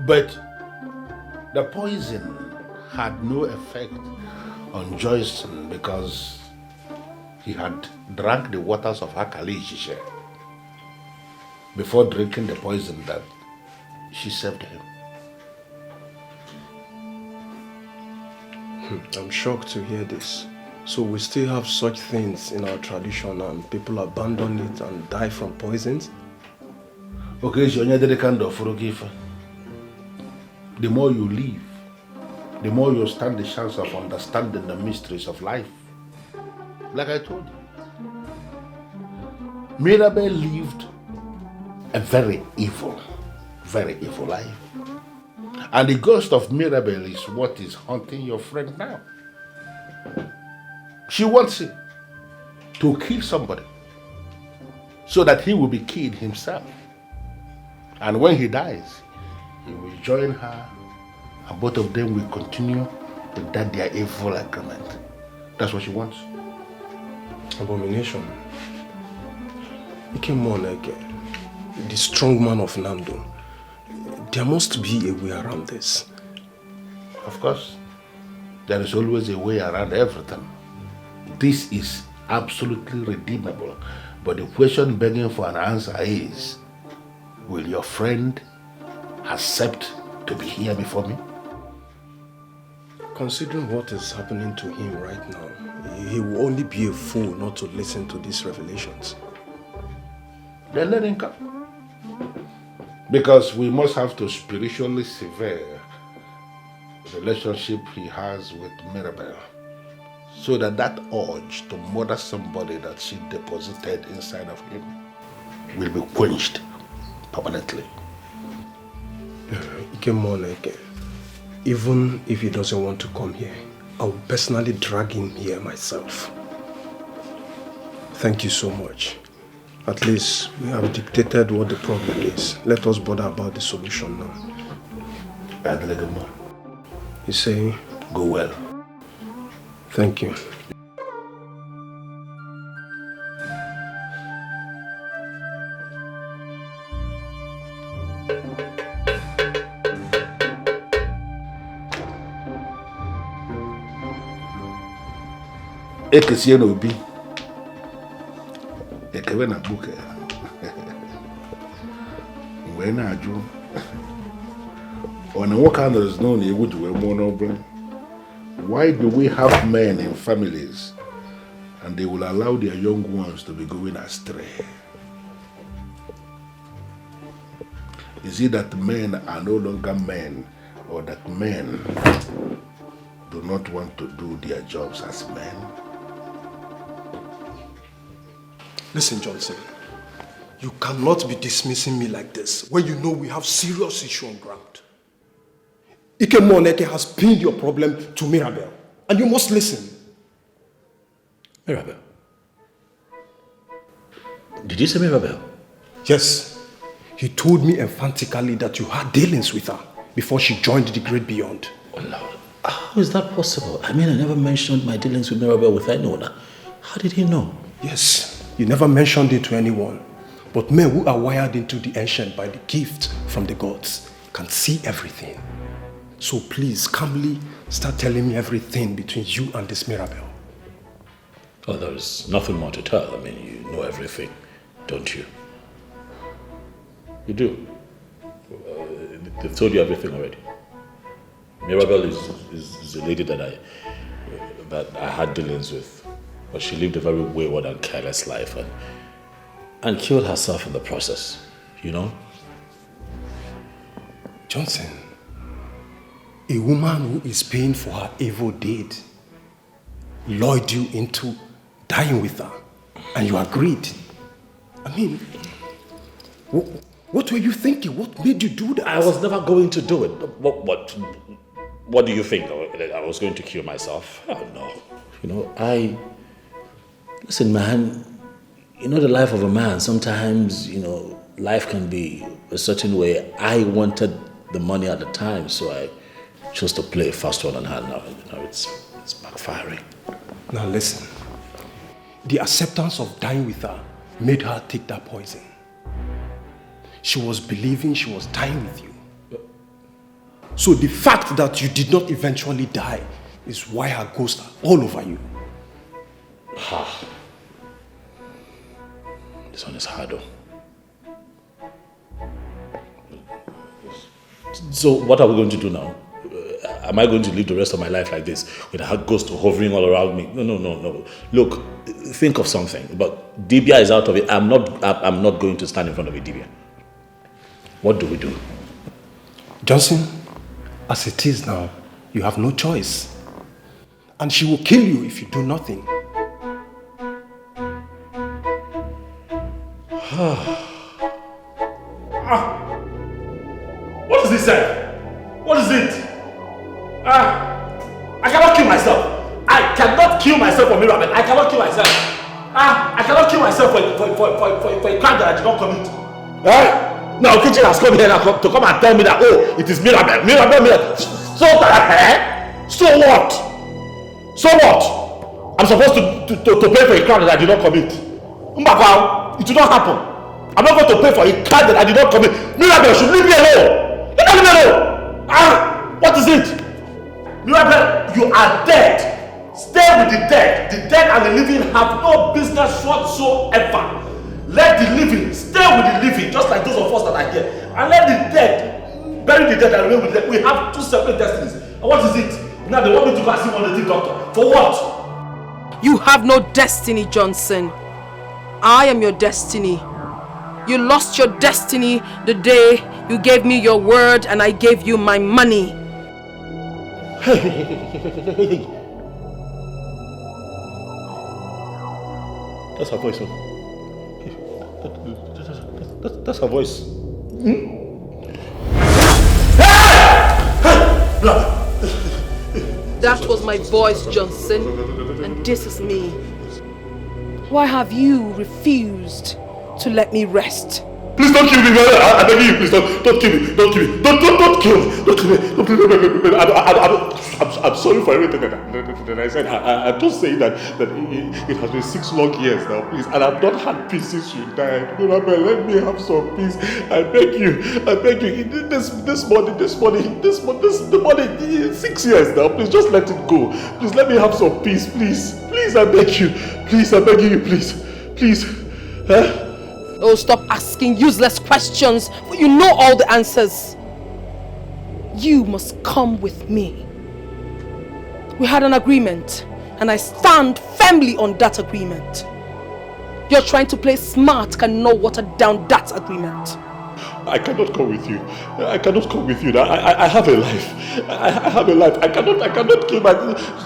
But the poison had no effect on Joyson because he had drank the waters of Okoli before drinking the poison that she served him. I'm shocked to hear this. So we still have such things in our tradition and people abandon it and die from poisons? Okay, the more you live, the more you stand the chance of understanding the mysteries of life. Like I told you, Mirabelle lived a very evil life. And the ghost of Mirabelle is what is haunting your friend now. She wants him to kill somebody so that he will be killed himself. And when he dies, he will join her and both of them will continue with that their evil agreement. That's what she wants. Abomination. He came on like the strong man of Nando. There must be a way around this. Of course. There is always a way around everything. This is absolutely redeemable. But the question begging for an answer is, will your friend accept to be here before me? Considering what is happening to him right now, he will only be a fool not to listen to these revelations. Then let him come. Because we must have to spiritually sever the relationship he has with Mirabelle, so that that urge to murder somebody that she deposited inside of him will be quenched permanently. He came on like, even if he doesn't want to come here, I will personally drag him here myself. Thank you so much. At least we have dictated what the problem is. Let us bother about the solution now. You say? Go well. Thank you. Ekesie n'obi ekewe na buke wee na-ajụ on what kind of known you would wear more. Why do we have men in families and they will allow their young ones to be going astray? Is it that men are no longer men, or that men do not want to do their jobs as men? Listen, Johnson. You cannot be dismissing me like this when you know we have serious issue on ground. Ike has pinned your problem to Mirabelle, and you must listen. Mirabelle? Did you say Mirabelle? Yes. He told me emphatically that you had dealings with her before she joined the Great Beyond. Oh Lord, how is that possible? I mean, I never mentioned my dealings with Mirabelle with anyone. How did he know? Yes, you never mentioned it to anyone. But men who are wired into the ancient by the gift from the gods can see everything. So please, calmly start telling me everything between you and this Mirabelle. Oh, there's nothing more to tell. I mean, you know everything, don't you? You do. They've told you everything already. Mirabelle is a lady that I had dealings with, but she lived a very wayward and careless life and killed herself in the process, you know? Johnson, a woman who is paying for her evil deed lured you into dying with her, and you agreed. I mean, what were you thinking? What made you do that? I was never going to do it. What do you think? I was going to kill myself? Oh no. You know, listen, man, you know the life of a man, sometimes, you know, life can be a certain way. I wanted the money at the time, so I chose to play a fast one on her. Now, you know, it's backfiring. Now listen, the acceptance of dying with her made her take that poison. She was believing she was dying with you. So the fact that you did not eventually die is why her ghosts are all over you. This one is hard though. So what are we going to do now? Am I going to live the rest of my life like this with a ghost hovering all around me? No. Look, think of something. But Dibia is out of it. I'm not going to stand in front of a Dibia. What do we do? Johnson, as it is now, you have no choice. And she will kill you if you do nothing. What is this, sir? What is it? I cannot kill myself. I cannot kill myself for Mirabelle. I cannot kill myself. I cannot kill myself for a crime that I did not commit. Now kitchen has come here now to come and tell me that, oh, it is Mirabelle. So that, So what? So what? I'm supposed to pay for a crime that I did not commit. It will not happen. I'm not going to pay for a crime that I did not commit. Mirabelle should leave me alone. Leave me alone. What is it? Mirabelle, you are dead. Stay with the dead. The dead and the living have no business whatsoever. Let the living stay with the living, just like those of us that are here. And let the dead bury the dead and remain with them. We have two separate destinies. And what is it? Now they want me to go and see one native doctor. For what? You have no destiny, Johnson. I am your destiny. You lost your destiny the day you gave me your word and I gave you my money. That's her voice. That's her voice. That was my voice, Johnson, and this is me. Why have you refused to let me rest? Please don't kill me, I beg you, please don't kill me, don't kill me, don't kill me. I'm sorry for everything that I said. I'm just saying that it has been 6 long years now, please, and I've not had peace since you died. Mirabelle, let me have some peace. I beg you. This money, 6 years now, please, just let it go. Please, let me have some peace, please. Please, I beg you. Please, I beg you, please. Huh? Oh, stop asking useless questions, for you know all the answers. You must come with me. We had an agreement, and I stand firmly on that agreement. You're trying to play smart, cannot water down that agreement. I cannot come with you. I cannot come with you. I have a life. I have a life. I cannot kill my...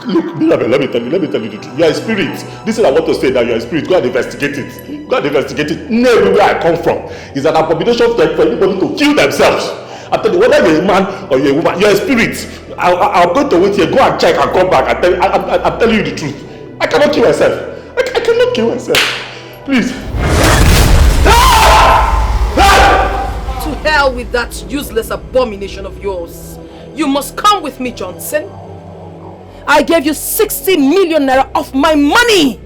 Look, Mirabelle, let me tell you the truth. You are a spirit. This is what I want to say now. You are a spirit. Go and investigate it. Go and investigate it. Everywhere I come from is an abomination for anybody to kill themselves. I tell you, whether you're a man or you're a woman, you're a spirit. I'm going to wait here. Go and check and come back. I'm telling you the truth. I cannot kill myself. I cannot kill myself. Please. To hell with that useless abomination of yours. You must come with me, Johnson. I gave you 60 million naira of my money.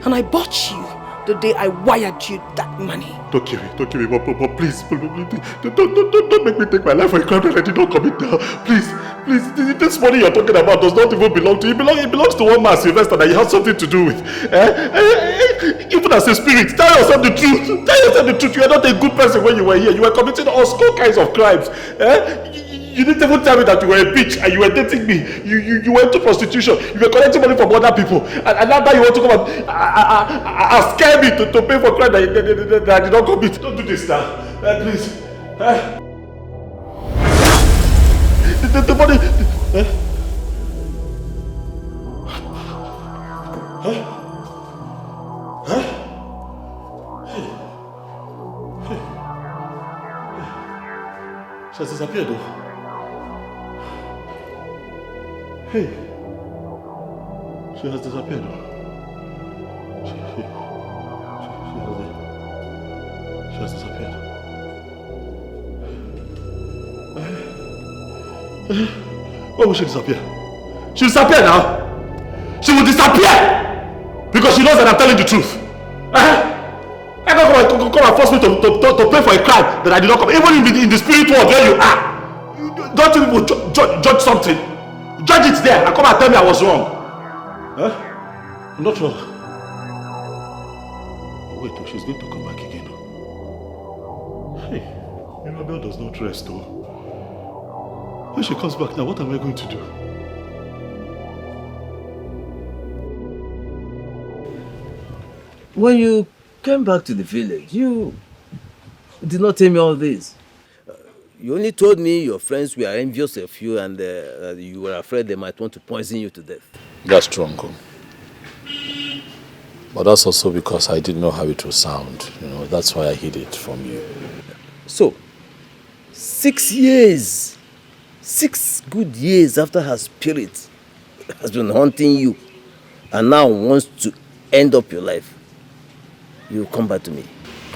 And I bought you the day I wired you that money. Don't kill me, but please, don't make me take my life for a crime that I did not commit now. Please, this money you're talking about does not even belong to you. It belongs to one man, Sylvester, that you have something to do with. Even as a spirit, tell yourself the truth. Tell yourself the truth. You are not a good person when you were here. You were committing all kinds of crimes. You didn't even tell me that you were a bitch and you were dating me. You went to prostitution. You were collecting money from other people. And now that you want to come and scare me to pay for crime that I did not commit. Don't do this now. Please. The money... She has disappeared though. Hey, she has disappeared. She has disappeared. Why will she disappear? She'll disappear now. She will disappear because she knows that I'm telling the truth. I can't come and force me to pay for a crime that I did not commit. Even in the spirit world where you are, don't you people judge something? Judge it there and come and tell me I was wrong. I'm not wrong. Oh, wait, she's going to come back again. Hey, Mirabelle does not rest though. When she comes back now, what am I going to do? When you came back to the village, you did not tell me all this. You only told me your friends were envious of you and you were afraid they might want to poison you to death. That's true, Uncle. But that's also because I didn't know how it would sound. That's why I hid it from you. So, 6 years, 6 good years after her spirit has been haunting you and now wants to end up your life, you come back to me.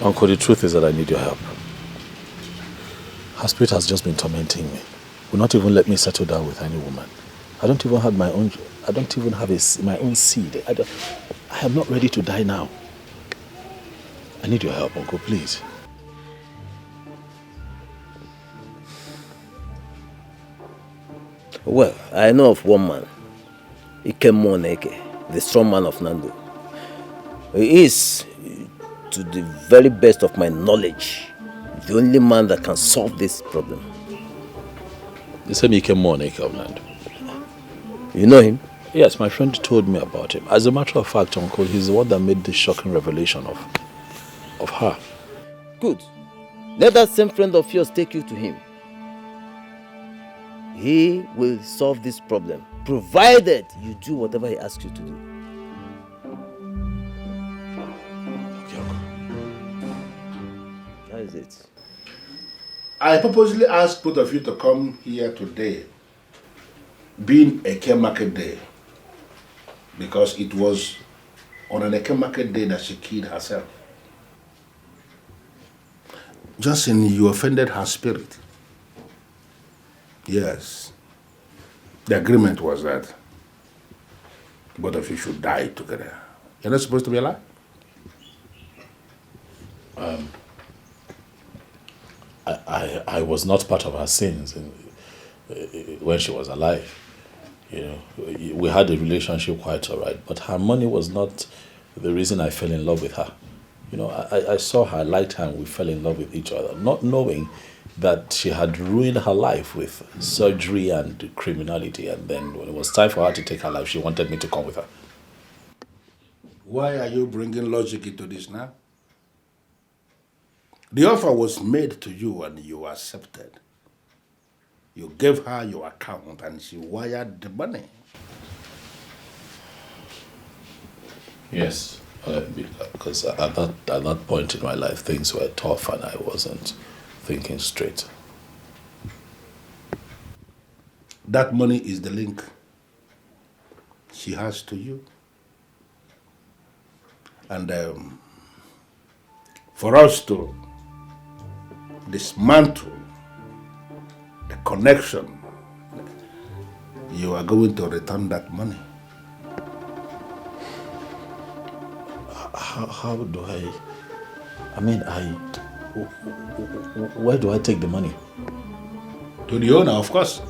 Uncle, the truth is that I need your help. Her spirit has just been tormenting me. Will not even let me settle down with any woman. I don't even have my own seed. I am not ready to die now. I need your help, Uncle, please. Well, I know of one man, Ekemmoneke, the strong man of Nando. He is, to the very best of my knowledge, the only man that can solve this problem. The same Ekemmoneke of Nando. You know him? Yes, my friend told me about him. As a matter of fact, Uncle, he's the one that made the shocking revelation of her. Good. Let that same friend of yours take you to him. He will solve this problem, provided you do whatever he asks you to do. Okay, Uncle. That is it. I purposely asked both of you to come here today, being Eke Market Day, because it was on an Eke Market Day that she killed herself. Johnson, you offended her spirit. Yes. The agreement was that both of you should die together. You're not supposed to be alive? I was not part of her sins when she was alive. We had a relationship quite all right, but her money was not the reason I fell in love with her. I saw her, liked her, and we fell in love with each other, not knowing that she had ruined her life with surgery and criminality, and then when it was time for her to take her life, she wanted me to come with her. Why are you bringing logic into this now? The offer was made to you and you accepted. You gave her your account and she wired the money. Yes, because at that point in my life, things were tough and I wasn't thinking straight. That money is the link she has to you. And for us to dismantle the connection, you are going to return that money. How do I mean, where do I take the money? To the owner, of course.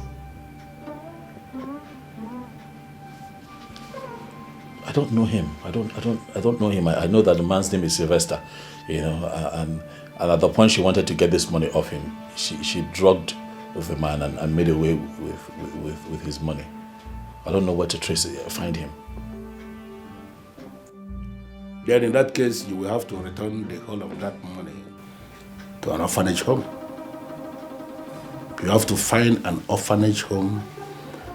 I don't know him. I don't know him. I know that the man's name is Sylvester, you know, and at the point she wanted to get this money off him, she drugged the man and made away with his money. I don't know where to find him. Then in that case, you will have to return the whole of that money to an orphanage home. You have to find an orphanage home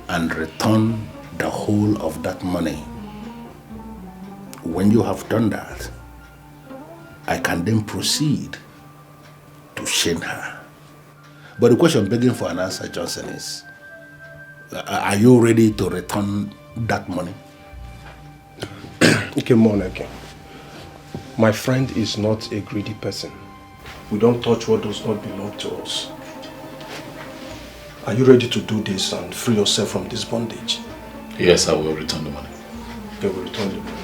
and return the whole of that money. When you have done that, I can then proceed to shame her. But the question begging for an answer, Johnson, is, are you ready to return that money? Okay, Moneke. My friend is not a greedy person. We don't touch what does not belong to us. Are you ready to do this and free yourself from this bondage? Yes, I will return the money. Okay, we'll return the money.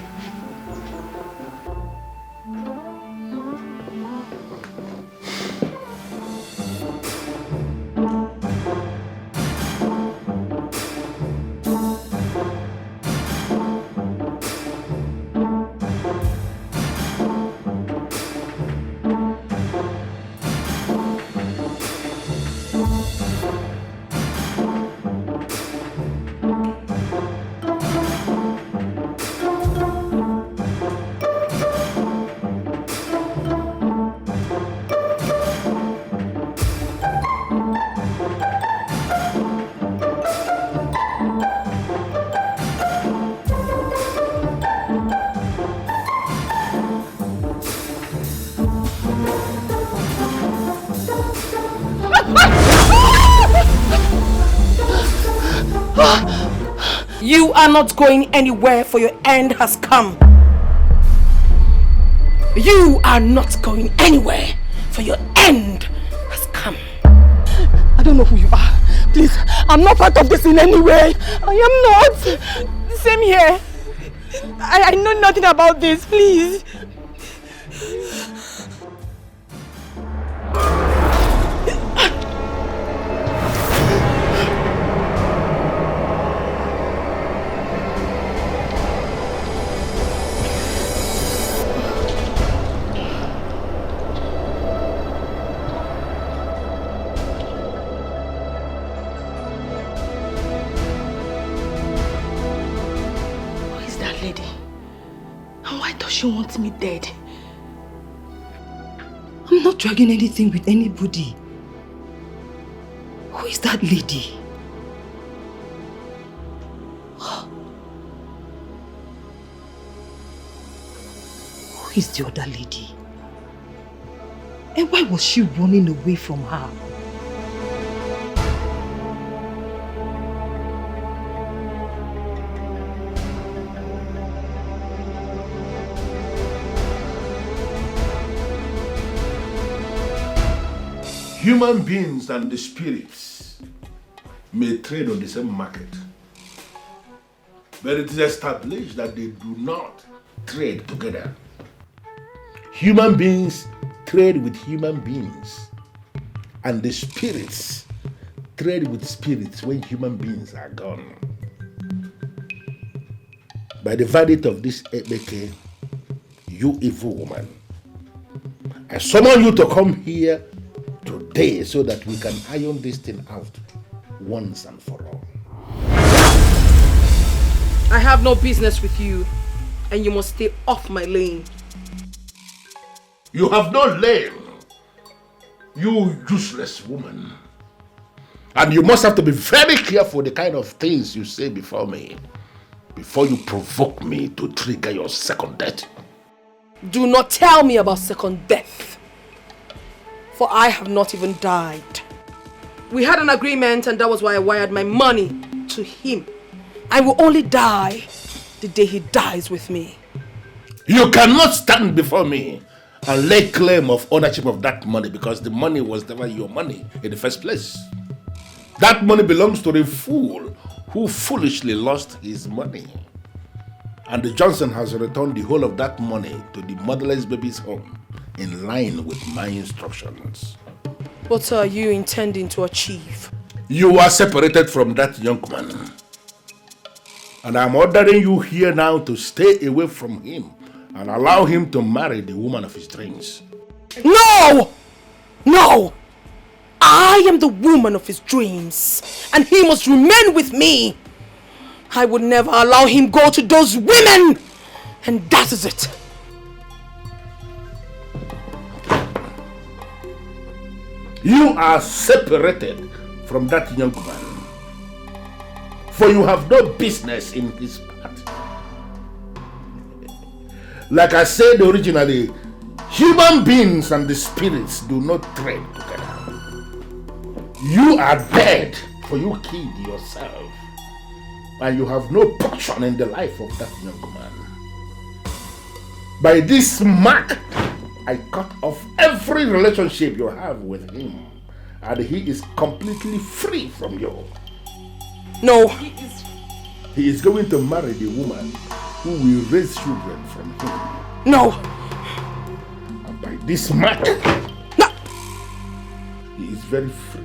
You are not going anywhere, for your end has come. You are not going anywhere, for your end has come. I don't know who you are. Please, I'm not part of this in any way. I am not. Same here. I know nothing about this, please. She wants me dead. I'm not dragging anything with anybody. Who is that lady? Who is the other lady? And why was she running away from her? Human beings and the spirits may trade on the same market, but it is established that they do not trade together. Human beings trade with human beings, and the spirits trade with spirits when human beings are gone. By the verdict of this e.t.c, you evil woman, I summon you to come here today so that we can iron this thing out once and for all. I have no business with you, and you must stay off my lane. You have no lane. You useless woman. And you must have to be very careful the kind of things you say before me, before you provoke me to trigger your second death. Do not tell me about second death, for I have not even died. We had an agreement, and that was why I wired my money to him. I will only die the day he dies with me. You cannot stand before me and lay claim of ownership of that money, because the money was never your money in the first place. That money belongs to the fool who foolishly lost his money. And the Johnson has returned the whole of that money to the motherless baby's home in line with my instructions. What are you intending to achieve? You are separated from that young man. And I'm ordering you here now to stay away from him and allow him to marry the woman of his dreams. No! No! I am the woman of his dreams, and he must remain with me. I would never allow him go to those women, and that is it. You are separated from that young man, for you have no business in his path. Like I said originally, human beings and the spirits do not tread together. You are dead, for you killed yourself, and you have no portion in the life of that young man. By this mark, I cut off every relationship you have with him, and he is completely free from you. No. He is going to marry the woman who will raise children from him. No. And by this mark, no. He is very free.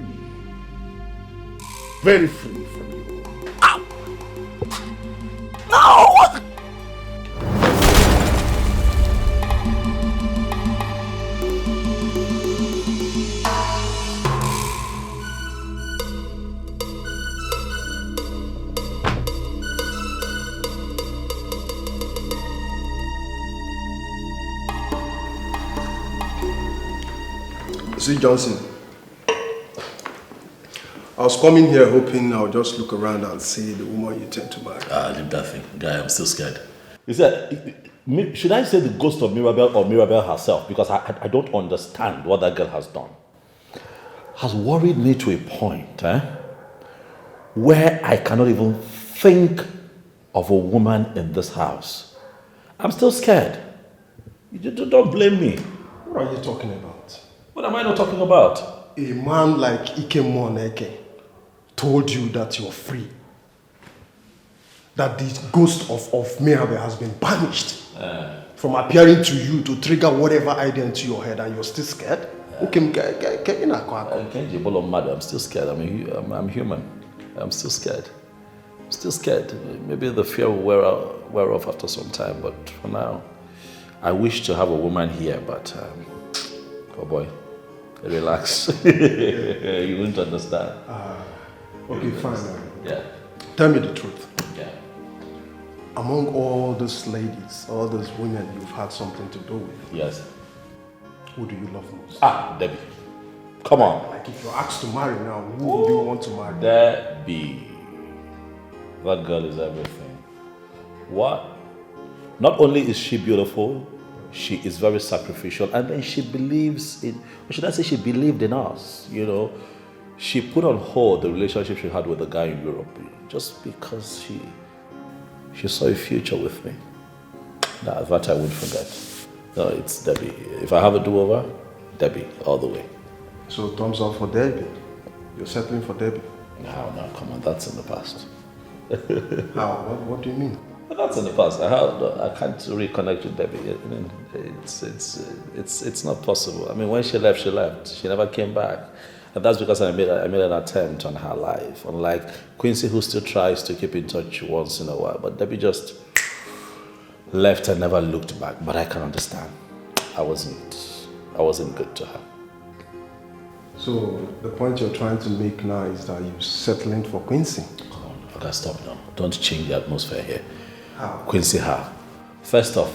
Very free from you. Ow. No! See, Johnson, I was coming here hoping I'll just look around and see the woman you tend to marry. Leave that thing. Guy, I'm still scared. Is that, should I say the ghost of Mirabelle or Mirabelle herself? Because I don't understand what that girl has done. Has worried me to a point where I cannot even think of a woman in this house. I'm still scared. You don't blame me. What are you talking about? What am I not talking about? A man like Ike told you that you're free. That the ghost of Mirabelle has been banished from appearing to you to trigger whatever idea into your head, and you're still scared? I'm still scared. I'm human. I'm still scared. I'm still scared. Maybe the fear will wear off after some time, but for now, I wish to have a woman here, but oh boy, relax. You wouldn't understand. Okay, fine. Yeah. Tell me the truth. Yeah. Among all those ladies, all those women you've had something to do with. Yes. Who do you love most? Debbie. Come on. Like if you're asked to marry now, who would you want to marry? Debbie. That girl is everything. What? Not only is she beautiful, she is very sacrificial, and then she believes in, or should I say she believed in us, you know. She put on hold the relationship she had with the guy in Europe just because she saw a future with me. Nah, that I won't forget. No, it's Debbie. If I have a do-over, Debbie, all the way. So thumbs up for Debbie. You're settling for Debbie. No, come on, that's in the past. How? What do you mean? That's in the past. I can't reconnect with Debbie. It's not possible. I mean, when she left, she left. She never came back. And that's because I made an attempt on her life. Unlike Quincy, who still tries to keep in touch once in a while. But Debbie just left and never looked back. But I can understand. I wasn't good to her. So the point you're trying to make now is that you're settling for Quincy? Come on, okay, stop now. Don't change the atmosphere here. How? Quincy how? First off,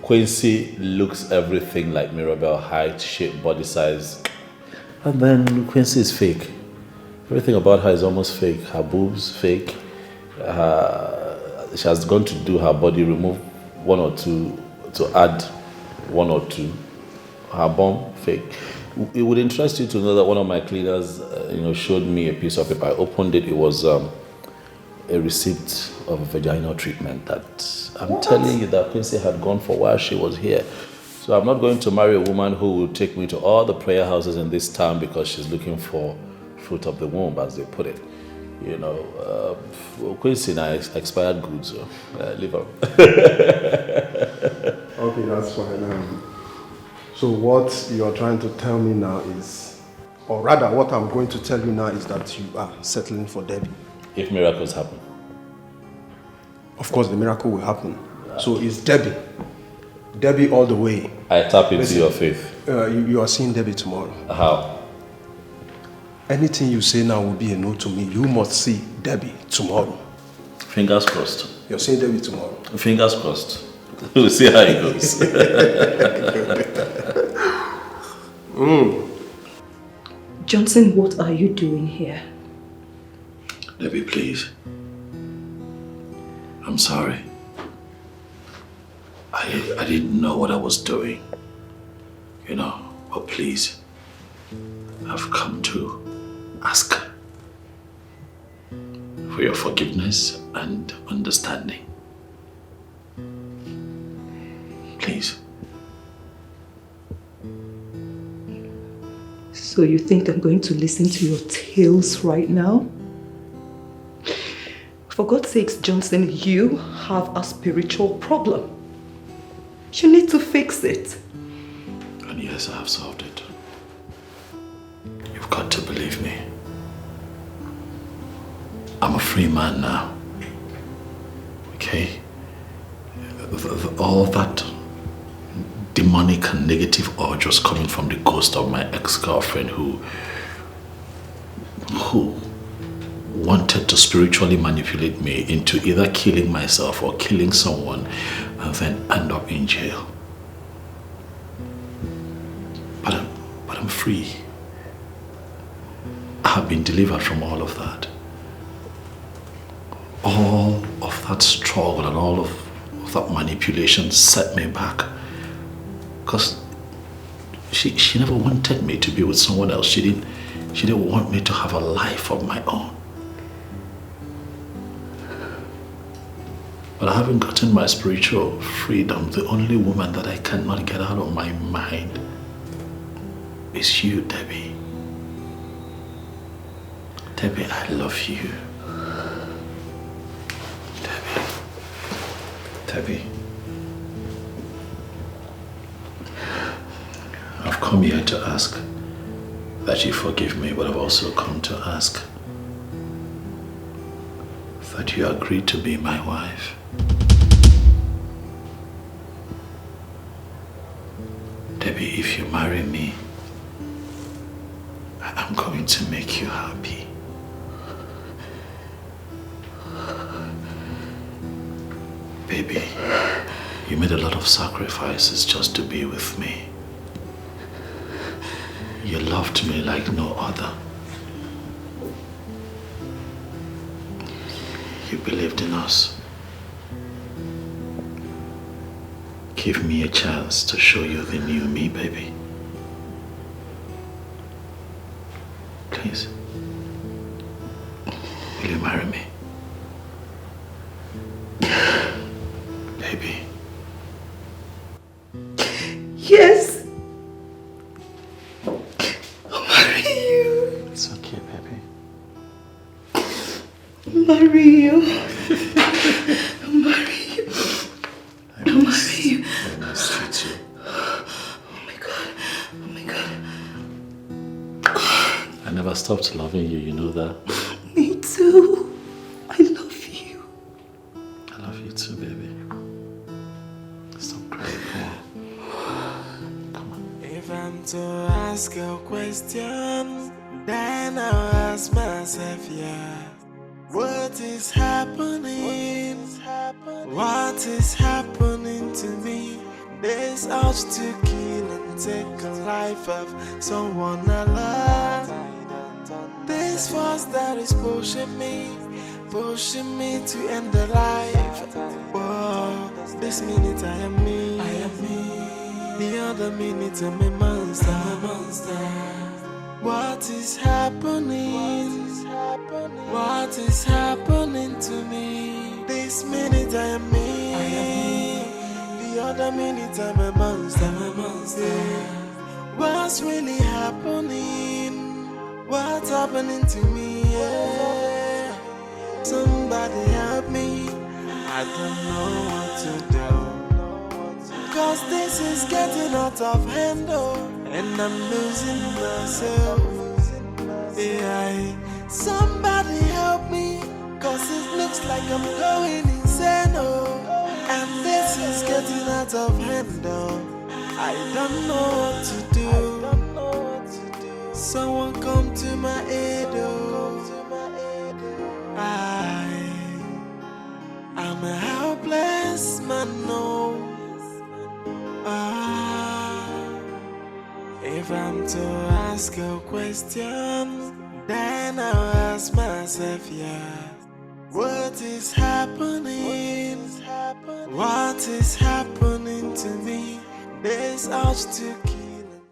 Quincy looks everything like Mirabelle, height, shape, body size. And then Quincy is fake. Everything about her is almost fake. Her boobs, fake. She has gone to do her body, remove 1 or 2 to add 1 or 2. Her bum, fake. It would interest you to know that one of my cleaners, showed me a piece of paper. I opened it. It was a receipt of vaginal treatment that I'm telling you that Quincy had gone for while she was here. So I'm not going to marry a woman who will take me to all the prayer houses in this town because she's looking for fruit of the womb, as they put it. Quincy now expired goods, so leave her. Okay, that's fine. So what you are trying to tell me now is, or rather what I'm going to tell you now is that you are settling for Debbie. If miracles happen. Of course the miracle will happen. So it's Debbie. Debbie all the way. I tap into your faith. You are seeing Debbie tomorrow. How? Anything you say now will be a no to me. You must see Debbie tomorrow. Fingers crossed. You're seeing Debbie tomorrow. Fingers crossed. We'll see how it goes. Johnson, what are you doing here? Debbie, please. I'm sorry. I didn't know what I was doing. But please, I've come to ask for your forgiveness and understanding. Please. So you think I'm going to listen to your tales right now? For God's sakes, Johnson, you have a spiritual problem. You need to fix it. And yes, I have solved it. You've got to believe me. I'm a free man now. Okay? All that demonic and negative urge was coming from the ghost of my ex-girlfriend who wanted to spiritually manipulate me into either killing myself or killing someone and then end up in jail. But I'm free. I have been delivered from all of that. All of that struggle and all of that manipulation set me back. Because she never wanted me to be with someone else. She didn't want me to have a life of my own. But having gotten my spiritual freedom, the only woman that I cannot get out of my mind is you, Debbie. Debbie, I love you. Debbie. I've come here to ask that you forgive me, but I've also come to ask that you agree to be my wife. Debbie, if you marry me, I'm going to make you happy. Baby, you made a lot of sacrifices just to be with me. You loved me like no other. You believed in us. Give me a chance to show you the new me, baby. Please. Will you marry me? Baby. Yes. I'll marry you. It's okay, baby. I'll marry you. I'll marry you. I'll marry you. I must treat you. Oh my God. Oh my God. I never stopped loving you, you know that? Me too. I love you. I love you too, baby. Stop crying, come on. If I'm to ask a question, then I'll ask myself, yeah. What is happening? What is happening to me? This urge to kill and take a life of someone I love. This force that is pushing me to end the life. Whoa, this minute I am me. The other minute I'm a monster. What is happening? What is happening to me? This minute I am me. The other minute I'm a monster. What's really happening? What's happening to me? Yeah. Somebody help me. I don't know what to do. Cause this is getting out of hand, and I'm losing myself. Yeah. Somebody help me. Cause it looks like I'm going insane, and this is getting out of hand, I don't know what to do. Someone come to my aid, I'm a helpless man, no. If I'm to ask a question, then I'll ask myself, yeah. What is happening? What is happening to me? This urge to kill.